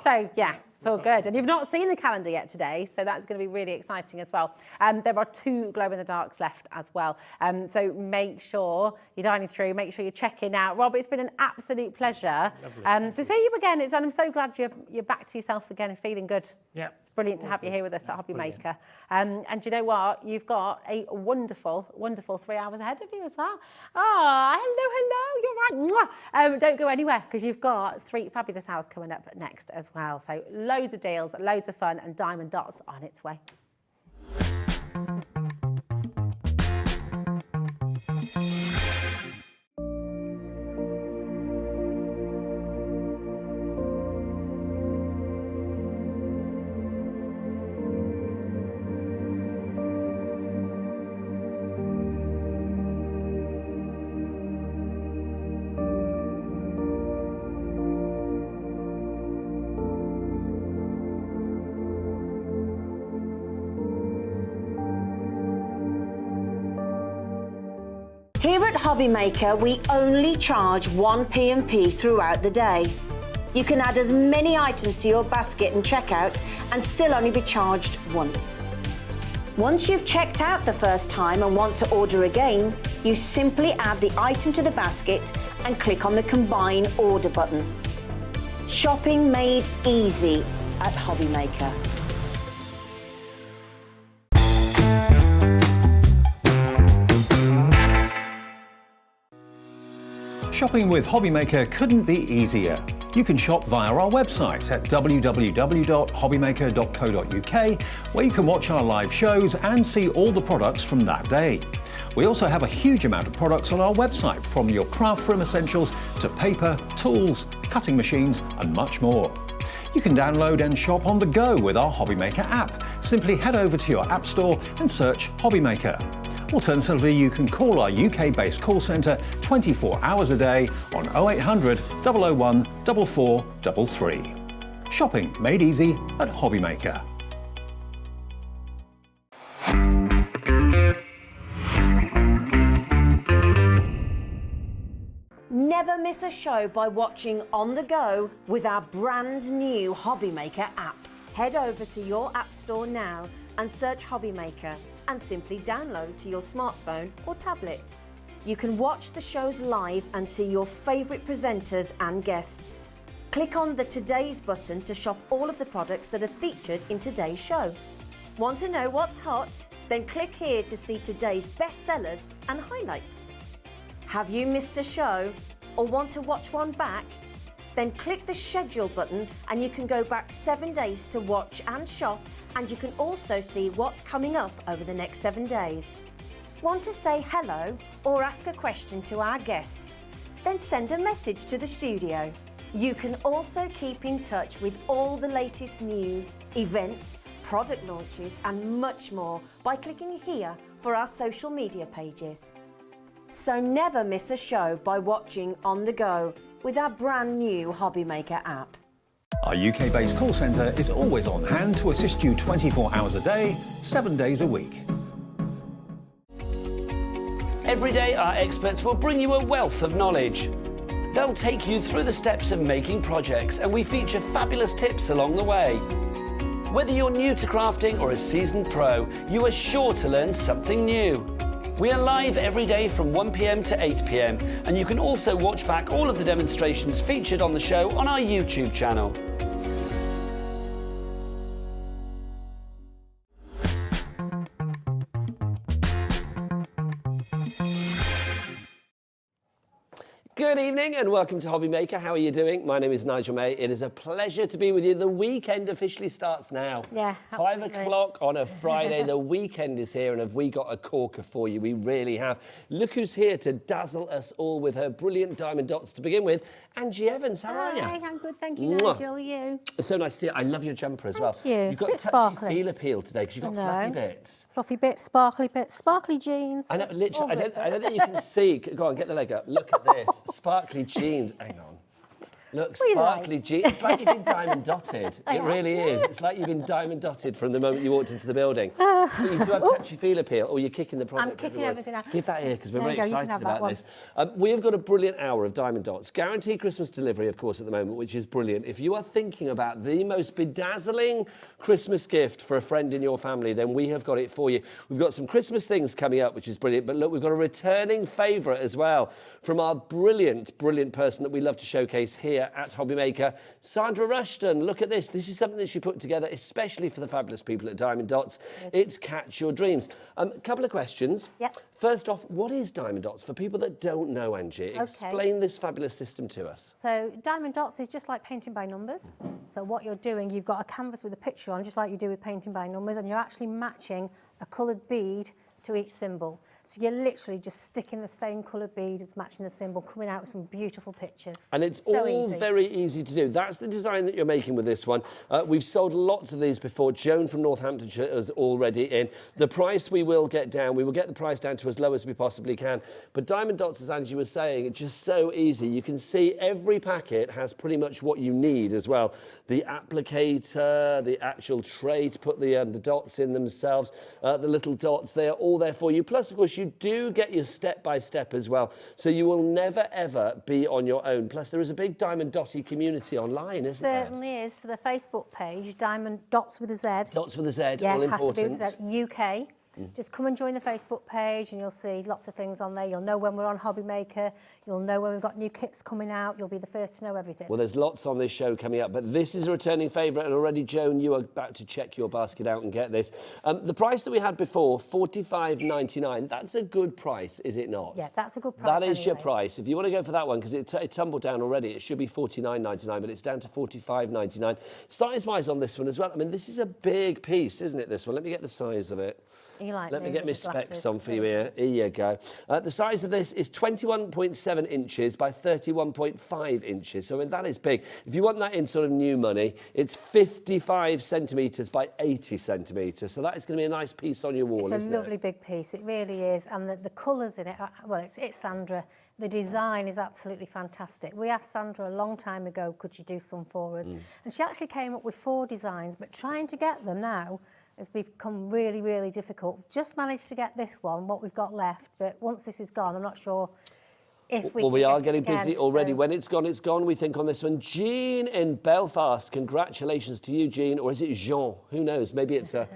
So yeah, it's all good. And you've not seen the calendar yet today, so that's going to be really exciting as well. There are 2 glow-in-the-darks left as well. So make sure you're dining through, make sure you're checking out. Rob, it's been an absolute pleasure to see you again. And I'm so glad you're back to yourself again and feeling good. Yeah. It's brilliant to have you here with us at HobbyMaker. And you know what? You've got a wonderful, wonderful 3 hours ahead of you as well. Oh, hello, you're right. Mwah. Don't go anywhere because you've got 3 fabulous hours coming up next as well. So loads of deals, loads of fun, and Diamond Dotz on its way. Here at HobbyMaker, we only charge 1 P&P throughout the day. You can add as many items to your basket and checkout and still only be charged once. Once you've checked out the first time and want to order again, you simply add the item to the basket and click on the Combine Order button. Shopping made easy at HobbyMaker. Shopping with HobbyMaker couldn't be easier. You can shop via our website at www.hobbymaker.co.uk, where you can watch our live shows and see all the products from that day. We also have a huge amount of products on our website, from your craft room essentials to paper, tools, cutting machines and much more. You can download and shop on the go with our HobbyMaker app. Simply head over to your app store and search HobbyMaker. Alternatively, you can call our UK-based call centre 24 hours a day on 0800 001 4433. Shopping made easy at HobbyMaker. Never miss a show by watching on the go with our brand new HobbyMaker app. Head over to your app store now and search HobbyMaker and simply download to your smartphone or tablet. You can watch the shows live and see your favourite presenters and guests. Click on the Today's button to shop all of the products that are featured in today's show. Want to know what's hot? Then click here to see today's bestsellers and highlights. Have you missed a show or want to watch one back? Then click the schedule button and you can go back 7 days to watch and shop, and you can also see what's coming up over the next 7 days. Want to say hello or ask a question to our guests? Then send a message to the studio. You can also keep in touch with all the latest news, events, product launches and much more by clicking here for our social media pages. So never miss a show by watching on the go with our brand new HobbyMaker app. Our UK-based call centre is always on hand to assist you 24 hours a day, 7 days a week. Every day, our experts will bring you a wealth of knowledge. They'll take you through the steps of making projects, and we feature fabulous tips along the way. Whether you're new to crafting or a seasoned pro, you are sure to learn something new. We are live every day from 1 p.m. to 8 p.m, and you can also watch back all of the demonstrations featured on the show on our YouTube channel. Good evening and welcome to HobbyMaker. How are you doing? My name is Nigel May. It is a pleasure to be with you. The weekend officially starts now. Yeah, absolutely. 5 o'clock on a Friday. The weekend is here, and have we got a corker for you? We really have. Look who's here to dazzle us all with her brilliant diamond dots to begin with. Angie Evans, how are you? Hi, I'm good, thank you, Nigel. Are you? It's so nice to see you. I love your jumper as well. Thank you. You've got Bit touchy sparkly. feel appeal today because you've got fluffy bits. Fluffy bits, sparkly jeans. I know, literally, I don't think you can see. Go on, get the leg up. Look at this. Sparkly jeans. Hang on. Look, sparkly jeans. It's like you've been diamond dotted. It really is. It's like you've been diamond dotted from the moment you walked into the building. But you do have touchy feel appeal, or you're kicking the product. I'm kicking everything out. Give that here, because we're very you excited have about this. We have got a brilliant hour of diamond dots. Guaranteed Christmas delivery, of course, at the moment, which is brilliant. If you are thinking about the most bedazzling Christmas gift for a friend in your family, then we have got it for you. We've got some Christmas things coming up, which is brilliant. But look, we've got a returning favourite as well from our brilliant, brilliant person that we love to showcase here at HobbyMaker, Sandra Rushton. Look at this. This is something that she put together especially for the fabulous people at Diamond Dots. It's Catch Your Dreams. A couple of questions. Yep. First off, what is Diamond Dots? For people that don't know, Angie, explain this fabulous system to us. So Diamond Dots is just like painting by numbers. So what you're doing, you've got a canvas with a picture on, just like you do with painting by numbers, and you're actually matching a coloured bead to each symbol. So you're literally just sticking the same coloured bead, it's matching the symbol, coming out with some beautiful pictures. And it's so all very easy to do. That's the design that you're making with this one. We've sold lots of these before. Joan from Northamptonshire is already in. The price we will get down. We will get the price down to as low as we possibly can. But Diamond Dots, as Angie was saying, it's just so easy. You can see every packet has pretty much what you need as well. The applicator, the actual tray to put the dots in themselves, the little dots, they are all there for you. Plus, of course, you do get your step-by-step as well. So you will never, ever be on your own. Plus, there is a big Diamond Dotty community online, isn't there? Certainly is. So the Facebook page, Diamond Dotz with a Z. Dotz with a Z, yeah, all it has important. to be with a Z, UK. Just come and join the Facebook page and you'll see lots of things on there. You'll know when we're on HobbyMaker. You'll know when we've got new kits coming out. You'll be the first to know everything. Well, there's lots on this show coming up, but this is a returning favourite, and already, Joan, you are about to check your basket out and get this. The price that we had before, $45.99, that's a good price, is it not? Yeah, that's a good price. That is your price. If you want to go for that one, because it tumbled down already, it should be $49.99, but it's down to $45.99. Size-wise on this one as well, I mean, this is a big piece, isn't it, this one? Let me get the size of it. Let me get my specs on for you here. Here you go. The size of this is 21.7 inches by 31.5 inches. So I mean, that is big. If you want that in sort of new money, it's 55 centimetres by 80 centimetres. So that is going to be a nice piece on your wall, It's a lovely big piece. It really is. And the colours in it, well, it's Sandra. The design is absolutely fantastic. We asked Sandra a long time ago, could she do some for us? And she actually came up with 4 designs, but trying to get them now has become really, really difficult. Just managed to get this one, what we've got left, but once this is gone, I'm not sure if we Well, we can are get getting it again, busy already. so- When it's gone, we think on this one. Jean in Belfast, congratulations to you, Jean, or is it Jean? Who knows? Maybe it's a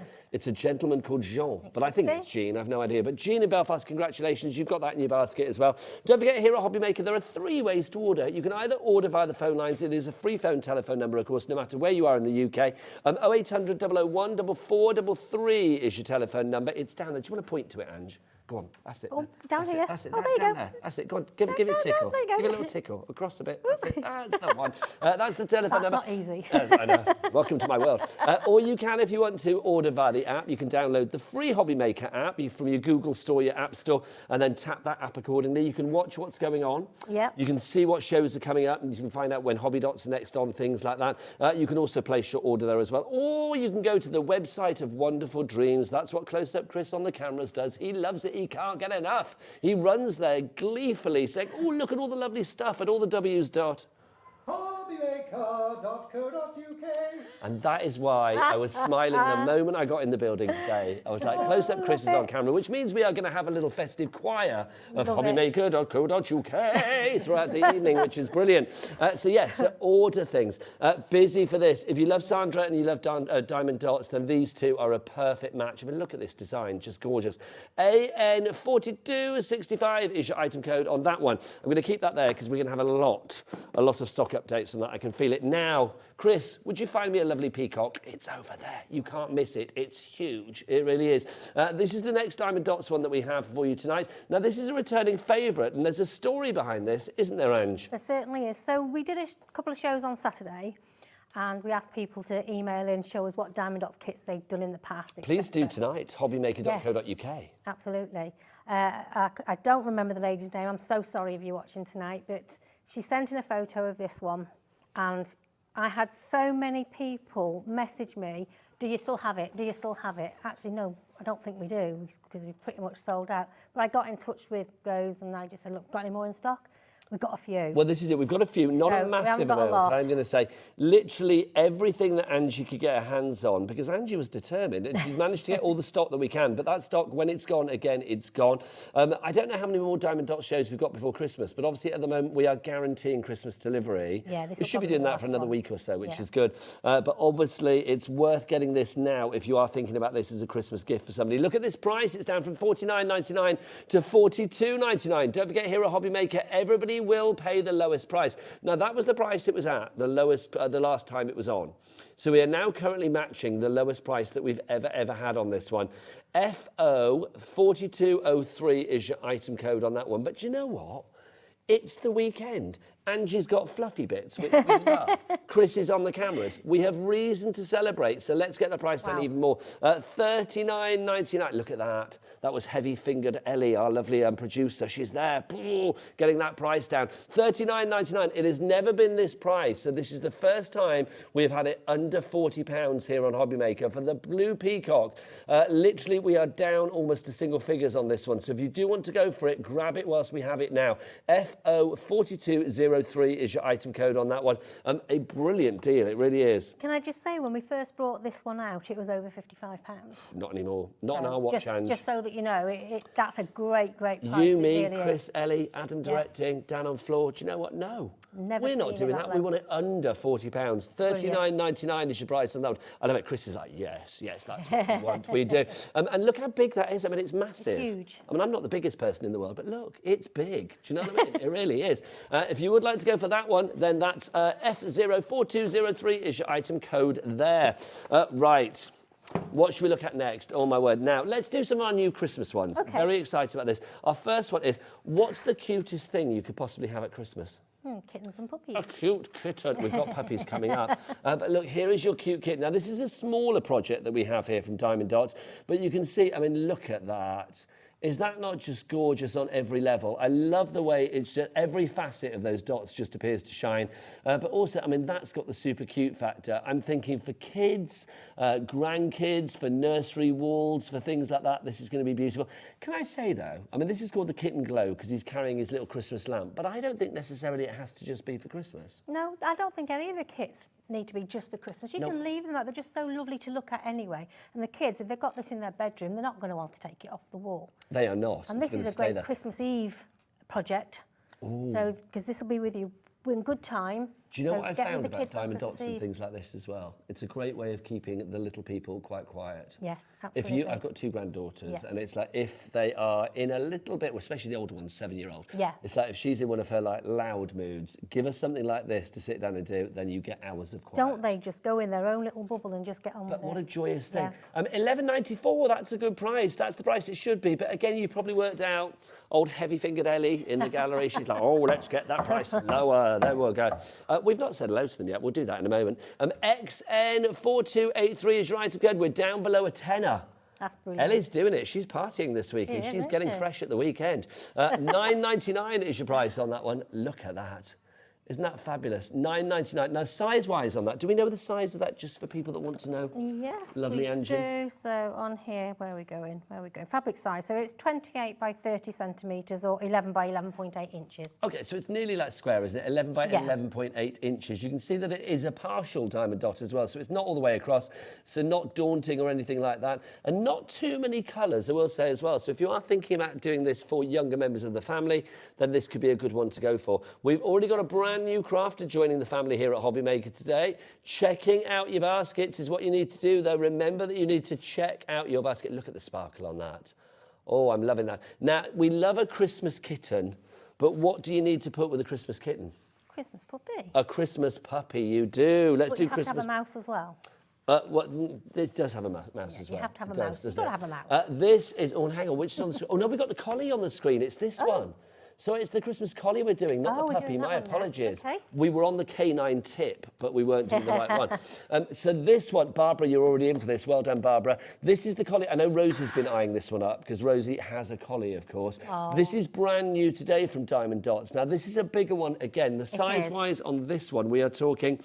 gentleman called Jean, but I think it's Jean, I've no idea. But Jean in Belfast, congratulations, you've got that in your basket as well. Don't forget, here at HobbyMaker, there are 3 ways to order. You can either order via the phone lines. It is a free phone telephone number, of course, no matter where you are in the UK. 0800 001 4433 is your telephone number. It's down there. Do you want to point to it, Ange? Go on, that's it. Oh, down That's here. It, that's it. Oh, there you down go. There. That's it. Go on, give it a tickle. there you go. Give it a little tickle across a bit. That's it. That's the one. That's the telephone That's number. not easy. Yes, I know. Welcome to my world. Or you can, if you want to, order via the app. You can download the free HobbyMaker app from your Google Store, your App Store, and then tap that app accordingly. You can watch what's going on. Yep. You can see what shows are coming up, and you can find out when Hobby Dot's are next on, things like that. You can also place your order there as well. Or you can go to the website of Wonderful Dreams. That's what Close-Up Chris on the cameras does. He loves it. He can't get enough. He runs there gleefully saying, oh, look at all the lovely stuff at all the W's dot. HobbyMaker.co.uk. And that is why I was smiling the moment I got in the building today. I was like, Close-Up Chris is on camera, which means we are going to have a little festive choir of HobbyMaker.co.uk throughout the evening, which is brilliant. So order things. Busy for this. If you love Sandra and you love Diamond Dots, then these two are a perfect match. I mean, look at this design, just gorgeous. AN4265 is your item code on that one. I'm going to keep that there because we're going to have a lot of stock updates on that. I can feel it now. Chris, would you find me a lovely peacock? It's over there. You can't miss it. It's huge. It really is. This is the next Diamond Dots one that we have for you tonight. Now, this is a returning favourite, and there's a story behind this, isn't there, Ange? There certainly is. So we did a couple of shows on Saturday, and we asked people to email in, show us what Diamond Dots kits they'd done in the past. Please do tonight, hobbymaker.co.uk. Yes, absolutely. I don't remember the lady's name. I'm so sorry if you're watching tonight, but she sent in a photo of this one, and I had so many people message me, do you still have it? Do you still have it? Actually, no, I don't think we do, because we pretty much sold out. But I got in touch with Rose, and I just said, look, got any more in stock? We've got a few. Well, this is it. We've got a few, not a massive amount. I'm going to say literally everything that Angie could get her hands on, because Angie was determined and she's managed to get all the stock that we can. But that stock, when it's gone, again, it's gone. I don't know how many more Diamond Dot shows we've got before Christmas, but obviously at the moment we are guaranteeing Christmas delivery. Yeah, this we should be doing that for another week or so, which is good. But obviously it's worth getting this now if you are thinking about this as a Christmas gift for somebody. Look at this price. It's down from $49.99 to $42.99. Don't forget, here at HobbyMaker, everybody will pay the lowest price. Now, that was the price it was at, the lowest, the last time it was on. So we are now currently matching the lowest price that we've ever had on this one. FO4203 is your item code on that one. But you know what? It's the weekend. Angie's got fluffy bits, which we love. Chris is on the cameras. We have reason to celebrate, so let's get the price down even more. $39.99. Look at that. That was heavy-fingered Ellie, our lovely producer. She's there, getting that price down. $39.99. It has never been this price, so this is the first time we've had it under £40 here on HobbyMaker for the Blue Peacock. Literally, we are down almost to single figures on this one, so if you do want to go for it, grab it whilst we have it now. FO4203. 040203 is your item code on that one. A brilliant deal, it really is. Can I just say, when we first brought this one out, it was over £55. Not anymore. Not in our watch hand. Just so that you know, that's a great price. You, me, really Chris, Ellie, Adam directing, Dan on floor. Do you know what? No. We're not doing that. We want it under £40. $39.99 is your price on that one. I know Chris is like, yes, that's what we want. We do. And look how big that is. I mean, it's massive. It's huge. I mean, I'm not the biggest person in the world, but look, it's big. Do you know what I mean? It really is. If you would like to go for that one, then that's F04203 is your item code there. Right. What should we look at next? Oh, my word. Now, let's do some of our new Christmas ones. Okay. Very excited about this. Our first one is, what's the cutest thing you could possibly have at Christmas? Kittens and puppies. A cute kitten. We've got puppies coming up. But look, here is your cute kitten. Now, this is a smaller project that we have here from Diamond Dotz, but you can see, I mean, look at that. Is that not just gorgeous on every level? I love the way it's just every facet of those dots just appears to shine. But also, I mean, that's got the super cute factor. I'm thinking for kids, grandkids, for nursery walls, for things like that, this is going to be beautiful. Can I say, though, I mean, this is called the Kitten Glow because he's carrying his little Christmas lamp, but I don't think necessarily it has to just be for Christmas. No, I don't think any of the kits need to be just for Christmas. You can leave them out. They're just so lovely to look at anyway. And the kids, if they've got this in their bedroom, they're not going to want to take it off the wall. They are not. And this is a great Christmas Eve project. Ooh. So, because this will be with you in good time. Do you know what I found about Diamond Dotz and things like this as well? It's a great way of keeping the little people quite quiet. Yes, absolutely. I've got two granddaughters, and it's like if they are in a little bit, especially the older one, 7-year-old. Yeah. It's like if she's in one of her like loud moods, give her something like this to sit down and do, then you get hours of quiet. Don't they just go in their own little bubble and just get on with it? But what a joyous thing. $11.94, that's a good price. That's the price it should be. But again, you probably worked out old heavy-fingered Ellie in the gallery. She's like, oh, let's get that price lower. There we'll go. We've not said hello to them yet. We'll do that in a moment. XN4283 is your item code. We're down below a tenner. That's brilliant. Ellie's doing it. She's partying this week and she's getting fresh at the weekend. $9.99 is your price on that one. Look at that. Isn't that fabulous? $9.99. Now, size-wise on that, do we know the size of that just for people that want to know? Yes, Lovely Angie. do. So on here, where are we going? Fabric size. So it's 28 by 30 centimetres or 11 by 11.8 inches. OK, so it's nearly like square, isn't it? 11 by 11.8 inches. You can see that it is a partial diamond dot as well, so it's not all the way across, so not daunting or anything like that. And not too many colours, I will say as well. So if you are thinking about doing this for younger members of the family, then this could be a good one to go for. We've already got a brand new crafter joining the family here at HobbyMaker today. Checking out your baskets is what you need to do, though. Remember that you need to check out your basket. Look at the sparkle on that. Oh, I'm loving that. Now, we love a Christmas kitten, but what do you need to put with a Christmas kitten? Christmas puppy. A Christmas puppy, you do. Let's do Christmas. You have to have a mouse as well. This does have a mouse as well. You have to have a mouse. You've got to have a mouse. This is, oh, hang on, which is on the screen? Oh, no, we've got the collie on the screen. It's this one. So it's the Christmas collie we're doing, not the puppy. My apologies. Okay. We were on the canine tip, but we weren't doing the right one. So this one, Barbara, you're already in for this. Well done, Barbara. This is the collie. I know Rosie's been eyeing this one up because Rosie has a collie, of course. Oh. This is brand new today from Diamond Dotz. Now, this is a bigger one. Again, the size-wise on this one, we are talking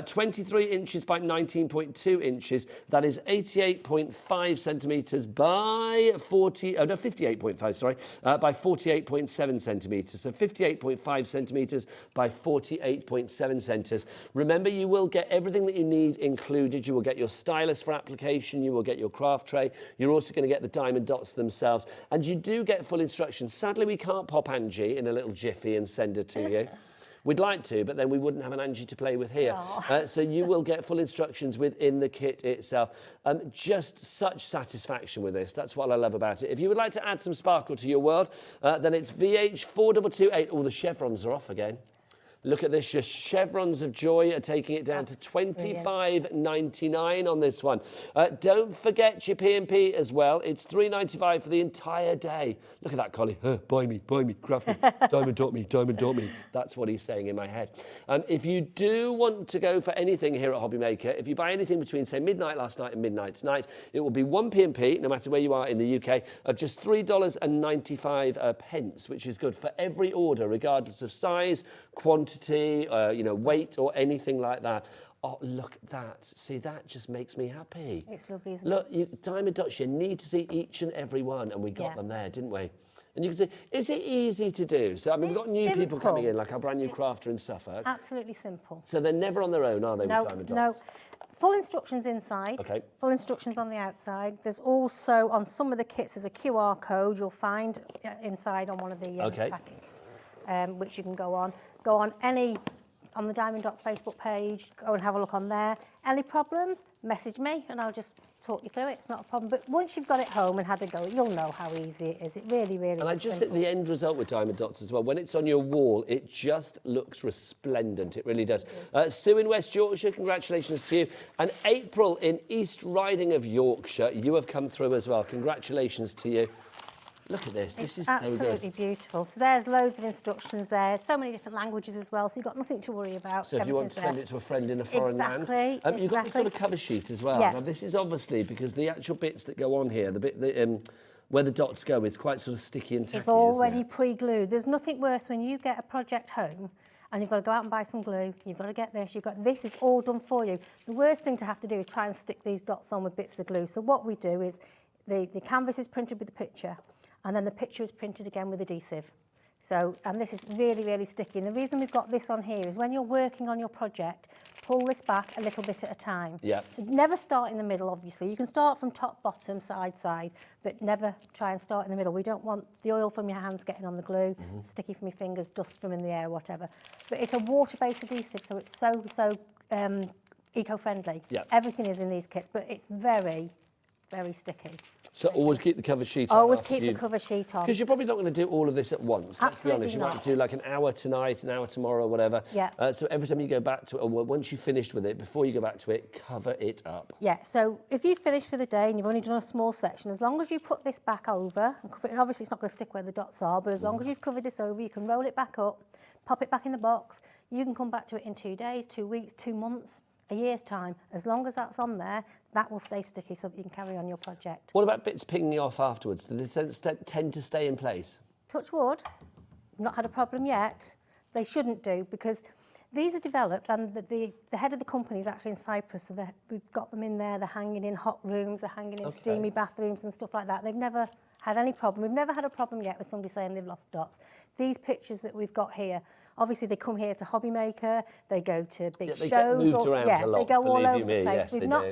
23 inches by 19.2 inches. That is 88.5 centimetres by 58.5, sorry, by 48.7 centimetres. So 58.5 centimetres by 48.7 centimetres. Remember, you will get everything that you need included. You will get your stylus for application. You will get your craft tray. You're also going to get the diamond dots themselves. And you do get full instructions. Sadly, we can't pop Angie in a little jiffy and send her to you. We'd like to, but then we wouldn't have an Angie to play with here. So you will get full instructions within the kit itself. Just such satisfaction with this. That's what I love about it. If you would like to add some sparkle to your world, then it's VH4228. Oh, the chevrons are off again. Look at this, your chevrons of joy are taking it down to $25.99 on this one. Don't forget your P&P as well. It's $3.95 for the entire day. Look at that, Collie. Buy me, crafty. Diamond dot me. That's what he's saying in my head. If you do want to go for anything here at HobbyMaker, if you buy anything between, say, midnight last night and midnight tonight, it will be one P&P, no matter where you are in the UK, of just $3.95, which is good for every order, regardless of size, quantity, weight or anything like that. Oh, look at that. See, that just makes me happy. It's lovely, isn't Look, Diamond Dots, you need to see each and every one, and we got them there, didn't we? And you can see, is it easy to do? So, I mean, we've got new people coming in, like our brand new crafter in Suffolk. Absolutely simple. So they're never on their own, are they, with Diamond Dots? No. Full instructions inside, full instructions on the outside. There's also, on some of the kits, there's a QR code you'll find inside on one of the packets, which you can go on. Go on on the Diamond Dots Facebook page, go and have a look on there. Any problems, message me and I'll just talk you through it. It's not a problem. But once you've got it home and had a go, you'll know how easy it is. It really, really is. And I just think the end result with Diamond Dots as well, when it's on your wall, it just looks resplendent. It really does. Sue in West Yorkshire, congratulations to you. And April in East Riding of Yorkshire, you have come through as well. Congratulations to you. Look at this. This is so good. Absolutely beautiful. So there's loads of instructions there. So many different languages as well. So you've got nothing to worry about. So if you want to send it to a friend in a foreign land. You've got this sort of cover sheet as well. Yeah. Now this is obviously because the actual bits that go on here, the bit that, where the dots go, is quite sort of sticky and tacky. It's already pre-glued. There's nothing worse when you get a project home and you've got to go out and buy some glue. You've got to get this. This is all done for you. The worst thing to have to do is try and stick these dots on with bits of glue. So what we do is the canvas is printed with the picture. And then the picture is printed again with adhesive. So, and this is really, really sticky. And the reason we've got this on here is when you're working on your project, pull this back a little bit at a time. Yeah. So never start in the middle, obviously. You can start from top, bottom, side, but never try and start in the middle. We don't want the oil from your hands getting on the glue, sticky from your fingers, dust from in the air, whatever. But it's a water-based adhesive, so it's so eco-friendly. Yeah. Everything is in these kits, but it's very, very sticky. So always keep the cover sheet on. Always keep the cover sheet on. Because you're probably not going to do all of this at once. Let's be honest. You might do like an hour tonight, an hour tomorrow, whatever. Yeah. So every time you go back to it, or once you've finished with it, before you go back to it, cover it up. Yeah, so if you finish for the day and you've only done a small section, as long as you put this back over, and cover it, obviously it's not going to stick where the dots are, but as long as you've covered this over, you can roll it back up, pop it back in the box. You can come back to it in 2 days, 2 weeks, 2 months, a year's time. As long as that's on there, that will stay sticky so that you can carry on your project. What about bits pinging off afterwards? Do they tend to stay in place? Touch wood, not had a problem yet. They shouldn't do, because these are developed, and the head of the company is actually in Cyprus, so we've got them in there. They're hanging in hot rooms, they're hanging in steamy bathrooms and stuff like that. They've never had any problem. We've never had a problem yet with somebody saying they've lost dots. These pictures that we've got here, obviously they come here to HobbyMaker, they go to big shows. Get moved around a lot, they go all over the the place. Yes, We've not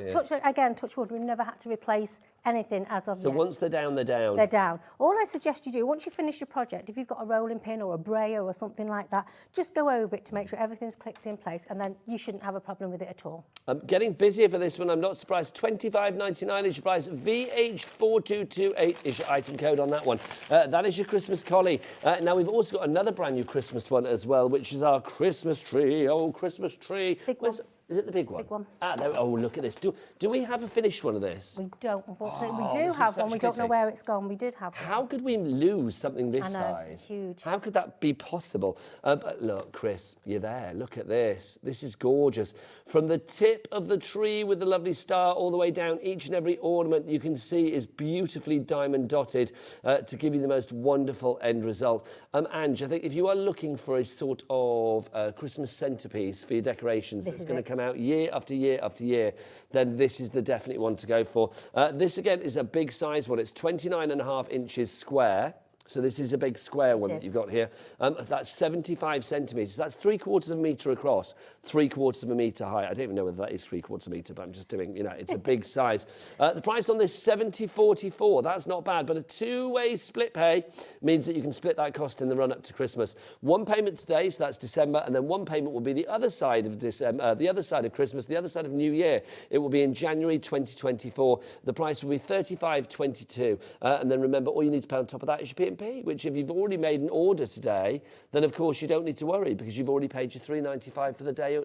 touch wood, we've never had to replace anything as of yet. So once they're down, they're down. They're down. All I suggest you do, once you finish your project, if you've got a rolling pin or a brayer or something like that, just go over it to make sure everything's clicked in place, and then you shouldn't have a problem with it at all. I'm getting busier for this one, I'm not surprised. $25.99 is your price. VH4228 is your item code on that one. That is your Christmas collie. Now we've also got another brand new Christmas one as well, which is our Christmas tree. Oh, Christmas tree. Big one. Is it the big one? Big one. Oh, look at this. Do we have a finished one of this? We don't, unfortunately. Oh, we do this have is one. such We don't know pity. where it's gone. We did have one. How could we lose something this I know, size? it's huge. How could that be possible? But look, Chris, you're there. Look at this. This is gorgeous. From the tip of the tree with the lovely star all the way down, each and every ornament you can see is beautifully diamond dotted to give you the most wonderful end result. Ange, I think if you are looking for a sort of Christmas centrepiece for your decorations that's going to come out year after year after year, then this is the definite one to go for. This again is a big size one. It's 29.5 inches square. So this is a big square one that you've got here. That's 75 centimetres. That's 3/4 of a metre across, 3/4 of a metre high. I don't even know whether that is 3/4 of a metre, but I'm just doing, it's a big size. The price on this, $70.44. That's not bad, but a two-way split pay means that you can split that cost in the run-up to Christmas. One payment today, so that's December, and then one payment will be the other side of December, the other side of Christmas, the other side of New Year. It will be in January 2024. The price will be $35.22. And then remember, all you need to pay on top of that is your P&P, which if you've already made an order today, then of course you don't need to worry because you've already paid your $3.95 for the day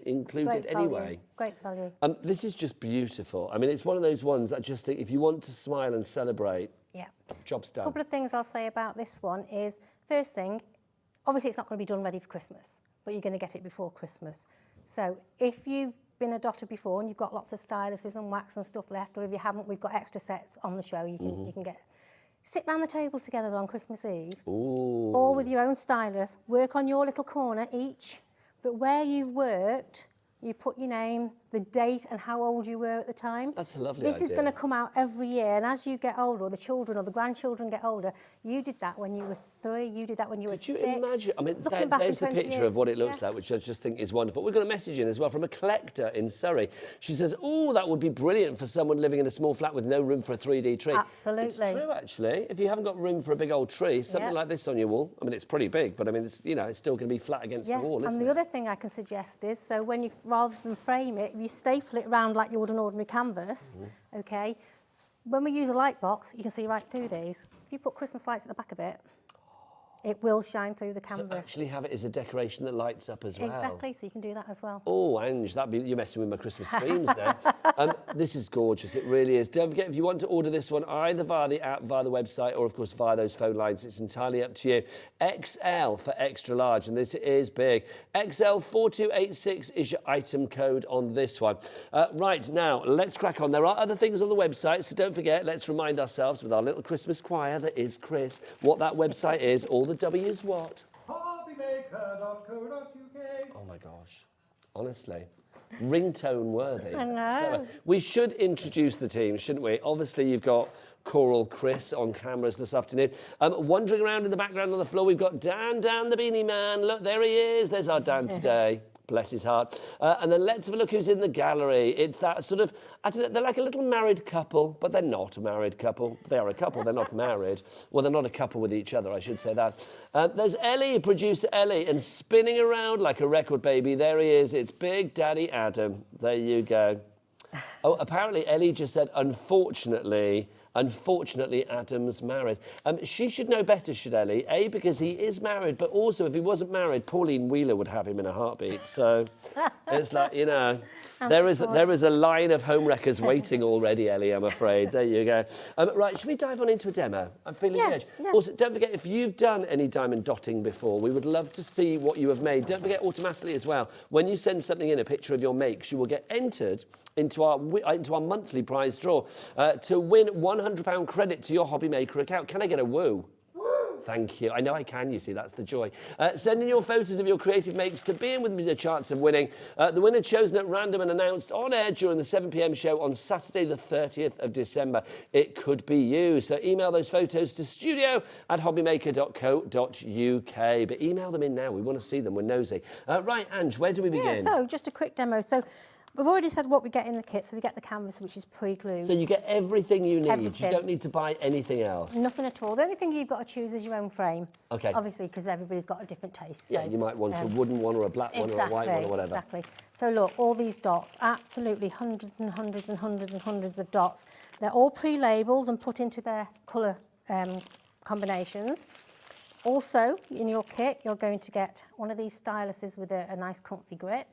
included anyway. Great value. This is just beautiful. I mean, it's one of those ones I just think if you want to smile and celebrate, job's done. A couple of things I'll say about this one is, first thing, obviously it's not going to be done ready for Christmas, but you're going to get it before Christmas. So if you've been a dotter before and you've got lots of styluses and wax and stuff left, or if you haven't, we've got extra sets on the show you can get. Sit round the table together on Christmas Eve, or with your own stylus, work on your little corner each, but where you've worked, You put your name, the date and how old you were at the time. That's a lovely This idea. is going to come out every year, and as you get older, or the children or the grandchildren get older, you did that when you were 3, you did that when you were 6. Could you imagine? I mean, Looking back there's in the 20 picture years. of what it looks like, which I just think is wonderful. We've got a message in as well from a collector in Surrey. She says, oh, that would be brilliant for someone living in a small flat with no room for a 3D tree. Absolutely. It's true, actually. If you haven't got room for a big old tree, something like this on your wall, I mean, it's pretty big, but I mean, it's, you know, it's still going to be flat against the wall, isn't and the other thing I can suggest is, so when you, rather than frame it, if you staple it around like you would an ordinary canvas, okay, when we use a light box, you can see right through these. If you put Christmas lights at the back of it, it will shine through the canvas. So actually have it as a decoration that lights up as well. Exactly, so you can do that as well. Oh, Ange, you're messing with my Christmas dreams there. This is gorgeous, it really is. Don't forget, if you want to order this one, either via the app, via the website, or of course via those phone lines, it's entirely up to you. XL for extra large, and this is big. XL 4286 is your item code on this one. Right, now, let's crack on. There are other things on the website, so don't forget, let's remind ourselves with our little Christmas choir that is Chris, what that website is. All the W is what? HobbyMaker.co.uk. Oh my gosh, honestly, ringtone worthy. I know. We should introduce the team, shouldn't we? Obviously, you've got Coral Chris on cameras this afternoon. Wandering around in the background on the floor, we've got Dan the Beanie Man. Look, there he is. There's our Dan today. Bless his heart. And then let's have a look who's in the gallery. It's that sort of, I don't know, they're like a little married couple, but they're not a married couple. They are a couple, they're not married. Well, they're not a couple with each other, I should say that. There's Ellie, producer Ellie, and spinning around like a record baby. There he is. It's Big Daddy Adam. There you go. Oh, apparently Ellie just said, unfortunately, Adam's married. She should know better, should Ellie? A, because he is married, but also if he wasn't married, Pauline Wheeler would have him in a heartbeat. So it's like, you know, there is a line of homewreckers waiting already, Ellie, I'm afraid. There you go. Right, should we dive on into a demo? I'm feeling the edge. Yeah. Also, don't forget, if you've done any diamond dotting before, we would love to see what you have made. Don't forget, automatically as well, when you send something in, a picture of your makes, you will get entered into our monthly prize draw to win £100 credit to your HobbyMaker account. Can I get a woo? Woo! Thank you. I know I can, you see, that's the joy. Send in your photos of your creative makes to be in with the chance of winning. The winner chosen at random and announced on air during the 7 p.m. show on Saturday the 30th of December. It could be you. So email those photos to studio@hobbymaker.co.uk. But email them in now. We want to see them. We're nosy. Right, Ange, where do we begin? Yeah, so just a quick demo. So we've already said what we get in the kit. So we get the canvas, which is pre-glued. So you get everything you need. Everything. You don't need to buy anything else. Nothing at all. The only thing you've got to choose is your own frame. Okay. Obviously, because everybody's got a different taste. Yeah, so, you might want a wooden one or a black one or a white one or whatever. Exactly. So look, all these dots, absolutely hundreds and hundreds and hundreds and hundreds of dots. They're all pre-labelled and put into their colour combinations. Also, in your kit, you're going to get one of these styluses with a nice comfy grip.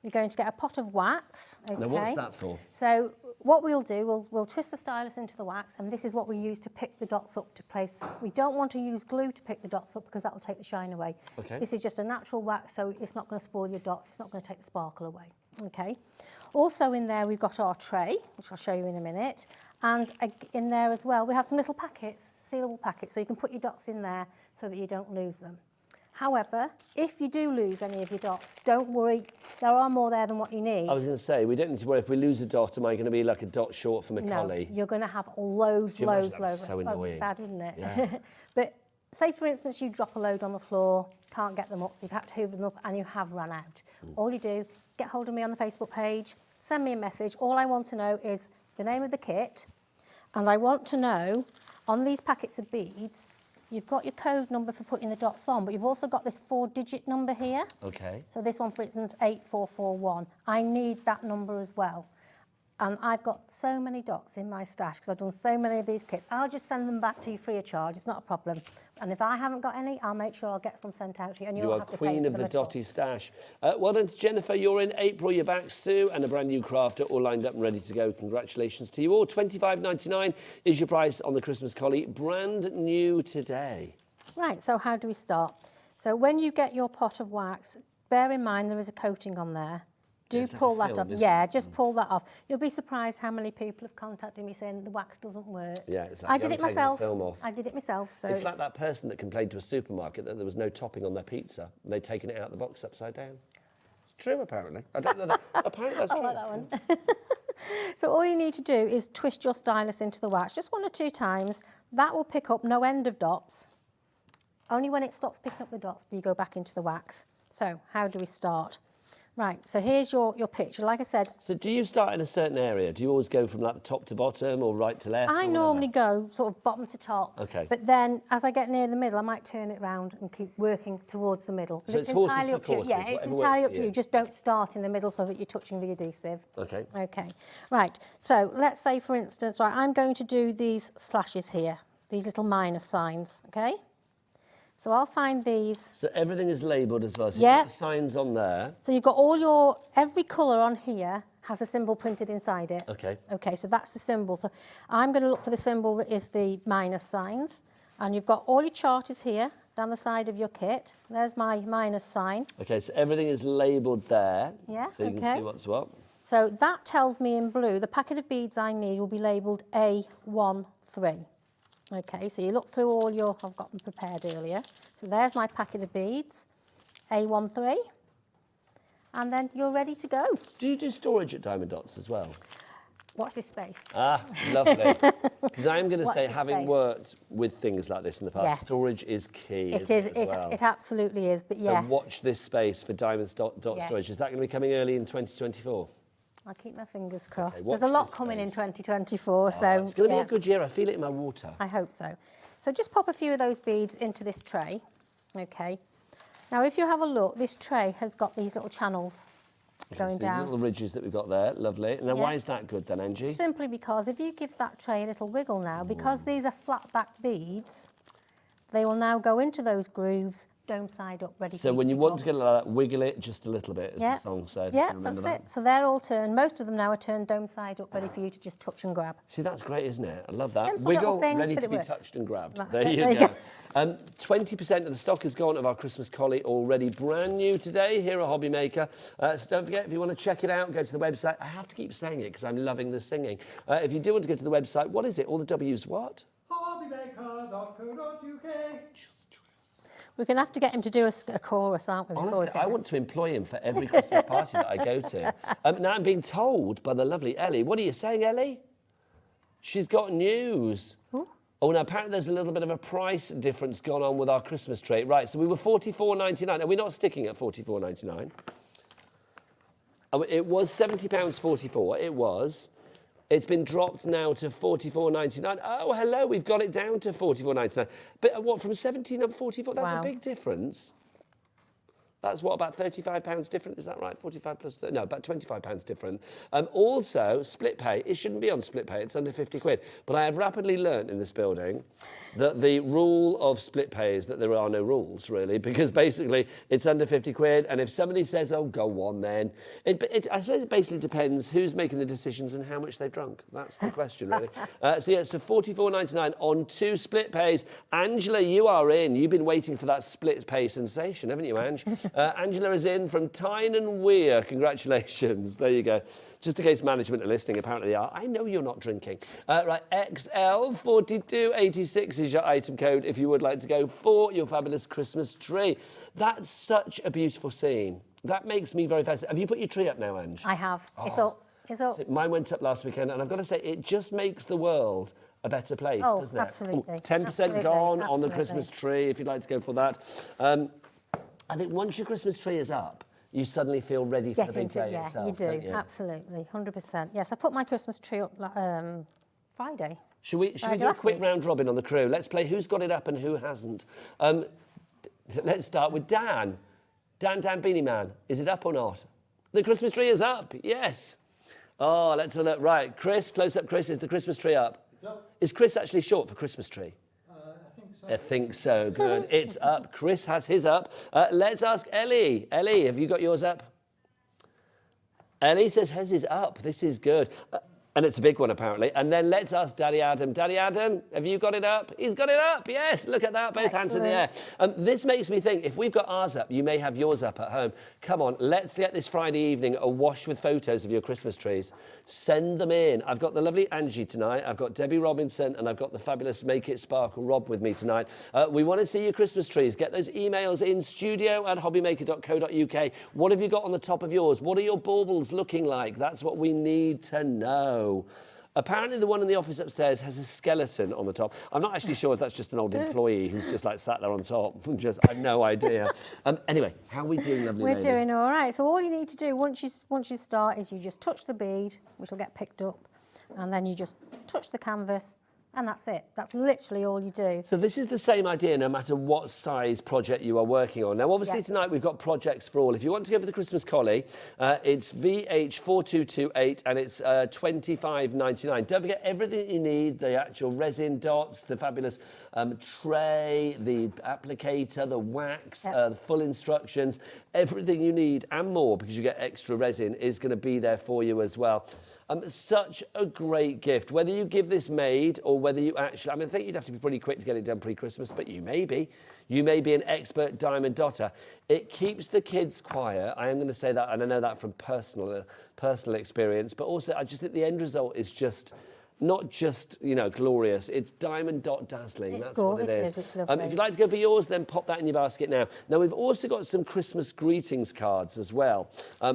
You're going to get a pot of wax. Okay. Now, what's that for? So what we'll do, we'll twist the stylus into the wax, and this is what we use to pick the dots up to place. We don't want to use glue to pick the dots up because that will take the shine away. Okay. This is just a natural wax, so it's not going to spoil your dots. It's not going to take the sparkle away. Okay. Also in there, we've got our tray, which I'll show you in a minute. And in there as well, we have some little packets, sealable packets, so you can put your dots in there so that you don't lose them. However, if you do lose any of your dots, don't worry, there are more there than what you need. I was going to say, we don't need to worry. If we lose a dot, am I going to be like a dot short for Macaulay? No, you're going to have loads. That's so Oh, annoying. sad, wouldn't it? Yeah. But say, for instance, you drop a load on the floor, can't get them up, so you've had to hoover them up and you have run out. All you do, get hold of me on the Facebook page, send me a message. All I want to know is the name of the kit, and I want to know, on these packets of beads, you've got your code number for putting the dots on, but you've also got this 4-digit number here. Okay. So this one, for instance, 8441. I need that number as well. And I've got so many dots in my stash because I've done so many of these kits. I'll just send them back to you free of charge. It's not a problem. And if I haven't got any, I'll make sure I'll get some sent out to you. And You are have to queen pay of for the them at all. dotty stash. Well done to Jennifer. You're in. April, you're back. Sue and a brand new crafter all lined up and ready to go. Congratulations to you all. $25.99 is your price on the Christmas collie. Brand new today. Right, so how do we start? So when you get your pot of wax, bear in mind there is a coating on there. Do it's like pull a that film, off. isn't Yeah, it? just pull that off. You'll be surprised how many people have contacted me saying the wax doesn't work. Yeah, it's like I you did haven't it taken the myself. film off. I did it myself. So It's like that person that complained to a supermarket that there was no topping on their pizza and they'd taken it out of the box upside down. true, apparently. I don't know that. Apparently that's true. I like that one. So all you need to do is twist your stylus into the wax just 1 or 2 times. That will pick up no end of dots. Only when it stops picking up the dots do you go back into the wax. So how do we start? Right, so here's your picture. Like I said... So do you start in a certain area? Do you always go from like the top to bottom or right to left? I normally go sort of bottom to top. Okay. But then as I get near the middle, I might turn it round and keep working towards the middle. So it's horses entirely for up to you. courses, Yeah, it's whatever entirely works up for to you. you. Just don't start in the middle so that you're touching the adhesive. Okay. Okay. Right, so let's say, for instance, right, I'm going to do these slashes here, these little minus signs, okay? So I'll find these. So everything is labelled as well. So Yeah. you've got the signs on there. So you've got every colour on here has a symbol printed inside it. Okay. Okay, so that's the symbol. So I'm going to look for the symbol that is the minus signs. And you've got all your charters here down the side of your kit. There's my minus sign. Okay, so everything is labelled there. Yeah, So you can see what's what. So that tells me in blue the packet of beads I need will be labelled A13. Okay, so you look through all your, I've got them prepared earlier. So there's my packet of beads, A13, and then you're ready to go. Do you do storage at Diamond Dotz as well? Watch this space. Ah, lovely. Because I'm going to Watch say, this having space. worked with things like this in the past, Yes. storage is key. It isn't is, it, as well? it absolutely is, but So yes. watch this space for Diamond Dotz Yes. storage. Is that going to be coming early in 2024? I'll keep my fingers crossed. Okay, There's a watch lot this coming in space. 2024, so It's going to yeah, be a good year. I feel it in my water. I hope so. So just pop a few of those beads into this tray, okay? Now, if you have a look, this tray has got these little channels going so down. The little ridges that we've got there, lovely. Now, Yeah. why is that good then, Angie? Simply because if you give that tray a little wiggle now, because these are flat back beads, they will now go into those grooves, dome side up, ready So for when you pick want up. to get like that, wiggle it just a little bit, as Yeah. the song said. Yeah, Remember that's that? it. So they're all turned. Most of them now are turned dome side up, ready for you to just touch and grab. See, that's great, isn't it? I love that. Simple Wiggle, little thing, ready but to it be works. touched and grabbed. That's There it, you there you go. go. 20% of the stock is gone of our Christmas collie already. Brand new today here at HobbyMaker. So don't forget, if you want to check it out, go to the website. I have to keep saying it because I'm loving the singing. If you do want to go to the website, what is it? All the W's what? HobbyMaker.co.uk. We're going to have to get him to do a chorus, aren't we? before we Honestly, I finish? want to employ him for every Christmas party that I go to. Now I'm being told by the lovely Ellie. What are you saying, Ellie? She's got news. Oh, now apparently there's a little bit of a price difference gone on with our Christmas tree. Right, so we were $44.99. Are we not sticking at $44.99? Oh, it was £70.44. It was. It's been dropped now to $44.99. Oh, hello, we've got it down to $44.99. But what, from 17 and 44? That's Wow. a big difference. That's what, about £35 different? Is that right? 45 plus, no, about £25 different. Also, split pay. It shouldn't be on split pay. It's under 50 quid. But I have rapidly learnt in this building that the rule of split pay is that there are no rules, really, because basically it's under 50 quid. And if somebody says, oh, go on then, I suppose it basically depends who's making the decisions and how much they've drunk. That's the question, really. So, yeah, so £44.99 on 2 split pays. Angela, you are in. You've been waiting for that split pay sensation, haven't you, Ange? Angela is in from Tyne and Weir. Congratulations. There you go. Just in case management are listening, apparently they are. I know you're not drinking. Right, XL4286 is your item code if you would like to go for your fabulous Christmas tree. That's such a beautiful scene. That makes me very fascinated. Have you put your tree up now, Ange? I have. It's up. It's up. So mine went up last weekend, and I've got to say, it just makes the world a better place, doesn't it? Absolutely. 10% Absolutely, gone on the absolutely. Christmas tree, if you'd like to go for that. I think once your Christmas tree is up, you suddenly feel ready for Get the big into day it, yeah, itself, you do. don't you? Absolutely, 100%. Yes, I put my Christmas tree up Friday. Should we do a last quick week. round robin on the crew? Let's play who's got it up and who hasn't. Let's start with Dan. Dan Beanie Man, is it up or not? The Christmas tree is up, yes. Oh, let's have a look. Right, Chris, close up, Chris, is the Christmas tree up? It's up. Is Chris actually short for Christmas tree? I think so, good. It's up. Chris has his up. Let's ask Ellie. Ellie, have you got yours up? Ellie says hers is up. This is good. And it's a big one, apparently. And then let's ask Daddy Adam. Daddy Adam, have you got it up? He's got it up. Yes, look at that. Both hands in the air. This makes me think, if we've got ours up, you may have yours up at home. Come on, let's get this Friday evening awash with photos of your Christmas trees. Send them in. I've got the lovely Angie tonight. I've got Debbie Robinson, and I've got the fabulous Make It Sparkle Rob with me tonight. We want to see your Christmas trees. Get those emails in, studio@hobbymaker.co.uk. What have you got on the top of yours? What are your baubles looking like? That's what we need to know. Apparently the one in the office upstairs has a skeleton on the top. I'm not actually sure if that's just an old employee who's just like sat there on top. I've no idea. Anyway, how are we doing, lovely lady? We're doing all right. So all you need to do once you start is you just touch the bead, which will get picked up, and then you just touch the canvas. And that's it. That's literally all you do. So this is the same idea no matter what size project you are working on. Now, obviously, tonight we've got projects for all. If you want to go for the Christmas collie, it's VH4228 and it's $25.99. Don't forget everything you need, the actual resin dots, the fabulous tray, the applicator, the wax, the full instructions, everything you need and more, because you get extra resin, is going to be there for you as well. Such a great gift, whether you give this made or whether you actually, I mean, I think you'd have to be pretty quick to get it done pre-Christmas, but you may be an expert diamond dotter. It keeps the kids quiet. I am going to say that, and I know that from personal experience, but also I just think the end result is just, not just, you know, glorious. It's diamond dot dazzling. That's what it is. It's lovely. If you'd like to go for yours, then pop that in your basket now. Now, we've also got some Christmas greetings cards as well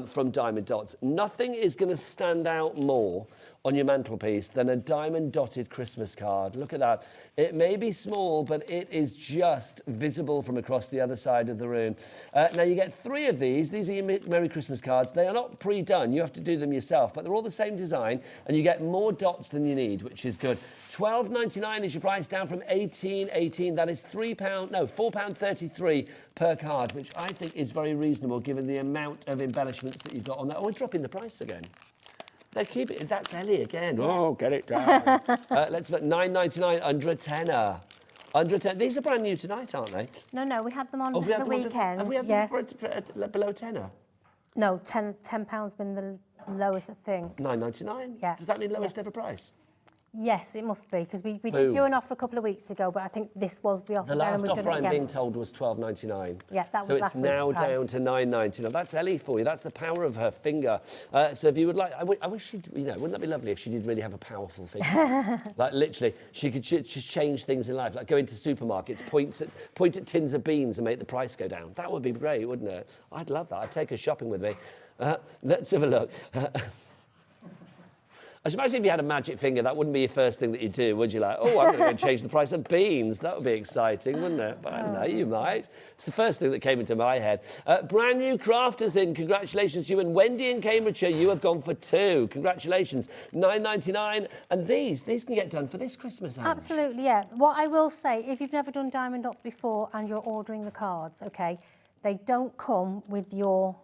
from Diamond Dots. Nothing is going to stand out more on your mantelpiece than a diamond dotted Christmas card. Look at that. It may be small, but it is just visible from across the other side of the room. Now you get 3 of these. These are your Merry Christmas cards. They are not pre-done. You have to do them yourself, but they're all the same design, and you get more dots than you need, which is good. £12.99 is your price, down from £18.18. That is £4.33 per card, which I think is very reasonable given the amount of embellishments that you've got on that. Oh, it's dropping the price again. They keep it. That's Ellie again. Oh, get it down. Let's look. £9.99 under a tenner. Under a tenner. These are brand new tonight, aren't they? No, we had them on the weekend. Have we had them for below tenner? No, £10 been the lowest thing. £9.99. Yeah. Does that mean lowest ever price? Yes, it must be, because we did do an offer a couple of weeks ago, but I think this was the offer. The last offer I'm being told was £12.99. Yeah, that was so last it's now week's down price. to £9.99. That's Ellie for you. That's the power of her finger. So if you would like, I wish she'd, you know, wouldn't that be lovely if she did really have a powerful finger? Like literally, she could just change things in life, like go into supermarkets, point at tins of beans and make the price go down. That would be great, wouldn't it? I'd love that. I'd take her shopping with me. Let's have a look. I should imagine if you had a magic finger, that wouldn't be your first thing that you do, would you? Like, oh, I'm going to go and change the price of beans. That would be exciting, wouldn't it? But I don't know, you might. It's the first thing that came into my head. Brand new crafters in. Congratulations to you. And Wendy in Cambridgeshire, you have gone for 2. Congratulations. £9.99. And these can get done for this Christmas, Ange. Absolutely, yeah. What I will say, if you've never done diamond dots before and you're ordering the cards, okay, they don't come with your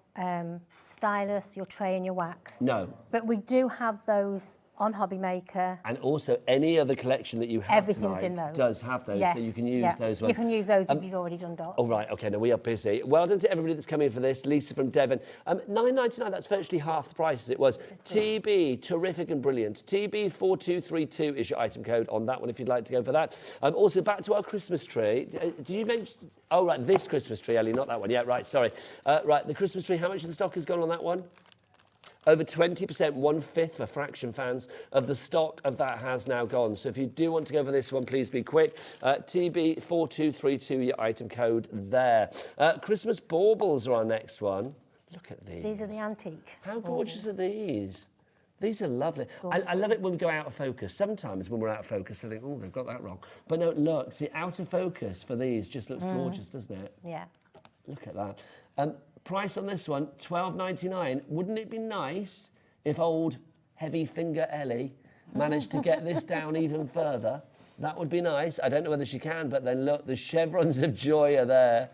stylus, your tray and your wax. No. But we do have those on HobbyMaker. And also any other collection that you have Everything's in those. does have those, yes. so you can use those ones. You can use those if you've already done dots. Oh, right, OK, no, we are busy. Well done to everybody that's coming for this. Lisa from Devon. £9.99, that's virtually half the price as it was. TB, terrific and brilliant. TB4232 is your item code on that one if you'd like to go for that. Also, back to our Christmas tree. Did you mention... Oh, right, this Christmas tree, Ellie, not that one. Yeah, right, sorry. Right, the Christmas tree, how much of the stock has gone on that one? Over 20%, 1/5 for Fraction fans of the stock of that has now gone. So if you do want to go for this one, please be quick. TB4232, your item code there. Christmas baubles are our next one. Look at these. These are the antique. How gorgeous are these? These are lovely. I love it when we go out of focus. Sometimes when we're out of focus, I think, oh, they've got that wrong. But no, look, see, out of focus for these just looks gorgeous, doesn't it? Yeah. Look at that. Price on this one, £12.99. Wouldn't it be nice if old heavy finger Ellie managed to get this down even further? That would be nice. I don't know whether she can, but then look, the chevrons of joy are there.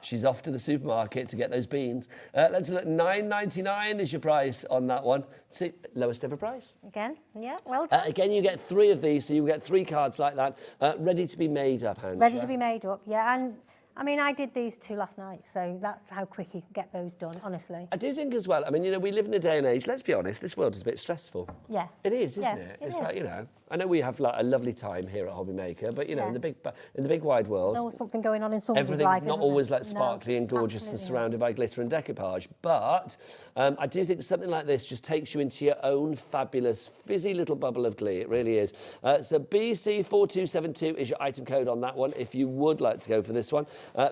She's off to the supermarket to get those beans. Let's look, £9.99 is your price on that one. See, lowest ever price. Again, yeah, well done. Again, you get 3 of these, so you get 3 cards like that, ready to be made up, Ange. Ready to be made up, yeah. And I mean, I did these 2 last night, so that's how quick you can get those done, honestly. I do think as well, I mean, you know, we live in a day and age, let's be honest, this world is a bit stressful. Yeah. It is, isn't Yeah, it? it It's is. like, you know, I know we have like a lovely time here at HobbyMaker, but you know, in the big wide world, There's always something going on in someone's everything's life, not isn't always there? like sparkly and gorgeous and absolutely surrounded by glitter and decoupage. But I do think something like this just takes you into your own fabulous fizzy little bubble of glee. It really is. So BC4272 is your item code on that one if you would like to go for this one.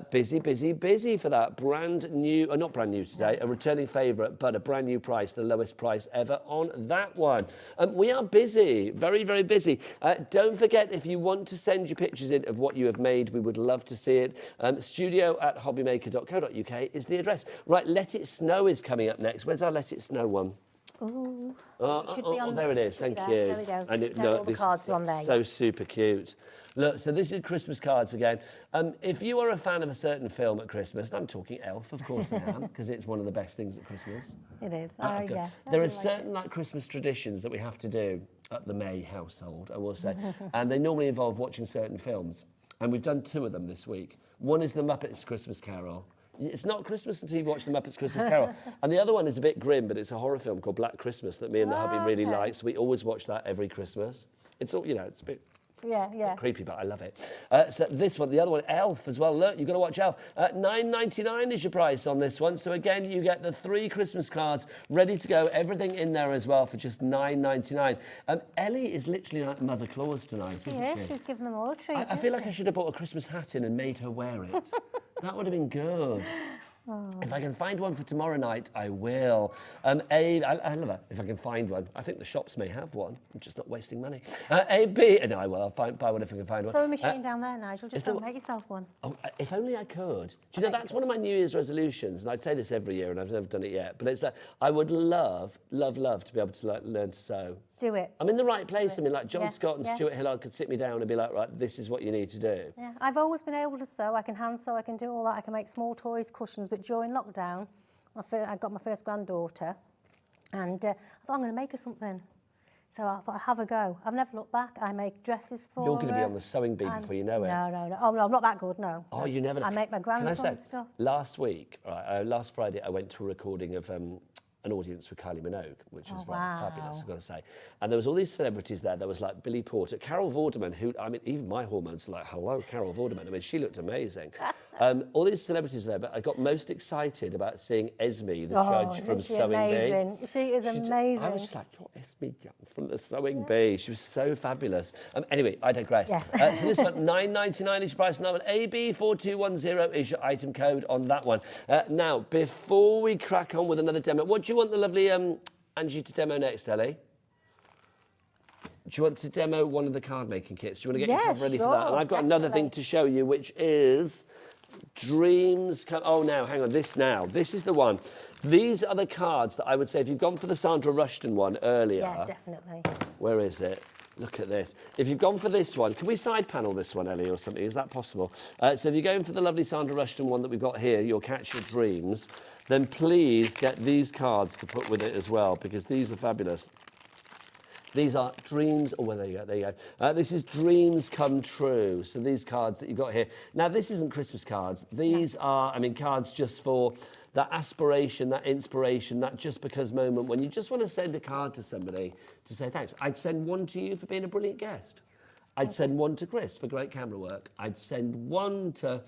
Busy, busy, busy for that. Brand new, not brand new today, a returning favourite, but a brand new price, the lowest price ever on that one. We are busy, very, very busy. Don't forget, if you want to send your pictures in of what you have made, we would love to see it. studio@hobbymaker.co.uk is the address. Right, Let It Snow is coming up next. Where's our Let It Snow one? Ooh. There it is. Thank you. There we go. And All the cards are on there. So super cute. Look, so this is Christmas cards again. If you are a fan of a certain film at Christmas, and I'm talking Elf, of course I am, because it's one of the best things at Christmas. It is. Yeah. There are certain like Christmas traditions that we have to do at the May household, I will say, and they normally involve watching certain films. And we've done 2 of them this week. One is The Muppets Christmas Carol. It's not Christmas until you've watched The Muppets Christmas Carol. And the other one is a bit grim, but it's a horror film called Black Christmas that me and the hubby really like. So we always watch that every Christmas. It's all, you know, it's a bit creepy, but I love it. So this one, the other one, Elf as well. Look, you've got to watch Elf. $9.99 is your price on this one. So again, you get the 3 Christmas cards ready to go. Everything in there as well for just $9.99. Ellie is literally like Mother Claus tonight, isn't she? She's given them all a treat. I feel like I should have bought a Christmas hat in and made her wear it. That would have been good. If I can find one for tomorrow night, I will. I love that. If I can find one. I think the shops may have one. I'm just not wasting money. No, I will. I'll buy one if I can find one. Sewing machine down there, Nigel. Just don't make yourself one. Oh, if only I could. Do you know, that's one of my New Year's resolutions, and I say this every year, and I've never done it yet, but it's like, I would love, love, love to be able to like learn to sew. Do it. I'm in the right place. I mean, like John Scott and Stuart Hillard could sit me down and be like, right, this is what you need to do. Yeah, I've always been able to sew. I can hand sew, I can do all that. I can make small toys, cushions, but during lockdown, I got my first granddaughter, and I thought, I'm going to make her something. So I thought, I'd have a go. I've never looked back. I make dresses for her. You're going to be on the sewing bee before you know it. No. Oh, no, I'm not that good, no. Oh, you never know. I make my grandson stuff. Last week, last Friday, I went to a recording of an audience with Kylie Minogue, which was rather fabulous, I've got to say. And there was all these celebrities there. There was like Billy Porter, Carol Vorderman, who, I mean, even my hormones are like, hello, Carol Vorderman. I mean, she looked amazing. All these celebrities were there, but I got most excited about seeing Esme, the judge from Sewing Bee. She is amazing. I was just like, you're Esme from the Sewing Bee. She was so fabulous. Anyway, I digress. Yes. So this one, $9.99 is your price. Now, AB4210 is your item code on that one. Now, before we crack on with another demo, what do you want the lovely Angie to demo next, Ellie? Do you want to demo one of the card making kits? Do you want to get yourself ready for that? And I've got another thing to show you, which is Dreams Come... Oh, now, hang on, this is the one. These are the cards that I would say, if you've gone for the Sandra Rushton one earlier... Yeah, definitely. Where is it? Look at this. If you've gone for this one, can we side panel this one, Ellie, or something? Is that possible? So if you're going for the lovely Sandra Rushton one that we've got here, Your Catch Your Dreams, then please get these cards to put with it as well, because these are fabulous. These are dreams, oh, well, there you go. This is Dreams Come True. So these cards that you've got here. Now, this isn't Christmas cards. These are, I mean, cards just for that aspiration, that inspiration, that just because moment when you just want to send a card to somebody to say thanks. I'd send one to you for being a brilliant guest. I'd send one to Chris for great camera work. I'd send one to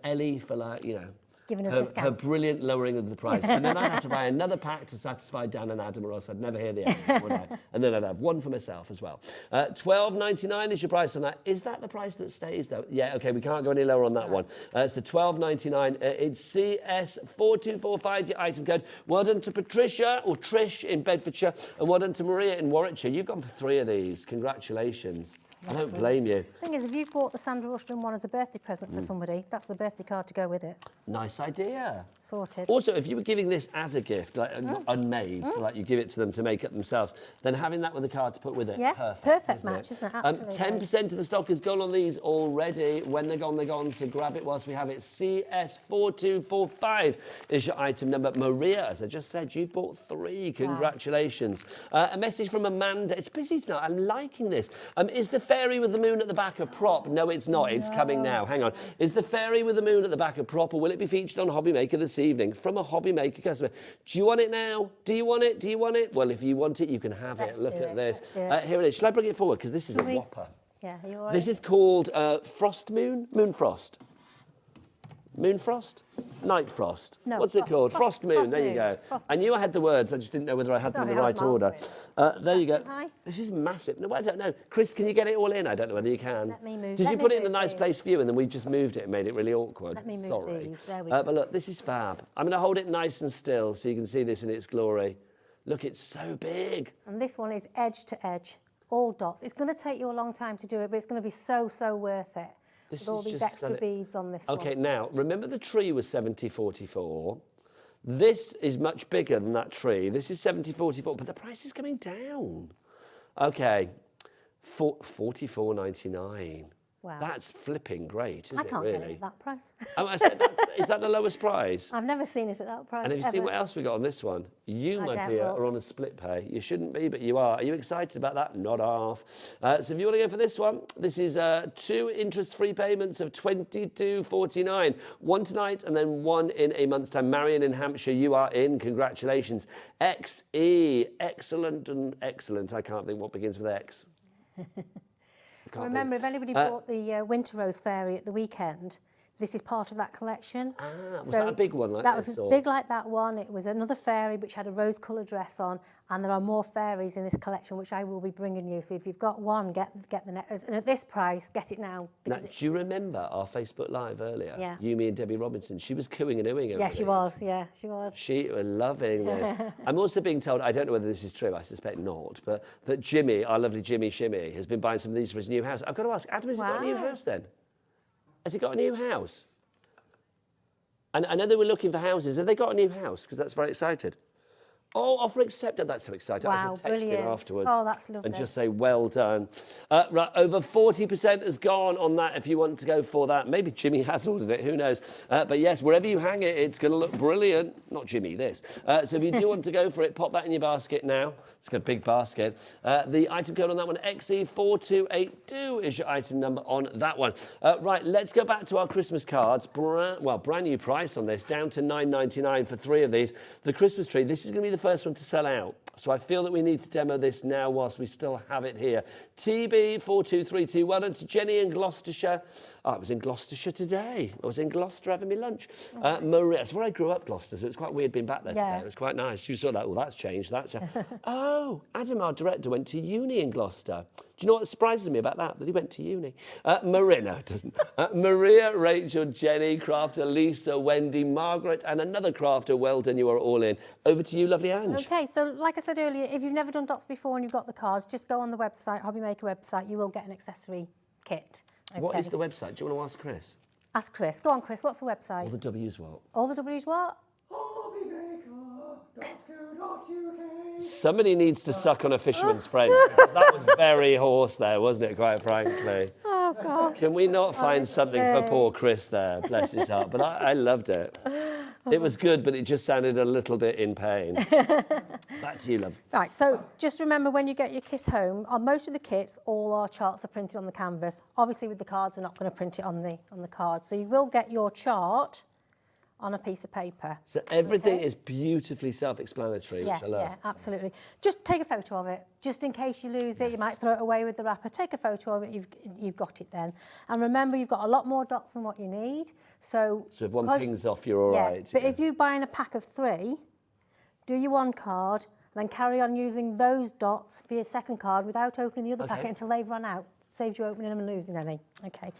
Ellie for, like, you know, giving us her discounts. brilliant lowering of the price. And then I'd have to buy another pack to satisfy Dan and Adam, or else I'd never hear the end, would I? And then I'd have one for myself as well. $12.99 is your price on that. Is that the price that stays, though? Yeah, OK, we can't go any lower on that one. So $12.99. It's CS4245, your item code. Well done to Patricia, or Trish, in Bedfordshire, and well done to Maria in Warwickshire. You've gone for 3 of these. Congratulations. I don't blame you. The thing is, if you've bought the Sandra Rushton one as a birthday present for somebody, that's the birthday card to go with it. Nice idea. Sorted. Also, if you were giving this as a gift, like unmade, so like you give it to them to make it themselves, then having that with a card to put with it, perfect match, isn't it? Absolutely. 10% of the stock is gone on these already. When they're gone, so grab it whilst we have it. CS4245 is your item number. Maria, as I just said, you've bought 3. Congratulations. A message from Amanda. It's busy tonight. I'm liking this. Is the fairy with the moon at the back a prop? No, it's not. It's coming now. Hang on. Is the fairy with the moon at the back a prop, or will it be featured on HobbyMaker this evening from a HobbyMaker customer? Do you want it now? Do you want it? Do you want it? Well, if you want it, you can have it. Look at this. Here it is. Shall I bring it forward? Because this is a whopper. Yeah, are you all right? This is called Frost Moon? Moon Frost. Moon Frost? Night Frost? No, What's it called? Frost Moon. There you go. I knew I had the words. I just didn't know whether I had them in the right order. There you go. This is massive. No, I don't know. Chris, can you get it all in? I don't know whether you can. Let me move. Did you put it in a nice place for you and then we just moved it and made it really awkward? Let me move Sorry. these. There we go. But look, this is fab. I'm going to hold it nice and still so you can see this in its glory. Look, it's so big. And this one is edge to edge, all dots. It's going to take you a long time to do it, but it's going to be so, so worth it. With all these extra beads on this one. Okay, now, remember the tree was 7044. This is much bigger than that tree. This is 7044, but the price is coming down. Okay, 44.99. Wow. That's flipping great, isn't it, really? I can't get it at that price. Oh, I said, is that the lowest price? I've never seen it at that price. And have you seen what else we got on this one? You, my dear, are on a split pay. You shouldn't be, but you are. Are you excited about that? Not half. So if you want to go for this one, this is 2 interest-free payments of £22.49. One tonight and then one in a month's time. Marion in Hampshire, you are in. Congratulations. XE, excellent and excellent. I can't think what begins with X. Remember, if anybody bought the Winter Rose Fairy at the weekend, this is part of that collection. Was that a big one like this? That was big like that one. It was another fairy which had a rose-coloured dress on, and there are more fairies in this collection which I will be bringing you. So if you've got one, get the next. And at this price, get it now. Now, do you remember our Facebook Live earlier? Yeah. You, me and Debbie Robinson. She was cooing and oohing over Yeah, she was. Yeah, she was. She was loving this. I'm also being told, I don't know whether this is true, I suspect not, but that Jimmy, our lovely Jimmy Shimmy, has been buying some of these for his new house. I've got to ask, Adam, has he got a new house then? Has he got a new house? And I know they were looking for houses. Have they got a new house? Because that's very excited. Oh, offer accepted. That's so exciting. Wow, I should text him afterwards. Oh, that's lovely. And just say, well done. Right, over 40% has gone on that if you want to go for that. Maybe Jimmy has ordered it, who knows. But yes, wherever you hang it, it's going to look brilliant. Not Jimmy, this. So if you do want to go for it, pop that in your basket now. It's got a big basket. The item code on that one, XE4282 is your item number on that one. Right, let's go back to our Christmas cards. Brand new price on this, down to £9.99 for 3 of these. The Christmas tree, this is going to be the first one to sell out. So I feel that we need to demo this now whilst we still have it here. TB42321, well done to Jenny in Gloucestershire. Oh, I was in Gloucestershire today. I was in Gloucester having my lunch. Maria, that's where I grew up, Gloucester, so it's quite weird being back there today. It was quite nice. You saw that, well, that's changed. That's Oh, Adam, our director, went to uni in Gloucester. Do you know what surprises me about that? That he went to uni. Maria, no, it doesn't. Maria, Rachel, Jenny, Crafter, Lisa, Wendy, Margaret, and another Crafter. Well done, you are all in. Over to you, lovely Ange. Okay, so like I said earlier, if you've never done Dotz before and you've got the cards, just go on the website, HobbyMaker website, you will get an accessory kit. Okay. What is the website? Do you want to ask Chris? Ask Chris. Go on, Chris, what's the website? All the W's what? All the W's what? Somebody needs to suck on a fisherman's friend. That was very hoarse there, wasn't it, quite frankly? Oh, gosh. Can we not find something for poor Chris there? Bless his heart. But I loved it. It was good, but it just sounded a little bit in pain. Back to you, love. Right, so just remember when you get your kit home, on most of the kits, all our charts are printed on the canvas. Obviously, with the cards, we're not going to print it on the card. So you will get your chart on a piece of paper. So everything is beautifully self-explanatory, which I love. Yeah, absolutely. Just take a photo of it, just in case you lose it. You might throw it away with the wrapper. Take a photo of it, you've got it then. And remember, you've got a lot more dots than what you need. So if one pings off, you're all right. But if you're buying a pack of 3, do your one card, then carry on using those dots for your second card without opening the other packet until they've run out. Saves you opening them and losing any. Okay.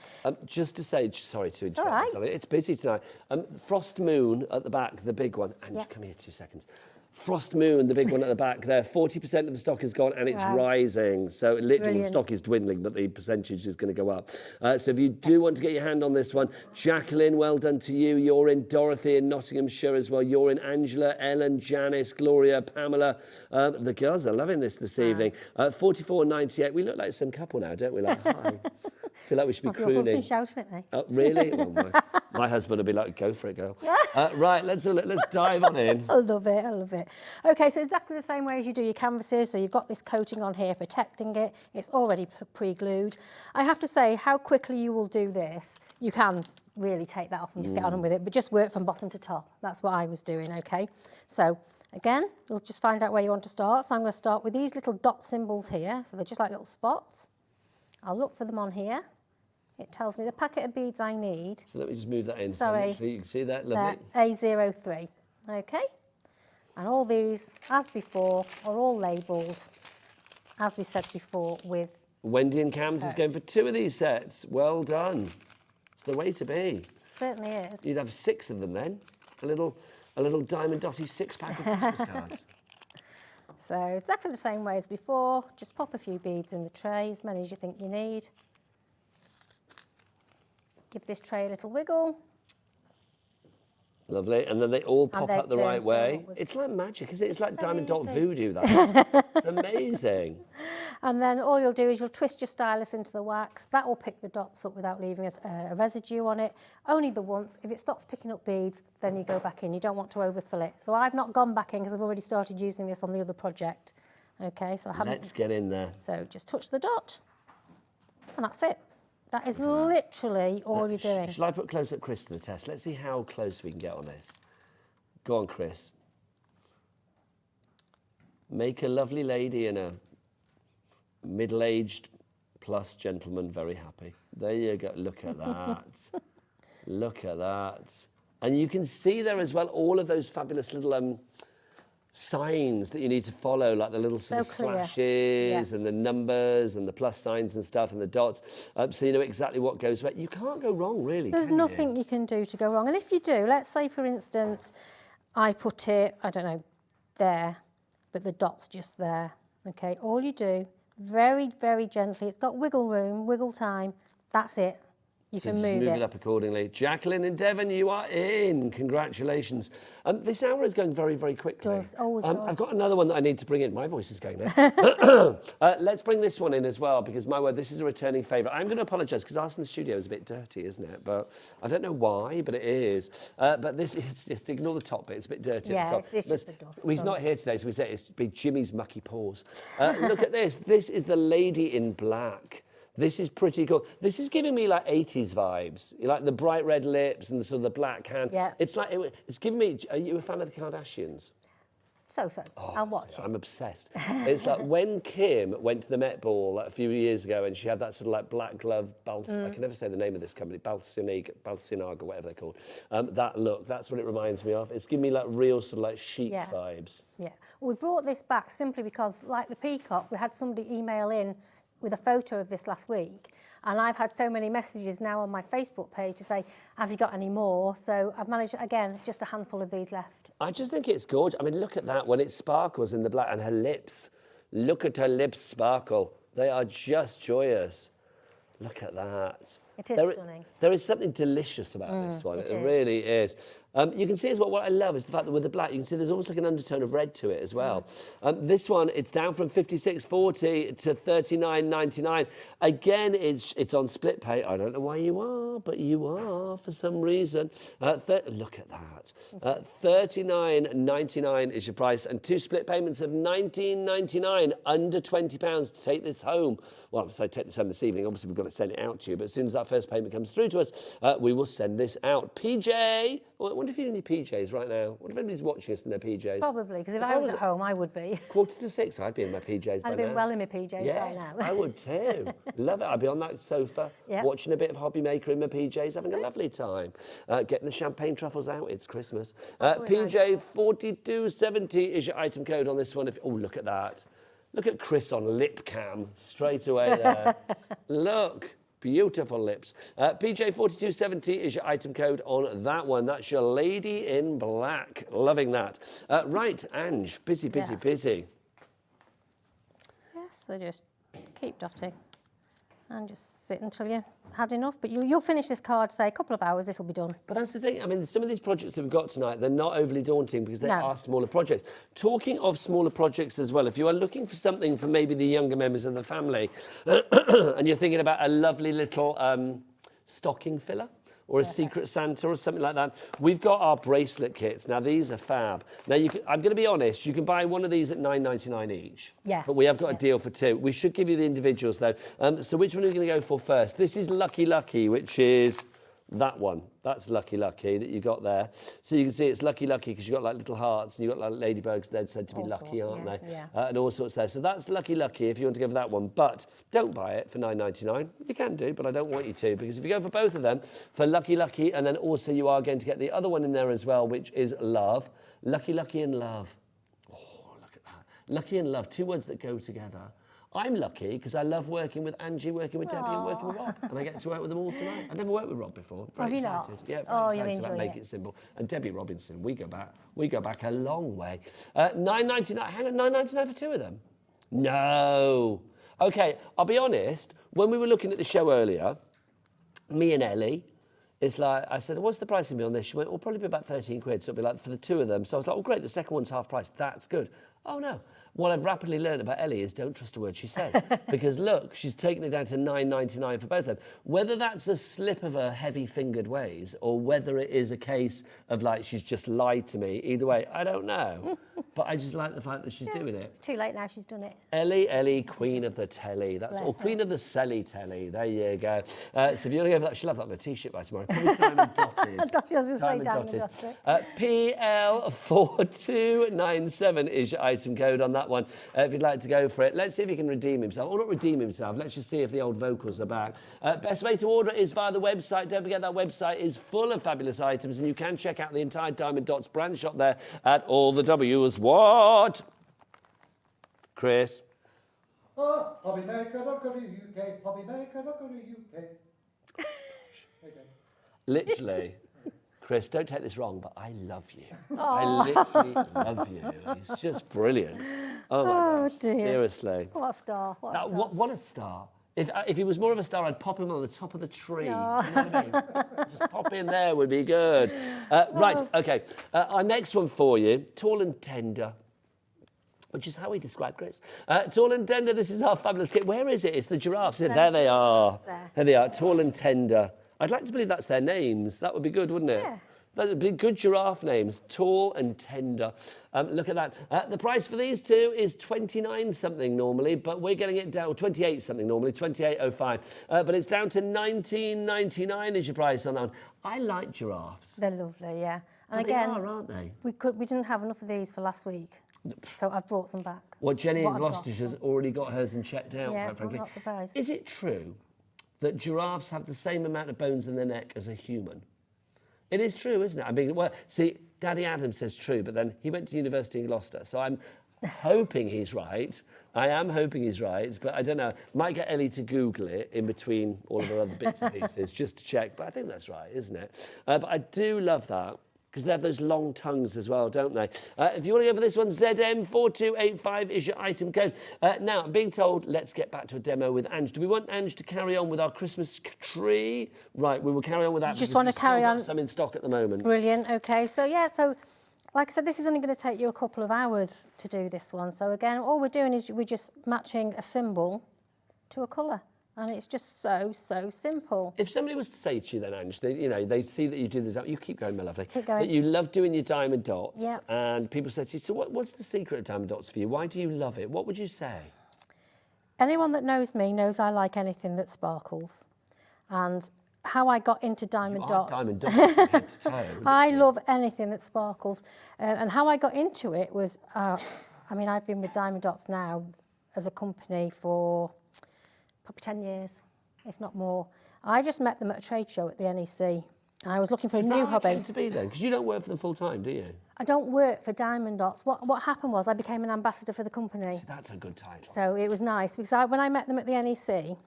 Just to say, sorry to interrupt. It's busy tonight. Frost Moon at the back, the big one. Ange, come here 2 seconds. Frost Moon, the big one at the back there. 40% of the stock is gone and it's rising. So literally the stock is dwindling, but the percentage is going to go up. So if you do want to get your hand on this one, Jacqueline, well done to you. You're in. Dorothy in Nottinghamshire as well. You're in. Angela, Ellen, Janice, Gloria, Pamela. The girls are loving this evening. 44.98. We look like some couple now, don't we? Like, hi. I feel like we should be crooning. Your husband's shouting at me. Oh, really? Oh, my. My husband would be like, go for it, girl. Right, let's dive on in. I love it, I love it. Okay, so exactly the same way as you do your canvases, so you've got this coating on here protecting it, it's already pre-glued. I have to say, how quickly you will do this, you can really take that off and just get on with it, but just work from bottom to top. That's what I was doing, okay? So, again, you'll just find out where you want to start. So I'm going to start with these little dot symbols here, so they're just like little spots. I'll look for them on here. It tells me the packet of beads I need. So let me just move that in. Sorry. So you can see that, lovely. A03, okay? And all these, as before, are all labelled, as we said before, with... Wendy and Cams is going for 2 of these sets. Well done. It's the way to be. Certainly is. You'd have 6 of them then. A little diamond dotty 6-pack of Christmas cards. So exactly the same way as before, just pop a few beads in the tray, as many as you think you need. Give this tray a little wiggle. Lovely, and then they all pop up the right way. It's like magic, isn't it? It's like diamond dot voodoo, that. It's amazing. And then all you'll do is you'll twist your stylus into the wax. That will pick the dots up without leaving a residue on it. Only the once. If it stops picking up beads, then you go back in. You don't want to overfill it. So I've not gone back in because I've already started using this on the other project. Okay, so I haven't... Let's get in there. So just touch the dot, and that's it. That is literally all you're doing. Shall I put close-up Chris to the test? Let's see how close we can get on this. Go on, Chris. Make a lovely lady and a middle-aged plus gentleman very happy. There you go. Look at that. Look at that. And you can see there as well all of those fabulous little signs that you need to follow, like the little sort of slashes and the numbers and the plus signs and stuff and the dots, so you know exactly what goes where. You can't go wrong, really. There's nothing you can do to go wrong. And if you do, let's say, for instance, I put it, I don't know, there, but the dot's just there. Okay, all you do, very, very gently, it's got wiggle room, wiggle time, that's it. You can move it up accordingly. Jacqueline and Devon, you are in. Congratulations. This hour is going very, very quickly. Always does. I've got another one that I need to bring in. My voice is going now. Let's bring this one in as well, because, my word, this is a returning favourite. I'm going to apologise, because ours in the studio is a bit dirty, isn't it? But I don't know why, but it is. But this is, just ignore the top bit. It's a bit dirty at the top. It's just the dust. Well, he's not here today, so we say it's be Jimmy's mucky paws. Look at this. This is the lady in black. This is pretty cool. This is giving me like 80s vibes. You like the bright red lips and the sort of the black hand. Yeah. It's like, it's giving me, are you a fan of the Kardashians? So. I'll watch it. I'm obsessed. It's like when Kim went to the Met Ball a few years ago and she had that sort of like black glove, I can never say the name of this company, Balenciaga, whatever they're called. That look, that's what it reminds me of. It's giving me like real sort of like chic vibes. Yeah. Well, we brought this back simply because, like the peacock, we had somebody email in with a photo of this last week, and I've had so many messages now on my Facebook page to say, have you got any more? So I've managed, again, just a handful of these left. I just think it's gorgeous. I mean, look at that, when it sparkles in the black, and her lips. Look at her lips sparkle. They are just joyous. Look at that. It is stunning. There is something delicious about this one. It really is. You can see as well, what I love is the fact that with the black, you can see there's almost like an undertone of red to it as well. This one, it's down from $56.40 to $39.99. Again, it's on split pay. I don't know why you are, but you are for some reason. Look at that. $39.99 is your price, and 2 split payments of $19.99, under £20 to take this home. Well, so take this home this evening. Obviously, we've got to send it out to you, but as soon as that first payment comes through to us, we will send this out. PJ, I wonder if you're in your PJs right now. I wonder if anybody's watching us in their PJs. Probably, because if I was at home, I would be. 5:45, I'd be in my PJs by now. I'd have been well in my PJs by now. I would too. Love it. I'd be on that sofa, watching a bit of HobbyMaker in my PJs, having a lovely time. Getting the champagne truffles out. It's Christmas. PJ 4270 is your item code on this one. Oh, look at that. Look at Chris on lip cam straight away there. Look. Beautiful lips. PJ 4270 is your item code on that one. That's your lady in black. Loving that. Right, Ange, busy. Yes, so just keep dotting and just sit until you had enough. But you'll finish this card, say, a couple of hours, this will be done. But that's the thing. I mean, some of these projects that we've got tonight, they're not overly daunting because they are smaller projects. Talking of smaller projects as well, if you are looking for something for maybe the younger members of the family and you're thinking about a lovely little stocking filler, or a Secret Santa or something like that. We've got our bracelet kits. Now, these are fab. Now, I'm going to be honest, you can buy one of these at $9.99 each. Yeah. But we have got a deal for 2. We should give you the individuals, though. So which one are we going to go for first? This is Lucky Lucky, which is that one. That's Lucky Lucky that you got there. So you can see it's Lucky Lucky because you've got like little hearts and you've got like ladybugs. They're said to be lucky, aren't they? Yeah. And all sorts there. So that's Lucky Lucky if you want to go for that one. But don't buy it for $9.99. You can do, but I don't want you to, because if you go for both of them, for Lucky Lucky, and then also you are going to get the other one in there as well, which is Love. Lucky Lucky and Love. Oh, look at that. Lucky and Love, 2 words that go together. I'm lucky because I love working with Angie, working with Debbie, and working with Rob, and I get to work with them all tonight. I've never worked with Rob before. Very excited. Yeah, very excited about Make It Simple. And Debbie Robinson, we go back a long way. $9.99. Hang on, $9.99 for 2 of them? No. Okay, I'll be honest. When we were looking at the show earlier, me and Ellie, it's like, I said, what's the price going to be on this? She went, well, probably be about 13 quid. So it'll be like for the 2 of them. So I was like, oh, great, the second one's half price. That's good. Oh, no. What I've rapidly learned about Ellie is don't trust a word she says. Because look, she's taken it down to $9.99 for both of them. Whether that's a slip of her heavy-fingered ways or whether it is a case of like she's just lied to me, either way, I don't know. But I just like the fact that she's doing it. It's too late now, she's done it. Ellie, queen of the telly. That's all. Queen of the selly telly. There you go. So if you want to go for that, she'll have that on a T-shirt by tomorrow. Probably diamond dotted. I was going to say diamond dotted. PL4297 is your item code on that one. If you'd like to go for it, let's see if he can redeem himself. Or not redeem himself, let's just see if the old vocals are back. Best way to order is via the website. Don't forget that website is full of fabulous items, and you can check out the entire Diamond Dotz brand shop there at all the W's. What? Chris? HobbyMaker.co.uk, HobbyMaker.co.uk. Literally. Chris, don't take this wrong, but I love you. I literally love you. It's just brilliant. Oh, my gosh. Dear. Seriously. What a star. What a star. What a star. If he was more of a star, I'd pop him on the top of the tree. No. You know what I mean? Just pop in there would be good. Right, okay. Our next one for you, tall and tender, which is how we describe Chris. Tall and tender, this is our fabulous kit. Where is it? It's the giraffes. There they are. There they are, tall and tender. I'd like to believe that's their names. That would be good, wouldn't it? Yeah. That would be good giraffe names, tall and tender. Look at that. The price for these 2 is 29 something normally, but we're getting it down, 28 something normally, 28.05. But it's down to 19.99 is your price on that one. I like giraffes. They're lovely, yeah. And but again, they are, aren't they? We didn't have enough of these for last week, so I've brought some back. Well, Jenny in Gloucestershire's already got hers and checked out, yeah, quite frankly. I'm not surprised. Is it true that giraffes have the same amount of bones in their neck as a human? It is true, isn't it? I mean, well, see, Daddy Adam says true, but then he went to university in Gloucester, so I'm hoping he's right. I am hoping he's right, but I don't know. Might get Ellie to Google it in between all of her other bits and pieces just to check, but I think that's right, isn't it? But I do love that, because they have those long tongues as well, don't they? If you want to go for this one, ZM4285 is your item code. Now, I'm being told, let's get back to a demo with Ange. Do we want Ange to carry on with our Christmas tree? Right, we will carry on with that. You just want to carry on? Some in stock at the moment. Brilliant, okay. So, yeah, so like I said, this is only going to take you a couple of hours to do this one. So, again, all we're doing is we're just matching a symbol to a colour. And it's just so simple. If somebody was to say to you then, Ange, they see that you do the... You keep going, my lovely. Keep going. That you love doing your diamond dots. Yep. And people say to you, so what's the secret of diamond dots for you? Why do you love it? What would you say? Anyone that knows me knows I like anything that sparkles. And how I got into diamond dots... Diamond dots from head to toe. I love anything that sparkles. And how I got into it was... I mean, I've been with Diamond Dots now as a company for... probably 10 years, if not more. I just met them at a trade show at the NEC. I was looking for a new hobby. To be then? Because you don't work for them full time, do you? I don't work for Diamond Dots. What happened was I became an ambassador for the company. So that's a good title. So it was nice because when I met them at the NEC,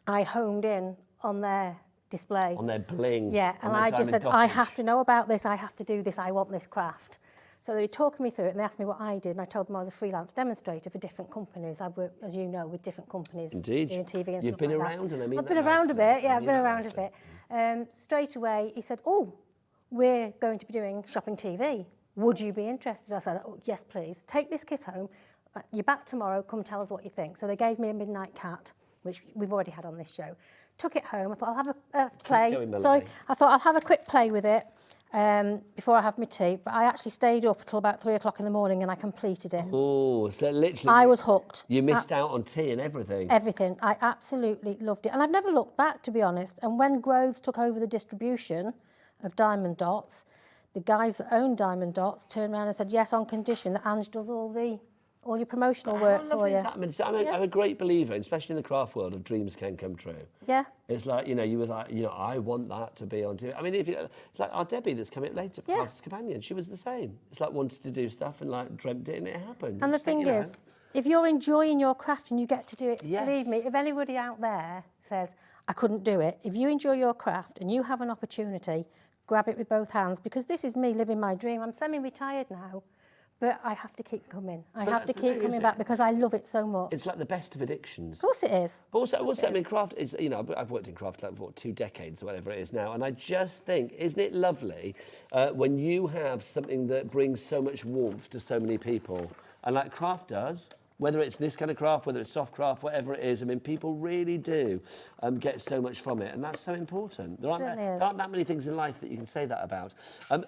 I honed in on their display. On their bling. Yeah, and I just said, I have to know about this, I have to do this, I want this craft. So they were talking me through it and they asked me what I did and I told them I was a freelance demonstrator for different companies. I've worked, as you know, with different companies. Indeed. Doing TV and You've stuff been like around that. and I mean I've been around a bit, yeah, I've been around a bit. Straight away he said, oh, we're going to be doing shopping TV. Would you be interested? I said, oh, yes, please. Take this kit home. You're back tomorrow. Come tell us what you think. So they gave me a Midnight Cat, which we've already had on this show. Took it home. I thought I'll have play. going, Melanie. Sorry, I thought I'll have a quick play with it before I have my tea, but I actually stayed up until about 3 o'clock in the morning and I completed it. Oh, so literally... I was hooked. You missed out on tea and everything. Everything. I absolutely loved it. And I've never looked back, to be honest. And when Groves took over the distribution of Diamond Dotz, the guys that own Diamond Dotz turned around and said, yes, on condition that Ange does all your promotional work for you. I'm a great believer, especially in the craft world, of dreams can come true. Yeah. It's like, you were like, I want that to be on TV. I mean, it's like our Debby that's coming up later, Crafter's Companion. She was the same. It's like wanted to do stuff and like dreamt it and it happened. And the thing is, if you're enjoying your craft and you get to do it, yes. believe me, if anybody out there says, I couldn't do it, if you enjoy your craft and you have an opportunity, grab it with both hands, because this is me living my dream. I'm semi-retired now. But I have to keep coming. I have to keep coming back because I love it so much. It's like the best of addictions. Of course it is. But also, I mean, craft is, I've worked in craft like for 2 decades or whatever it is now, and I just think, isn't it lovely when you have something that brings so much warmth to so many people, and like craft does, whether it's this kind of craft, whether it's soft craft, whatever it is, I mean, people really do get so much from it, and that's so important. There aren't that many things in life that you can say that about.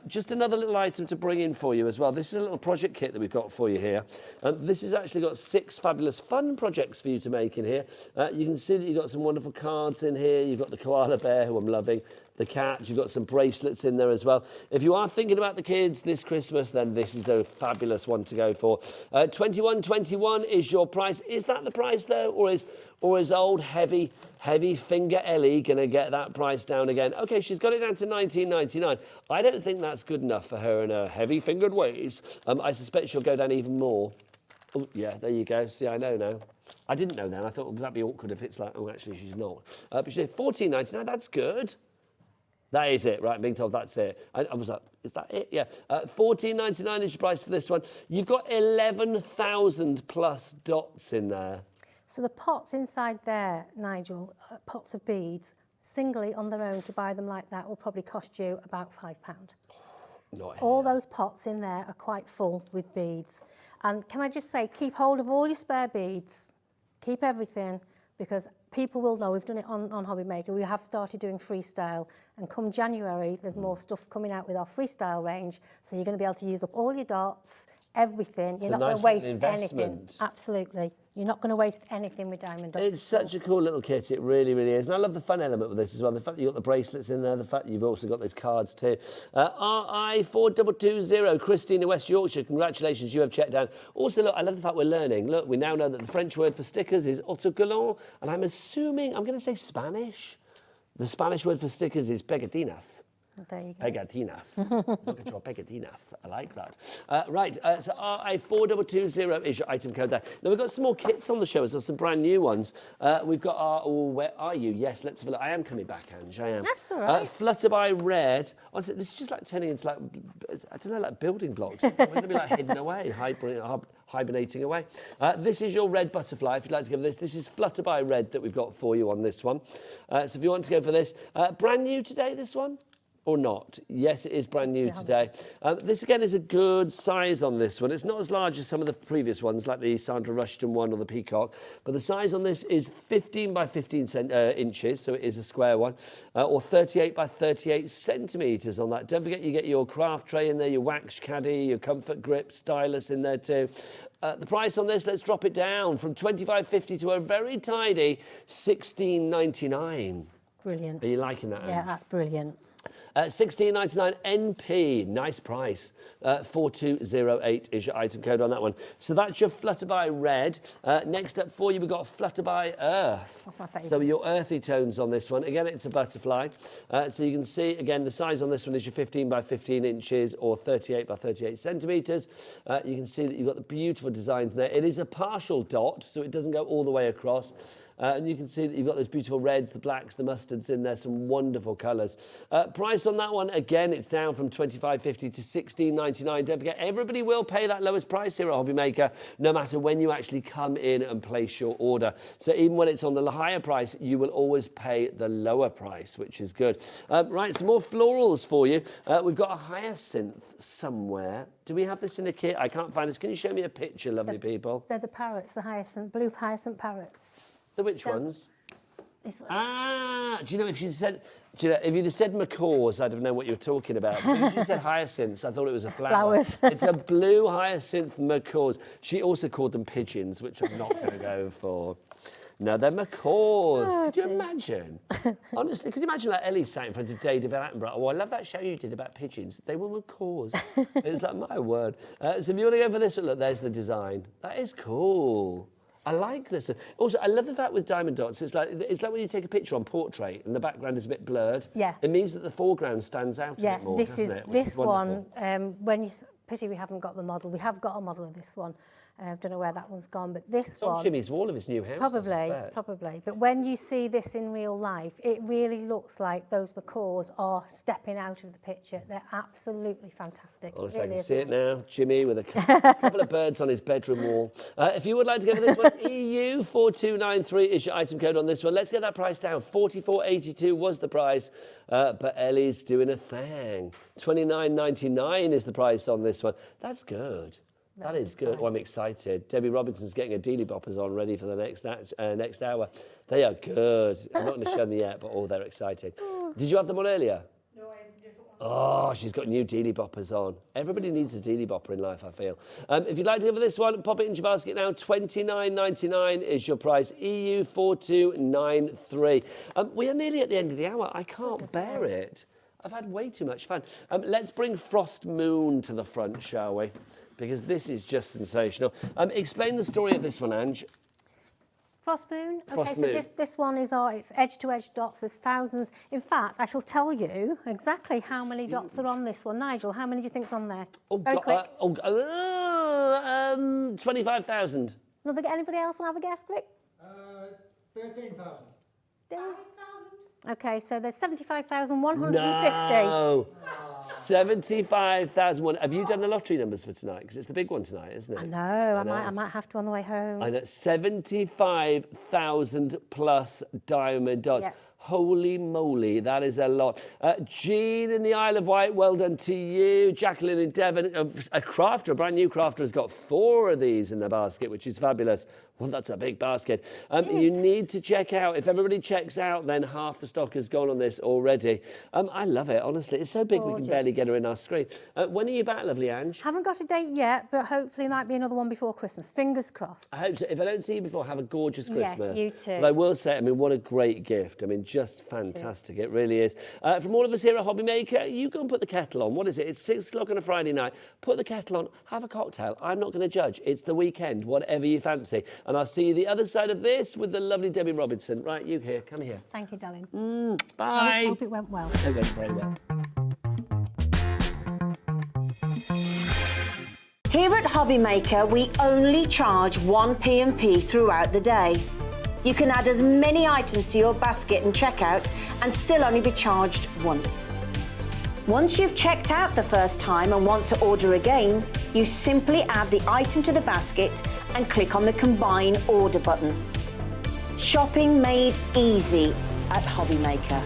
Just another little item to bring in for you as well. This is a little project kit that we've got for you here. This has actually got 6 fabulous fun projects for you to make in here. You can see that you've got some wonderful cards in here. You've got the koala bear, who I'm loving. The cat, you've got some bracelets in there as well. If you are thinking about the kids this Christmas, then this is a fabulous one to go for. $21.21 is your price. Is that the price though, or is old heavy finger Ellie going to get that price down again? Okay, she's got it down to $19.99. I don't think that's good enough for her in her heavy fingered ways. I suspect she'll go down even more. Oh yeah, there you go. See, I know now. I didn't know then. I thought, well, that'd be awkward if it's like, oh, actually she's not. But she did $14.99. That's good. That is it, right? I'm being told that's it. I was like, is that it? Yeah. $14.99 is your price for this one. You've got 11,000 plus dots in there. So the pots inside there, Nigel, pots of beads, singly on their own to buy them like that will probably cost you about £5. All those pots in there are quite full with beads. And can I just say, keep hold of all your spare beads. Keep everything, because people will know we've done it on HobbyMaker. We have started doing freestyle, and come January, there's more stuff coming out with our freestyle range. So you're going to be able to use up all your dots, everything. You're not going to waste anything. Absolutely. You're not going to waste anything with Diamond Dotz. It's such a cool little kit, it really, really is. And I love the fun element with this as well. The fact that you've got the bracelets in there, the fact that you've also got those cards too. RI4220, Christine in West Yorkshire, congratulations, you have checked down. Also, look, I love the fact we're learning. Look, we now know that the French word for stickers is autocollant, and I'm assuming, I'm going to say Spanish. The Spanish word for stickers is pegatinas. There you go. Pegatina. Look at your pegatina. I like that. Right, so RI4220 is your item code there. Now, we've got some more kits on the show as well, some brand new ones. We've got our, where are you? Yes, let's have a look. I am coming back, Ange, I am. That's all right. Flutterby Red. Honestly, this is just like turning into like, I don't know, like building blocks. We're going to be like hidden away, hibernating away. This is your red butterfly, if you'd like to go for this. This is Flutterby Red that we've got for you on this one. So if you want to go for this, brand new today, this one? Or not? Yes, it is brand new today. This again is a good size on this one. It's not as large as some of the previous ones, like the Sandra Rushton one or the Peacock, but the size on this is 15 by 15 inches, so it is a square one, or 38 by 38 centimetres on that. Don't forget you get your craft tray in there, your wax caddy, your comfort grip, stylus in there too. The price on this, let's drop it down from $25.50 to a very tidy $16.99. Brilliant. Are you liking that, Ange? Yeah, that's brilliant. $16.99 NP, nice price. 4208 is your item code on that one. So that's your Flutterby Red. Next up for you, we've got Flutterby Earth. That's my favourite. So your earthy tones on this one. Again, it's a butterfly. So you can see, again, the size on this one is your 15 by 15 inches or 38 by 38 centimetres. You can see that you've got the beautiful designs there. It is a partial dot, so it doesn't go all the way across. And you can see that you've got those beautiful reds, the blacks, the mustards in there, some wonderful colours. Price on that one, again, it's down from $25.50 to $16.99. Don't forget, everybody will pay that lowest price here at HobbyMaker, no matter when you actually come in and place your order. So even when it's on the higher price, you will always pay the lower price, which is good. Right, some more florals for you. We've got a hyacinth somewhere. Do we have this in a kit? I can't find this. Can you show me a picture, lovely people? They're the parrots, the hyacinth, blue hyacinth parrots. The which ones? This one. Ah, do you know if she said, if you'd have said macaws, I'd have known what you were talking about. But if she said hyacinths, I thought it was a flower. Flowers. It's a blue hyacinth macaws. She also called them pigeons, which I'm not going to go for. No, they're macaws. Could you imagine? Honestly, could you imagine like Ellie sat in front of David Attenborough? Oh, I love that show you did about pigeons. They were macaws. It's like, my word. So if you want to go for this one, look, there's the design. That is cool. I like this. Also, I love the fact with diamond dots, it's like when you take a picture on portrait and the background is a bit blurred. Yeah. It means that the foreground stands out a bit more, doesn't it? This one, when you... Pity we haven't got the model. We have got a model of this one. Don't know where that one's gone, but this it's one... on Jimmy's wall of his new house, Probably. But when you see this in real life, it really looks like those macaws are stepping out of the picture. They're absolutely fantastic. Honestly, I can see it now. Jimmy with a couple of birds on his bedroom wall. If you would like to go for this one, EU4293 is your item code on this one. Let's get that price down. $44.82 was the price, but Ellie's doing a thing. $29.99 is the price on this one. That's good. That is good. Oh, I'm excited. Debbie Robinson's getting her Dealy Boppers on ready for the next hour. They are good. I'm not going to show them yet, but they're exciting. Did you have them on earlier? No, it's a different one. Oh, she's got new Dealy Boppers on. Everybody needs a Dealy Bopper in life, I feel. If you'd like to go for this one, pop it into your basket now. $29.99 is your price. EU4293. We are nearly at the end of the hour. I can't bear it. I've had way too much fun. Let's bring Frost Moon to the front, shall we? Because this is just sensational. Explain the story of this one, Ange. Frost Moon. Frost okay, Moon. So this one is it's edge-to-edge dots. There's thousands. In fact, I shall tell you exactly how many dots are on this one. Nigel, how many do you think's on there? Very quick. 25,000. Anybody else want to have a guess, quick? 13,000. 5,000. Okay, so there's 75,150. No. 75,001. Have you done the lottery numbers for tonight? Because it's the big one tonight, isn't it? I know. I might have to on the way home. I know. 75,000 plus diamond dots. Yeah. Holy moly, that is a lot. Jean in the Isle of Wight, well done to you. Jacqueline in Devon, a crafter, a brand new crafter, has got 4 of these in the basket, which is fabulous. Well, that's a big basket. You need to check out. If everybody checks out, then half the stock has gone on this already. I love it, honestly. It's so big we can barely get her in our screen. When are you back, lovely Ange? Haven't got a date yet, but hopefully might be another one before Christmas. Fingers crossed. I hope so. If I don't see you before, have a gorgeous Christmas. Yes, you too. But I will say, I mean, what a great gift. I mean, just fantastic. It really is. From all of us here at HobbyMaker, you go and put the kettle on. What is it? It's 6 o'clock on a Friday night. Put the kettle on, have a cocktail. I'm not going to judge. It's the weekend, whatever you fancy. And I'll see you the other side of this with the lovely Debbie Robinson. Right, you here. Come here. Thank you, darling. Bye. I hope it went well. It went very well. Here at HobbyMaker, we only charge 1 P&P throughout the day. You can add as many items to your basket and checkout and still only be charged once. Once you've checked out the first time and want to order again, you simply add the item to the basket and click on the Combine Order button. Shopping made easy at HobbyMaker.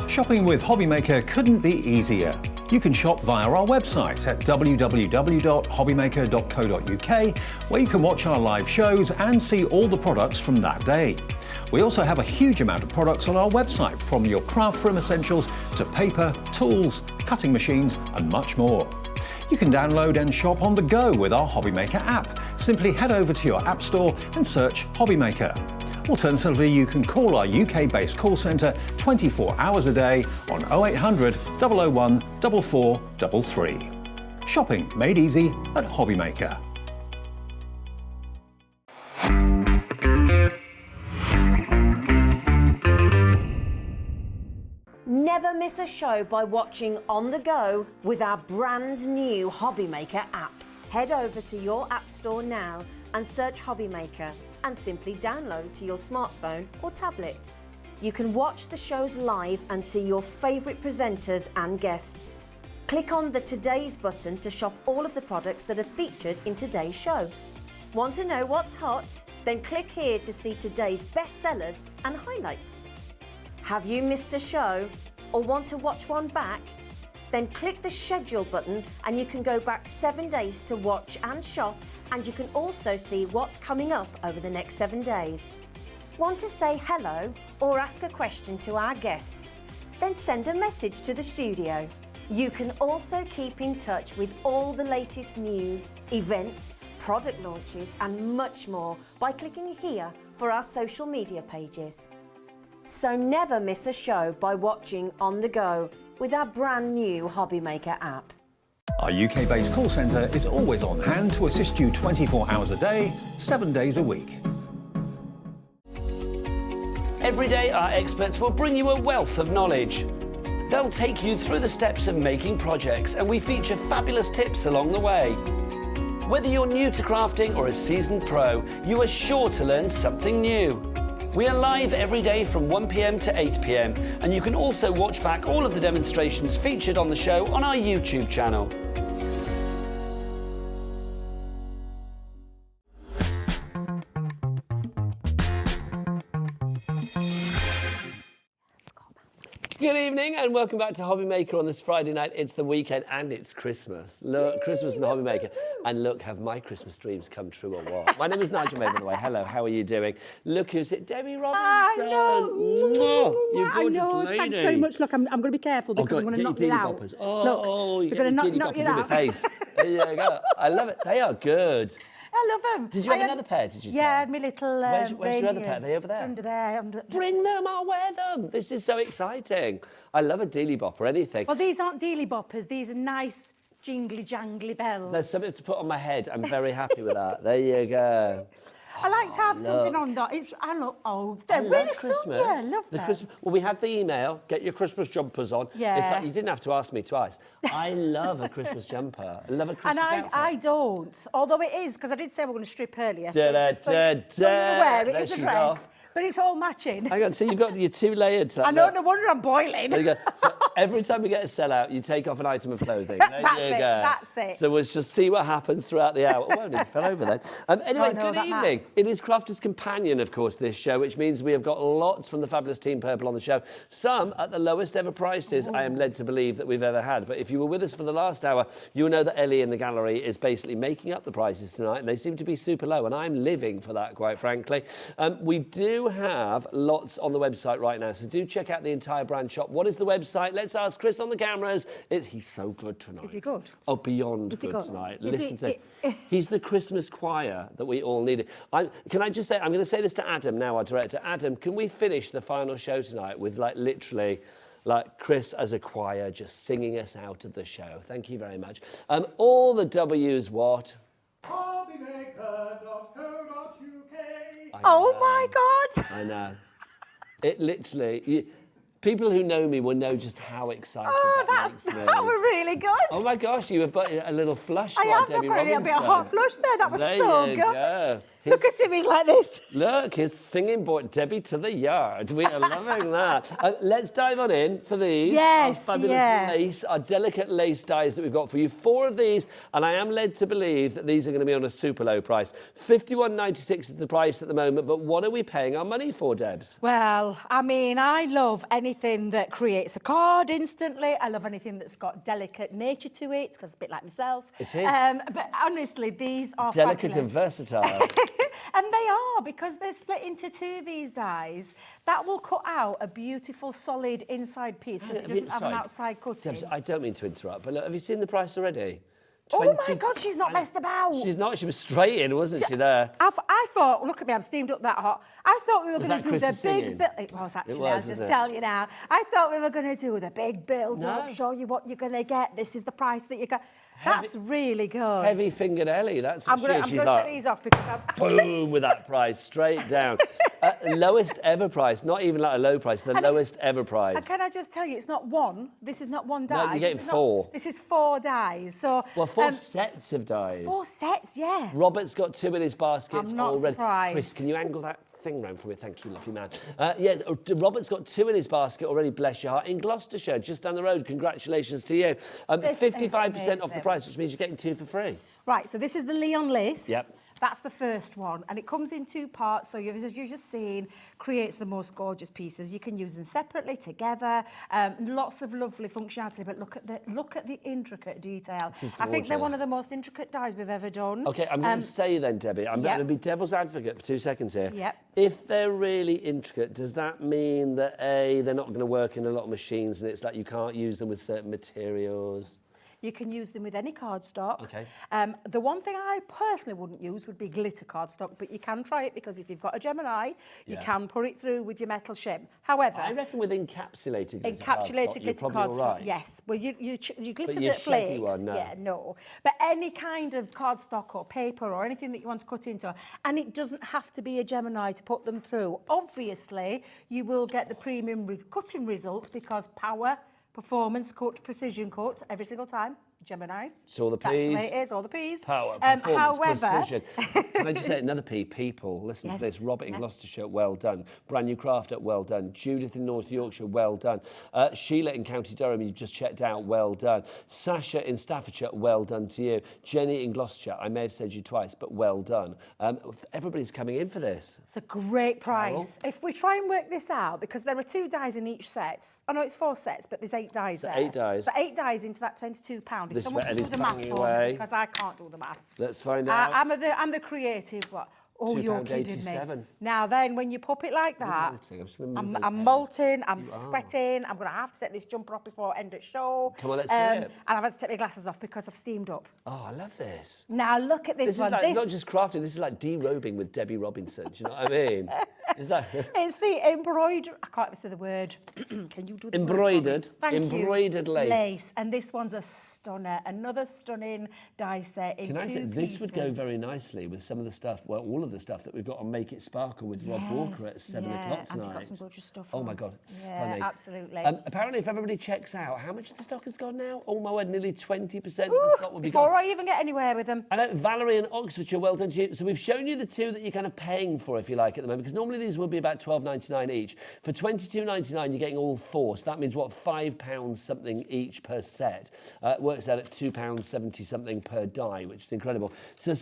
Shopping with HobbyMaker couldn't be easier. You can shop via our website at www.hobbymaker.co.uk, where you can watch our live shows and see all the products from that day. We also have a huge amount of products on our website, from your craft room essentials to paper, tools, cutting machines and much more. You can download and shop on the go with our HobbyMaker app. Simply head over to your app store and search HobbyMaker. Alternatively, you can call our UK-based call centre 24 hours a day on 0800 001 4433. Shopping made easy at HobbyMaker. Never miss a show by watching on the go with our brand new HobbyMaker app. Head over to your app store now and search HobbyMaker and simply download to your smartphone or tablet. You can watch the shows live and see your favourite presenters and guests. Click on the Today's button to shop all of the products that are featured in today's show. Want to know what's hot? Then click here to see today's bestsellers and highlights. Have you missed a show or want to watch one back? Then click the schedule button and you can go back 7 days to watch and shop, and you can also see what's coming up over the next 7 days. Want to say hello or ask a question to our guests? Then send a message to the studio. You can also keep in touch with all the latest news, events, product launches and much more by clicking here for our social media pages. So never miss a show by watching on the go with our brand new HobbyMaker app. Our UK-based call centre is always on hand to assist you 24 hours a day, 7 days a week. Every day, our experts will bring you a wealth of knowledge. They'll take you through the steps of making projects, and we feature fabulous tips along the way. Whether you're new to crafting or a seasoned pro, you are sure to learn something new. We are live every day from 1 p.m. to 8 p.m, and you can also watch back all of the demonstrations featured on the show on our YouTube channel. Good evening and welcome back to HobbyMaker on this Friday night. It's the weekend and it's Christmas. Look, Christmas and HobbyMaker. And look, have my Christmas dreams come true or what? My name is Nigel May, by the way. Hello, how are you doing? Look who's it, Debbie Robinson. You gorgeous lady. Thank you very much. Look, I'm going to be careful because I'm going to knock you out. Oh, you're going to knock you out. In the face. There you go. I love it. They are good. I love them. Did you have another pair, did you say? Yeah, my little Where's your other pair? Are they over there? Under there. Bring them, I'll wear them. This is so exciting. I love a dealy bop or anything. Well, these aren't dealy boppers. These are nice jingly jangly bells. There's something to put on my head. I'm very happy with that. There you go. I like to have something on that. They're really Christmas. Yeah, love them. Well, we had the email, get your Christmas jumpers on. Yeah. It's like you didn't have to ask me twice. I love a Christmas jumper. I love a Christmas outfit. I don't, although it is, because I did say we're going to strip earlier. So you're aware, it is a dress. But it's all matching. Hang on, so you've got your two layered. I know, no wonder I'm boiling. There you go. So every time we get a sellout, you take off an item of clothing. That's it. So we'll just see what happens throughout the hour. Oh, it fell over then. Anyway, good evening. It is Crafter's Companion, of course, this show, which means we have got lots from the fabulous Team Purple on the show. Some at the lowest ever prices, I am led to believe, that we've ever had. But if you were with us for the last hour, you'll know that Ellie in the gallery is basically making up the prices tonight, and they seem to be super low, and I'm living for that, quite frankly. We do have lots on the website right now, so do check out the entire brand shop. What is the website? Let's ask Chris on the cameras. He's so good tonight. Is he good? Oh, beyond good tonight. Listen to him. He's the Christmas choir that we all needed. Can I just say, I'm going to say this to Adam now, our director. Adam, can we finish the final show tonight with literally Chris as a choir just singing us out of the show? Thank you very much. All the W's what? Oh my God! I know. It literally... People who know me will know just how excited that makes me. That was really good. Oh my gosh, you have got a little flush. I have Debbie got a little bit of hot flush there. That was so good. Go. Look at him, he's like this. Look, his singing boy, Debbie to the yard. We are loving that. Let's dive on in for these. Yes, our fabulous lace, our delicate lace dyes that we've got for you. 4 of these, and I am led to believe that these are going to be on a super low price. $51.96 is the price at the moment, but what are we paying our money for, Debs? Well, I mean, I love anything that creates a card instantly. I love anything that's got delicate nature to it, because it's a bit like myself. It is. But honestly, these are delicate fabulous. And versatile. And they are, because they're split into 2, these dies. That will cut out a beautiful, solid inside piece, because it doesn't have an outside cutting. Debs, I don't mean to interrupt, but look, have you seen the price already? Oh my God, she's not messed about. She's not. She was straight in, wasn't she, there? I thought, look at me, I'm steamed up that hot. I thought we were going to do the big build. It was actually, I'll just tell you now. I thought we were going to do the big build up, show you what you're going to get. This is the price that you got. That's really good. Heavy-fingered Ellie, that's what I'm going she's to like, take these off because I'm... boom, with that price, straight down. Lowest ever price, not even like a low price, the lowest ever price. And can I just tell you, it's not one. This is not one die. No, you're getting four. This is 4 dies. So, well, 4 sets of dies. 4 sets, yeah. Robert's got 2 in his baskets I'm not already. surprised. Chris, can you angle that thing round for me? Thank you, lovely man. Yes, Robert's got 2 in his basket already, bless your heart. In Gloucestershire, just down the road, congratulations to you. 55% off the price, which means you're getting 2 for free. Right, so this is the Leon lace. Yep. That's the first one, and it comes in 2 parts. So as you've just seen, creates the most gorgeous pieces. You can use them separately, together. Lots of lovely functionality. But look at the intricate detail. I think they're one of the most intricate dies we've ever done. Okay, I'm going to say then, Debbie, I'm going to be devil's advocate for 2 seconds here. Yep. If they're really intricate, does that mean that A, they're not going to work in a lot of machines, and it's like you can't use them with certain materials? You can use them with any cardstock. Okay. The one thing I personally wouldn't use would be glitter cardstock, but you can try it because if you've got a Gemini, you can put it through with your metal shim. However, I reckon with encapsulated glitter cardstock, all right. Yes. Well, you glitter your that flakes. one, no. Yeah, no. But any kind of cardstock or paper or anything that you want to cut into, and it doesn't have to be a Gemini to put them through. Obviously, you will get the premium cutting results because power, performance cut, precision cut every single time. Gemini. So all the P's. That's the way it is, all the P's. Power, performance, however, precision. Can I just say another P? People. Listen to this. Robert in Gloucestershire, well done. Brand new crafter, well done. Judith in North Yorkshire, well done. Sheila in County Durham, you just checked out, well done. Sasha in Staffordshire, well done to you. Jenny in Gloucestershire, I may have said you twice, but well done. Everybody's coming in for this. It's a great price. Carol? If we try and work this out, because there are 2 dies in each set. I know it's 4 sets, but there's 8 dies there. 8 dies. So 8 dies into that £22. This is Someone where can do Ellie's the maths banging for me, away. because I can't do the maths. Let's find out. I'm the creative. What? Oh, you're kidding me. £2.87. Now then, when you pop it like that, I'm molting, I'm sweating, I'm going to have to set this jumper off before end of show. Come on, let's do it. And I've had to take my glasses off because I've steamed up. Oh, I love this. Now look at this one. This is like not just crafting, this is like derobing with Debbie Robinson. Do you know what I mean? Is that... It's the embroidered, I can't even say the word. Can you do the embroidered? Thank embroidered you. lace. And this one's a stunner. Another stunning die set in 2 pieces. Can I say, this would go very nicely with some of the stuff, well, all of the stuff that we've got on Make It Sparkle with Rob Walker at 7 o'clock tonight. And you've got some gorgeous stuff Oh on. my God, yeah, stunning. Absolutely. Apparently, if everybody checks out, how much of the stock has gone now? Oh my word, nearly 20% of the stock will be gone. Before I even get anywhere with them. I know, Valerie in Oxfordshire, well done to you. So we've shown you the 2 that you're kind of paying for, if you like, at the moment, because normally these would be about £12.99 each. For £22.99, you're getting all 4. So that means, what, £5 something each per set. Works out at £2.70 something per die, which is incredible. So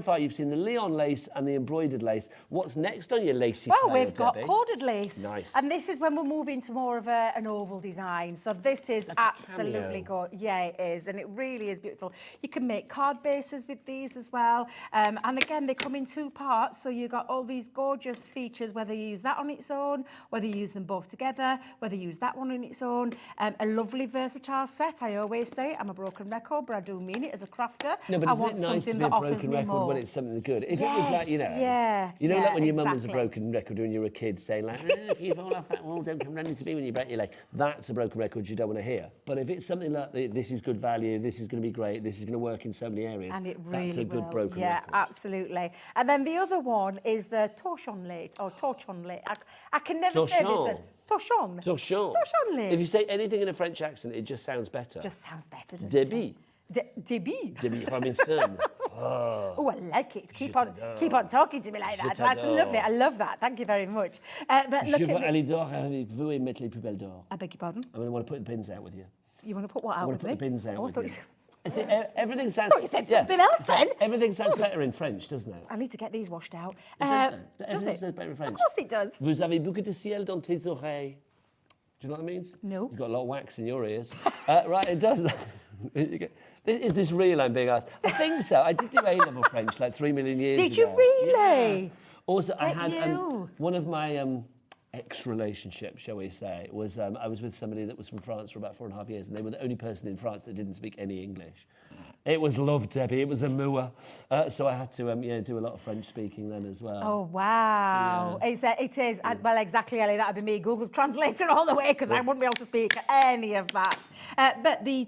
far, you've seen the Leon lace and the embroidered lace. What's next on your lacy Well, player, we've got Debbie? corded lace. Nice. And this is when we're moving to more of an oval design. So this is like absolutely good. Yeah, it is. And it really is beautiful. You can make card bases with these as well. And again, they come in 2 parts. So you've got all these gorgeous features, whether you use that on its own, whether you use them both together, whether you use that one on its own. A lovely versatile set. I always say I'm a broken record, but I do mean it as a crafter. No, but I isn't want it nice to something be a that offers broken me record more. when it's something good? If it was like, like when your mum was a exactly. broken record when you were a kid saying like, if you fall off that wall, don't come running to me when you break your leg. That's a broken record you don't want to hear. But if it's something like, this is good value, this is going to be great, this is going to work in so many areas, and it really that's a good broken record. Yeah, absolutely. And then the other one is the torchon lace, or torchon lace. I can never say this. Torchon. Torchon. Torchon lace. If you say anything in a French accent, it just sounds better. Just sounds better, doesn't Debby. it? Debby. Debby Robinson. Oh, I like it. Keep on talking to me like that. That's lovely. I love that. Thank you very much. But look Je veux at aller dehors avec vous et mettre les poubelles dehors. I beg your pardon? I'm going to want to put the bins out with you. You want to put what out I want with to me? put the bins out Oh, I with thought you. you See, everything sounds... I thought you said something else then. Everything sounds better in French, doesn't it? I need to get these washed out. Does Does it? sounds better in French. Of course it does. Vous avez beaucoup de ciel dans tes oreilles. Do you know what that means? No. You've got a lot of wax in your ears. Right, it does. Is this real, I'm being asked? I think so. I did do A-level French like 3 million years ago. Did you really? Yeah. Also, I Get had you. one of my ex-relationship, shall we say, was I was with somebody that was from France for about 4.5 years, and they were the only person in France that didn't speak any English. It was love, Debbie. It was a moor. So I had to do a lot of French speaking then as well. Oh, wow. So, It is. Well, exactly, Ellie. That would be me. Google Translator all the way, because I wouldn't be able to speak any of that. But the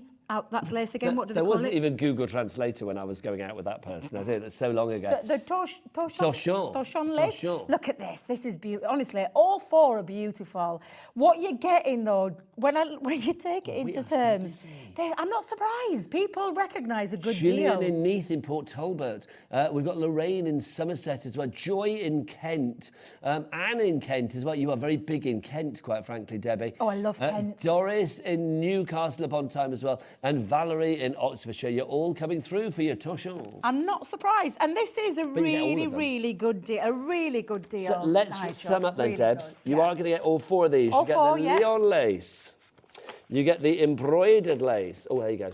That's lace again. What do they There call wasn't it? even Google Translator when I was going out with that person. I think that's so long ago. The torchon lace. Torchon. Look at this. This is beautiful. Honestly, all four are beautiful. What you're getting though, when you take it into terms, I'm not surprised. People recognise a good Gillian deal. in Neath in Port Talbot. We've got Lorraine in Somerset as well. Joy in Kent. Anne in Kent as well. You are very big in Kent, quite frankly, Debbie. Oh, I love Kent. Doris in Newcastle upon Tyne as well. And Valerie in Oxfordshire. You're all coming through for your torchon. I'm not surprised. And this is a really good deal. A really good deal. So let's sum up then, Debs. You are going to get all four of these. All you get four, the Leon lace. You get the embroidered lace. Oh, there you go.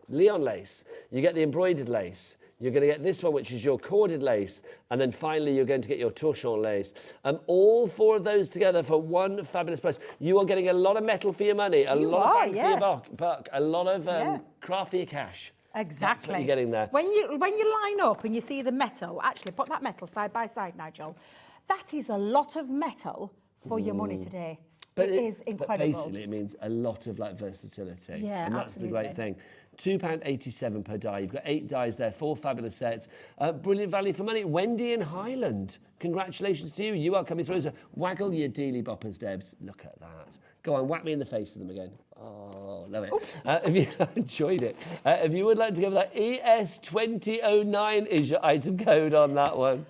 Leon lace. You get the embroidered lace. You're going to get this one, which is your corded lace. And then finally, you're going to get your torchon lace. All four of those together for one fabulous price. You are getting a lot of metal for your money, a lot of bang for your buck, a lot of craft for your cash. Exactly. That's what you're getting there. When you line up and you see the metal, actually put that metal side by side, Nigel. That is a lot of metal for your money today. But it is incredible. But basically, it means a lot of versatility. Yeah, and that's the great thing. £2.87 per die. You've got 8 dies there, 4 fabulous sets. Brilliant value for money. Wendy in Highland. Congratulations to you. You are coming through. So waggle your dealy boppers, Debs. Look at that. Go on, whack me in the face of them again. Oh, love it. If you enjoyed it, if you would like to go for that, ES2009 is your item code on that one.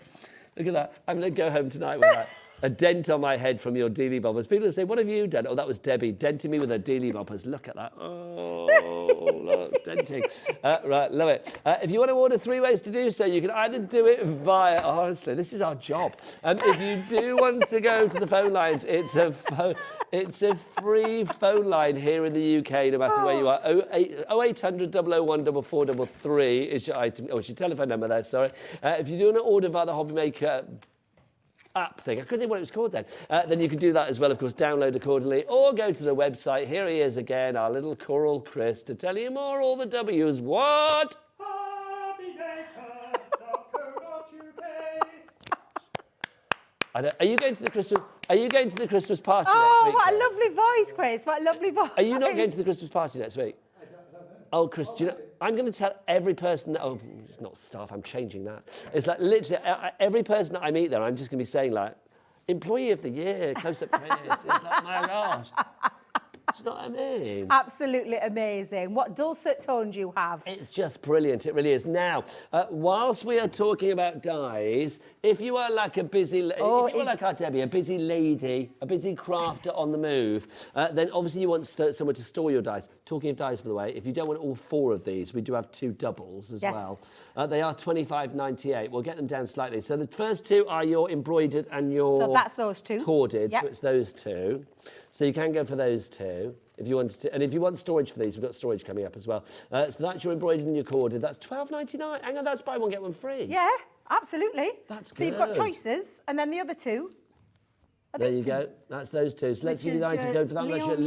Look at that. I'm going to go home tonight with that. A dent on my head from your dealy boppers. People will say, what have you done? Oh, that was Debbie denting me with her dealy boppers. Look at that. Oh, look, denting. Right, love it. If you want to order 3 ways to do so, you can either do it via, honestly, this is our job. If you do want to go to the phone lines, it's a free phone line here in the UK, no matter where you are. 0800 001 4433 is your item. Oh, it's your telephone number there, sorry. If you do want to order via the HobbyMaker app thing, I couldn't think what it was called then you can do that as well, of course, download accordingly, or go to the website. Here he is again, our little Coral Chris, to tell you more, all the W's. What? Are you going to the Christmas party next week? Oh, what a Chris? lovely voice, Chris. What a lovely voice. Are you not going to the Christmas party next week? Oh, Chris, do you know, I'm going to tell every person that, oh, it's not staff, I'm changing that. It's like literally every person that I meet there, I'm just going to be saying like, Employee of the Year, close-up Chris. It's like, my gosh. Do you know what I mean? Absolutely amazing. What dulcet tones you have. It's just brilliant. It really is. Now, whilst we are talking about dyes, if you are like a busy, if you are like our Debbie, a busy lady, a busy crafter on the move, then obviously you want somewhere to store your dyes. Talking of dyes, by the way, if you don't want all 4 of these, we do have 2 doubles as well. They are £25.98. We'll get them down slightly. So the first 2 are your embroidered and your... So that's those 2. Corded, so it's those 2. So you can go for those 2 if you wanted to. And if you want storage for these, we've got storage coming up as well. So that's your embroidered and your corded. That's £12.99. Hang on, that's buy one, get one free. Yeah, absolutely. That's good. So you've got choices, and then the other 2. There you go. That's those 2. So let's give you the item code for that. That's your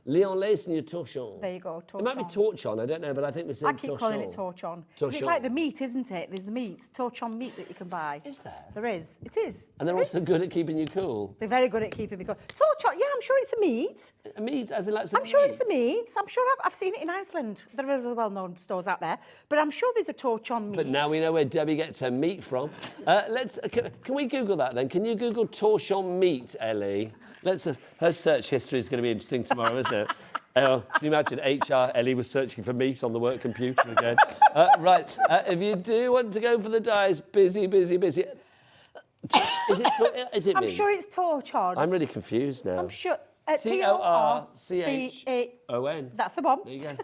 Leon lace and your torchon. There you go, torchon. It might be torchon, I don't know, but I think we're saying torchon. I keep calling it torchon. It's like the meat, isn't it? There's the meat, torchon meat that you can buy. Is there? There is. It is. And they're also good at keeping you cool. They're very good at keeping me cool. Torchon, yeah, I'm sure it's a meat. A meat, as in like some I'm sure it's the meat. I'm sure I've seen it in Iceland. There are well-known stores out there. But I'm sure there's a torchon meat. But now we know where Debbie gets her meat from. Can we Google that then? Can you Google torchon meat, Ellie? Her search history is going to be interesting tomorrow, isn't it? Can you imagine HR, Ellie was searching for meat on the work computer again. Right, if you do want to go for the dyes, busy. Is it I'm meat? sure it's torchon. I'm really confused now. I'm sure. Torchon. That's the one. There you go.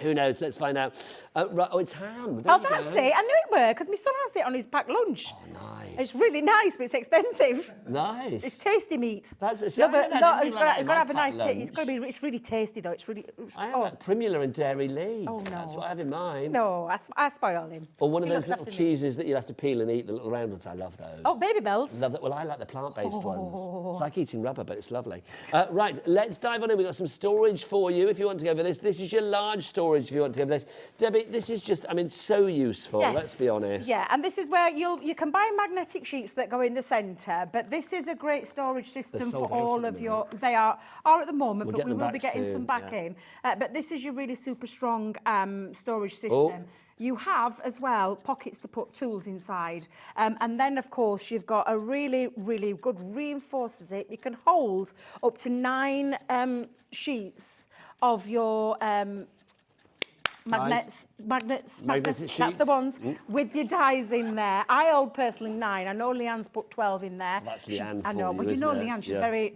Who knows? Let's find out. Right, it's ham. That's it. I knew it were, because my son has it on his packed lunch. Oh, nice. It's really nice, but it's expensive. Nice. It's tasty meat. It's got to have a nice taste. It's really tasty, though. I have like Primula and Dairy Lee. Oh, no. That's what I have in mind. No, I spoil him. Or one of those little cheeses that you have to peel and eat, the little round ones. I love those. Oh, Baby Bells. Love that. Well, I like the plant-based ones. It's like eating rubber, but it's lovely. Right, let's dive on in. We've got some storage for you if you want to go for this. This is your large storage if you want to go for this. Debbie, this is just, I mean, so useful, Yes. let's be honest. Yeah, and this is where you can buy magnetic sheets that go in the centre, but this is a great storage system for all of your... They are at the moment, but we will be getting some back in. But this is your really super strong storage system. You have, as well, pockets to put tools inside. And then, of course, you've got a really, really good reinforces it. You can hold up to 9 sheets of your magnets, Magnetic that's the sheets. ones, with your dies in there. I hold personally 9. I know Leanne's put 12 in there. That's Leanne I know, for but you, you know isn't it? Leanne, she's Yeah. very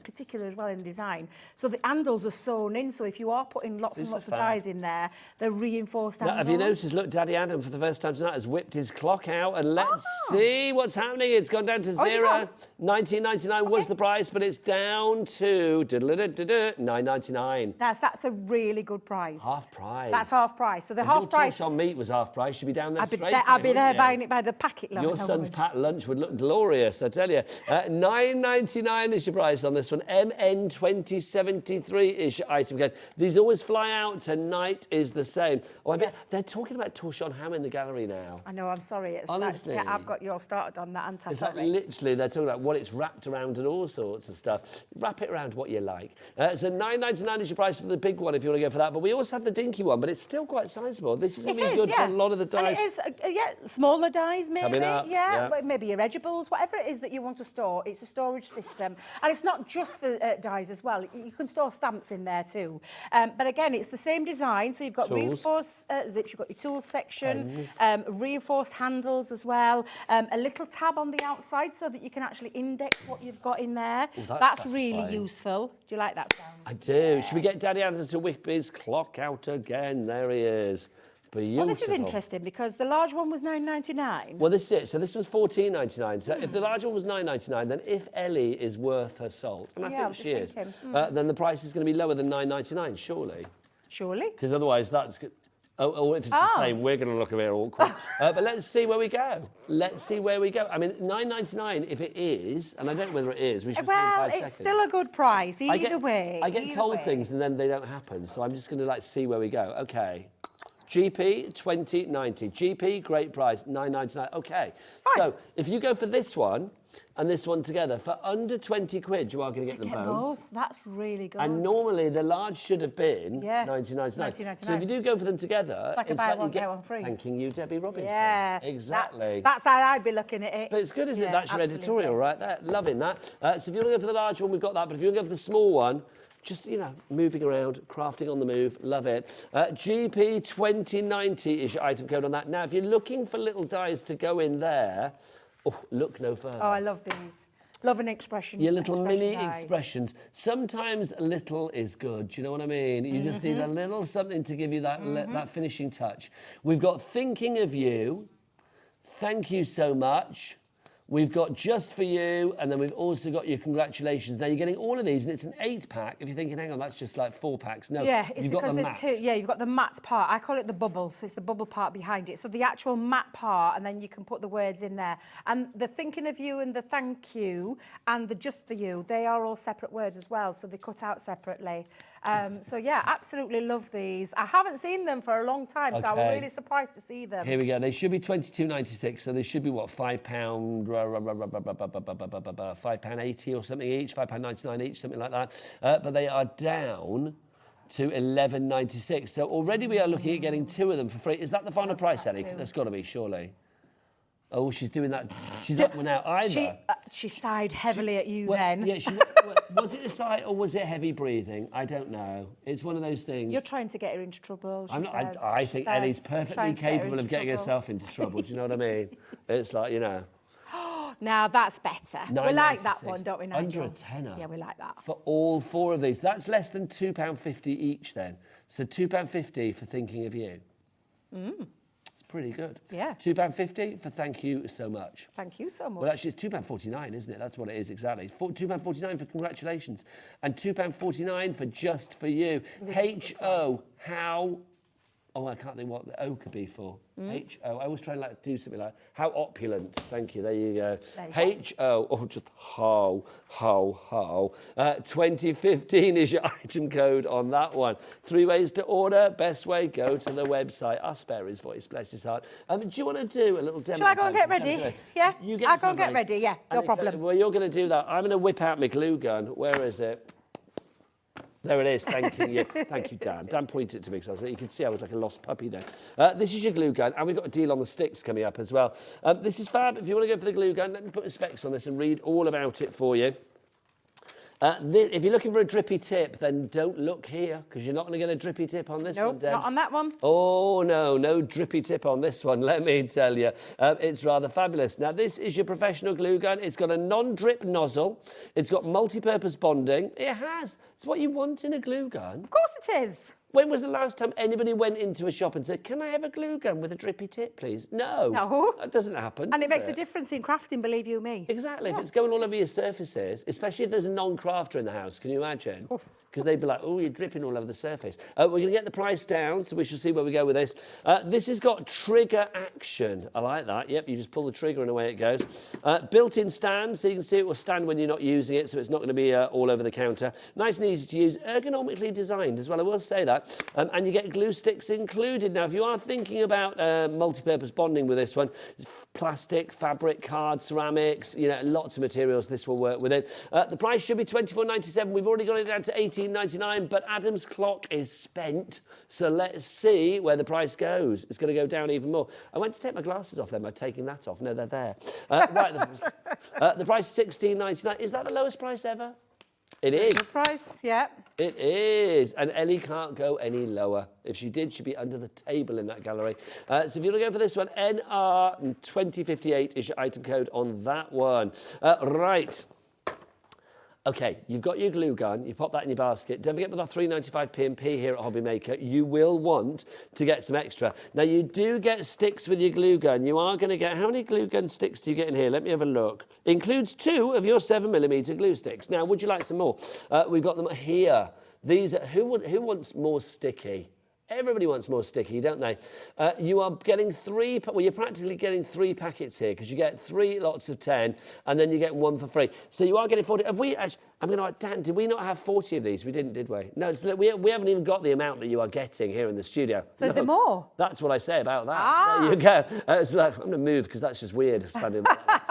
particular as well in design. So the handles are sewn in, so if you are putting lots and These lots are of fab. dies in there, they're reinforced Now, handles. have you noticed, look, Daddy Adam for the first time tonight has whipped his clock out, and let's see what's happening. It's gone down to zero. 19.99 was the price, but it's down to $9.99. That's a really good price. Half price. That's half price. So the If half your price... torch on meat was half price, you'd be down there straight. I'd be there wouldn't you? buying it by the packet. Your son's packed lunch would look glorious, I tell you. $9.99 is your price on this one. MN2073 is your item code. These always fly out. Tonight is the same. Oh, I bet they're talking about torchon ham in the gallery now. I know, I'm sorry. Honestly. I've got you all started on that, haven't I? It's like Sorry. literally, they're talking about what it's wrapped around and all sorts of stuff. Wrap it around what you like. So $9.99 is your price for the big one if you want to go for that. But we also have the dinky one, but it's still quite sizable. This is really good for a lot of the dies. And it is, smaller dies maybe. Coming up, yeah. Maybe your edibles, whatever it is that you want to store. It's a storage system. And it's not just for dies as well. You can store stamps in there too. But again, it's the same design. So you've got Tools. reinforced zips, you've got your tools section, reinforced handles as well, a little tab on the outside so that you can actually index what you've got in there. Ooh, that's really satisfying. useful. Do you like that sound? I do. Should we get Daddy Adam to whip his clock out again? There he is. Beautiful. Well, this is interesting because the large one was $9.99. Well, this is it. So this was $14.99. So if the large one was $9.99, then if Ellie is worth her salt, and I think she is, then the price is going to be lower than $9.99, surely. Surely. Because otherwise that's... Oh, if it's the same, we're going to look a bit awkward. But let's see where we go. Let's see where we go. I mean, $9.99 if it is, and I don't know whether it is. We should see in 5 seconds. Well, it's still a good price, either way. I get told things and then they don't happen. So I'm just going to see where we go. Okay. GP 2090. GP, great price, $9.99. Okay. Fine. So if you go for this one and this one together, for under 20 quid, you are going to get them both. That's really good. And normally the large should have been $19.99. So if you do go for them together, it's like a buy one, get one free. Thanking you, Debbie Robinson. Yeah, exactly. That's how I'd be looking at it. But it's good, isn't it? That's your editorial right there. Loving that. So if you want to go for the large one, we've got that. But if you want to go for the small one, just, moving around, crafting on the move, love it. GP 2090 is your item code on that. Now, if you're looking for little dies to go in there, look no further. Oh, I love these. Love an expression. Your little mini die. expressions. Sometimes a little is good, do you know what I mean? You just need a little something to give you that, that finishing touch. We've got thinking of you. Thank you so much. We've got just for you, and then we've also got your congratulations. Now, you're getting all of these, and it's an 8-pack. If you're thinking, hang on, that's just like 4 packs. No, yeah, it's you've got because the there's mat. 2. Yeah, you've got the matte part. I call it the bubble, so it's the bubble part behind it. So the actual matte part, and then you can put the words in there. And the thinking of you and the thank you and the just for you, they are all separate words as well, so they cut out separately. So yeah, absolutely love these. I haven't seen them for a long time, so I was really surprised to see them. Here we go. They should be £22.96, so they should be what, £5, £5.80 or something each, £5.99 each, something like that. But they are down to £11.96. So already we are looking at getting 2 of them for free. Is that the final price, Ellie? That's got to be, surely. Oh, she's doing that. She's up without either. She sighed heavily at you then. Yeah, was it a sigh or was it heavy breathing? I don't know. It's one of those things. You're trying to get her into trouble. I think Ellie's perfectly capable of getting herself into trouble. Do you know what I mean? It's like, Now that's better. We like that one, don't we, Nigel? Under a tenner. Yeah, we like that. For all 4 of these. That's less than £2.50 each then. So £2.50 for thinking of you. It's pretty good. Yeah. £2.50 for thank you so much. Thank you so much. Well, actually, it's £2.49, isn't it? That's what it is, exactly. £2.49 for congratulations. And £2.49 for just for you. H-O, how Oh, I can't think what the O could be for. H-O. I always try and like do something like, how opulent. Thank you, there you go. H-O, oh, just ho. 2015 is your item code on that one. 3 ways to order. Best way, go to the website. I'll spare his voice, bless his heart. Do you want to do a little demo? Shall I go and get ready? Yeah, I'll go and get ready, yeah, no problem. Well, you're going to do that. I'm going to whip out my glue gun. Where is it? There it is, thank you. Thank you, Dan. Dan pointed it to me, so you can see I was like a lost puppy there. This is your glue gun, and we've got a deal on the sticks coming up as well. This is fab. If you want to go for the glue gun, let me put the specs on this and read all about it for you. If you're looking for a drippy tip, then don't look here, because you're not going to get a drippy tip on this one, Debs. Not on that one. Oh, no drippy tip on this one, let me tell you. It's rather fabulous. Now, this is your professional glue gun. It's got a non-drip nozzle. It's got multi-purpose bonding. It has. It's what you want in a glue gun. Of course it is. When was the last time anybody went into a shop and said, can I have a glue gun with a drippy tip, please? No. No. That doesn't happen. And it makes a difference in crafting, believe you me. Exactly. Yeah. If it's going all over your surfaces, especially if there's a non-crafter in the house, can you imagine? Because they'd be like, oh, you're dripping all over the surface. We're going to get the price down, so we shall see where we go with this. This has got trigger action. I like that. Yep, you just pull the trigger and away it goes. Built-in stand, so you can see it will stand when you're not using it, so it's not going to be all over the counter. Nice and easy to use, ergonomically designed as well, I will say that. And you get glue sticks included. Now, if you are thinking about multi-purpose bonding with this one, plastic, fabric, card, ceramics, you know, lots of materials this will work with it. The price should be $24.97. We've already got it down to $18.99, but Adam's clock is spent. So let's see where the price goes. It's going to go down even more. I went to take my glasses off then by taking that off. No, they're there. Right, the price is $16.99. Is that the lowest price ever? It is. The price, yeah. It is. And Ellie can't go any lower. If she did, she'd be under the table in that gallery. So if you want to go for this one, NR2058 is your item code on that one. Right. Okay, you've got your glue gun, you pop that in your basket. Don't forget with our 3.95 P&P here at HobbyMaker, you will want to get some extra. Now, you do get sticks with your glue gun. You are going to get, how many glue gun sticks do you get in here? Let me have a look. Includes 2 of your 7mm glue sticks. Now, would you like some more? We've got them here. These are, who wants more sticky? Everybody wants more sticky, don't they? You are getting 3, well, you're practically getting 3 packets here because you get 3 lots of 10 and then you get 1 for free. So you are getting 40. Have we actually, I mean, Dan, did we not have 40 of these? We didn't, did we? No, we haven't even got the amount that you are getting here in the studio. So is there more? That's what I say about that. There you go. So like, I'm going to move because that's just weird standing like that.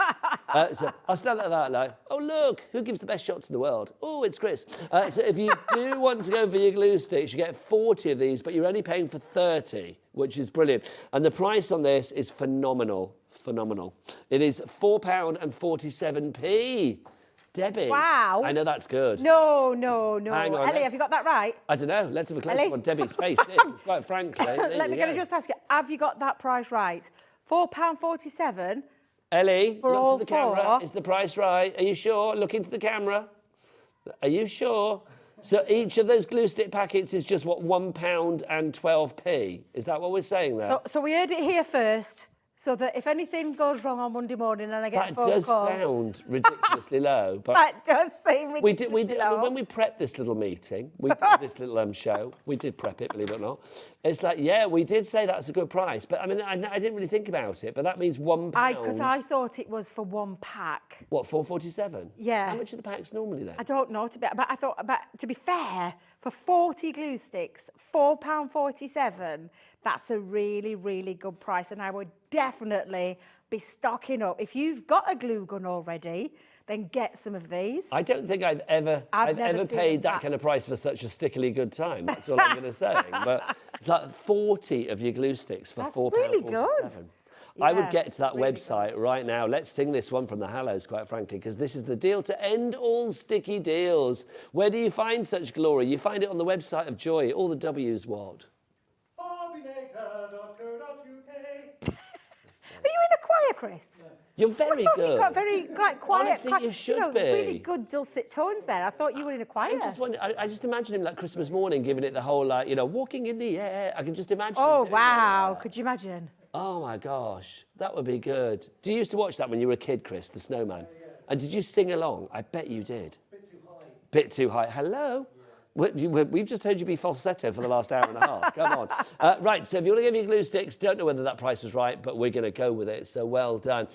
So I'll stand like that, like, oh, look, who gives the best shots in the world? Oh, it's Chris. So if you do want to go for your glue sticks, you get 40 of these, but you're only paying for 30, which is brilliant. And the price on this is phenomenal. Phenomenal. It is £4.47. Debbie. Wow. I know that's good. No. Hang on, Ellie, have you got that right? I don't know. Let's have a close-up on Debbie's face. Quite frankly. Let me just ask you, have you got that price right? £4.47? Ellie, for look all to the camera. 4? Is the price right? Are you sure? Look into the camera. Are you sure? So each of those glue stick packets is just, what, £1.12? Is that what we're saying there? So we heard it here first, so that if anything goes wrong on Monday morning and I get a phone call... That does sound ridiculously low. But that does seem ridiculously low. I mean, when we prepped this little meeting, we did this little show, we did prep it, believe it or not. It's like, yeah, we did say that's a good price, but I mean, I didn't really think about it, but that means £1. Because I thought it was for 1 pack. What, £4.47? Yeah. How much are the packs normally then? I don't know, but I thought, but to be fair, for 40 glue sticks, £4.47, that's a really, really good price, and I would definitely be stocking up. If you've got a glue gun already, then get some of these. I don't think I've ever paid that kind of price for such a stickily good time. That's all I'm going to say. But it's like 40 of your glue sticks for £4.47. Really good. I would get to that website right now. Let's sing this one from the Hallows, quite frankly, because this is the deal to end all sticky deals. Where do you find such glory? You find it on the website of Joy. All the W's what? HobbyMaker.co.uk. Are you in a choir, Chris? You're very good. You've got very quiet. Honestly, you should be. Really good dulcet tones there. I thought you were in a choir. I just imagine him like Christmas morning, giving it the whole like, you know, walking in the air. I can just imagine. Oh wow! Could you imagine? Oh my gosh, that would be good. Do you used to watch that when you were a kid, Chris, the Snowman? Yeah. And did you sing along? I bet you did. Bit too high. Bit too high. Hello. We've just heard you be falsetto for the last hour and a half. Come on. Right, so if you want to give me glue sticks, don't know whether that price was right, but we're going to go with it. So well done.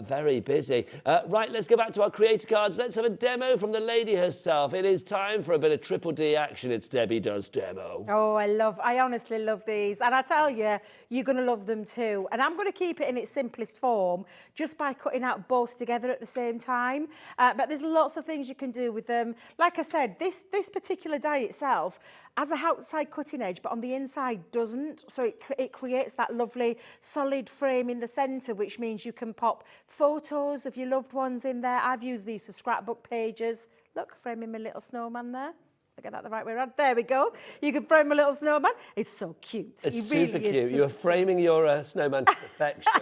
Very busy. Right, let's go back to our creator cards. Let's have a demo from the lady herself. It is time for a bit of Triple D action. It's Debbie Does Demo. Oh, I honestly love these. And I tell you, you're going to love them too. And I'm going to keep it in its simplest form just by cutting out both together at the same time. But there's lots of things you can do with them. Like I said, this particular die itself has a outside cutting edge, but on the inside doesn't. So it creates that lovely solid frame in the centre, which means you can pop photos of your loved ones in there. I've used these for scrapbook pages. Look, framing my little snowman there. I get that the right way around. There we go. You can frame a little snowman. It's so cute. It's super cute. You're framing your snowman to perfection.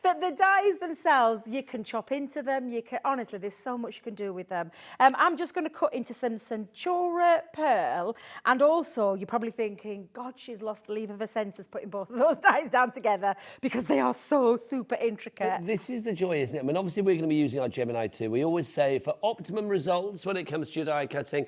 But the dies themselves, you can chop into them. You can honestly, there's so much you can do with them. I'm just going to cut into some Centura pearl, and also you're probably thinking, God, she's lost the leave of her senses putting both of those dies down together because they are so super intricate. But this is the joy, isn't it? I mean, obviously we're going to be using our Gemini 2. We always say for optimum results when it comes to your die cutting,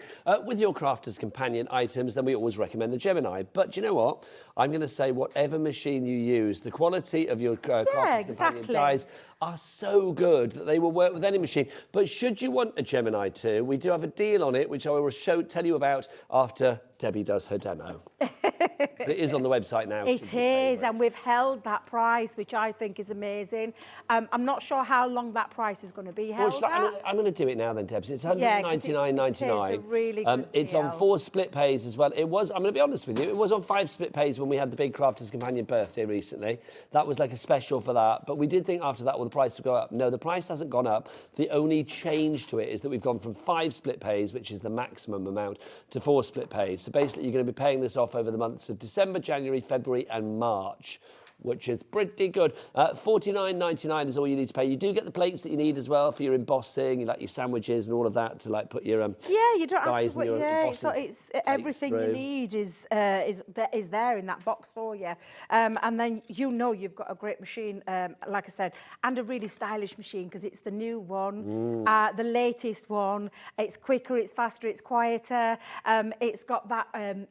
with your Crafter's companion items, then we always recommend the Gemini. But do you know what? I'm going to say whatever machine you use, the quality of your Crafter's companion dies are so good that they will work with any machine. But should you want a Gemini 2, we do have a deal on it, which I will tell you about after Debbie does her demo. It is on the website now. It is, and we've held that price, which I think is amazing. I'm not sure how long that price is going to be held at. I'm going to do it now then, Debs. It's £199.99. It's a really good It's deal. on 4 split pays as well. It was, I'm going to be honest with you, it was on 5 split pays when we had the big Crafter's Companion birthday recently. That was like a special for that. But we did think after that, well, the price would go up. No, the price hasn't gone up. The only change to it is that we've gone from 5 split pays, which is the maximum amount, to 4 split pays. So basically, you're going to be paying this off over the months of December, January, February and March, which is pretty good. $49.99 is all you need to pay. You do get the plates that you need as well for your embossing, like your sandwiches and all of that to like put your you don't have to. it's everything you need is there in that box for you, and then you've got a great machine, like I said, and a really stylish machine because it's the new one, the latest one. It's quicker, it's faster, it's quieter. It's got that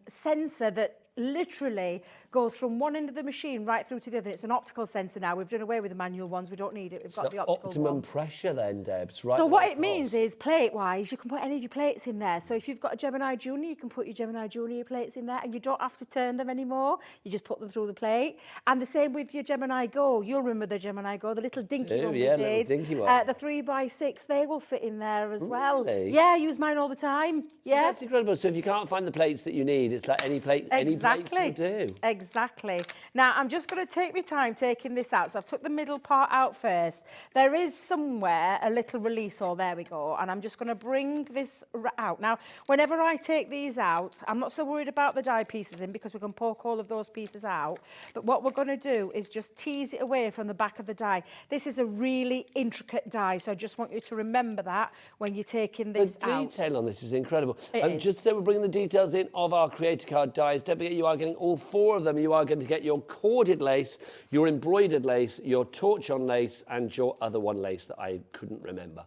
sensor that literally goes from one end of the machine right through to the other. It's an optical sensor now. We've done away with the manual ones. We don't need it. We've got the optical optimum one. pressure then, Debs, right? So what it means is, plate-wise, you can put any of your plates in there. So if you've got a Gemini Junior, you can put your Gemini Junior plates in there and you don't have to turn them anymore. You just put them through the plate. And the same with your Gemini Go. You'll remember the Gemini Go, the little dinky one we did. Little dinky one. The 3x6, they will fit in there as well. Really? Yeah, I use mine all the time. Yeah. That's incredible. So if you can't find the plates that you need, it's like any plate, any plates will do. Exactly. Now, I'm just going to take my time taking this out. So I've took the middle part out first. There is somewhere a little release hole. There we go. And I'm just going to bring this out. Now, whenever I take these out, I'm not so worried about the die pieces in because we can poke all of those pieces out. But what we're going to do is just tease it away from the back of the die. This is a really intricate die, so I just want you to remember that when you're taking this out. The detail on this is incredible. It is. Just so we're bringing the details in of our creator card dies, don't forget you are getting all 4 of them. You are going to get your corded lace, your embroidered lace, your torch-on lace, and your other one lace that I couldn't remember.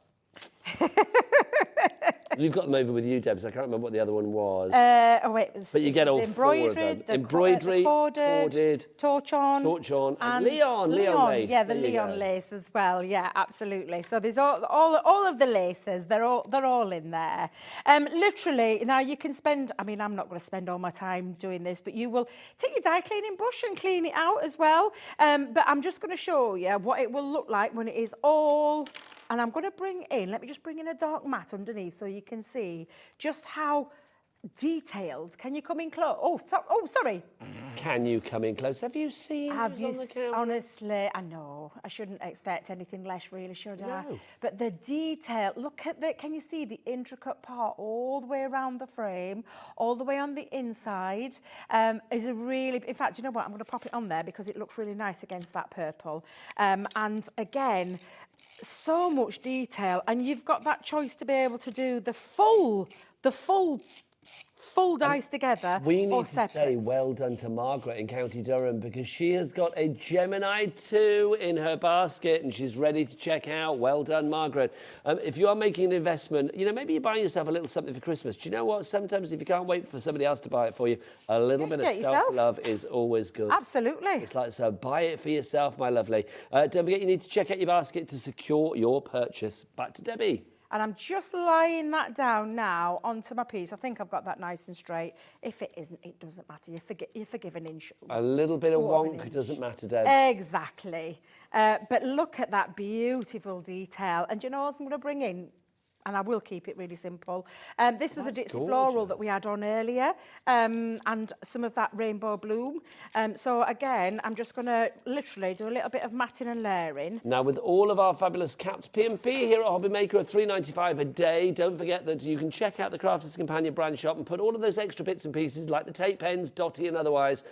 You've got them over with you, Debs. I can't remember what the other one was. But you get all 4 of them. Embroidery, corded, torch-on, and Leon lace. Yeah, the Leon lace as well. Yeah, absolutely. So there's all of the laces. They're all in there. Literally, now you can spend. I mean, I'm not going to spend all my time doing this, but you will take your die cleaning brush and clean it out as well. But I'm just going to show you what it will look like when it is all. And I'm going to let me just bring in a dark matte underneath so you can see just how detailed. Can you come in close? Oh, sorry. Can you come in close? Have you seen Have you on the camera? honestly, I know. I shouldn't expect anything less, really, should I? No. But the detail, look at can you see the intricate part all the way around the frame, all the way on the inside, is a really, in fact, you know what? I'm going to pop it on there because it looks really nice against that purple. And again, so much detail, and you've got that choice to be able to do the full full dies together We or need to say separates. well done to Margaret in County Durham because she has got a Gemini 2 in her basket and she's ready to check out. Well done, Margaret. If you are making an investment, you know, maybe you're buying yourself a little something for Christmas. Do you know what? Sometimes if you can't wait for somebody else to buy it for you, a little bit of self-love is always good. Absolutely. It's like, so buy it for yourself, my lovely. Don't forget you need to check out your basket to secure your purchase. Back to Debbie. And I'm just laying that down now onto my piece. I think I've got that nice and straight. If it isn't, it doesn't matter. You forgive an inch. A little bit of Quarter of an wonk inch. doesn't matter, Deb. Exactly. But look at that beautiful detail. And do you know what I'm going to bring in? And I will keep it really simple. This was a Ditsy floral that we had on earlier, and some of that rainbow bloom. So again, I'm just going to literally do a little bit of matting and layering. Now, with all of our fabulous capped P&P here at HobbyMaker at $3.95 a day, don't forget that you can check out the Crafters Companion brand shop and put all of those extra bits and pieces, like the tape pens, dotty and otherwise,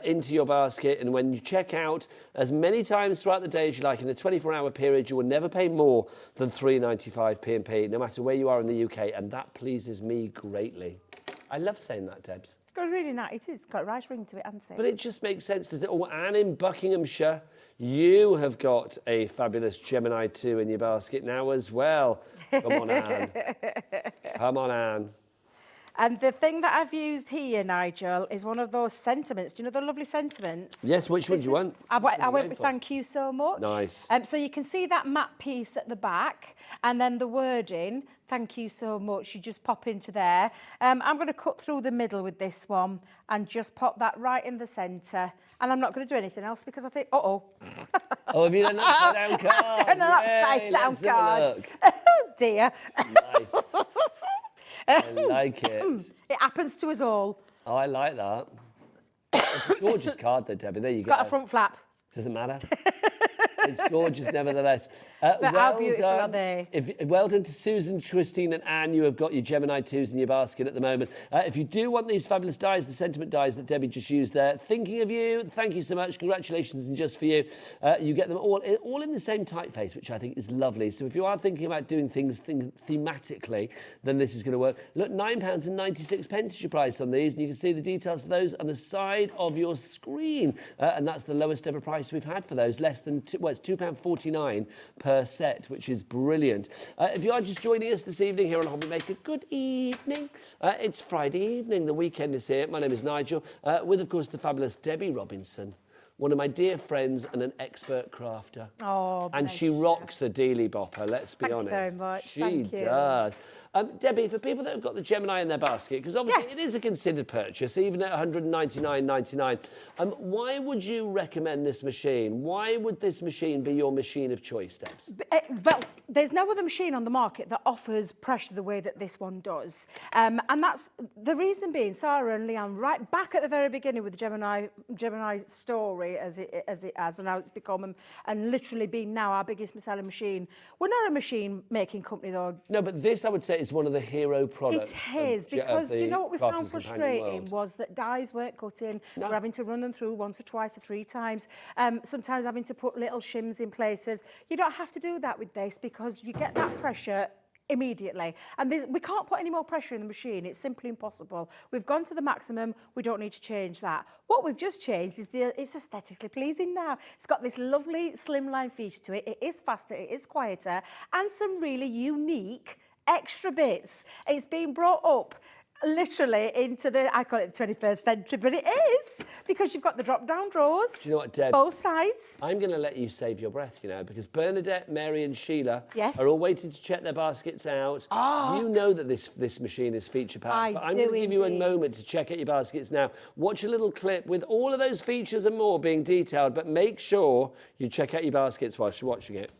into your basket. And when you check out as many times throughout the day as you like in a 24-hour period, you will never pay more than $3.95 P&P, no matter where you are in the UK, and that pleases me greatly. I love saying that, Debs. It's got a really nice, it's got a right ring to it, hasn't it? But it just makes sense, does it? Oh, and in Buckinghamshire, you have got a fabulous Gemini 2 in your basket now as well. Come on, Anne. Come on, Anne. And the thing that I've used here, Nigel, is one of those sentiments. Do you know the lovely sentiments? Yes, which one do you want? I went with thank you so much. Nice. So you can see that matte piece at the back and then the wording, thank you so much, you just pop into there. I'm going to cut through the middle with this one and just pop that right in the centre. And I'm not going to do anything else because I think, Oh, have you done an upside down card? I've done an upside down let's have a card. look. Oh dear. Nice. I like it. It happens to us all. Oh, I like that. It's a gorgeous card, though, Debbie. There you It's go. got a front flap. Doesn't matter. It's gorgeous, nevertheless. But how beautiful are they? Well done to Susan, Christine and Anne. You have got your Gemini 2s in your basket at the moment. If you do want these fabulous dies, the sentiment dies that Debbie just used there, thinking of you, thank you so much. Congratulations, and just for you. You get them all in the same typeface, which I think is lovely. So if you are thinking about doing things thematically, then this is going to work. Look, £9.96 is your price on these, and you can see the details of those on the side of your screen. And that's the lowest ever price we've had for those, less than it's £2.49 per set, which is brilliant. If you are just joining us this evening here on HobbyMaker, good evening. It's Friday evening, the weekend is here. My name is Nigel, with of course the fabulous Debbie Robinson, one of my dear friends and an expert crafter. Oh, and she rocks a dealy bopper, let's be honest. Thank you very much. She Thank you. does. Debbie, for people that have got the Gemini in their basket, because obviously it is a considered purchase, even at $199.99, why would you recommend this machine? Why would this machine be your machine of choice, Debs? Well, there's no other machine on the market that offers pressure the way that this one does. And that's the reason being, Sarah and Leanne, right back at the very beginning with the Gemini story as it has, and how it's become and literally been now our biggest selling machine. We're not a machine making company though. No, but this I would say is one of the hero products. It is, because do you know what we found frustrating was that dies weren't cutting. No. We're having to run them through once or twice or three times. Sometimes having to put little shims in places. You don't have to do that with this because you get that pressure immediately. And we can't put any more pressure in the machine. It's simply impossible. We've gone to the maximum. We don't need to change that. What we've just changed is it's aesthetically pleasing now. It's got this lovely slimline feature to it. It is faster, it is quieter, and some really unique extra bits. It's been brought up literally into I call it the 21st century, but it is, because you've got the drop-down drawers. Do you know what, Deb? Both sides. I'm going to let you save your breath, you know, because Bernadette, Mary and Sheila Yes. are all waiting to check their baskets out. Oh. You know that this machine is feature-packed, but I'm going to give you a moment to check out your baskets now. Watch a little clip with all of those features and more being detailed, but make sure you check out your baskets whilst you're watching it.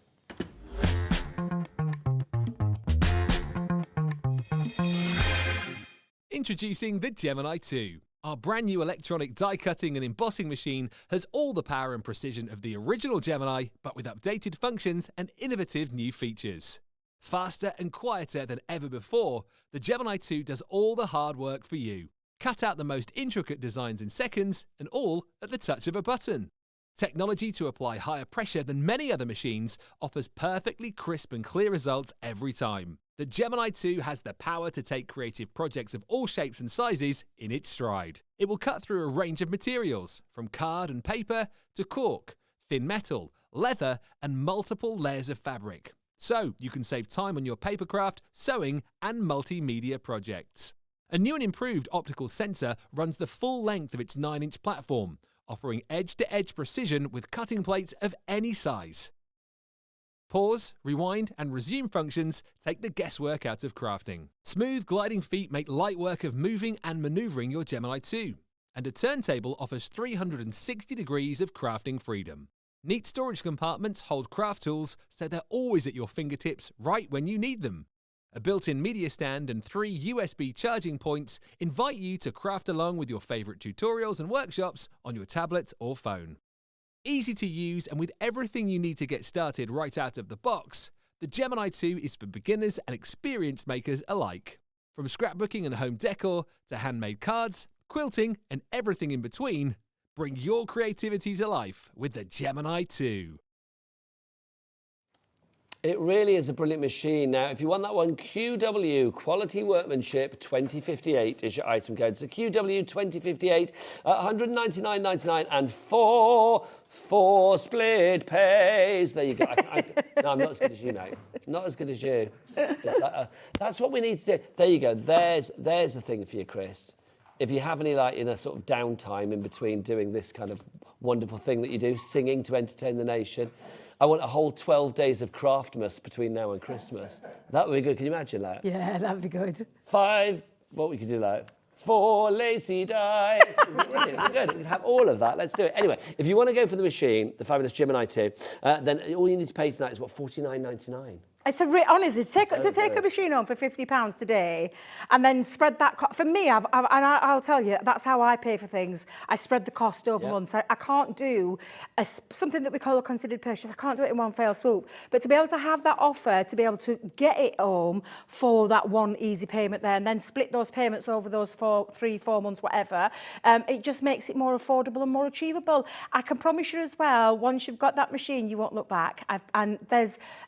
Introducing the Gemini 2. Our brand new electronic die cutting and embossing machine has all the power and precision of the original Gemini, but with updated functions and innovative new features. Faster and quieter than ever before, the Gemini 2 does all the hard work for you. Cut out the most intricate designs in seconds, and all at the touch of a button. Technology to apply higher pressure than many other machines offers perfectly crisp and clear results every time. The Gemini 2 has the power to take creative projects of all shapes and sizes in its stride. It will cut through a range of materials, from card and paper to cork, thin metal, leather, and multiple layers of fabric. So you can save time on your papercraft, sewing, and multimedia projects. A new and improved optical sensor runs the full length of its 9-inch platform, offering edge-to-edge precision with cutting plates of any size. Pause, rewind, and resume functions take the guesswork out of crafting. Smooth gliding feet make light work of moving and maneuvering your Gemini 2. And a turntable offers 360 degrees of crafting freedom. Neat storage compartments hold craft tools so they're always at your fingertips right when you need them. A built-in media stand and 3 USB charging points invite you to craft along with your favourite tutorials and workshops on your tablet or phone. Easy to use and with everything you need to get started right out of the box, the Gemini 2 is for beginners and experienced makers alike. From scrapbooking and home decor to handmade cards, quilting and everything in between, bring your creativity to life with the Gemini 2. It really is a brilliant machine. Now, if you want that one, QW, Quality Workmanship 2058 is your item code. So QW 2058, $199.99 and four split pays. There you go. No, I'm not as good as you, mate. Not as good as you. That's what we need to do. There you go. There's the thing for you, Chris. If you have any sort of downtime in between doing this kind of wonderful thing that you do, singing to entertain the nation, I want a whole 12 days of Craftmas between now and Christmas. That would be good. Can you imagine that? Yeah, that'd be good. 5, what we could do 4 lacy dice. Brilliant, we're good. We can have all of that. Let's do it. Anyway, if you want to go for the machine, the fabulous Gemini 2, then all you need to pay tonight is, $49.99. It's honestly, to take a machine home for £50 today and then spread that cost. For me, I'll tell you, that's how I pay for things. I spread the cost over months. I can't do something that we call a considered purchase. I can't do it in one fell swoop. But to be able to have that offer, to be able to get it home for that one easy payment there and then split those payments over those 3-4 months, whatever, it just makes it more affordable and more achievable. I can promise you as well, once you've got that machine, you won't look back.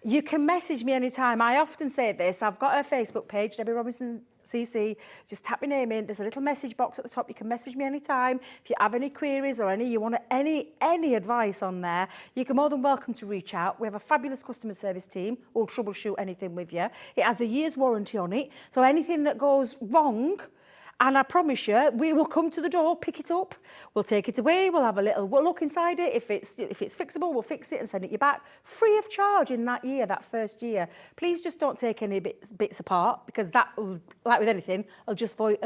You can message me anytime. I often say this. I've got a Facebook page, Debby Robinson CC. Just tap your name in. There's a little message box at the top. You can message me anytime. If you have any queries or you want any advice on there, you're more than welcome to reach out. We have a fabulous customer service team who'll troubleshoot anything with you. It has a year's warranty on it, so anything that goes wrong, and I promise you, we will come to the door, pick it up, we'll take it away, we'll have a little look inside it. If it's fixable, we'll fix it and send it you back, free of charge in that year, that first year. Please just don't take any bits apart, because that, like with anything, will just void.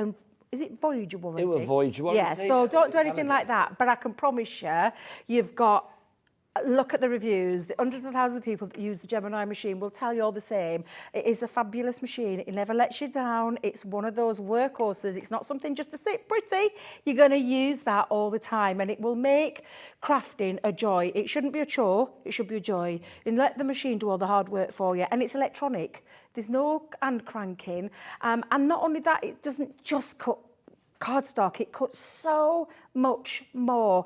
Is it void your warranty? It will void your warranty. Yeah, so don't do anything like that. But I can promise you, you've got. Look at the reviews. The hundreds of thousands of people that use the Gemini machine will tell you all the same. It is a fabulous machine. It never lets you down. It's one of those workhorses. It's not something just to sit pretty. You're going to use that all the time, and it will make crafting a joy. It shouldn't be a chore. It should be a joy. And let the machine do all the hard work for you. And it's electronic. There's no hand cranking. And not only that, it doesn't just cut cardstock, it cuts so much more.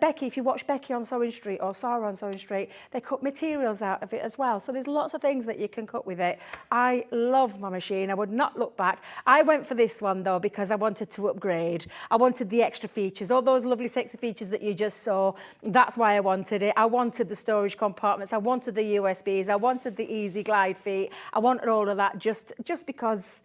Becky, if you watch Becky on Sewing Street or Sarah on Sewing Street, they cut materials out of it as well. So there's lots of things that you can cut with it. I love my machine. I would not look back. I went for this one though because I wanted to upgrade. I wanted the extra features, all those lovely sexy features that you just saw. That's why I wanted it. I wanted the storage compartments. I wanted the USBs. I wanted the easy glide feet. I wanted all of that just because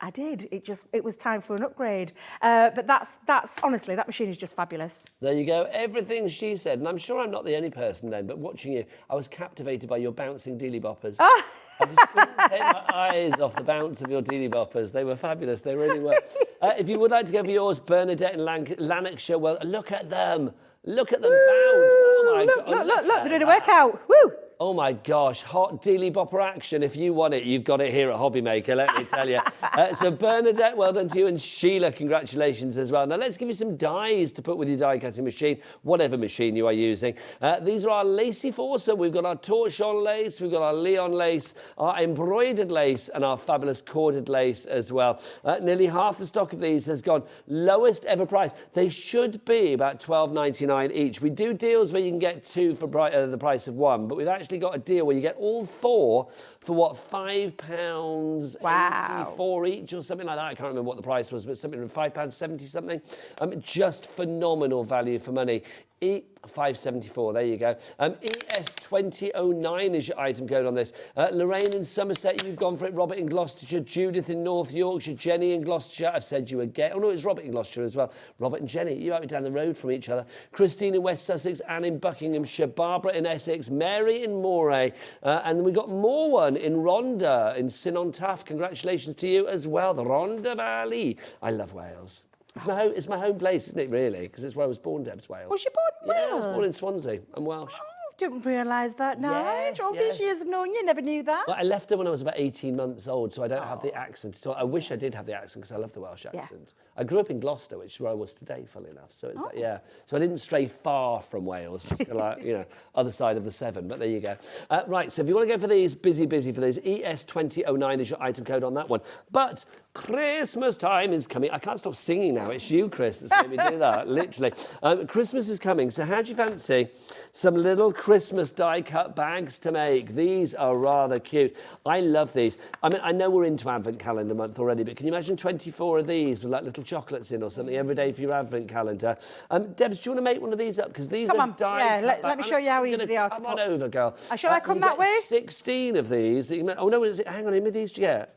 I did. It was time for an upgrade. But that's honestly, that machine is just fabulous. There you go. Everything she said, and I'm sure I'm not the only person then, but watching you, I was captivated by your bouncing dealy boppers. I just couldn't take my eyes off the bounce of your dealy boppers. They were fabulous. They really were. If you would like to go for yours, Bernadette in Lanarkshire, well, look at them. Look at them bounce. Oh my God. Look. They're doing a workout. Woo! Oh my gosh, hot dealy bopper action. If you want it, you've got it here at HobbyMaker, let me tell you. So Bernadette, well done to you, and Sheila, congratulations as well. Now let's give you some dies to put with your die cutting machine, whatever machine you are using. These are our lacy foursome. We've got our torchon lace, we've got our Leon lace, our embroidered lace, and our fabulous corded lace as well. Nearly half the stock of these has gone lowest ever price. They should be about $12.99 each. We do deals where you can get two for the price of one, but we've actually got a deal where you get all four for what, £5.84 each or something like that. I can't remember what the price was, but something £5.70 something. Just phenomenal value for money. £5.74, there you go. ES2009 is your item code on this. Lorraine in Somerset, you've gone for it. Robert in Gloucestershire, Judith in North Yorkshire, Jenny in Gloucestershire. I've said you again. Oh no, it's Robert in Gloucestershire as well. Robert and Jenny, you might be down the road from each other. Christine in West Sussex, Anne in Buckinghamshire, Barbara in Essex, Mary in Moray, and then we've got more one in Rhondda in Sin-on-Taff. Congratulations to you as well, the Rhondda Valley. I love Wales. It's my home place, isn't it, really? Because it's where I was born, Debs, Wales. Was you born in Wales? Yeah, I was born in Swansea. I'm Welsh. Didn't realise that, Nige. All these years of knowing you, never knew that. Well, I left there when I was about 18 months old, so I don't have the accent at all. I wish I did have the accent because I love the Welsh accent. I grew up in Gloucester, which is where I was today, funnily enough. So it's So I didn't stray far from Wales, just like, you know, other side of the Severn. But there you go. Right, so if you want to go for these, busy for these, ES2009 is your item code on that one. But Christmas time is coming. I can't stop singing now. It's you, Chris, that's made me do that, literally. Christmas is coming, so how do you fancy some little Christmas die-cut bags to make? These are rather cute. I love these. I mean, I know we're into Advent calendar month already, but can you imagine 24 of these with like little chocolates in or something every day for your Advent calendar? Debs, do you want to make one of these up? Because these are die-cut. Yeah, let me show you how easy they are to Come put. on over, girl. Shall I come that way? 16 of these. That you can, oh, no, hang on, how many of these do you get?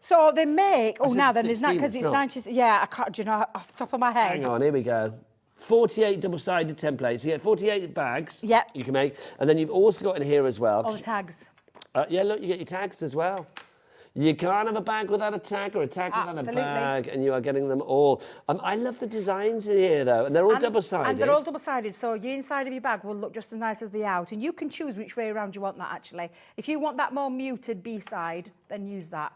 So they make, now then, there's not, 16, because it's not. 90, I can't, do you know, off the top of my head. Hang on, here we go. 48 double-sided templates. You get 48 bags you can make. And then you've also got in here as well. All the tags. Yeah, look, you get your tags as well. You can't have a bag without a tag or a tag without a bag, and you are getting them all. I love the designs in here, though, and they're all double-sided. And they're all double-sided, so your inside of your bag will look just as nice as the out, and you can choose which way around you want that, actually. If you want that more muted B-side, then use that.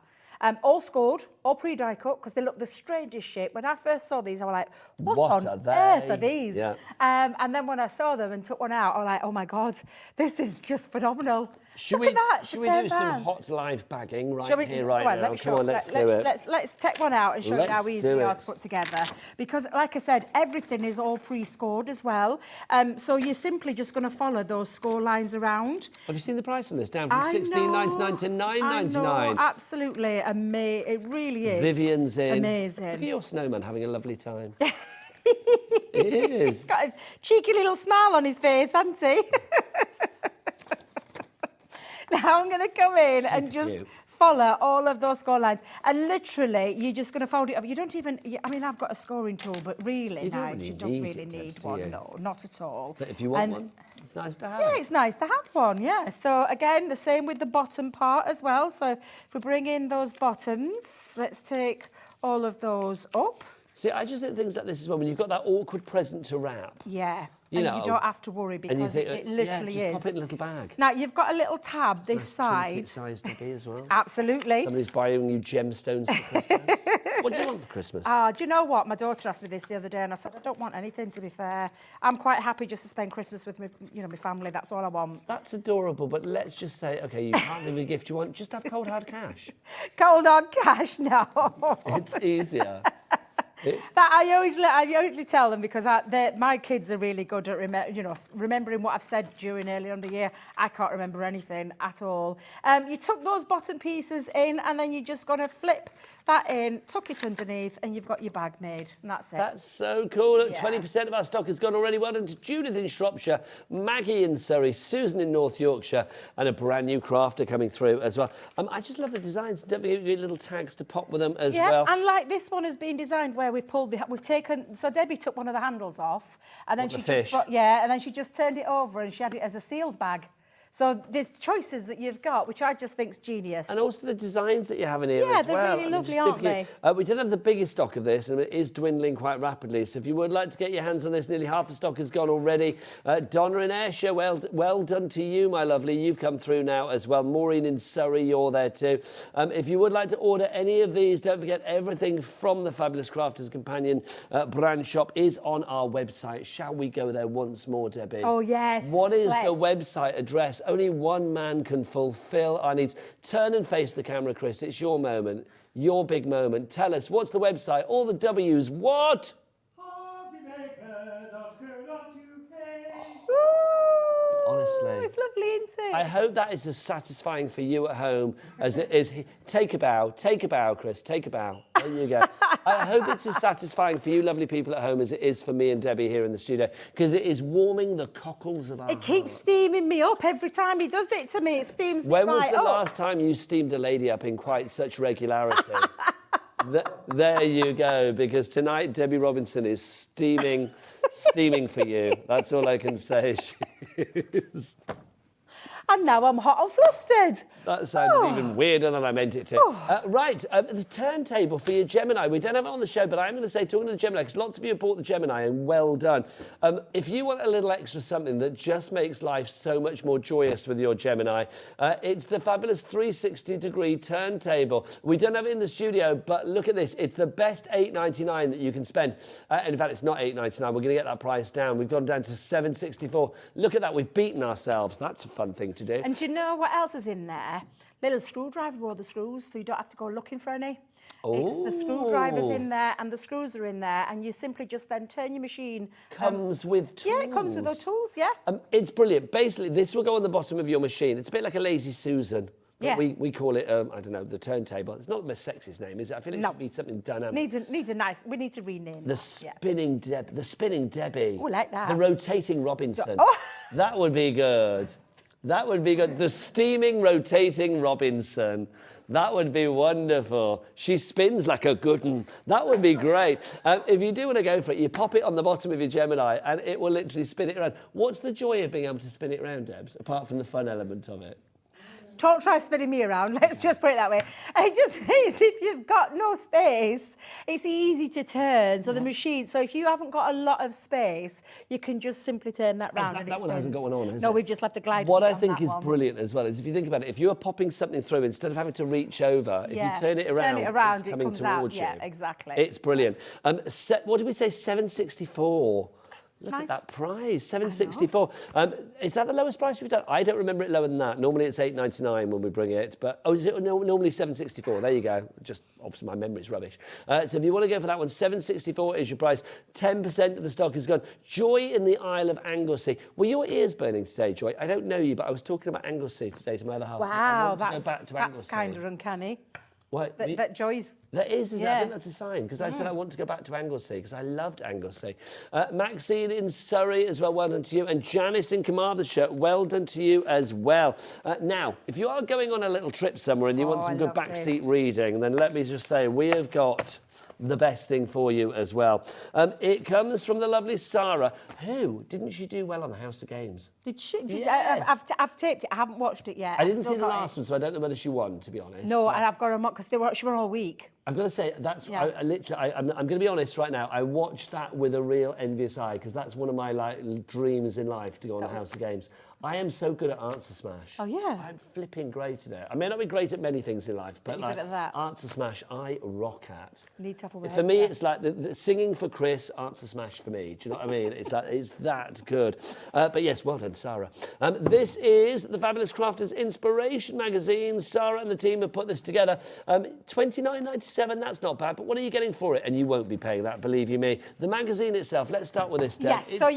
All scored, all pre-die cut, because they look the strangest shape. When I first saw these, I was like, what on earth are these? Yeah. And then when I saw them and took one out, I was like, oh my God, this is just phenomenal. Should Look at that, should we do some hot live bagging right here, right now? Come on, let's do it. Let's take one out and show you how easy they are to put together. Because, like I said, everything is all pre-scored as well. So you're simply just going to follow those score lines around. Have you seen the price on this? Down from $16.99 to $9.99. Absolutely amazing. It really is. Vivian's in. Amazing. Look at your snowman having a lovely time. It is. He's got a cheeky little smile on his face, hasn't he? Now I'm going to come in and just follow all of those score lines. And literally, you're just going to fold it up. You don't even, I mean, I've got a scoring tool, but really, you don't really need one. No, not at all. But if you want one, it's nice to have. Yeah, it's nice to have one, yeah. So again, the same with the bottom part as well. So if we bring in those bottoms, let's take all of those up. See, I just think things like this as well, when you've got that awkward present to wrap. Yeah. You don't have to worry because it literally is. Pop it in a little bag. Now, you've got a little tab this side. It's size to be as well. Absolutely. Somebody's buying you gemstones for Christmas. What do you want for Christmas? Do you know what? My daughter asked me this the other day and I said, I don't want anything, to be fair. I'm quite happy just to spend Christmas with my family. That's all I want. That's adorable, but let's just say, OK, you can't leave a gift you want. Just have cold, hard cash. Cold, hard cash? No. It's easier. That I usually tell them because my kids are really good at remembering what I've said during earlier in the year. I can't remember anything at all. You tuck those bottom pieces in and then you're just going to flip that in, tuck it underneath, and you've got your bag made, and that's it. That's so cool. 20% of our stock has gone already. Well done to Judith in Shropshire, Maggie in Surrey, Susan in North Yorkshire, and a brand new crafter coming through as well. I just love the designs. Don't forget your little tags to pop with them as well. Yeah, and like this one has been designed where we've taken, so Debbie took one of the handles off, and then and then she just turned it over and she had it as a sealed bag. So there's choices that you've got, which I just think's genius. And also the designs that you have in here Yeah, as they're well. really lovely, aren't they? We don't have the biggest stock of this, and it is dwindling quite rapidly. So if you would like to get your hands on this, nearly half the stock has gone already. Donna in Ayrshire, well done to you, my lovely. You've come through now as well. Maureen in Surrey, you're there too. If you would like to order any of these, don't forget everything from the Fabulous Crafters Companion brand shop is on our website. Shall we go there once more, Debbie? Oh, yes. What is the website address? Only one man can fulfill our needs. Turn and face the camera, Chris. It's your moment, your big moment. Tell us, what's the website? All the W's. What? Honestly. It's lovely, isn't it? I hope that is as satisfying for you at home as it is. Take a bow, Chris, take a bow. There you go. I hope it's as satisfying for you lovely people at home as it is for me and Debbie here in the studio, because it is warming the cockles of our It keeps steaming me up every time he does it to me. It steams me When was right the up. last time you steamed a lady up in quite such regularity? There you go, because tonight Debbie Robinson is steaming for you. That's all I can say. She is. And now I'm hot and flustered. That sounded even weirder than I meant it to. Right, the turntable for your Gemini. We don't have it on the show, but I'm going to say, talking to the Gemini, because lots of you have bought the Gemini, and well done. If you want a little extra something that just makes life so much more joyous with your Gemini, it's the fabulous 360-degree turntable. We don't have it in the studio, but look at this. It's the best $8.99 that you can spend. And in fact, it's not $8.99. We're going to get that price down. We've gone down to $7.64. Look at that. We've beaten ourselves. That's a fun thing to do. And do you know what else is in there? Little screwdriver with all the screws, so you don't have to go looking for any. It's the screwdrivers in there and the screws are in there, and you simply just then turn your machine. Comes with tools. Yeah, it comes with the tools, yeah. It's brilliant. Basically, this will go on the bottom of your machine. It's a bit like a Lazy Susan. Yeah. We call it, I don't know, the turntable. It's not the most sexiest name, is it? I feel it should be something dynamic. Needs a nice, we need to rename The spinning Debbie. Oh, like that. The rotating Robinson. Oh. That would be good. That would be good. The steaming, rotating Robinson. That would be wonderful. She spins like a good one. That would be great. If you do want to go for it, you pop it on the bottom of your Gemini and it will literally spin it around. What's the joy of being able to spin it around, Debs, apart from the fun element of it? Don't try spinning me around, let's just put it that way. It just means if you've got no space, it's easy to turn. So the machine, so if you haven't got a lot of space, you can just simply turn that round. That one hasn't got one on, has it? No, we've just left the glide. What I think is brilliant as well is if you think about it, if you are popping something through, instead of having to reach over, if you turn it around, it's coming towards you. Yeah, exactly. It's brilliant. What did we say, 764? Look at that price, $7.64. Is that the lowest price we've done? I don't remember it lower than that. Normally it's $8.99 when we bring it, but is it normally $7.64? There you go. Just obviously my memory's rubbish. So if you want to go for that one, $7.64 is your price. 10% of the stock is gone. Joy in the Isle of Anglesey. Were your ears burning today, Joy? I don't know you, but I was talking about Anglesey today to my other half. Wow, that's kind of uncanny. What? That Joy's... That is, isn't it? I think that's a sign, because I said I want to go back to Anglesey, because I loved Anglesey. Maxine in Surrey as well, well done to you. And Janice in Carmarthenshire, well done to you as well. Now, if you are going on a little trip somewhere and you want some good backseat reading, then let me just say, we have got the best thing for you as well. It comes from the lovely Sarah, who, didn't she do well on the House of Games? Did she? Yes. I've taped it. I haven't watched it yet. I didn't see the last one, so I don't know whether she won, to be honest. No, and I've got her because she won all week. I've got to say, I'm going to be honest right now, I watched that with a real envious eye, because that's one of my dreams in life, to go on the House of Games. I am so good at Answer Smash. Oh, yeah? I'm flipping great at it. I may not be great at many things in life, but you're good at that. Answer Smash, I rock at. You need to have a For me, it's like the singing for Chris, Answer Smash for me. Do you know what I mean? It's that good. But yes, well done, Sarah. This is the Fabulous Crafters Inspiration Magazine. Sarah and the team have put this together. $29.97, that's not bad, but what are you getting for it? And you won't be paying that, believe you me. The magazine itself, let's start with this, Deb. Yes, so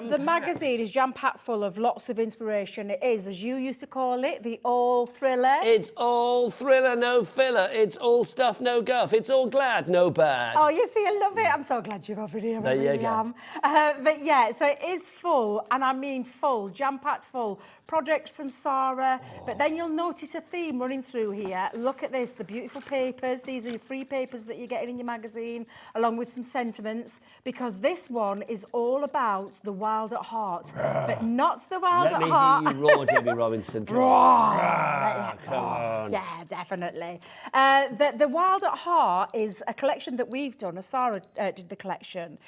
the magazine is jam-packed full of lots of inspiration. It is, as you used to call it, the all thriller. It's all thriller, no filler. It's all stuff, no guff. It's all glad, no bad. Oh, you see, I love it. I'm so glad you're over here. There you go. But yeah, so it is full, and I mean full, jam-packed full. Projects from Sarah, but then you'll notice a theme running through here. Look at this, the beautiful papers. These are free papers that you're getting in your magazine, along with some sentiments, because this one is all about the wild at heart, but not the wild at heart. Let me hear you roar, Debbie Robinson. Come on. Come on. Yeah, definitely. The Wild at Heart is a collection that we've done. Sarah did the collection.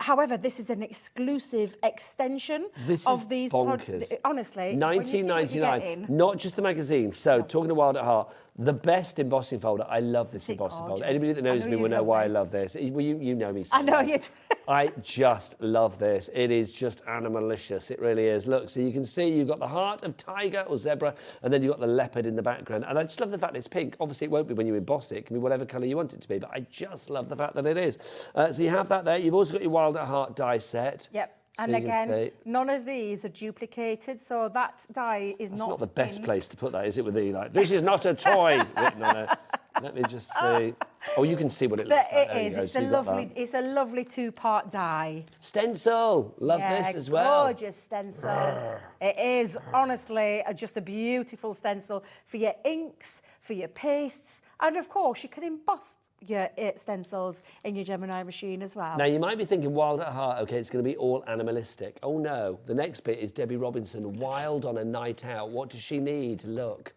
However, this is an exclusive extension of these. Bonkers. Honestly, $19.99. Not just the magazine. So, talking to Wild at Heart, the best embossing folder. I love this embossing folder. Anybody that knows me will know why I love this. Well, you know me. I know you do. I just love this. It is just animalicious. It really is. Look, so you can see you've got the heart of tiger or zebra, and then you've got the leopard in the background. And I just love the fact it's pink. Obviously, it won't be when you emboss it. It can be whatever colour you want it to be, but I just love the fact that it is. So you have that there. You've also got your Wild at Heart die set. Yep. So and again, none of these are duplicated, so that die is not the best place to put that, is it? With the like, this is not a toy written on it. Let me just see. Oh, you can see what it looks like. It is. It's a lovely two-part die. Stencil. Love this as well. Gorgeous stencil. It is honestly just a beautiful stencil for your inks, for your pastes, and of course you can emboss your stencils in your Gemini machine as well. Now, you might be thinking Wild at Heart, okay, it's going to be all animalistic. Oh, no. The next bit is Debbie Robinson, wild on a night out. What does she need? Look.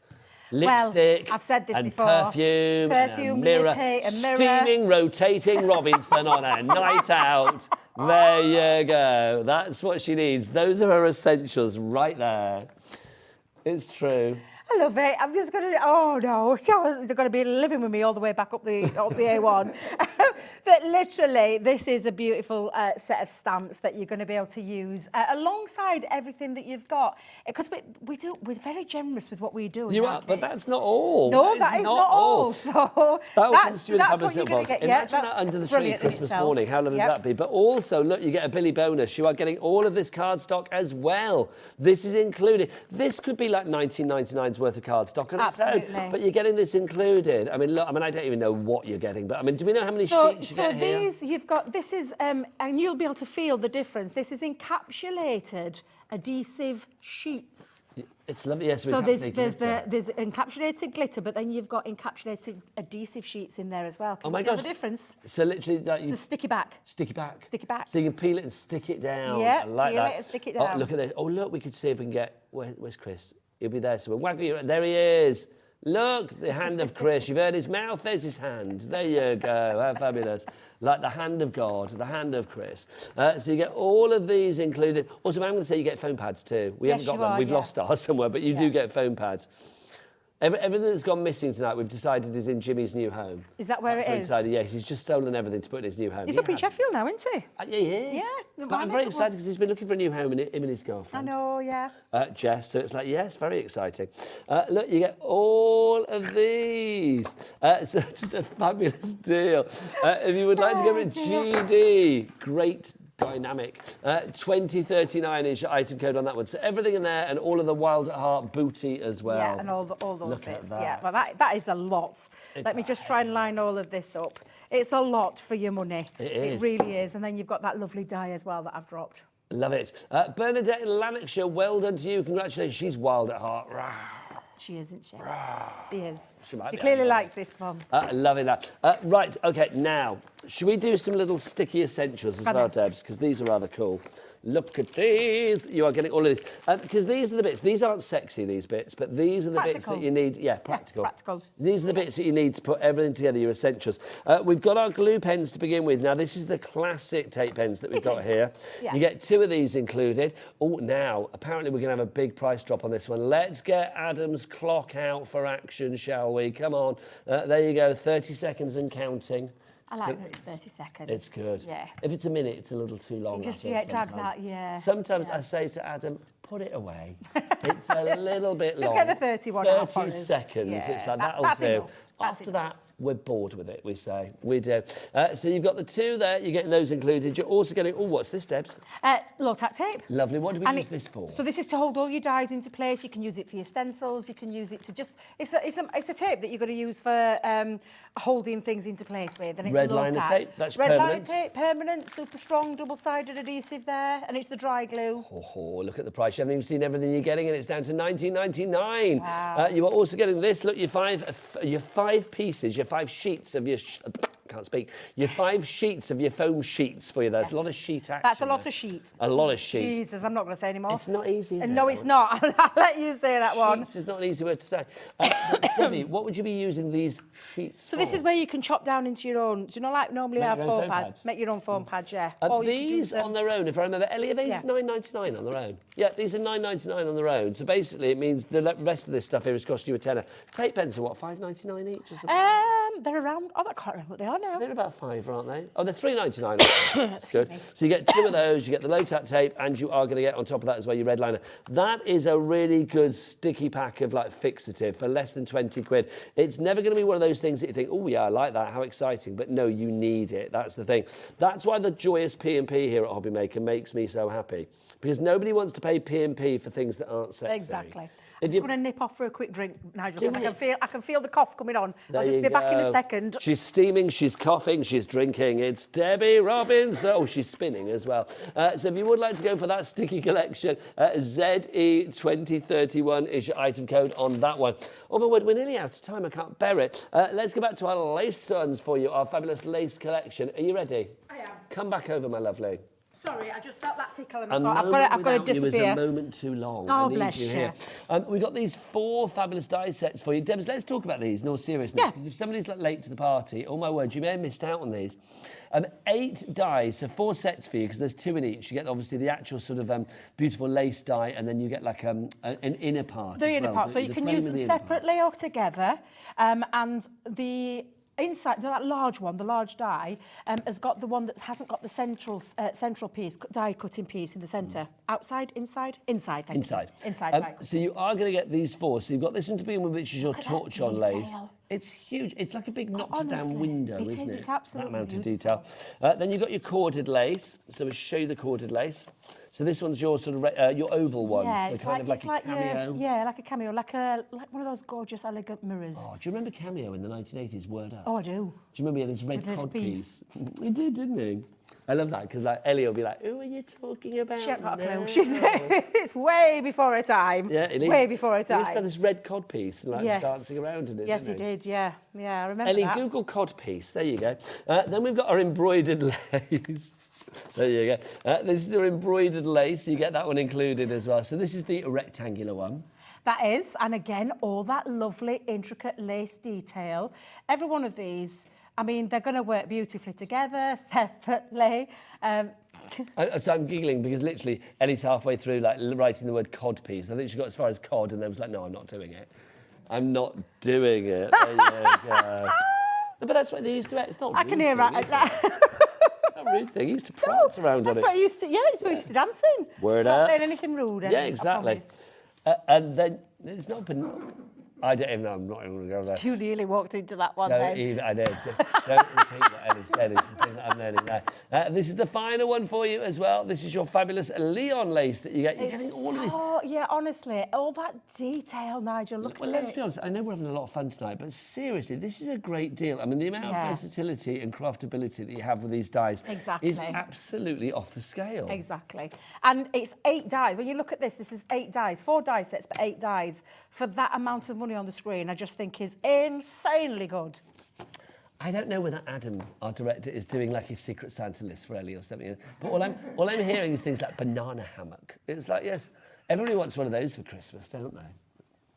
Lipstick, well, I've said this and before. Perfume, and a mirror. Steaming, rotating Robinson on a night out. There you go. That's what she needs. Those are her essentials right there. It's true. I love it. I'm just going to, oh no, they're going to be living with me all the way back up the A1. But literally, this is a beautiful set of stamps that you're going to be able to use alongside everything that you've got. Because we're very generous with what we do. You are, but that's not all. No, that is not all. So that's what you're going to get. Imagine that under the tree Christmas morning. How lovely would that be? But also, look, you get a Billy bonus. You are getting all of this cardstock as well. This is included. This could be like 19.99's worth of cardstock on its own, but you're getting this included. I mean, look, I don't even know what you're getting, but I mean, do we know how many sheets you get here? So you've got, this is, and you'll be able to feel the difference. This is encapsulated adhesive sheets. It's lovely, yes. So there's encapsulated glitter, but then you've got encapsulated adhesive sheets in there as well. Can you feel the difference? So literally, it's a sticky back. Sticky back. Sticky back. So you can peel it and stick it down. Yeah, I like peel that. it and stick it down. Oh, look at this. Oh, look, we could see if we can get, where's Chris? He'll be there somewhere. Waggle your, there he is. Look, the hand of Chris. You've heard his mouth, there's his hand. There you go, how fabulous. Like the hand of God, the hand of Chris. So you get all of these included. Also, I'm going to say you get foam pads too. We haven't got them, we've lost ours somewhere, but you do get foam pads. Everything that's gone missing tonight, we've decided is in Jimmy's new home. Is that where it is? Decided, yes, he's just stolen everything to put in his new home. He's up in Sheffield now, isn't he? Yeah, he is. Yeah. But I'm very excited because he's been looking for a new home, and him and his girlfriend. I know, yeah. Jess, so it's like, yes, very exciting. Look, you get all of these. So just a fabulous deal. If you would like to go with GD, great dynamic. 2039 is your item code on that one. So everything in there and all of the Wild at Heart booty as well. Yeah, and all those Look bits. at that. Yeah, well, that is a lot. Let me just try and line all of this up. It's a lot for your money. It is. It really is. And then you've got that lovely die as well that I've dropped. Love it. Bernadette in Lanarkshire, well done to you. Congratulations. She's wild at heart. She is, isn't she? She is. She clearly likes this one. Loving that. Right, okay, now, should we do some little sticky essentials as well, Debs? Because these are rather cool. Look at these. You are getting all of these. Because these are the bits. These aren't sexy, these bits, but these are the bits that you need. Yeah, practical. Practical. These are the bits that you need to put everything together, your essentials. We've got our glue pens to begin with. Now, this is the classic tape pens that we've got here. Yeah. You get 2 of these included. Oh, now, apparently we're going to have a big price drop on this one. Let's get Adam's clock out for action, shall we? Come on. There you go, 30 seconds and counting. I like that it's 30 seconds. It's good. Yeah. If it's a minute, it's a little too long. It drags out, yeah. Sometimes I say to Adam, put it away. It's a little bit long. Just get the 31 out. 30 seconds. Yeah, it's like, that'll do. After that, we're bored with it, we say. We do. So you've got the 2 there. You're getting those included. You're also getting, oh, what's this, Debs? Low-tack tape. Lovely. What do we use this for? So this is to hold all your dies into place. You can use it for your stencils. You can use it to just... It's a tape that you're going to use for holding things into place with. And it's red liner tape. That's permanent. Red liner tape, permanent, super strong, double-sided adhesive there. And it's the dry glue. Oh, look at the price. You haven't even seen everything you're getting, and it's down to $19.99. Wow. You are also getting this. Look, your five pieces, your 5 sheets of your... can't speak. Your 5 sheets of your foam sheets for you. There's a lot of sheet action. That's a lot of sheets. A lot of sheets. Jesus, I'm not going to say anymore. It's not easy, is it? No, it's not. I'll let you say that one. Sheets is not an easy word to say. Debbie, what would you be using these sheets So this is where you can chop down into your own, do you know, like normally have foam pads? Make your own foam pads, yeah. Are these on their own? If I remember, Ellie, are these Yeah. $9.99 on their own? Yeah, these are $9.99 on their own. So basically, it means the rest of this stuff here is costing you a tenner. Tape pens are what, $5.99 each or something? They're around, I can't remember what they are now. They're about £5, aren't they? Oh, they're $3.99. That's good. So you get 2 of those, you get the low-tack tape, and you are going to get on top of that as well your red liner. That is a really good sticky pack of like fixative for less than 20 quid. It's never going to be one of those things that you think, oh yeah, I like that, how exciting. But no, you need it. That's the thing. That's why the joyous P&P here at HobbyMaker makes me so happy. Because nobody wants to pay P&P for things that aren't sexy. Exactly. I'm just going to nip off for a quick drink, Nigel, because I can feel the cough coming on. There I'll just you be back in a go. second. She's steaming, she's coughing, she's drinking. It's Debbie Robbins. Oh, she's spinning as well. So if you would like to go for that sticky collection, ZE2031 is your item code on that one. Oh my word, we're nearly out of time. I can't bear it. Let's go back to our lace ones for you, our fabulous lace collection. Are you ready? I am. Come back over, my lovely. Sorry, I just felt that tickle and A I thought moment I've got to without you is disappear. a moment too long. Oh, I need bless you you. here. We've got these 4 fabulous die sets for you. Debs, let's talk about these in all seriousness. Yeah. Because if somebody's like late to the party, oh my word, you may have missed out on these. 8 dies, so 4 sets for you, because there's 2 in each. You get obviously the actual sort of beautiful lace die, and then you get like an inner part. The as inner well. part, so you The can frame use and them the inner part. separately or together. And the inside, that large one, the large die, has got the one that hasn't got the central piece, die cutting piece in the centre. Outside, inside? Inside, thank you. Inside die So you are going to get these 4. So you've got this one to begin with, which is your Look at that torch on lace. detail. It's huge. It's like a big knocked honestly, down window, it isn't is. it? It's absolutely that amount of beautiful. detail. Then you've got your corded lace. So we'll show you the corded lace. So this one's your sort of your oval one. Yeah, so it's kind like, of like a cameo. Yeah, like a cameo, like one of those gorgeous, elegant mirrors. Oh, do you remember Cameo in the 1980s? Word up. Oh, I do. Do you remember he had his red With his cod piece. piece? He did, didn't he? I love that because like Ellie will be like, "Who are you talking about?" She hasn't got a now?" clue. It's way before her time. Yeah, it is. Way before her He used to have time. this red cod piece and like Yes. dancing around in it. Yes, he didn't did. Yeah, I remember Ellie, that. Google cod piece. There you go. Then we've got our embroidered lace. There you go. This is our embroidered lace. You get that one included as well. So this is the rectangular one. That is, and again, all that lovely, intricate lace detail. Every one of these, I mean, they're going to work beautifully together, separately. So I'm giggling because literally Ellie's halfway through like writing the word cod piece. I think she got as far as cod and then was like, no, I'm not doing it. I'm not doing it. There you go. No, but that's what they used to. It's not. I can hear that. It's not a rude thing. He used to prance around on That's it. what I used to. Yeah, it's what I used to dancing. Word Not up. saying anything rude. Yeah, exactly. And then it's not been. I don't even know. I'm not even going to go there. You nearly walked into that one Don't then. even, I did. Don't repeat what Ellie said. It's the thing that I'm learning now. This is the final one for you as well. This is your fabulous Leon lace that you get. You're getting all of these. Oh, yeah, honestly, all that detail, Nigel. Look Well, at let's it. be honest. I know we're having a lot of fun tonight, but seriously, this is a great deal. I mean, the amount of versatility and craftability that you have with these dies is absolutely off the scale. Exactly. And it's 8 dies. When you look at this, this is 8 dies. 4 die sets, but 8 dies. For that amount of money on the screen, I just think is insanely good. I don't know whether Adam, our director, is doing like his Secret Santa list for Ellie or something. But all I'm hearing is things like banana hammock. It's like, yes, everybody wants one of those for Christmas, don't they?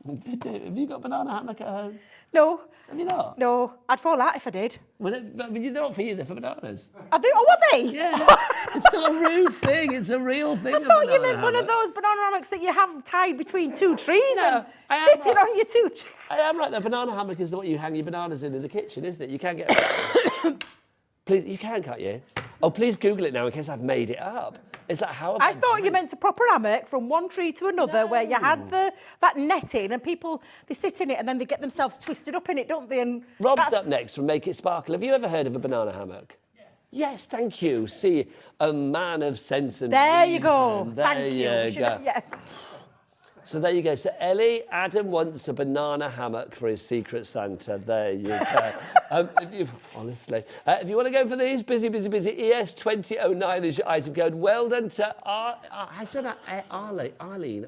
Have you got a banana hammock at home? No. Have you not? No. I'd fall out if I did. Well, they're not for you, they're for bananas. Are they? Oh, are they? Yeah. It's not a rude thing, it's a real thing. I thought you meant one of those banana hammocks that you have tied between 2 trees and sitting on your 2 trees. I am right, the banana hammock is what you hang your bananas in the kitchen, isn't it? You can't get... Please, you can, can't you? Oh, please Google it now in case I've made it up. It's like how... I thought you meant a proper hammock from one tree to another where you had that netting and people, they sit in it and then they get themselves twisted up in it, don't they? And Rob's up next from Make It Sparkle. Have you ever heard of a banana hammock? Yes, thank you. See, a man of sense and there you go. reason. There Thank you. Go. Yeah. So there you go. So Ellie, Adam wants a banana hammock for his Secret Santa. There you go. Honestly, if you want to go for these, busy, ES2009 is your item code. Well done to Arlene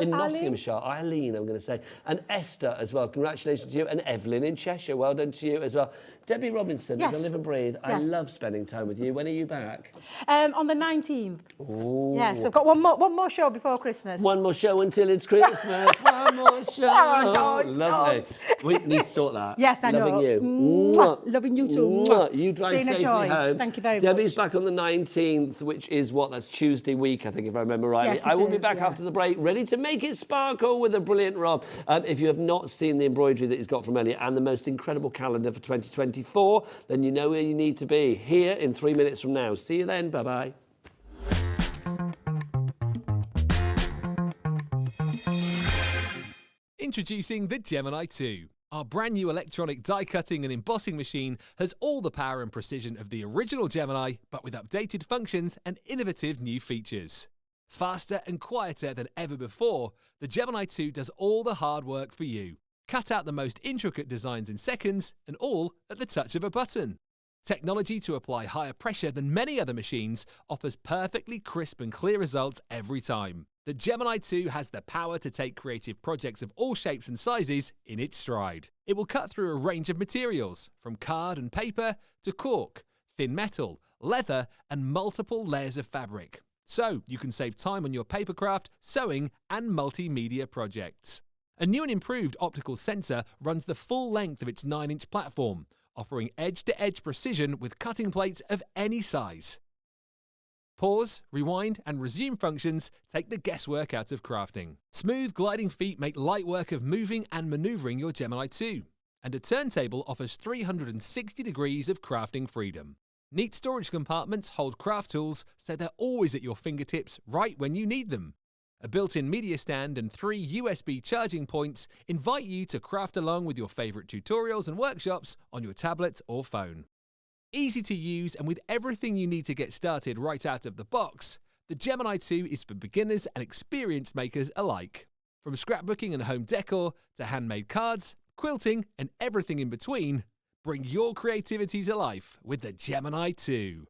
in Nottinghamshire. Eileen, I'm going to say. And Esther as well. Congratulations to you. And Evelyn in Cheshire. Well done to you as well. Debbie Robinson, Yes. I Live and Breathe. I Yes. love spending time with you. When are you back? On the 19th. Ooh. Yes, I've got one more show before Christmas. One more show until it's Christmas. One more show. Dotz, Lovely. Dotz. We need to sort that. Yes, I know. Loving you. Mwah. Loving you too. Mwah. You drive It's been a safely joy. home. Thank you very Debbie's much. back on the 19th, which is what? That's Tuesday week, I think, if I remember rightly. Yes, it I will be is, back yeah. after the break, ready to make it sparkle with a brilliant Rob. If you have not seen the embroidery that he's got from Elliot and the most incredible calendar for 2024, then you know where you need to be. Here in 3 minutes from now. See you then. Bye-bye. Introducing the Gemini 2. Our brand new electronic die cutting and embossing machine has all the power and precision of the original Gemini, but with updated functions and innovative new features. Faster and quieter than ever before, the Gemini 2 does all the hard work for you. Cut out the most intricate designs in seconds, and all at the touch of a button. Technology to apply higher pressure than many other machines offers perfectly crisp and clear results every time. The Gemini 2 has the power to take creative projects of all shapes and sizes in its stride. It will cut through a range of materials, from card and paper to cork, thin metal, leather, and multiple layers of fabric. So you can save time on your papercraft, sewing, and multimedia projects. A new and improved optical sensor runs the full length of its 9-inch platform, offering edge-to-edge precision with cutting plates of any size. Pause, rewind, and resume functions take the guesswork out of crafting. Smooth gliding feet make light work of moving and maneuvering your Gemini 2. And a turntable offers 360 degrees of crafting freedom. Neat storage compartments hold craft tools so they're always at your fingertips right when you need them. A built-in media stand and 3 USB charging points invite you to craft along with your favourite tutorials and workshops on your tablet or phone. Easy to use and with everything you need to get started right out of the box, the Gemini 2 is for beginners and experienced makers alike. From scrapbooking and home decor to handmade cards, quilting and everything in between, bring your creativity to life with the Gemini 2.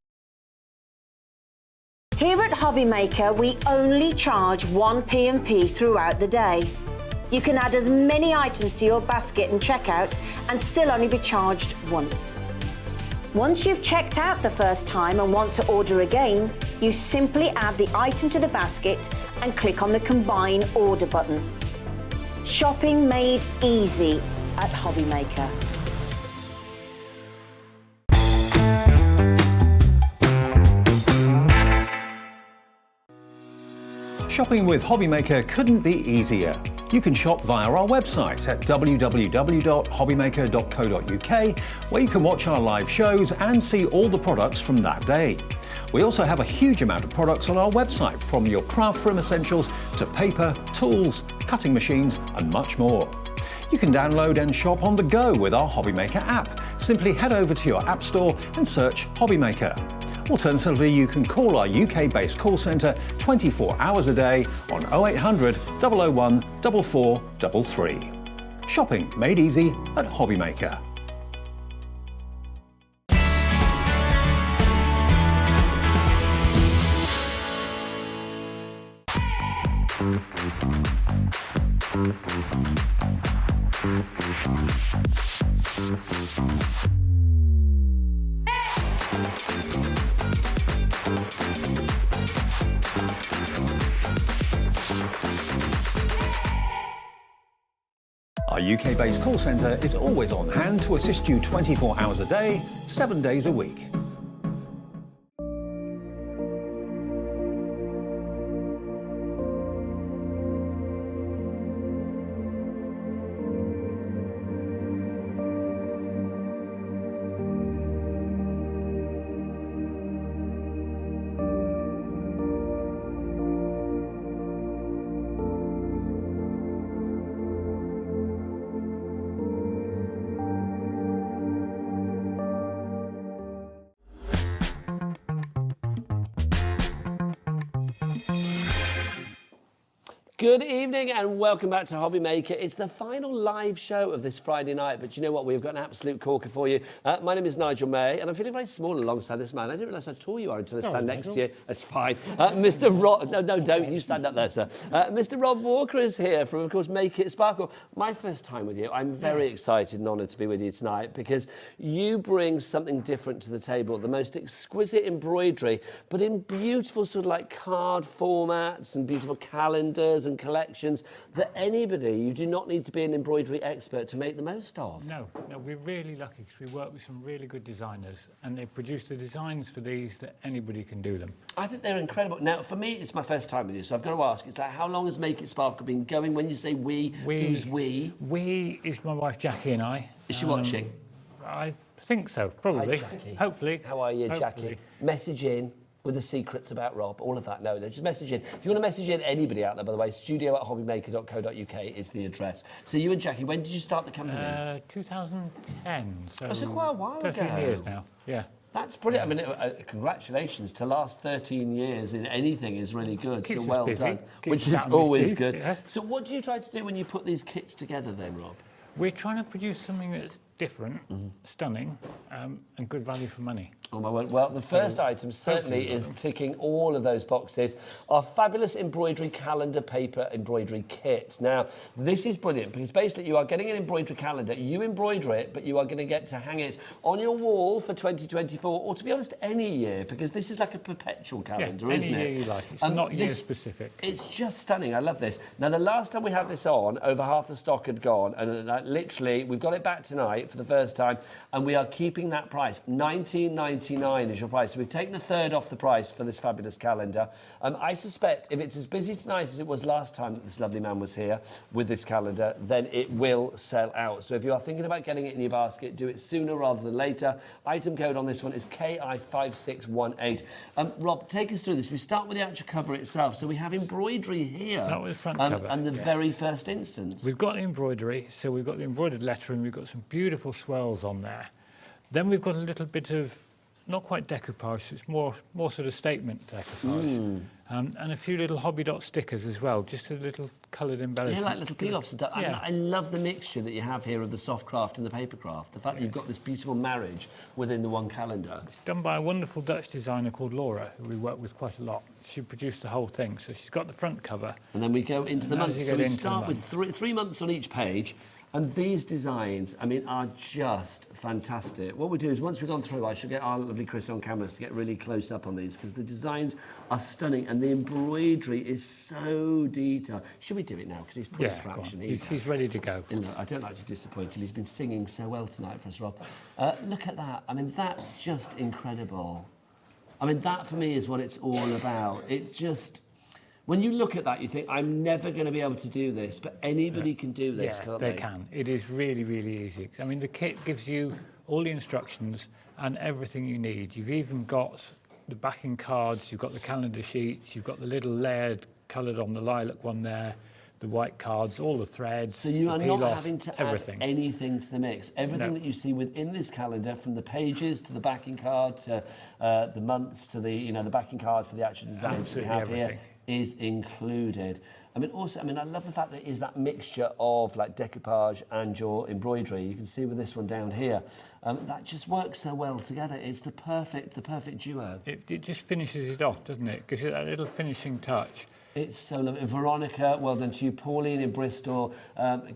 Here at HobbyMaker, we only charge 1 P&P throughout the day. You can add as many items to your basket and checkout and still only be charged once. Once you've checked out the first time and want to order again, you simply add the item to the basket and click on the Combine Order button. Shopping made easy at HobbyMaker. Shopping with HobbyMaker couldn't be easier. You can shop via our website at www.hobbymaker.co.uk, where you can watch our live shows and see all the products from that day. We also have a huge amount of products on our website, from your craft room essentials to paper, tools, cutting machines and much more. You can download and shop on the go with our HobbyMaker app. Simply head over to your app store and search HobbyMaker. Alternatively, you can call our UK-based call centre 24 hours a day on 0800 001 4433. Shopping made easy at HobbyMaker. Our UK-based call centre is always on hand to assist you 24 hours a day, 7 days a week. Good evening and welcome back to HobbyMaker. It's the final live show of this Friday night, but you know what? We've got an absolute corker for you. My name is Nigel May, and I'm feeling very small alongside this man. I didn't realise how tall you are until I stand next to you. That's fine. Mr. Rob... No, don't. You stand up there, sir. Mr. Rob Walker is here from, of course, Make It Sparkle. My first time with you. I'm very excited and honoured to be with you tonight because you bring something different to the table. The most exquisite embroidery, but in beautiful sort of like card formats and beautiful calendars and collections that anybody, you do not need to be an embroidery expert to make the most of. No, we're really lucky because we work with some really good designers and they produce the designs for these that anybody can do them. I think they're incredible. Now, for me, it's my first time with you, so I've got to ask, it's like, how long has Make It Sparkle been going? When you say we, who's we? We is my wife Jackie and I. Is she watching? I think so, probably. Hi, Jackie. Hopefully. How are you, Jackie? Message in with the secrets about Rob, all of that. No, just message in. If you want to message in anybody out there, by the way, studio@hobbymaker.co.uk is the address. So you and Jackie, when did you start the company? 2010. So that's quite a while ago. 13 years now, yeah. That's brilliant. I mean, congratulations. To last 13 years in anything is really good. Keeps so well busy. done, Keeps which is always teeth, good. Yeah. So what do you try to do when you put these kits together then, Rob? We're trying to produce something that's different, stunning, and good value for money. Oh my word. Well, the first item certainly is ticking all of those boxes. Our fabulous embroidery calendar paper embroidery kit. Now, this is brilliant because basically you are getting an embroidery calendar. You embroider it, but you are going to get to hang it on your wall for 2024, or to be honest, any year, because this is like a perpetual calendar, isn't it? Any year you like. It's not year specific. It's just stunning. I love this. Now, the last time we had this on, over half the stock had gone, and literally, we've got it back tonight for the first time, and we are keeping that price. $19.99 is your price. So we've taken a third off the price for this fabulous calendar. I suspect if it's as busy tonight as it was last time that this lovely man was here with this calendar, then it will sell out. So if you are thinking about getting it in your basket, do it sooner rather than later. Item code on this one is KI5618. Rob, take us through this. We start with the actual cover itself. So we have embroidery here. Start with the front cover. And the very first instance. We've got the embroidery, so we've got the embroidered lettering, we've got some beautiful swirls on there. Then we've got a little bit of, not quite decoupage, it's more sort of statement decoupage. And a few little hobby dot stickers as well, just a little coloured embellishment. Yeah, like little peel-offs and stuff. Yeah. I love the mixture that you have here of the soft craft and the paper craft. The fact that you've got this beautiful marriage within the one calendar. It's done by a wonderful Dutch designer called Laura, who we work with quite a lot. She produced the whole thing, so she's got the front cover. And then we go into the months. So we start with three months on each page. And these designs, I mean, are just fantastic. What we do is once we've gone through, I should get our lovely Chris on cameras to get really close up on these because the designs are stunning and the embroidery is so detailed. Should we do it now? Because he's put us for action. He's ready to go. I don't like to disappoint him. He's been singing so well tonight for us, Rob. Look at that. I mean, that's just incredible. I mean, that for me is what it's all about. It's just... When you look at that, you think, I'm never going to be able to do this, but anybody can do this, can't they? They can. It is really, really easy. I mean, the kit gives you all the instructions and everything you need. You've even got the backing cards, you've got the calendar sheets, you've got the little layered coloured on the lilac one there, the white cards, all the threads. So you are not having to add anything to the mix. Everything No. that you see within this calendar, from the pages to the backing card to the months to the the backing card for the actual designs that we have here, is included. I mean, also, I love the fact that it is that mixture of like decoupage and your embroidery. You can see with this one down here, that just works so well together. It's the perfect duo. It just finishes it off, doesn't it? Gives it that little finishing touch. It's so lovely. Veronica, well done to you. Pauline in Bristol,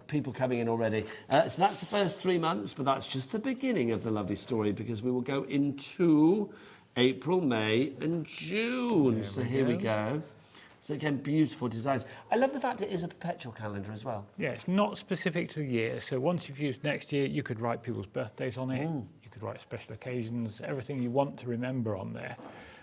people coming in already. So that's the first 3 months, but that's just the beginning of the lovely story because we will go into April, May and June. So here we go. So again, beautiful designs. I love the fact it is a perpetual calendar as well. Yeah, it's not specific to the year. So once you've used next year, you could write people's birthdays on it. You could write special occasions, everything you want to remember on there.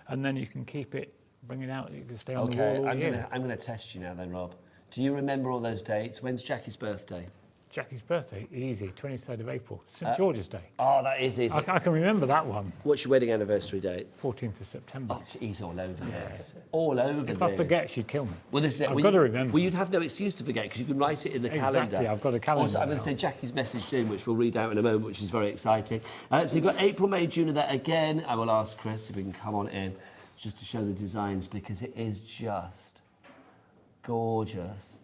And then you can keep it, bring it out, you can stay on the wall all year. I'm going to test you now then, Rob. Do you remember all those dates? When's Jackie's birthday? Jackie's birthday, easy, 23rd of April, St George's Day. Oh, that is easy. I can remember that one. What's your wedding anniversary date? 14th of September. Oh, she's all over this. All over this. If I forget, she'd kill me. Well, this is it. I've got to remember. Well, you'd have no excuse to forget because you can write it in the calendar. Exactly, I've got a calendar. Also, I'm going to say Jackie's message in, which we'll read out in a moment, which is very exciting. So you've got April, May, June there. Again, I will ask Chris if we can come on in just to show the designs because it is just gorgeous.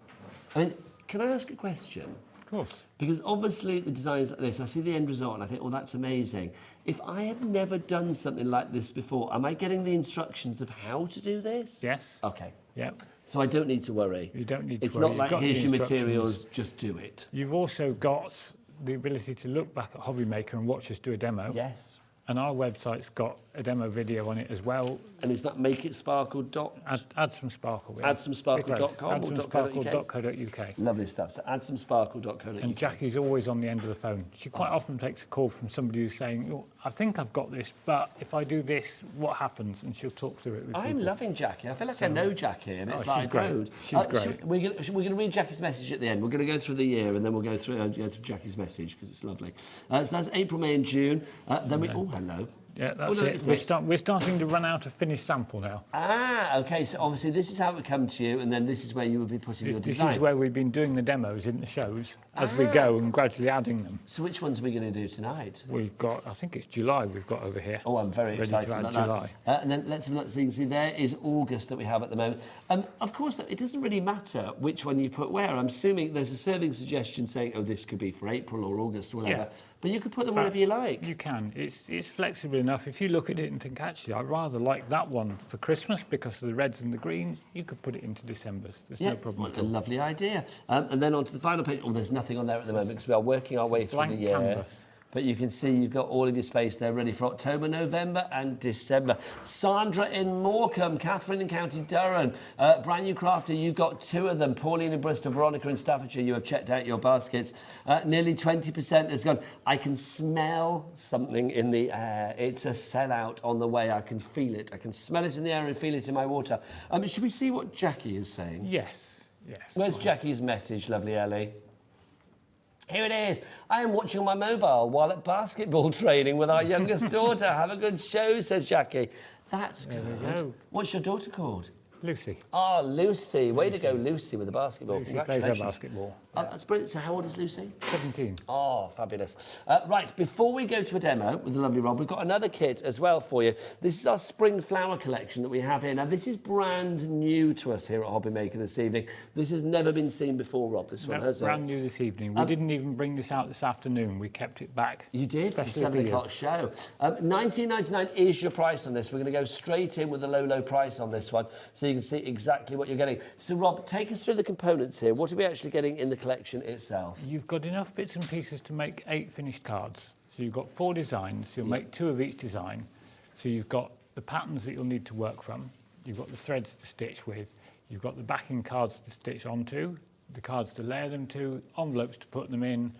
I mean, can I ask a question? Of course. Because obviously the designs like this, I see the end result and I think, oh, that's amazing. If I had never done something like this before, am I getting the instructions of how to do this? Yes. Okay. Yeah. So I don't need to worry. You don't need to It's worry. not like, here's your materials, just do it. You've also got the ability to look back at HobbyMaker and watch us do a demo. Yes. And our website's got a demo video on it as well. And is that makeitsparkle? Add some sparkle. Add some sparkle.com Add some sparkle.co.uk. Lovely stuff. So add some sparkle.co.uk. And Jackie's always on the end of the phone. She quite often takes a call from somebody who's saying, oh, I think I've got this, but if I do this, what happens? And she'll talk through it with I'm people. loving Jackie. I feel like I know Jackie, and it's like she's great. She's great. We're going to read Jackie's message at the end. We're going to go through the year, and then we'll go through Jackie's message because it's lovely. So that's April, May, and June. Then we. Oh, hello. Yeah, that's it. We're starting to run out of finished sample now. Ah, okay. So obviously this is how it would come to you, and then this is where you would be putting your design. This is where we've been doing the demos in the shows as we go and gradually adding them. So which ones are we going to do tonight? We've got, I think it's July we've got over here. Oh, I'm very excited to add about July. That. And then let's have a look. So you can see there is August that we have at the moment. Of course, it doesn't really matter which one you put where. I'm assuming there's a serving suggestion saying, oh, this could be for April or August or whatever. Yeah. But you could put them wherever you like. You can. It's flexible enough. If you look at it and think, actually, I'd rather like that one for Christmas because of the reds and the greens, you could put it into December's. There's no problem at all. A lovely idea. And then onto the final page. Oh, there's nothing on there at the moment because we are working our way through the year. Canvas. But you can see you've got all of your space there ready for October, November and December. Sandra in Morecambe, Catherine in County Durham, brand new crafter, you've got 2 of them. Pauline in Bristol, Veronica in Staffordshire, you have checked out your baskets. Nearly 20% has gone. I can smell something in the air. It's a sellout on the way. I can feel it. I can smell it in the air and feel it in my water. Should we see what Jackie is saying? Yes, yes. Where's Jackie's message, lovely Ellie? Here it is. I am watching on my mobile while at basketball training with our youngest daughter. Have a good show, says Jackie. That's good. What's your daughter called? Lucy. Oh, Lucy. Way to go, Lucy, with the basketball. Lucy plays her basketball. Oh, that's brilliant. So how old is Lucy? 17. Oh, fabulous. Right, before we go to a demo with the lovely Rob, we've got another kit as well for you. This is our spring flower collection that we have here. Now, this is brand new to us here at HobbyMaker this evening. This has never been seen before, Rob, this one, has it? Brand new this evening. We didn't even bring this out this afternoon. We kept it back. You did? For the 7 o'clock show. $19.99 is your price on this. We're going to go straight in with a low, low price on this one so you can see exactly what you're getting. So, Rob, take us through the components here. What are we actually getting in the collection itself? You've got enough bits and pieces to make 8 finished cards. So you've got 4 designs. You'll make 2 of each design. So you've got the patterns that you'll need to work from. You've got the threads to stitch with. You've got the backing cards to stitch onto, the cards to layer them to, envelopes to put them in,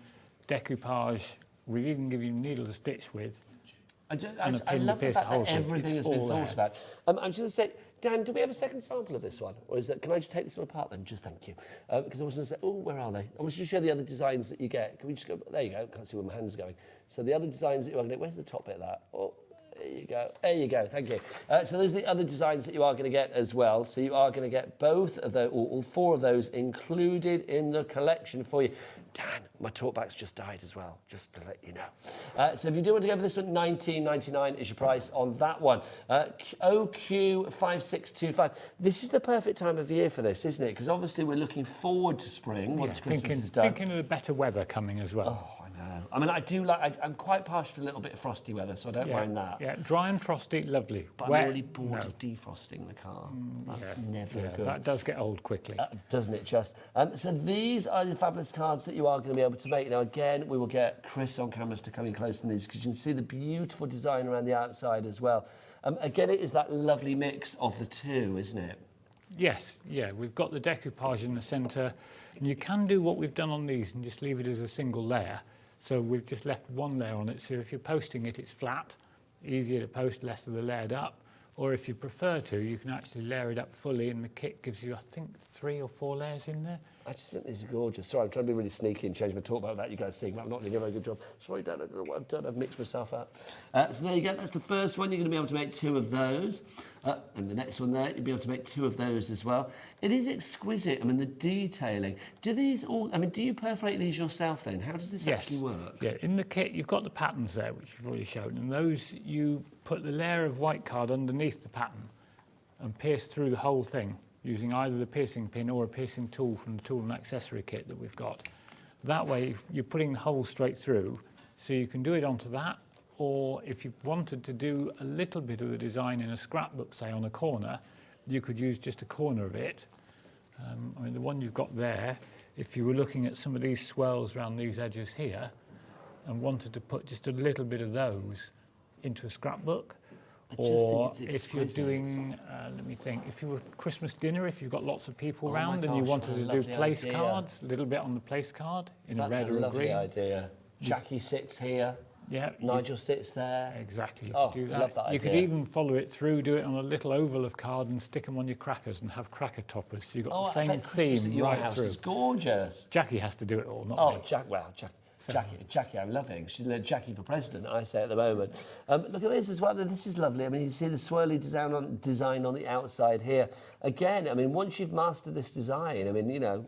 decoupage. We even give you a needle to stitch with. I love the fact that everything has been thought about. I'm just going to say, Dan, do we have a second sample of this one? Or is it, can I just take this one apart then? Just thank you. Because I was going to say, oh, where are they? I want you to show the other designs that you get. Can we just go, there you go, can't see where my hand's going. So the other designs that you are going to get, where's the top bit of that? Oh, there you go. There you go, thank you. So there's the other designs that you are going to get as well. So you are going to get both of those, or all 4 of those included in the collection for you. Dan, my talkback's just died as well, just to let you know. So if you do want to go for this one, $19.99 is your price on that one. OQ5625. This is the perfect time of year for this, isn't it? Because obviously we're looking forward to spring once Christmas is done. Thinking of the better weather coming as well. Oh, I know. I mean, I do like, I'm quite partial to a little bit of frosty weather, so I don't mind that. Yeah, dry and frosty, lovely. But I'm already bored of defrosting the car. That's never good. That does get old quickly. Doesn't it just? So these are the fabulous cards that you are going to be able to make. Now, again, we will get Chris on cameras to come in close to these because you can see the beautiful design around the outside as well. Again, it is that lovely mix of the two, isn't it? Yes, yeah. We've got the decoupage in the centre. And you can do what we've done on these and just leave it as a single layer. So we've just left one layer on it. So if you're posting it, it's flat, easier to post, less of the layered up. Or if you prefer to, you can actually layer it up fully, and the kit gives you, I think, 3 or 4 layers in there. I just think this is gorgeous. Sorry, I'm trying to be really sneaky and change my talk about that, you guys seeing, but I'm not doing a very good job. Sorry, Dan, I don't know what I've done. I've mixed myself up. So there you go. That's the first one. You're going to be able to make 2 of those. And the next one there, you'll be able to make 2 of those as well. It is exquisite. I mean, the detailing. Do these all, I mean, do you perforate these yourself then? How does this actually work? Yeah, in the kit, you've got the patterns there, which you've already shown. And those, you put the layer of white card underneath the pattern and pierce through the whole thing. using either the piercing pin or a piercing tool from the tool and accessory kit that we've got. That way, if you're putting the hole straight through, so you can do it onto that, or if you wanted to do a little bit of the design in a scrapbook, say on a corner, you could use just a corner of it. I mean, the one you've got there, if you were looking at some of these swirls around these edges here and wanted to put just a little bit of those into a scrapbook, or if you're doing, let me think, if you were Christmas dinner, if you've got lots of people around and you wanted to do place cards, a little bit on the place card in a red or a green. That's a lovely idea. Jackie sits here. Yeah, Nigel sits there. Exactly. You Oh, could do that. I love that idea. You could even follow it through, do it on a little oval of card and stick them on your crackers and have cracker toppers. So you've got the same theme your right house through. is gorgeous. Jackie has to do it all, not me. Jackie, I'm loving. She's Jackie for president, I say at the moment. Look at this as well. This is lovely. I mean, you see the swirly design on the outside here. Again, I mean, once you've mastered this design, I mean, you know,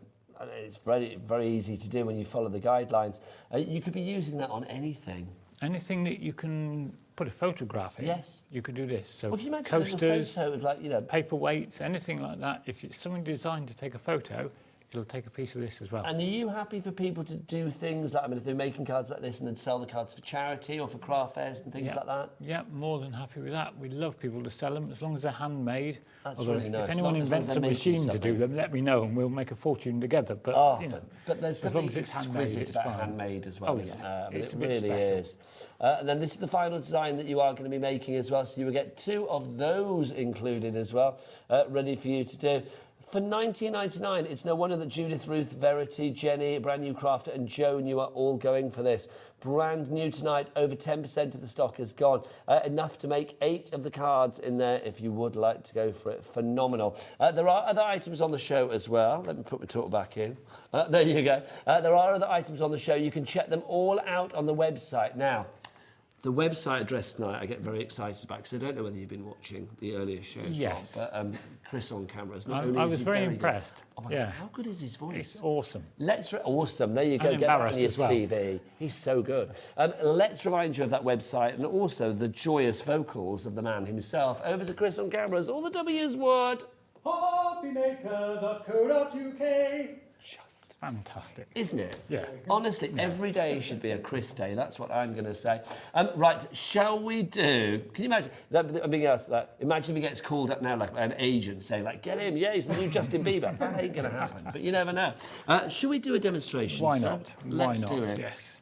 it's very, very easy to do when you follow the guidelines. You could be using that on anything. Anything that you can put a photograph in, yes, you could do this. So well, can you imagine coasters, a photo of, like, you know, paperweights, anything like that. If it's something designed to take a photo, it'll take a piece of this as well. And are you happy for people to do things like, I mean, if they're making cards like this and then sell the cards for charity or for craft fairs and things like that? Yeah, more than happy with that. We love people to sell them as long as they're handmade. That's although really nice. If anyone invents a machine to do them, let me know and we'll make a fortune together. But, you know, but there's as long something as it's handmade, exquisite it's about fine. handmade as well, Oh, isn't yeah. there? I mean, It's it a bit really special. is. And then this is the final design that you are going to be making as well. So you will get 2 of those included as well, ready for you to do. For $19.99, it's no wonder that Judith, Ruth, Verity, Jenny, Brand New Crafter and Joan, you are all going for this. Brand new tonight, over 10% of the stock is gone. Enough to make 8 of the cards in there if you would like to go for it. Phenomenal. There are other items on the show as well. Let me put my talk back in. There you go. There are other items on the show. You can check them all out on the website. Now, the website address tonight I get very excited about because I don't know whether you've been watching the earlier shows. Yes. But Chris on camera is I was very impressed. Oh my yeah. God, how good is his voice? It's awesome. Awesome. There you go. I'm Get that on embarrassed your as well. CV. He's so good. Let's remind you of that website and also the joyous vocals of the man himself. Over to Chris on cameras. All the W's word. HobbyMaker.co.uk. Just fantastic. Isn't it? Yeah. Honestly, every day should be a Chris day. That's what I'm going to say. Right, shall we do... Can you imagine... I'm being asked, like, imagine if he gets called up now, like an agent saying, like, get him, yeah, he's the new Justin Bieber. That ain't going to happen, but you never know. Should we do a demonstration, Why sir? not? Let's Why do not? it. Yes.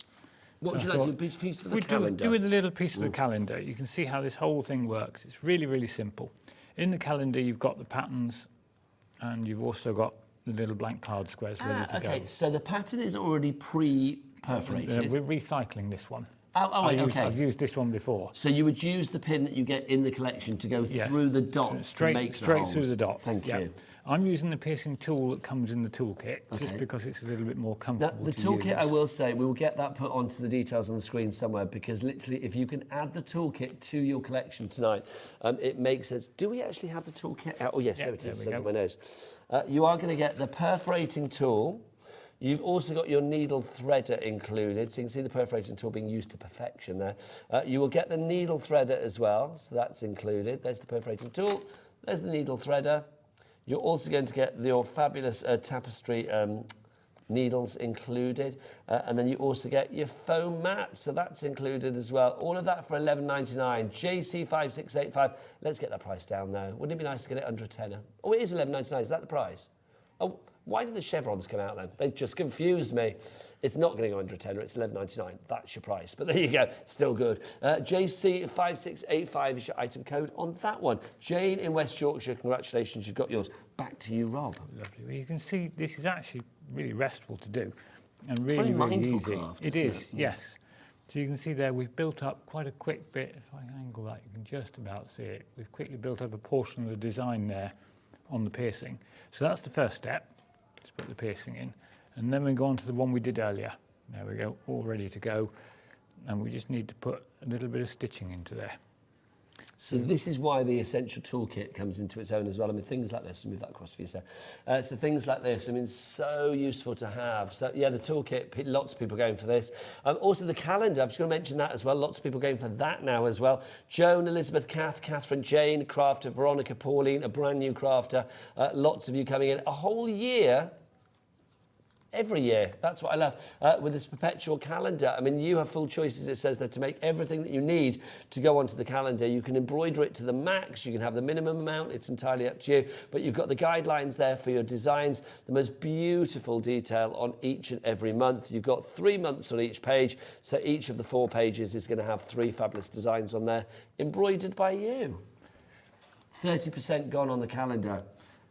What would you like to do? A piece of the calendar? We're doing a little piece of the calendar. You can see how this whole thing works. It's really, really simple. In the calendar, you've got the patterns and you've also got the little blank card squares ready to go. Okay, so the pattern is already pre-perforated. We're recycling this one. Okay. I've used this one before. So you would use the pin that you get in the collection to go through the dots to make the holes. Through the dots. Thank you. I'm using the piercing tool that comes in the toolkit just because it's a little bit more comfortable The to toolkit, use. I will say, we will get that put onto the details on the screen somewhere because literally if you can add the toolkit to your collection tonight, it makes sense. Do we actually have the toolkit out? Oh yes, there it is, it's under my nose. You are going to get the perforating tool. You've also got your needle threader included, so you can see the perforating tool being used to perfection there. You will get the needle threader as well, so that's included. There's the perforating tool, there's the needle threader. You're also going to get your fabulous tapestry needles included, and then you also get your foam mat, so that's included as well. All of that for $11.99. JC5685. Let's get that price down though. Wouldn't it be nice to get it under a tenner? Oh, it is $11.99. Is that the price? Oh, why did the chevrons come out then? They just confused me. It's not going to go under a tenner. It's $11.99. That's your price. But there you go. Still good. JC5685 is your item code on that one. Jane in West Yorkshire, congratulations. You've got yours. Back to you, Rob. Lovely. Well, you can see this is actually really restful to do and really, very really mindful easy. craft, It isn't is, it? yes. So you can see there we've built up quite a quick bit. If I angle that, you can just about see it. We've quickly built up a portion of the design there on the piercing. So that's the first step. Let's put the piercing in. And then we go on to the one we did earlier. There we go, all ready to go. And we just need to put a little bit of stitching into there. So this is why the essential toolkit comes into its own as well. I mean, things like this, move that across for you, sir. So things like this, I mean, so useful to have. So yeah, the toolkit, lots of people going for this. Also the calendar, I'm just going to mention that as well. Lots of people going for that now as well. Joan, Elizabeth, Kath, Catherine, Jane, Crafter, Veronica, Pauline, a brand new crafter. Lots of you coming in. A whole year. Every year, that's what I love, with this perpetual calendar. I mean, you have full choices, it says there, to make everything that you need to go onto the calendar. You can embroider it to the max, you can have the minimum amount, it's entirely up to you, but you've got the guidelines there for your designs, the most beautiful detail on each and every month. You've got 3 months on each page, so each of the 4 pages is going to have 3 fabulous designs on there, embroidered by you. 30% gone on the calendar.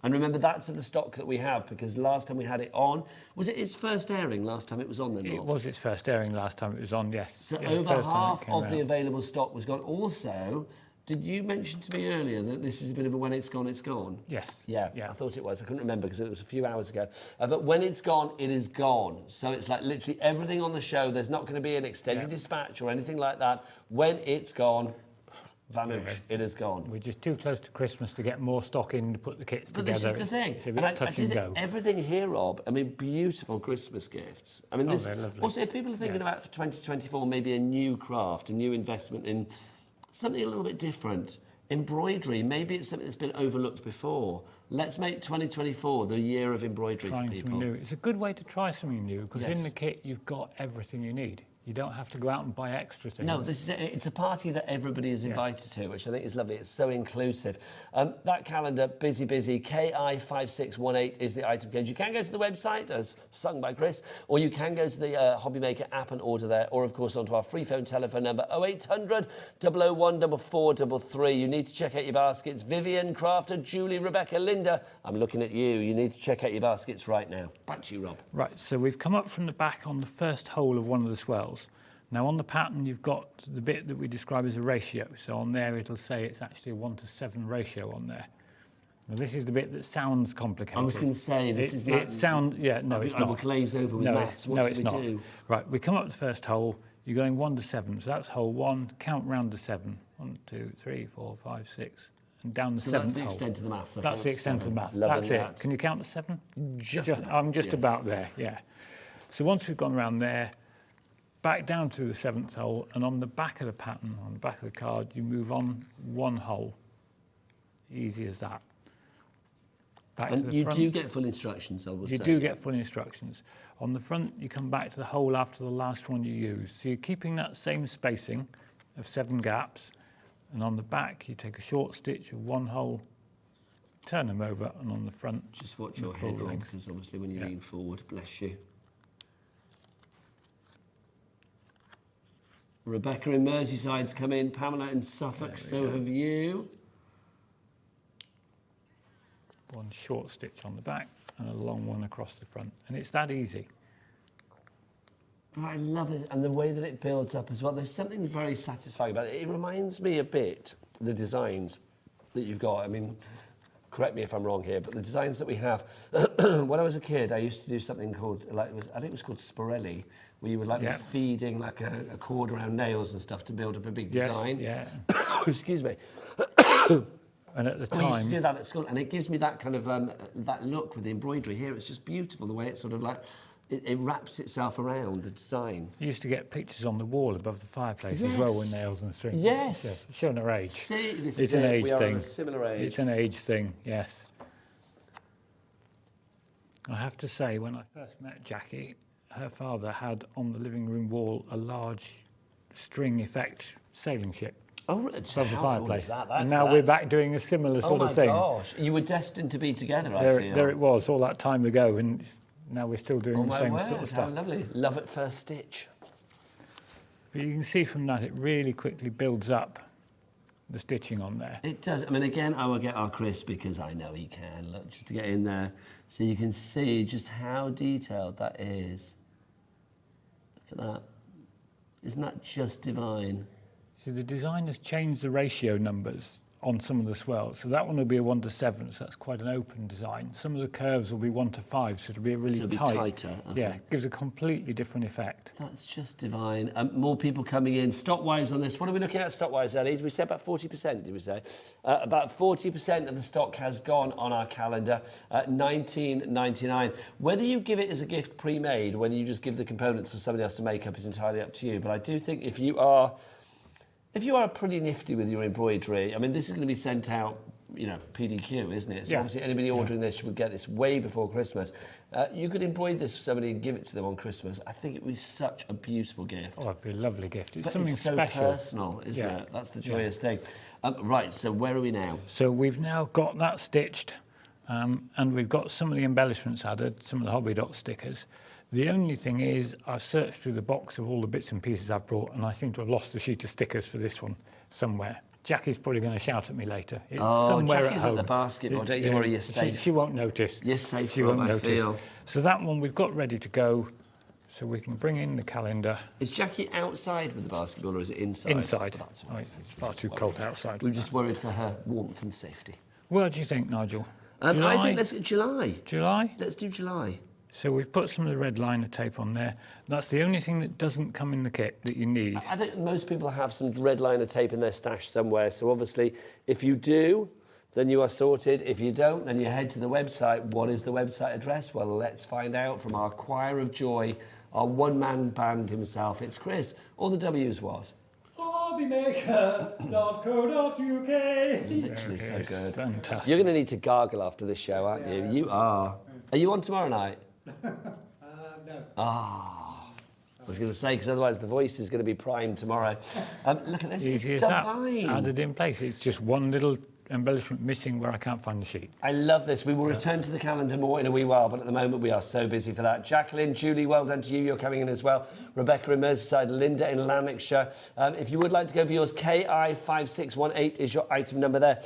And remember, that's of the stock that we have, because last time we had it on, was it its first airing last time it was on then? It was its first airing last time it was on, yes. So yeah, over half of the available stock was gone. Also, did you mention to me earlier that this is a bit of a when it's gone, it's gone? Yes. Yeah, I thought it was. I couldn't remember because it was a few hours ago. But when it's gone, it is gone. So it's like literally everything on the show. There's not going to be an extended dispatch or anything like that. When it's gone, vanish, it is gone. We're just too close to Christmas to get more stock in to put the kits together. But this is the thing. It's a bit touch and go. Everything here, Rob, I mean, beautiful Christmas gifts. I mean, this, they're lovely. also, if people are thinking about for 2024, maybe a new craft, a new investment in something a little bit different, embroidery, maybe it's something that's been overlooked before. Let's make 2024 the year of embroidery for people. Something new. It's a good way to try something new, because in the kit, you've got everything you need. You don't have to go out and buy extra things. No, this is it's a party that everybody is invited to, which I think is lovely. It's so inclusive. That calendar, busy, KI5618 is the item code. You can go to the website, as sung by Chris, or you can go to the HobbyMaker app and order there, or of course onto our free phone telephone number 0800 001 4433. You need to check out your baskets. Vivian, Crafter, Julie, Rebecca, Linda, I'm looking at you. You need to check out your baskets right now. Back to you, Rob. Right, so we've come up from the back on the first hole of one of the swells. Now on the pattern you've got the bit that we describe as a ratio. So on there it'll say it's actually a 1:7 ratio on there. Now this is the bit that sounds complicated. I was going to say this is not. It's not. I will glaze over with maths. What it's not. Right, we come up to the first hole. You're going 1 to 7. So that's hole 1. Count round to 7. 1, 2, 3, 4, 5, 6, and down the 7th hole. That's the extent of the maths. That's the extent of the maths. That's it. Can you count to 7? I'm just about there. Yeah. So once we've gone around there, back down to the 7th hole, and on the back of the pattern, on the back of the card, you move on 1 hole. Easy as that. Back to the front. You do get full instructions, I will say. You do get full instructions. On the front, you come back to the hole after the last one you use. So you're keeping that same spacing of 7 gaps, and on the back, you take a short stitch of 1 hole, turn them over, and on the front, just watch your head, Rob, because obviously when you lean forward, bless you. Rebecca in Merseyside's come in, Pamela in Suffolk, so have you. 1 short stitch on the back and a long one across the front. And it's that easy. I love it, and the way that it builds up as well. There's something very satisfying about it. It reminds me a bit, the designs that you've got. I mean, correct me if I'm wrong here, but the designs that we have, when I was a kid, I used to do something called, I think it was called Sporelli, where you would be feeding like a cord around nails and stuff to build up a big design. Excuse me. And at the time, I used to do that at school, and it gives me that kind of that look with the embroidery here. It's just beautiful the way it sort of like it wraps itself around the design. You used to get pictures on the wall above the fireplace as well with nails and strings. Yes, showing our age. See, it's an age thing. We are of a similar age. It's an age thing. Yes. I have to say, when I first met Jackie, her father had on the living room wall a large string effect sailing ship. Oh, above the fireplace. Cool is that? And now we're back doing a similar sort of thing. Oh my gosh, you were destined to be together, I feel. There it was, all that time ago, and now we're still doing the same sort of stuff. How lovely. Love at first stitch. But you can see from that it really quickly builds up the stitching on there. It does. I mean, again, I will get our Chris because I know he can. Look, just to get in there so you can see just how detailed that is. Look at that. Isn't that just divine? So the designers changed the ratio numbers on some of the swirls. So that one will be a 1 to 7, so that's quite an open design. Some of the curves will be 1 to 5, so it'll be a really So it'll be tight. tighter, okay. Yeah, gives a completely different effect. That's just divine. More people coming in. Stock-wise on this, what are we looking at stock-wise, Ellie? Did we say about 40%, did we say? About 40% of the stock has gone on our calendar at $19.99. Whether you give it as a gift pre-made, whether you just give the components for somebody else to make up is entirely up to you. But I do think if you are pretty nifty with your embroidery, I mean, this is going to be sent out, you know, PDQ, isn't it? So obviously anybody ordering this would get this way before Christmas. You could embroider this for somebody and give it to them on Christmas. I think it would be such a beautiful gift. Oh, it'd be a lovely gift. It's but something it's so special. personal, isn't it? That's the joyous thing. Right, so where are we now? So we've now got that stitched, and we've got some of the embellishments added, some of the Hobby Dot stickers. The only thing is, I've searched through the box of all the bits and pieces I've brought, and I seem to have lost a sheet of stickers for this one somewhere. Jackie's probably going to shout at me later. It's somewhere Jackie's at home. The basketball, don't you worry, you're safe. She won't notice. You're safe, she won't notice. Feel. So that one we've got ready to go, so we can bring in the calendar. Is Jackie outside with the basketball, or is it inside? Inside. That's it's far too cold outside. We're just worried for her warmth and safety. What do you think, Nigel? I think let's get July. July? Let's do July. So we've put some of the red liner tape on there. That's the only thing that doesn't come in the kit that you need. I think most people have some red liner tape in their stash somewhere. So obviously, if you do, then you are sorted. If you don't, then you head to the website. What is the website address? Well, let's find out from our choir of joy, our one-man band himself. It's Chris. All the W's what? HobbyMaker.co.uk. Literally so good. Fantastic. You're going to need to gargle after this show, aren't you? You are. Are you on tomorrow night? No. I was going to say, because otherwise the voice is going to be primed tomorrow. Look at this. Easy It's as that. divine. Added in place. It's just one little embellishment missing where I can't find the sheet. I love this. We will return to the calendar more in a wee while, but at the moment we are so busy for that. Jacqueline, Julie, well done to you. You're coming in as well. Rebecca in Merseyside, Linda in Lanarkshire. If you would like to go for yours, KI5618 is your item number there.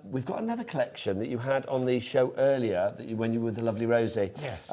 We've got another collection that you had on the show earlier when you were with the lovely Rosie. Yes.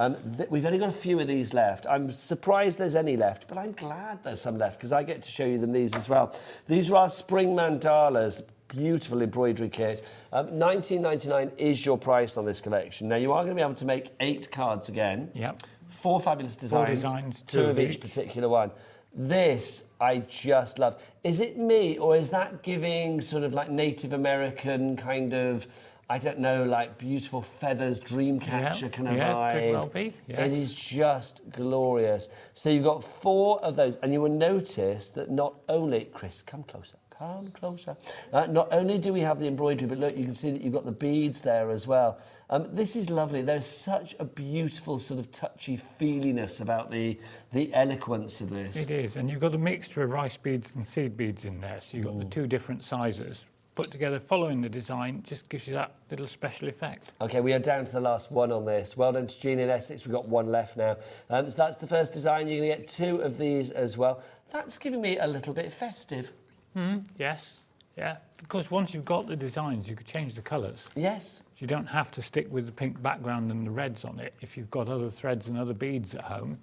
We've only got a few of these left. I'm surprised there's any left, but I'm glad there's some left because I get to show you them these as well. These are our spring mandalas. Beautiful embroidery kit. $19.99 is your price on this collection. Now, you are going to be able to make 8 cards again. Yep. 4 fabulous designs. 2 of each particular one. This, I just love. Is it me, or is that giving sort of like Native American kind of, I don't know, like beautiful feathers, dream catcher kind of vibe? Could well be. Yes. It is just glorious. So you've got 4 of those, and you will notice that not only, Chris, come closer. Come closer. Not only do we have the embroidery, but look, you can see that you've got the beads there as well. This is lovely. There's such a beautiful sort of touchy-feeliness about the eloquence of this. It is, and you've got a mixture of rice beads and seed beads in there, so you've got the 2 different sizes. Put together following the design just gives you that little special effect. OK, we are down to the last one on this. Well done to Jean in Essex. We've got 1 left now. So that's the first design. You're going to get 2 of these as well. That's giving me a little bit festive. Yes, yeah. Because once you've got the designs, you could change the colours. Yes. You don't have to stick with the pink background and the reds on it. If you've got other threads and other beads at home.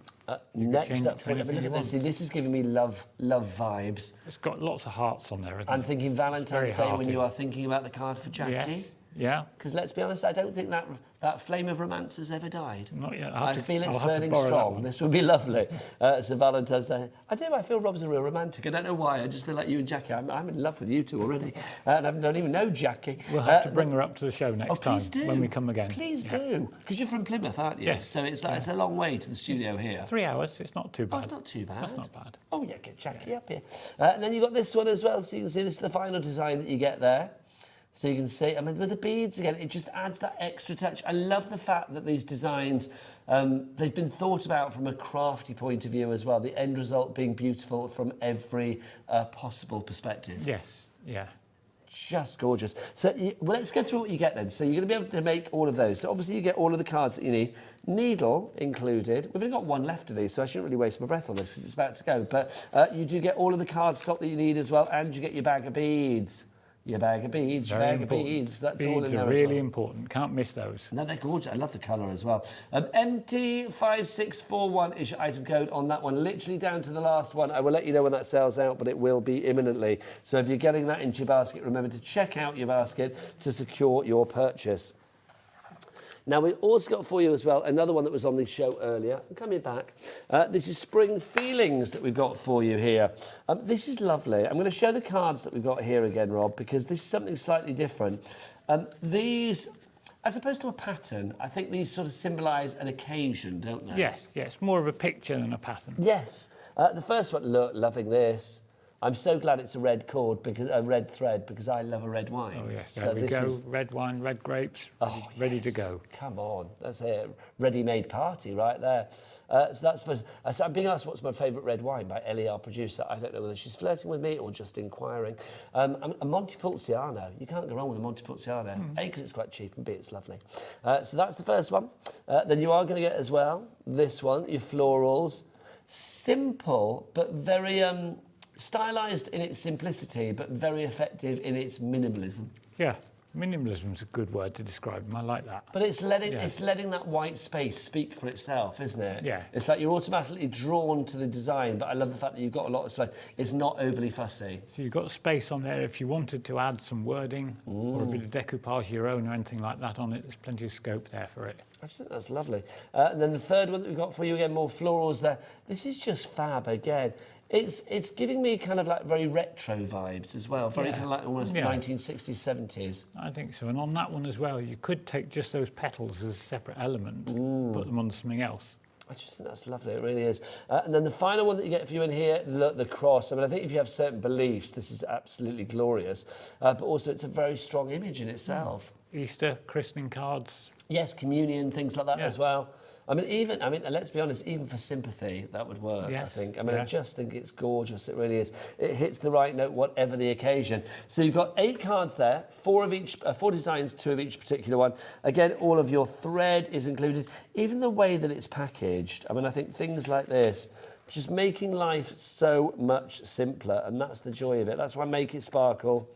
Next up, look at this. See, this is giving me love vibes. It's got lots of hearts on there, isn't it? I'm thinking Valentine's Day hearty. when you are thinking about the card for Jackie. Yes. Yeah. Because let's be honest, I don't think that flame of romance has ever died. Not yet. I feel it's I'll have to burning borrow that strong. one. This would be lovely. So Valentine's Day. I feel Rob's a real romantic. I don't know why. I just feel like you and Jackie. I'm in love with you two already. And I don't even know Jackie. We'll have to bring her up to the show next time do. when we come again. Please do. Because you're from Plymouth, aren't you? Yes. So it's like it's a long way to the studio here. 3 hours. It's not too bad. Oh, it's not too bad. That's not bad. Oh, yeah, get Jackie up here. And then you've got this one as well. So you can see this is the final design that you get there. So you can see, I mean, with the beads, again, it just adds that extra touch. I love the fact that these designs, they've been thought about from a crafty point of view as well, the end result being beautiful from every possible perspective. Yes, yeah. Just gorgeous. So well, let's go through what you get then. So you're going to be able to make all of those. So obviously you get all of the cards that you need, needle included. We've only got 1 left of these, so I shouldn't really waste my breath on this because it's about to go. But you do get all of the card stock that you need as well, and you get your bag of beads. Your bag of beads, your bag of beads. That's all in Beads there are as really well. important. Can't miss those. No, they're gorgeous. I love the colour as well. MT5641 is your item code on that one, literally down to the last one. I will let you know when that sells out, but it will be imminently. So if you're getting that into your basket, remember to check out your basket to secure your purchase. Now, we've also got for you as well another one that was on the show earlier. I'm coming back. This is Spring Feelings that we've got for you here. This is lovely. I'm going to show the cards that we've got here again, Rob, because this is something slightly different. These, as opposed to a pattern, I think these sort of symbolise an occasion, don't they? Yes, yes, more of a picture than a pattern. Yes. The first one, look, loving this. I'm so glad it's a red cord, because a red thread, because I love a red wine. Oh, yes, So there we this go. is- Red wine, red grapes, ready to go. Come on, that's a ready-made party right there. So that's first. So I'm being asked what's my favourite red wine by Ellie, our producer. I don't know whether she's flirting with me or just inquiring. A Montepulciano. You can't go wrong with a Montepulciano. A, because it's quite cheap, and B, it's lovely. So that's the first one. Then you are going to get as well this one, your florals. Simple, but very... stylised in its simplicity, but very effective in its minimalism. Yeah, minimalism's a good word to describe them. I like that. But it's letting that white space speak for itself, isn't it? Yeah. It's like you're automatically drawn to the design, but I love the fact that you've got a lot of space. It's not overly fussy. So you've got space on there if you wanted to add some wording or a bit of decoupage of your own or anything like that on it. There's plenty of scope there for it. I just think that's lovely. And then the third one that we've got for you, again, more florals there. This is just fab again. It's giving me kind of like very retro vibes as well, very kind of like almost 1960s, 70s. I think so. And on that one as well, you could take just those petals as a separate element, put them on something else. I just think that's lovely, it really is. And then the final one that you get for you in here, the cross. I mean, I think if you have certain beliefs, this is absolutely glorious. But also it's a very strong image in itself. Easter, christening cards. Yes, communion, things like that as well. I mean, let's be honest, even for sympathy, that would work, I think. I mean, I just think it's gorgeous, it really is. It hits the right note, whatever the occasion. So you've got 8 cards there, 4 of each, 4 designs, 2 of each particular one. Again, all of your thread is included. Even the way that it's packaged, I mean, I think things like this, just making life so much simpler, and that's the joy of it. That's why Make It Sparkle.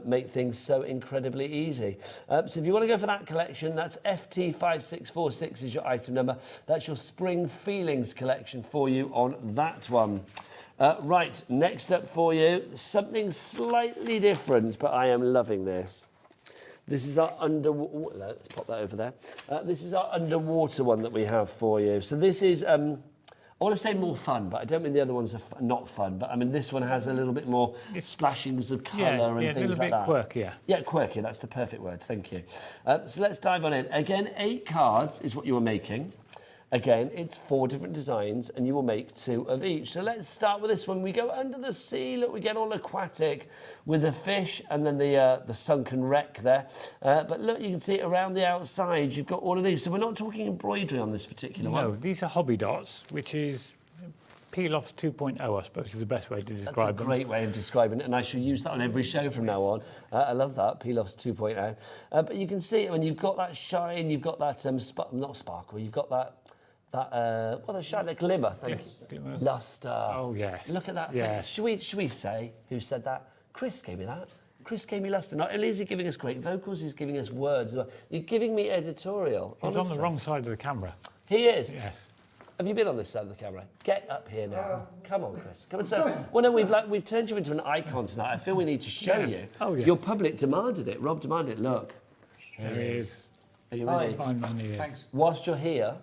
Make things so incredibly easy. So if you want to go for that collection, that's FT5646 is your item number. That's your Spring Feelings collection for you on that one. Right, next up for you, something slightly different, but I am loving this. This is our underwater, let's pop that over there. This is our underwater one that we have for you. So this is... I want to say more fun, but I don't mean the other ones are not fun. But I mean, this one has a little bit more splashings of colour and things like that. A little bit quirkier. Yeah, quirky, that's the perfect word, thank you. So let's dive on in. Again, 8 cards is what you are making. Again, it's 4 different designs, and you will make 2 of each. So let's start with this one. We go under the sea. Look, we get all aquatic with the fish and then the sunken wreck there. But look, you can see around the outside, you've got all of these. So we're not talking embroidery on this particular one. No, these are hobby dots, which is peel-offs 2.0, I suppose, is the best way to describe them. That's a great way of describing it, and I shall use that on every show from now on. I love that, peel-offs 2.0. But you can see, I mean, you've got that shine, you've got that, not sparkle, you've got that the shine, that glimmer, thank you. Luster. Oh, yes. Look at that Yeah. thing. Should we say who said that? Chris gave me that. Chris gave me luster. Not only is he giving us great vocals, he's giving us words as well. You're giving me editorial. He's honestly. on the wrong side of the camera. He is? Yes. Have you been on this side of the camera? Get up here now. Come on, Chris. Come and say. Well, no, we've turned you into an icon tonight. I feel we need to show you. Oh, yeah. Your public demanded it. Rob demanded it. Look. There he is. Are you ready? Fine man he is. Thanks. Whilst you're here,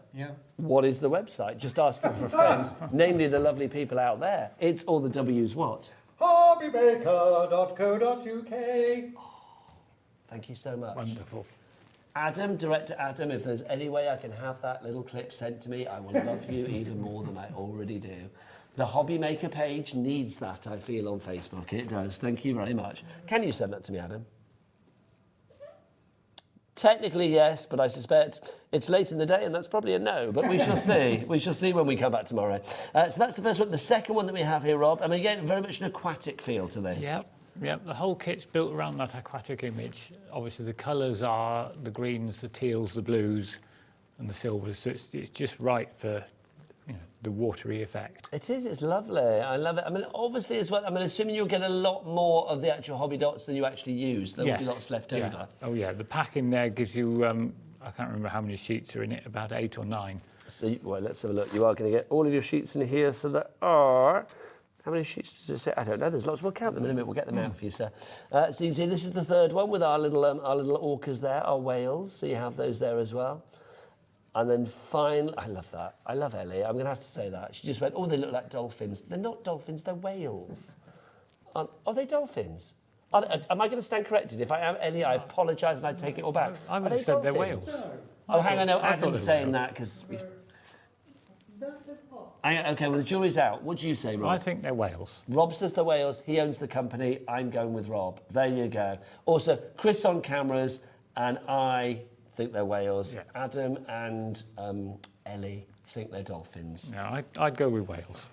what is the website? Just asking for a friend, namely the lovely people out there. It's all the W's what? HobbyMaker.co.uk. Thank you so much. Wonderful. Adam, Director Adam, if there's any way I can have that little clip sent to me, I will love you even more than I already do. The HobbyMaker page needs that, I feel, on Facebook. It does. Thank you very much. Can you send that to me, Adam? Technically, yes, but I suspect it's late in the day, and that's probably a no, but we shall see. We shall see when we come back tomorrow. So that's the first one. The second one that we have here, Rob, I mean, again, very much an aquatic feel to this. Yep, the whole kit's built around that aquatic image. Obviously, the colours are the greens, the teals, the blues, and the silvers, so it's just right for the watery effect. It is, it's lovely. I love it. I mean, obviously as well, I mean, assuming you'll get a lot more of the actual hobby dots than you actually use, there will be lots left over. Oh yeah, the pack in there gives you, I can't remember how many sheets are in it, about 8 or 9. So, well, let's have a look. You are going to get all of your sheets in here, so there are... How many sheets does it say? I don't know. There's lots. We'll count them in a minute. We'll get them out for you, sir. So you can see this is the third one with our little orcas there, our whales. So you have those there as well. And then finally, I love that. I love Ellie. I'm going to have to say that. She just went, oh, they look like dolphins. They're not dolphins. They're whales. Are they dolphins? Am I going to stand corrected? If I am Ellie, I apologise and I take it all back. I would have said they're whales. Oh, hang on. No, Adam's saying that because... Okay, well, the jury's out. What do you say, Rob? I think they're whales. Rob says they're whales. He owns the company. I'm going with Rob. There you go. Also, Chris on cameras, and I think they're whales. Yeah. Adam and Ellie think they're dolphins. No, I'd go with whales.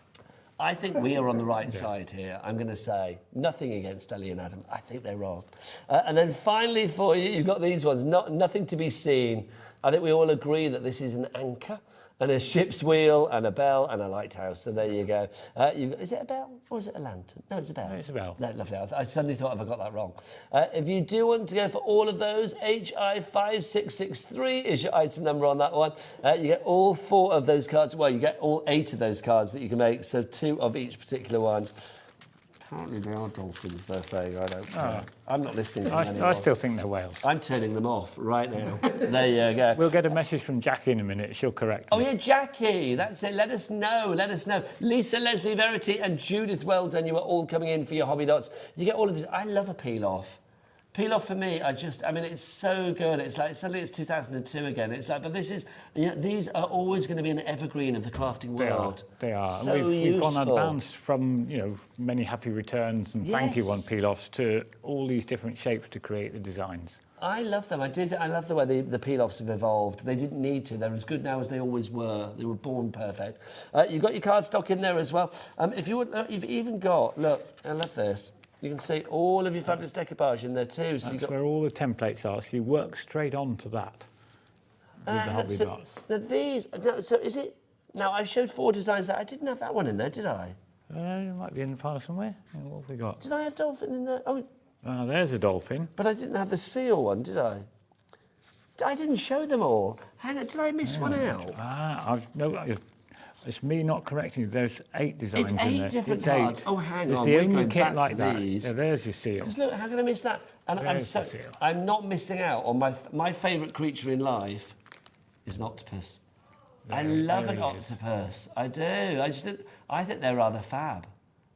I think we are on the right side here. I'm going to say nothing against Ellie and Adam. I think they're wrong. And then finally for you, you've got these ones. Nothing to be seen. I think we all agree that this is an anchor and a ship's wheel and a bell and a lighthouse. So there you go. Is it a bell or is it a lantern? No, it's a bell. No, it's a bell. No, lovely. I suddenly thought I got that wrong. If you do want to go for all of those, HI5663 is your item number on that one. You get all 4 of those cards. Well, you get all 8 of those cards that you can make. So 2 of each particular one. Apparently they are dolphins, they're saying. I don't know. I'm not listening to them anymore. I still think they're whales. I'm turning them off right now. There you go. We'll get a message from Jackie in a minute. She'll correct me. Oh, yeah, Jackie. That's it. Let us know. Let us know. Lisa, Leslie, Verity and Judith, well done. You are all coming in for your hobby dots. You get all of this. I love a peel-off. Peel-off for me, I mean, it's so good. It's like, suddenly it's 2002 again. It's like, but this is, these are always going to be an evergreen of the crafting world. They are. So we've gone advanced from, many happy returns and thank you one peel-offs to all these different shapes to create the designs. I love them. I love the way the peel-offs have evolved. They didn't need to. They're as good now as they always were. They were born perfect. You've got your cardstock in there as well. If you would, you've even got, look, I love this. You can see all of your fabulous decoupage in there too. So that's where all the templates are, so you work straight on to that with the hobby dots. Now these, so is it, now I showed 4 designs that I didn't have that one in there, did I? It might be in the pile somewhere. What have we got? Did I have dolphin in there? Oh, there's a dolphin. But I didn't have the seal one, did I? I didn't show them all. Hang on, did I miss one out? It's me not correcting you. There's 8 designs in there. It's 8 different cards. Oh, hang on. It's the only kit like that. Yeah, there's your seal. Because look, how can I miss that? And I'm not missing out on my favourite creature in life is an octopus. I love an octopus. I do. I think they're rather fab.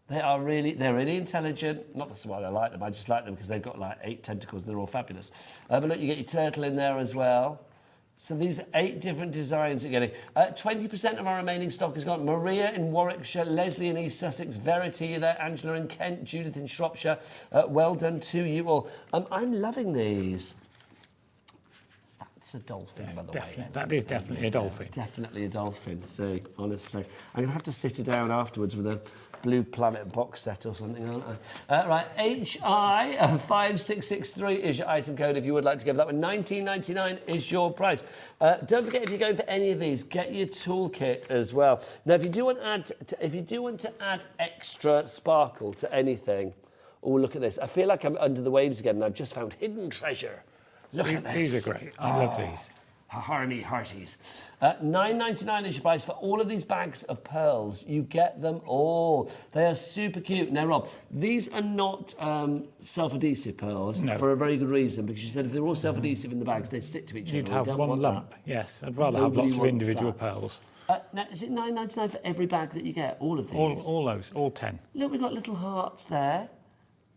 They're really intelligent. Not that's why I like them. I just like them because they've got like 8 tentacles and they're all fabulous. But look, you get your turtle in there as well. So these are 8 different designs you're getting. 20% of our remaining stock is gone. Maria in Warwickshire, Leslie in East Sussex, Verity there, Angela in Kent, Judith in Shropshire. Well done to you all. I'm loving these. That's a dolphin, by the way. That is definitely a dolphin. Definitely a dolphin, see, honestly. I'm going to have to sit it down afterwards with a Blue Planet box set or something, aren't I? Right, HI5663 is your item code if you would like to give that one. $19.99 is your price. Don't forget, if you're going for any of these, get your toolkit as well. Now, if you do want to add extra sparkle to anything, oh, look at this. I feel like I'm under the waves again, and I've just found hidden treasure. Look at this. These are great. I love these. Harmy hearties. $9.99 is your price for all of these bags of pearls. You get them all. They are super cute. Now, Rob, these are not self-adhesive pearls for a very good reason, because you said if they're all self-adhesive in the bags, they stick to each other. You'd have one lump. That. Yes, I'd rather have lots of individual pearls. Now, is it $9.99 for every bag that you get? All of these? All those, all 10. Look, we've got little hearts there.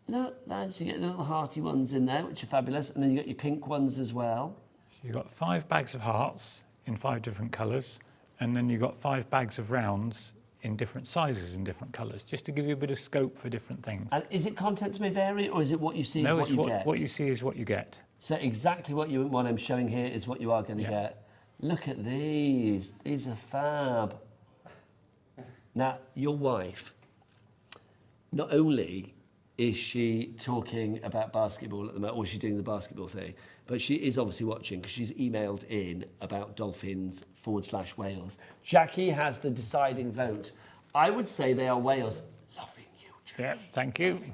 Look, you get the little hearty ones in there, which are fabulous, and then you got your pink ones as well. So you've got 5 bags of hearts in 5 different colours, and then you've got 5 bags of rounds in different sizes and different colours, just to give you a bit of scope for different things. And is it contents may vary, or is it what you see is what you get? What you see is what you get. So exactly what I'm showing here is what you are going to get. Look at these. These are fab. Now, your wife, not only is she talking about basketball at the moment, or is she doing the basketball thing? But she is obviously watching because she's emailed in about dolphins /Wales. Jackie has the deciding vote. I would say they are whales. Loving you, Jackie. Yeah, thank you. Loving you.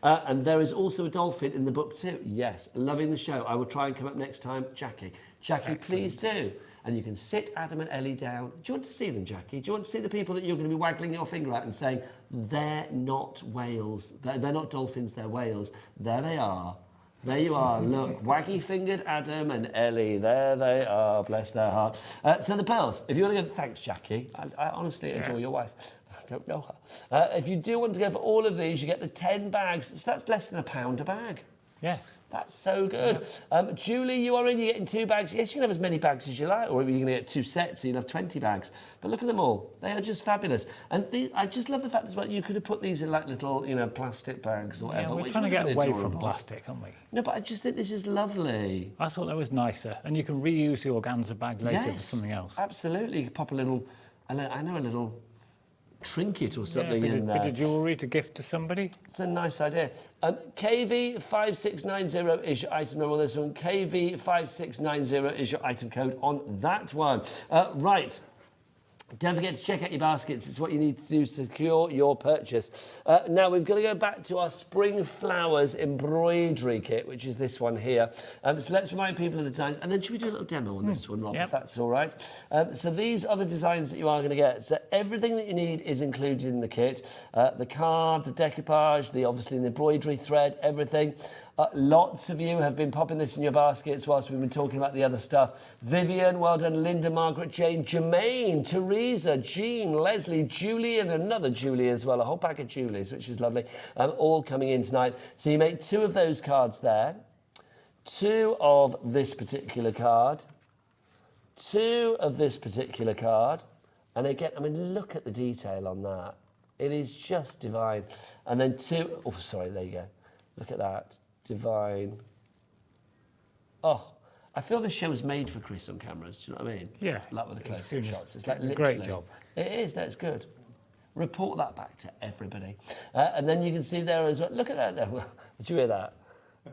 And there is also a dolphin in the book too. Yes, loving the show. I will try and come up next time, Jackie. Jackie, Excellent. please do. And you can sit Adam and Ellie down. Do you want to see them, Jackie? Do you want to see the people that you're going to be waggling your finger at and saying, they're not whales, they're not dolphins, they're whales. There they are. There you are. Look, waggy-fingered Adam and Ellie. There they are. Bless their heart. So the pearls. If you want to go, thanks, Jackie. I honestly adore your wife. I don't know her. If you do want to go for all of these, you get the 10 bags. So that's less than £1 a bag. Yes. That's so good. Julie, you are in. You're getting 2 bags. Yes, you can have as many bags as you like, or you're going to get 2 sets, so you'll have 20 bags. But look at them all. They are just fabulous. And I just love the fact as well, you could have put these in like little, plastic bags or whatever. Yeah, we're trying to get away from plastic, aren't we? No, but I just think this is lovely. I thought that was nicer. And you can reuse the organza bag later for something else. Absolutely. You could pop a little, a little trinket or something in there. Bit of jewellery to gift to somebody. It's a nice idea. KV5690 is your item number on this one. KV5690 is your item code on that one. Right. Don't forget to check out your baskets. It's what you need to do to secure your purchase. Now, we've got to go back to our Spring Flowers embroidery kit, which is this one here. So let's remind people of the designs. And then should we do a little demo on this one, Rob, if that's all right? So these are the designs that you are going to get. So everything that you need is included in the kit. The card, the decoupage, obviously the embroidery thread, everything. Lots of you have been popping this in your baskets whilst we've been talking about the other stuff. Vivian, well done. Linda, Margaret, Jane, Jermaine, Teresa, Jean, Leslie, Julie, and another Julie as well. A whole pack of Julies, which is lovely. All coming in tonight. So you make 2 of those cards there. 2 of this particular card. 2 of this particular card. And again, I mean, look at the detail on that. It is just divine. And then 2... Oh, sorry, there you go. Look at that. Divine. Oh, I feel this show was made for Chris on cameras. Do you know what I mean? Yeah. Like with the close-up shots. It's like great job. It is. That's good. Report that back to everybody. And then you can see there as well. Look at that there. Did you hear that?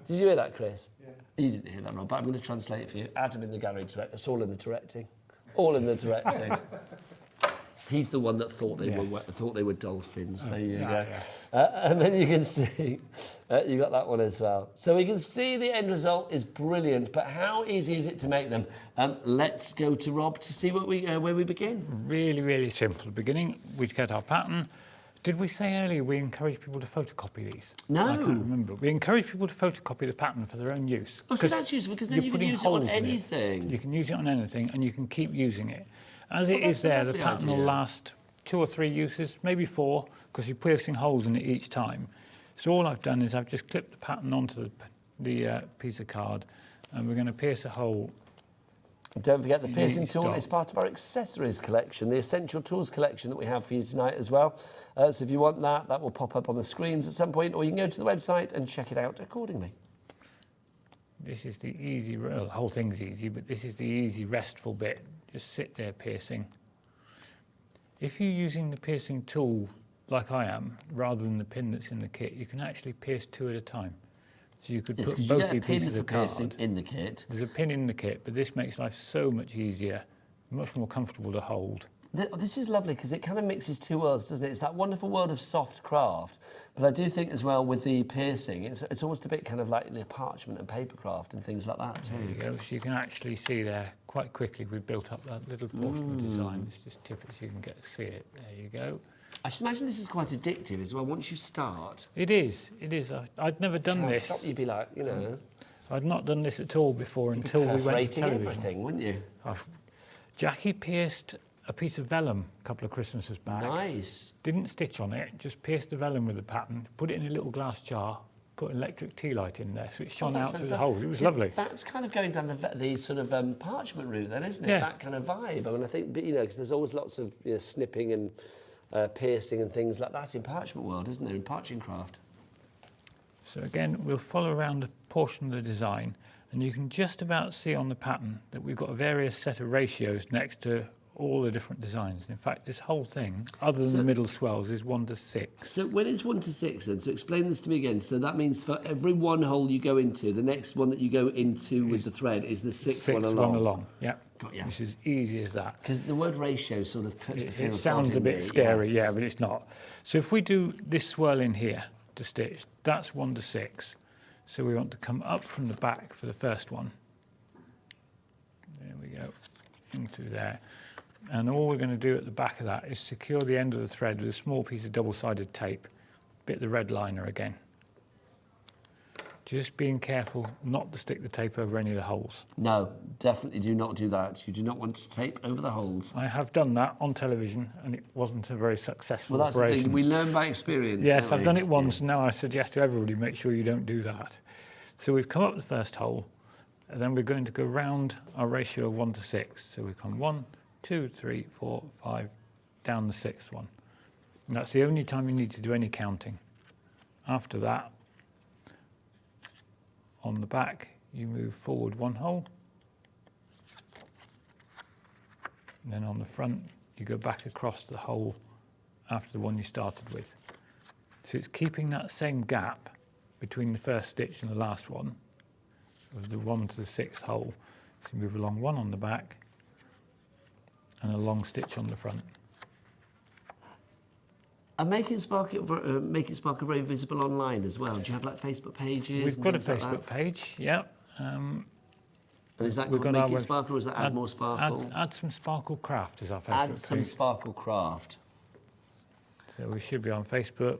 Did you hear that, Chris? Yeah. You didn't hear that, Rob, but I'm going to translate it for you. Adam in the garage. It's all in the directing. All in the directing. He's the one that thought they were dolphins. There you go. And then you can see you got that one as well. So we can see the end result is brilliant. But how easy is it to make them? Let's go to Rob to see where we begin. Really, really simple. Beginning, we get our pattern. Did we say earlier we encourage people to photocopy these? No. I can't remember. We encourage people to photocopy the pattern for their own use. Oh, so that's useful because then you can use it on anything. You can use it on anything and you can keep using it. As it is there, the pattern will last 2 or 3 uses, maybe 4, because you're piercing holes in it each time. So all I've done is I've just clipped the pattern onto the piece of card, and we're going to pierce a hole. Don't forget the piercing tool is part of our accessories collection, the essential tools collection that we have for you tonight as well. So if you want that, that will pop up on the screens at some point, or you can go to the website and check it out accordingly. This is the easy, well, the whole thing's easy, but this is the easy, restful bit. Just sit there piercing. If you're using the piercing tool like I am, rather than the pin that's in the kit, you can actually pierce 2 at a time. So you could put both the pieces of card in the kit. There's a pin in the kit, but this makes life so much easier, much more comfortable to hold. This is lovely because it kind of mixes 2 worlds, doesn't it? It's that wonderful world of soft craft, but I do think as well with the piercing, it's almost a bit kind of like parchment and paper craft and things like that too. There you go. So you can actually see there quite quickly we've built up that little portion of design. Let's just tip it so you can get to see it. There you go. I should imagine this is quite addictive as well once you start. It is. It is. I'd never done this. Stop, you'd be like, you know. I'd not done this at all before until we went to television. Everything, wouldn't you? Jackie pierced a piece of vellum a couple of Christmases back. Nice. Didn't stitch on it, just pierced the vellum with the pattern, put it in a little glass jar, put an electric tea light in there, so it shone out through the hole. It was lovely. That's kind of going down the sort of parchment route then, isn't it? Yeah. That kind of vibe. I mean, I think, because there's always lots of snipping and piercing and things like that in parchment world, isn't there, in parching craft? So again, we'll follow around a portion of the design, and you can just about see on the pattern that we've got a various set of ratios next to all the different designs. In fact, this whole thing, other than the middle swells, is 1 to 6. So when it's 1 to 6 then, so explain this to me again. So that means for every one hole you go into, the next one that you go into with the thread is the sixth one along. One along, yeah. Got ya. It's as easy as that. Because the word ratio sort of puts the fear It of sounds God a in bit me, scary, yes. yeah, but it's not. So if we do this swirl in here to stitch, that's 1 to 6. So we want to come up from the back for the first one. There we go, into there. And all we're going to do at the back of that is secure the end of the thread with a small piece of double-sided tape, bit the red liner again. Just being careful not to stick the tape over any of the holes. No, definitely do not do that. You do not want to tape over the holes. I have done that on television and it wasn't a very successful Well, that's operation. the thing, we learn by experience. Yes, don't I've we? done it once, and now I suggest to everybody, make sure you don't do that. So we've come up the first hole, and then we're going to go round our ratio of 1 to 6. So we come 1, 2, 3, 4, 5, down the 6th one. And that's the only time you need to do any counting. After that, on the back, you move forward 1 hole. And then on the front, you go back across the hole after the one you started with. So it's keeping that same gap between the first stitch and the last one, of the 1 to the 6th hole. So you move along 1 on the back, and a long stitch on the front. And Make It Sparkle very visible online as well. Do you have like Facebook pages? We've got a Facebook page, yeah. And is that we've called got Make It Sparkle or is that Add More Sparkle? Add Some Sparkle Craft is our Facebook Add page. Some Sparkle Craft. So we should be on Facebook.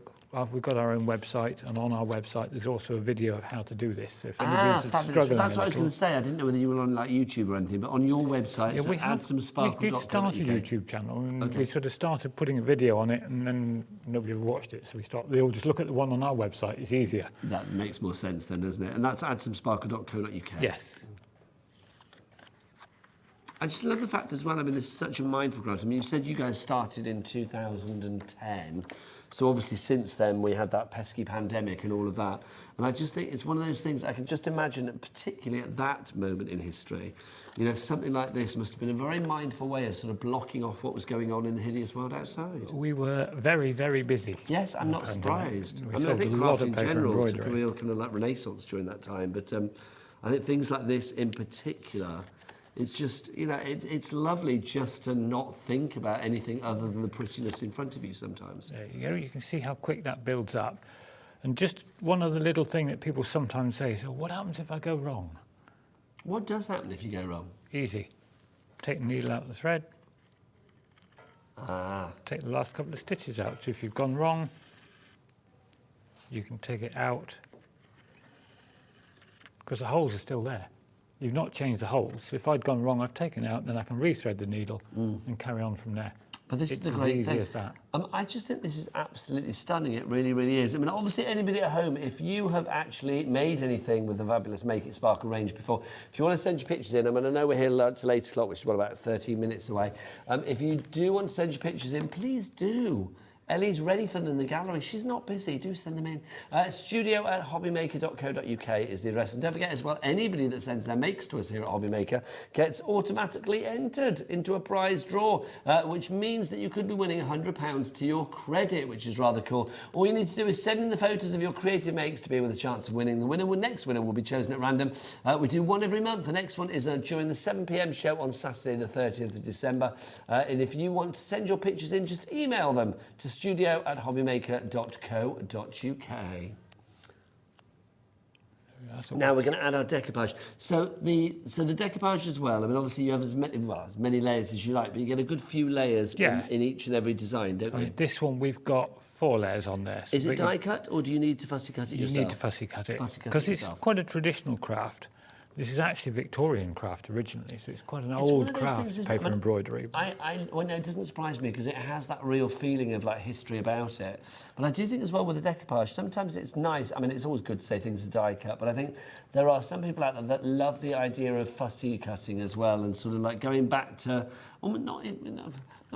We've got our own website, and on our website there's also a video of how to do this. So if anybody's fabulous. struggling That's what I was a going little, to say. I didn't know whether you were on like YouTube or anything, but on your website, so we Add Some Sparkle. We did start a YouTube channel, and we sort of started putting a video on it, and then nobody ever watched it. So they all just look at the one on our website. It's easier. That makes more sense then, doesn't it? And that's addsomesparkle.co.uk. Yes. I just love the fact as well, I mean, this is such a mindful craft. I mean, you said you guys started in 2010. So obviously since then we had that pesky pandemic and all of that. And I just think it's one of those things I can just imagine, that particularly at that moment in history, you know, something like this must have been a very mindful way of sort of blocking off what was going on in the hideous world outside. We were very, very busy. Yes, I'm not surprised. We I mean, I sold think a craft lot of in paper general took a embroidery. real kind of like renaissance during that time. But I think things like this in particular, it's just, you know, it's lovely just to not think about anything other than the prettiness in front of you sometimes. There you go. You can see how quick that builds up. And just one other little thing that people sometimes say, so what happens if I go wrong? What does happen if you go wrong? Easy. Take the needle out of the thread. Take the last couple of stitches out. So if you've gone wrong, you can take it out, because the holes are still there. You've not changed the holes. So if I'd gone wrong, I've taken it out, then I can rethread the needle and carry on from there. But this it's is the as great easy thing. as that. I just think this is absolutely stunning. It really, really is. I mean, obviously, anybody at home, if you have actually made anything with the fabulous Make It Sparkle range before, if you want to send your pictures in, I mean, I know we're here till 8 o'clock, which is about 13 minutes away. If you do want to send your pictures in, please do. Ellie's ready for them in the gallery. She's not busy. Do send them in. studio@hobbymaker.co.uk is the address. And don't forget as well, anybody that sends their makes to us here at HobbyMaker gets automatically entered into a prize draw, which means that you could be winning £100 to your credit, which is rather cool. All you need to do is send in the photos of your creative makes to be with a chance of winning. The next winner will be chosen at random. We do one every month. The next one is during the 7 p.m. show on Saturday, the 30th of December. And if you want to send your pictures in, just email them to studio@hobbymaker.co.uk. Now we're going to add our decoupage. So the decoupage as well, I mean, obviously you have as many layers as you like, but you get a good few layers in each and every design, don't you? This one, we've got 4 layers on there. Is it die cut, or do you need to fussy cut it yourself? You need to fussy cut it, Fussy cut because it it's yourself. quite a traditional craft. This is actually Victorian craft originally, so it's quite an It's one old of those craft, things, isn't it? paper embroidery. Well, no, it doesn't surprise me because it has that real feeling of like history about it. But I do think as well with the decoupage, sometimes it's nice. I mean, it's always good to say things are die cut, but I think there are some people out there that love the idea of fussy cutting as well, and sort of like going back to,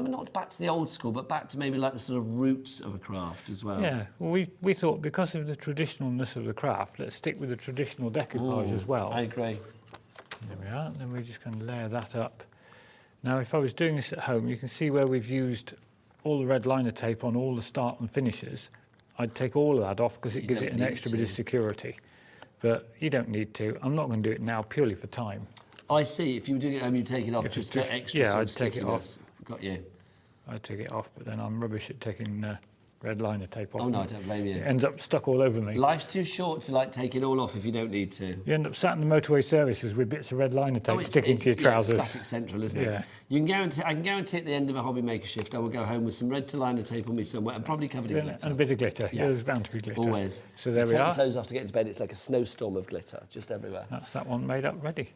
not back to the old school, but back to maybe like the sort of roots of a craft as well. Yeah, well, we thought because of the traditionalness of the craft, let's stick with the traditional decoupage as well. I agree. There we are. Then we're just going to layer that up Now, if I was doing this at home, you can see where we've used all the red liner tape on all the start and finishes. I'd take all of that off because it gives it an extra bit of security. But you don't need to. I'm not going to do it now purely for time. Oh, I see. If you were doing it at home, you take it off just for extra. Yeah, I'd take it off. Got you. I'd take it off, but then I'm rubbish at taking red liner tape off. Oh no, I don't blame you. It ends up stuck all over me. Life's too short to like take it all off if you don't need to. You end up sat in the motorway services with bits of red liner tape sticking to your trousers. It's static central, isn't it? You can guarantee. I can guarantee at the end of a HobbyMaker shift, I will go home with some red to liner tape on me somewhere, and probably covered in glitter. And a bit of glitter. Yeah, there's bound to be glitter. Always. So there we are. Take your clothes off to get into bed. It's like a snowstorm of glitter, just everywhere. That's that one made up ready.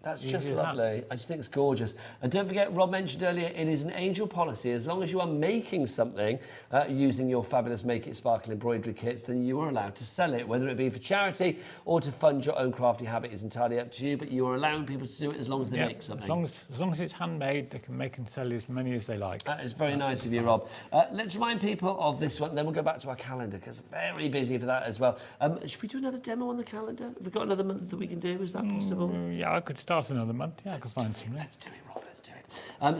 That's just lovely. I just think it's gorgeous. And don't forget, Rob mentioned earlier, it is an angel policy. As long as you are making something using your fabulous Make It Sparkle embroidery kits, then you are allowed to sell it. Whether it be for charity or to fund your own crafty habit is entirely up to you, but you are allowing people to do it as long as they make something. As long as it's handmade, they can make and sell as many as they like. That is very nice of you, Rob. Let's remind people of this one, then we'll go back to our calendar, because very busy for that as well. Should we do another demo on the calendar? Have we got another month that we can do? Is that possible? Yeah, I could start another month. Yeah, I could find some. Let's do it, Rob. Let's do it.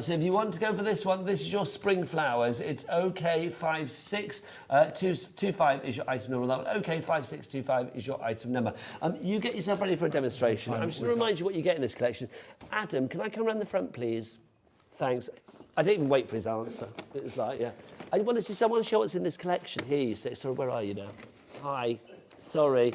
So if you want to go for this one, this is your spring flowers. It's OK5625 is your item number. That one. OK5625 is your item number. You get yourself ready for a demonstration. I'm just going to remind you what you get in this collection. Adam, can I come around the front, please? Thanks. I didn't even wait for his answer. It was like, yeah. I want to show what's in this collection. Here you sit. Sorry, where are you now? Hi. Sorry.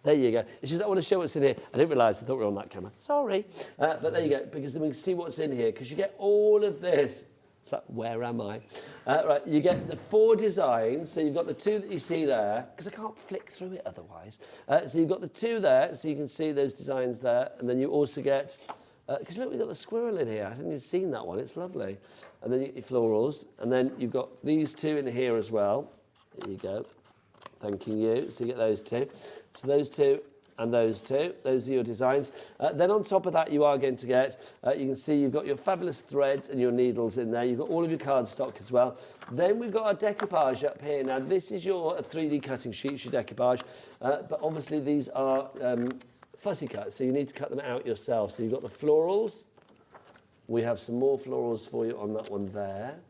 There you go. It's just I want to show what's in here. I didn't realise. I thought we were on that camera. Sorry. But there you go, because then we can see what's in here, because you get all of this. It's like, where am I? Right, you get the 4 designs. So you've got the 2 that you see there, because I can't flick through it otherwise. So you've got the 2 there, so you can see those designs there. And then you also get, because look, we've got the squirrel in here. I haven't even seen that one. It's lovely. And then you get your florals. And then you've got these 2 in here as well. There you go. Thanking you. So you get those 2. So those 2 and those 2. Those are your designs. Then on top of that, you are going to get, you can see you've got your fabulous threads and your needles in there. You've got all of your cardstock as well. Then we've got our decoupage up here. Now, this is your 3D cutting sheets, your decoupage. But obviously, these are fussy cuts, so you need to cut them out yourself. So you've got the florals. We have some more florals for you on that one there.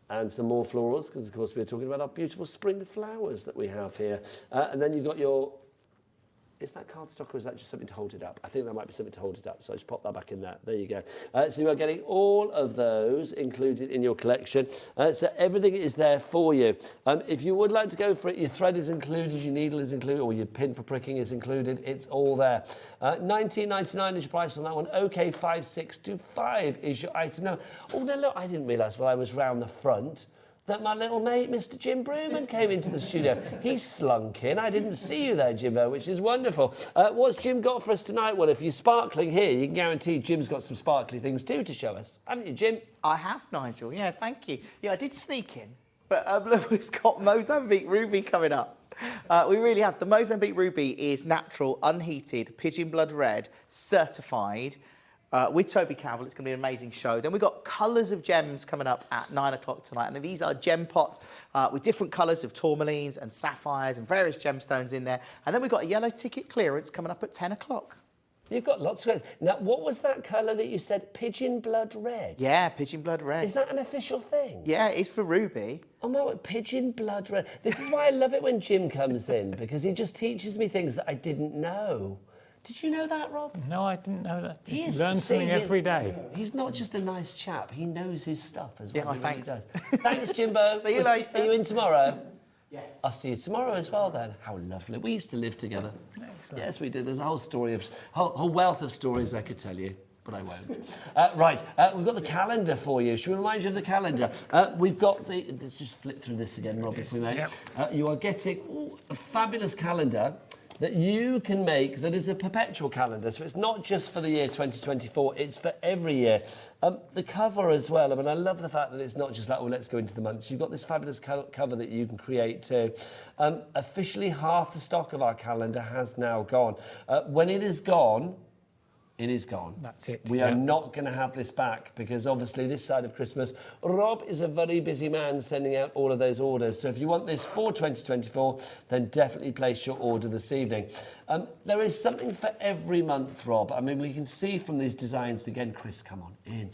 And some more florals, because of course we're talking about our beautiful spring flowers that we have here. And then you've got your, is that cardstock or is that just something to hold it up? I think that might be something to hold it up, so just pop that back in there. There you go. So you are getting all of those included in your collection. So everything is there for you. If you would like to go for it, your thread is included, your needle is included, or your pin for pricking is included. It's all there. $19.99 is your price on that one. OK5625 is your item. Now, oh no, look, I didn't realise while I was round the front that my little mate, Mr. Jim Brewman, came into the studio. He slunk in. I didn't see you there, Jimbo, which is wonderful. What's Jim got for us tonight? Well, if you're sparkling here, you can guarantee Jim's got some sparkly things too to show us. Haven't you, Jim? I have, Nigel. Yeah, thank you. Yeah, I did sneak in. But look, we've got Mozambique Ruby coming up. We really have. The Mozambique Ruby is natural, unheated, pigeon blood red, certified. With Toby Campbell. It's going to be an amazing show. Then we've got Colours of Gems coming up at 9 o'clock tonight. And these are gem pots with different colours of tourmalines and sapphires and various gemstones in there. And then we've got a yellow ticket clearance coming up at 10 o'clock. You've got lots of colours. Now, what was that colour that you said? Pigeon blood red? Yeah, pigeon blood red. Is that an official thing? Yeah, it's for Ruby. Oh my God, pigeon blood red. This is why I love it when Jim comes in, because he just teaches me things that I didn't know. Did you know that, Rob? No, I didn't know that. He learn something every day. He's not just a nice chap. He knows his stuff as well. Yeah, thanks. Really does. Thanks, Jimbo. See you later. Are you in tomorrow? Yes. I'll see you tomorrow as well then. How lovely. We used to live together. Excellent. Yes, we did. There's a whole story of, whole wealth of stories I could tell you, but I won't. Right, we've got the calendar for you. Should we remind you of the calendar? We've got the, let's just flip through this again, Rob, if we may. Yep. You are getting a fabulous calendar that you can make that is a perpetual calendar. So it's not just for the year 2024, it's for every year. The cover as well, I mean, I love the fact that it's not just like, oh, let's go into the months. You've got this fabulous cover that you can create too. Officially half the stock of our calendar has now gone. When it is gone, It is gone. That's it. We are not going to have this back because obviously this side of Christmas, Rob is a very busy man sending out all of those orders. So if you want this for 2024, then definitely place your order this evening. There is something for every month, Rob. I mean, we can see from these designs, again, Chris, come on in.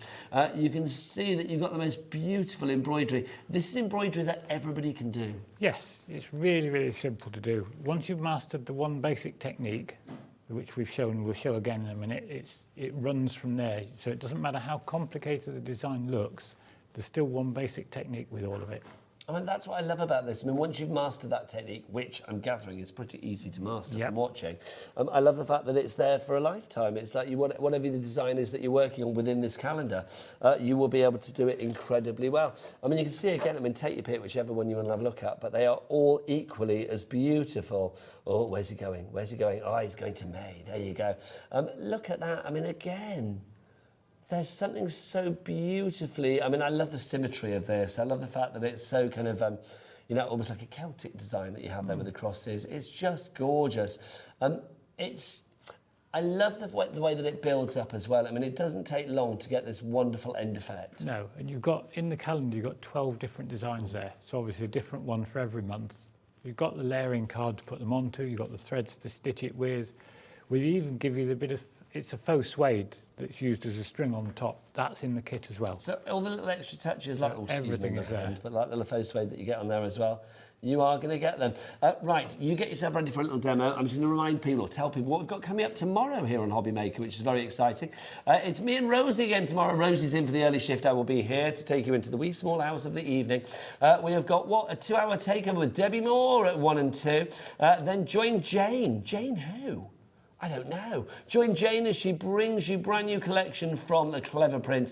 You can see that you've got the most beautiful embroidery. This is embroidery that everybody can do. Yes, it's really, really simple to do. Once you've mastered the one basic technique, which we've shown, we'll show again in a minute, it runs from there. So it doesn't matter how complicated the design looks, there's still one basic technique with all of it. I mean, that's what I love about this. I mean, once you've mastered that technique, which I'm gathering is pretty easy to master from watching, I love the fact that it's there for a lifetime. It's like whatever the design is that you're working on within this calendar, you will be able to do it incredibly well. I mean, you can see again, I mean, take your pick, whichever one you want to have a look at, but they are all equally as beautiful. Oh, where's he going? Where's he going? Oh, he's going to May. There you go. Look at that. I mean, again, there's something so beautifully, I mean, I love the symmetry of this. I love the fact that it's so kind of, you know, almost like a Celtic design that you have there with the crosses. It's just gorgeous. I love the way that it builds up as well. I mean, it doesn't take long to get this wonderful end effect. No, and you've got, in the calendar, you've got 12 different designs there. So obviously a different one for every month. You've got the layering card to put them onto, you've got the threads to stitch it with. We even give you the bit of, it's a faux suede that's used as a string on top. That's in the kit as well. So all the little extra touches, like everything is there, but like the little faux suede that you get on there as well, you are going to get them. Right, you get yourself ready for a little demo. I'm just going to remind people, or tell people what we've got coming up tomorrow here on HobbyMaker, which is very exciting. It's me and Rosie again tomorrow. Rosie's in for the early shift. I will be here to take you into the wee small hours of the evening. We have got, a 2-hour takeover with Debby Moore at 1 and 2. Then join Jane. Jane who? I don't know. Join Jane as she brings you brand new collection from the Clever Print.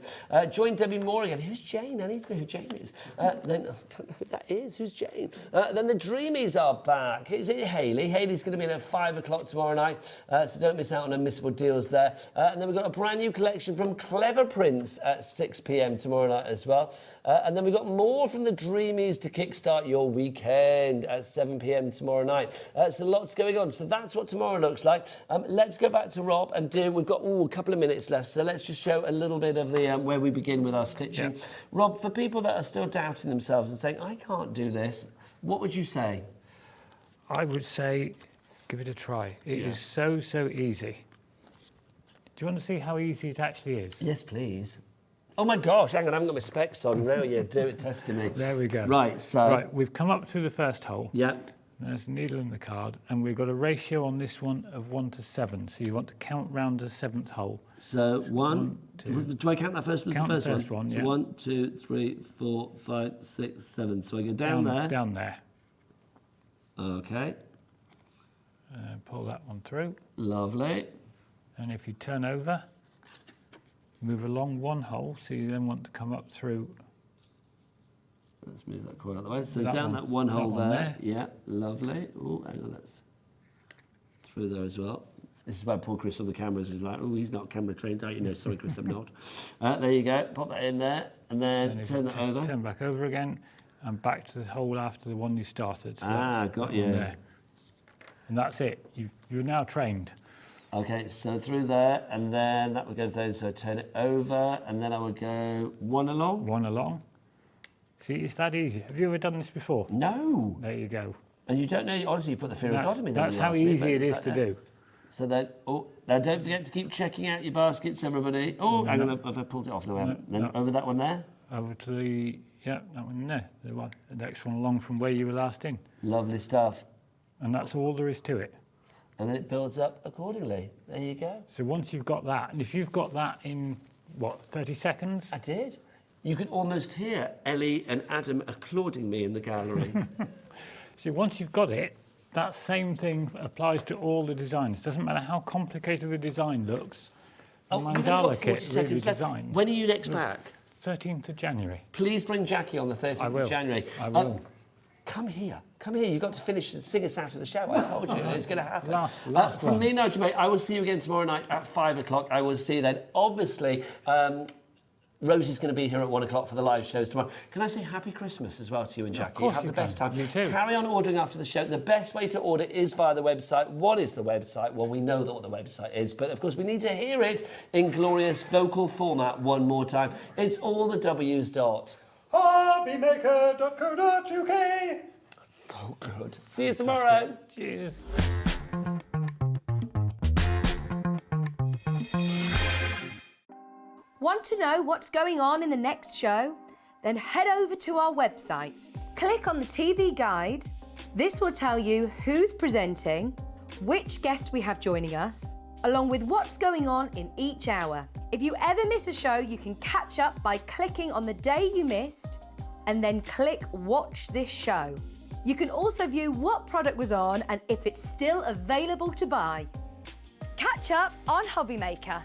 Join Debby Moore again. Who's Jane? I need to know who Jane is. Then, I don't know who that is. Who's Jane? Then the Dreamies are back. Is it Hayley? Hayley's going to be in at 5 o'clock tomorrow night, so don't miss out on unmissable deals there. And then we've got a brand new collection from Clever Prints at 6 p.m. tomorrow night as well. And then we've got more from the Dreamies to kickstart your weekend at 7 p.m. tomorrow night. So lots going on. So that's what tomorrow looks like. Let's go back to Rob and we've got a couple of minutes left. So let's just show a little bit of the where we begin with our stitching. Yeah. Rob, for people that are still doubting themselves and saying, I can't do this, what would you say? I would say, give it a try. It is so, so easy. Do you want to see how easy it actually is? Yes, please. Oh my gosh, hang on, I haven't got my specs on. Now you do it, testing me. There we go. Right, so... Right, we've come up to the first hole. Yeah. There's a needle in the card, and we've got a ratio on this one of 1 to 7. So you want to count round the 7th hole. So 1, 2, do I count that first with the first one? Yeah. So 1, 2, 3, 4, 5, 6, 7. So I go down there. Down there. Okay. Pull that one through. Lovely. And if you turn over, move along one hole, so you then want to come up through. Let's move that coil out of the way. So down that one hole there. Yeah, lovely. Oh, hang on, that's through there as well. This is why poor Chris on the cameras is like, oh, he's not camera trained, don't you? No, sorry, Chris, I'm not. There you go. Pop that in there, and then turn that over. Turn back over again, and back to the hole after the one you started. So got you. There. And that's it. You're now trained. Okay, so through there, and then that would go there, so turn it over, and then I would go one along. One along. See, it's that easy. Have you ever done this before? No. There you go. And you don't know, honestly, you put the fear of God in me. That's how easy it is to do. So then, now don't forget to keep checking out your baskets, everybody. Oh, hang on, have I pulled it off? No, I haven't. Then over that one there. Over to the, that one there. The next one along from where you were last in. Lovely stuff. And that's all there is to it. And then it builds up accordingly. There you go. So once you've got that, and if you've got that in, 30 seconds? I did. You could almost hear Ellie and Adam applauding me in the gallery. So once you've got it, that same thing applies to all the designs. Doesn't matter how complicated the design looks. The mandala kit really designed. When are you next back? 13th of January. Please bring Jackie on the 13th of January. I will. Come here. You've got to finish and sing us out of the show. I told you it's going to happen. Last from me now, Jamie, I will see you again tomorrow night at 5 o'clock. I will see you then. Obviously, Rosie's going to be here at 1 o'clock for the live shows tomorrow. Can I say Happy Christmas as well to you and Jackie? Of course Have you the best can. time. You too. Carry on ordering after the show. The best way to order is via the website. What is the website? Well, we know what the website is, but of course we need to hear it in glorious vocal format one more time. It's all the W's dot. HobbyMaker.co.uk. So good. See you tomorrow. Cheers. Want to know what's going on in the next show? Then head over to our website. Click on the TV guide. This will tell you who's presenting, which guest we have joining us, along with what's going on in each hour. If you ever miss a show, you can catch up by clicking on the day you missed and then click Watch This Show. You can also view what product was on and if it's still available to buy. Catch up on HobbyMaker.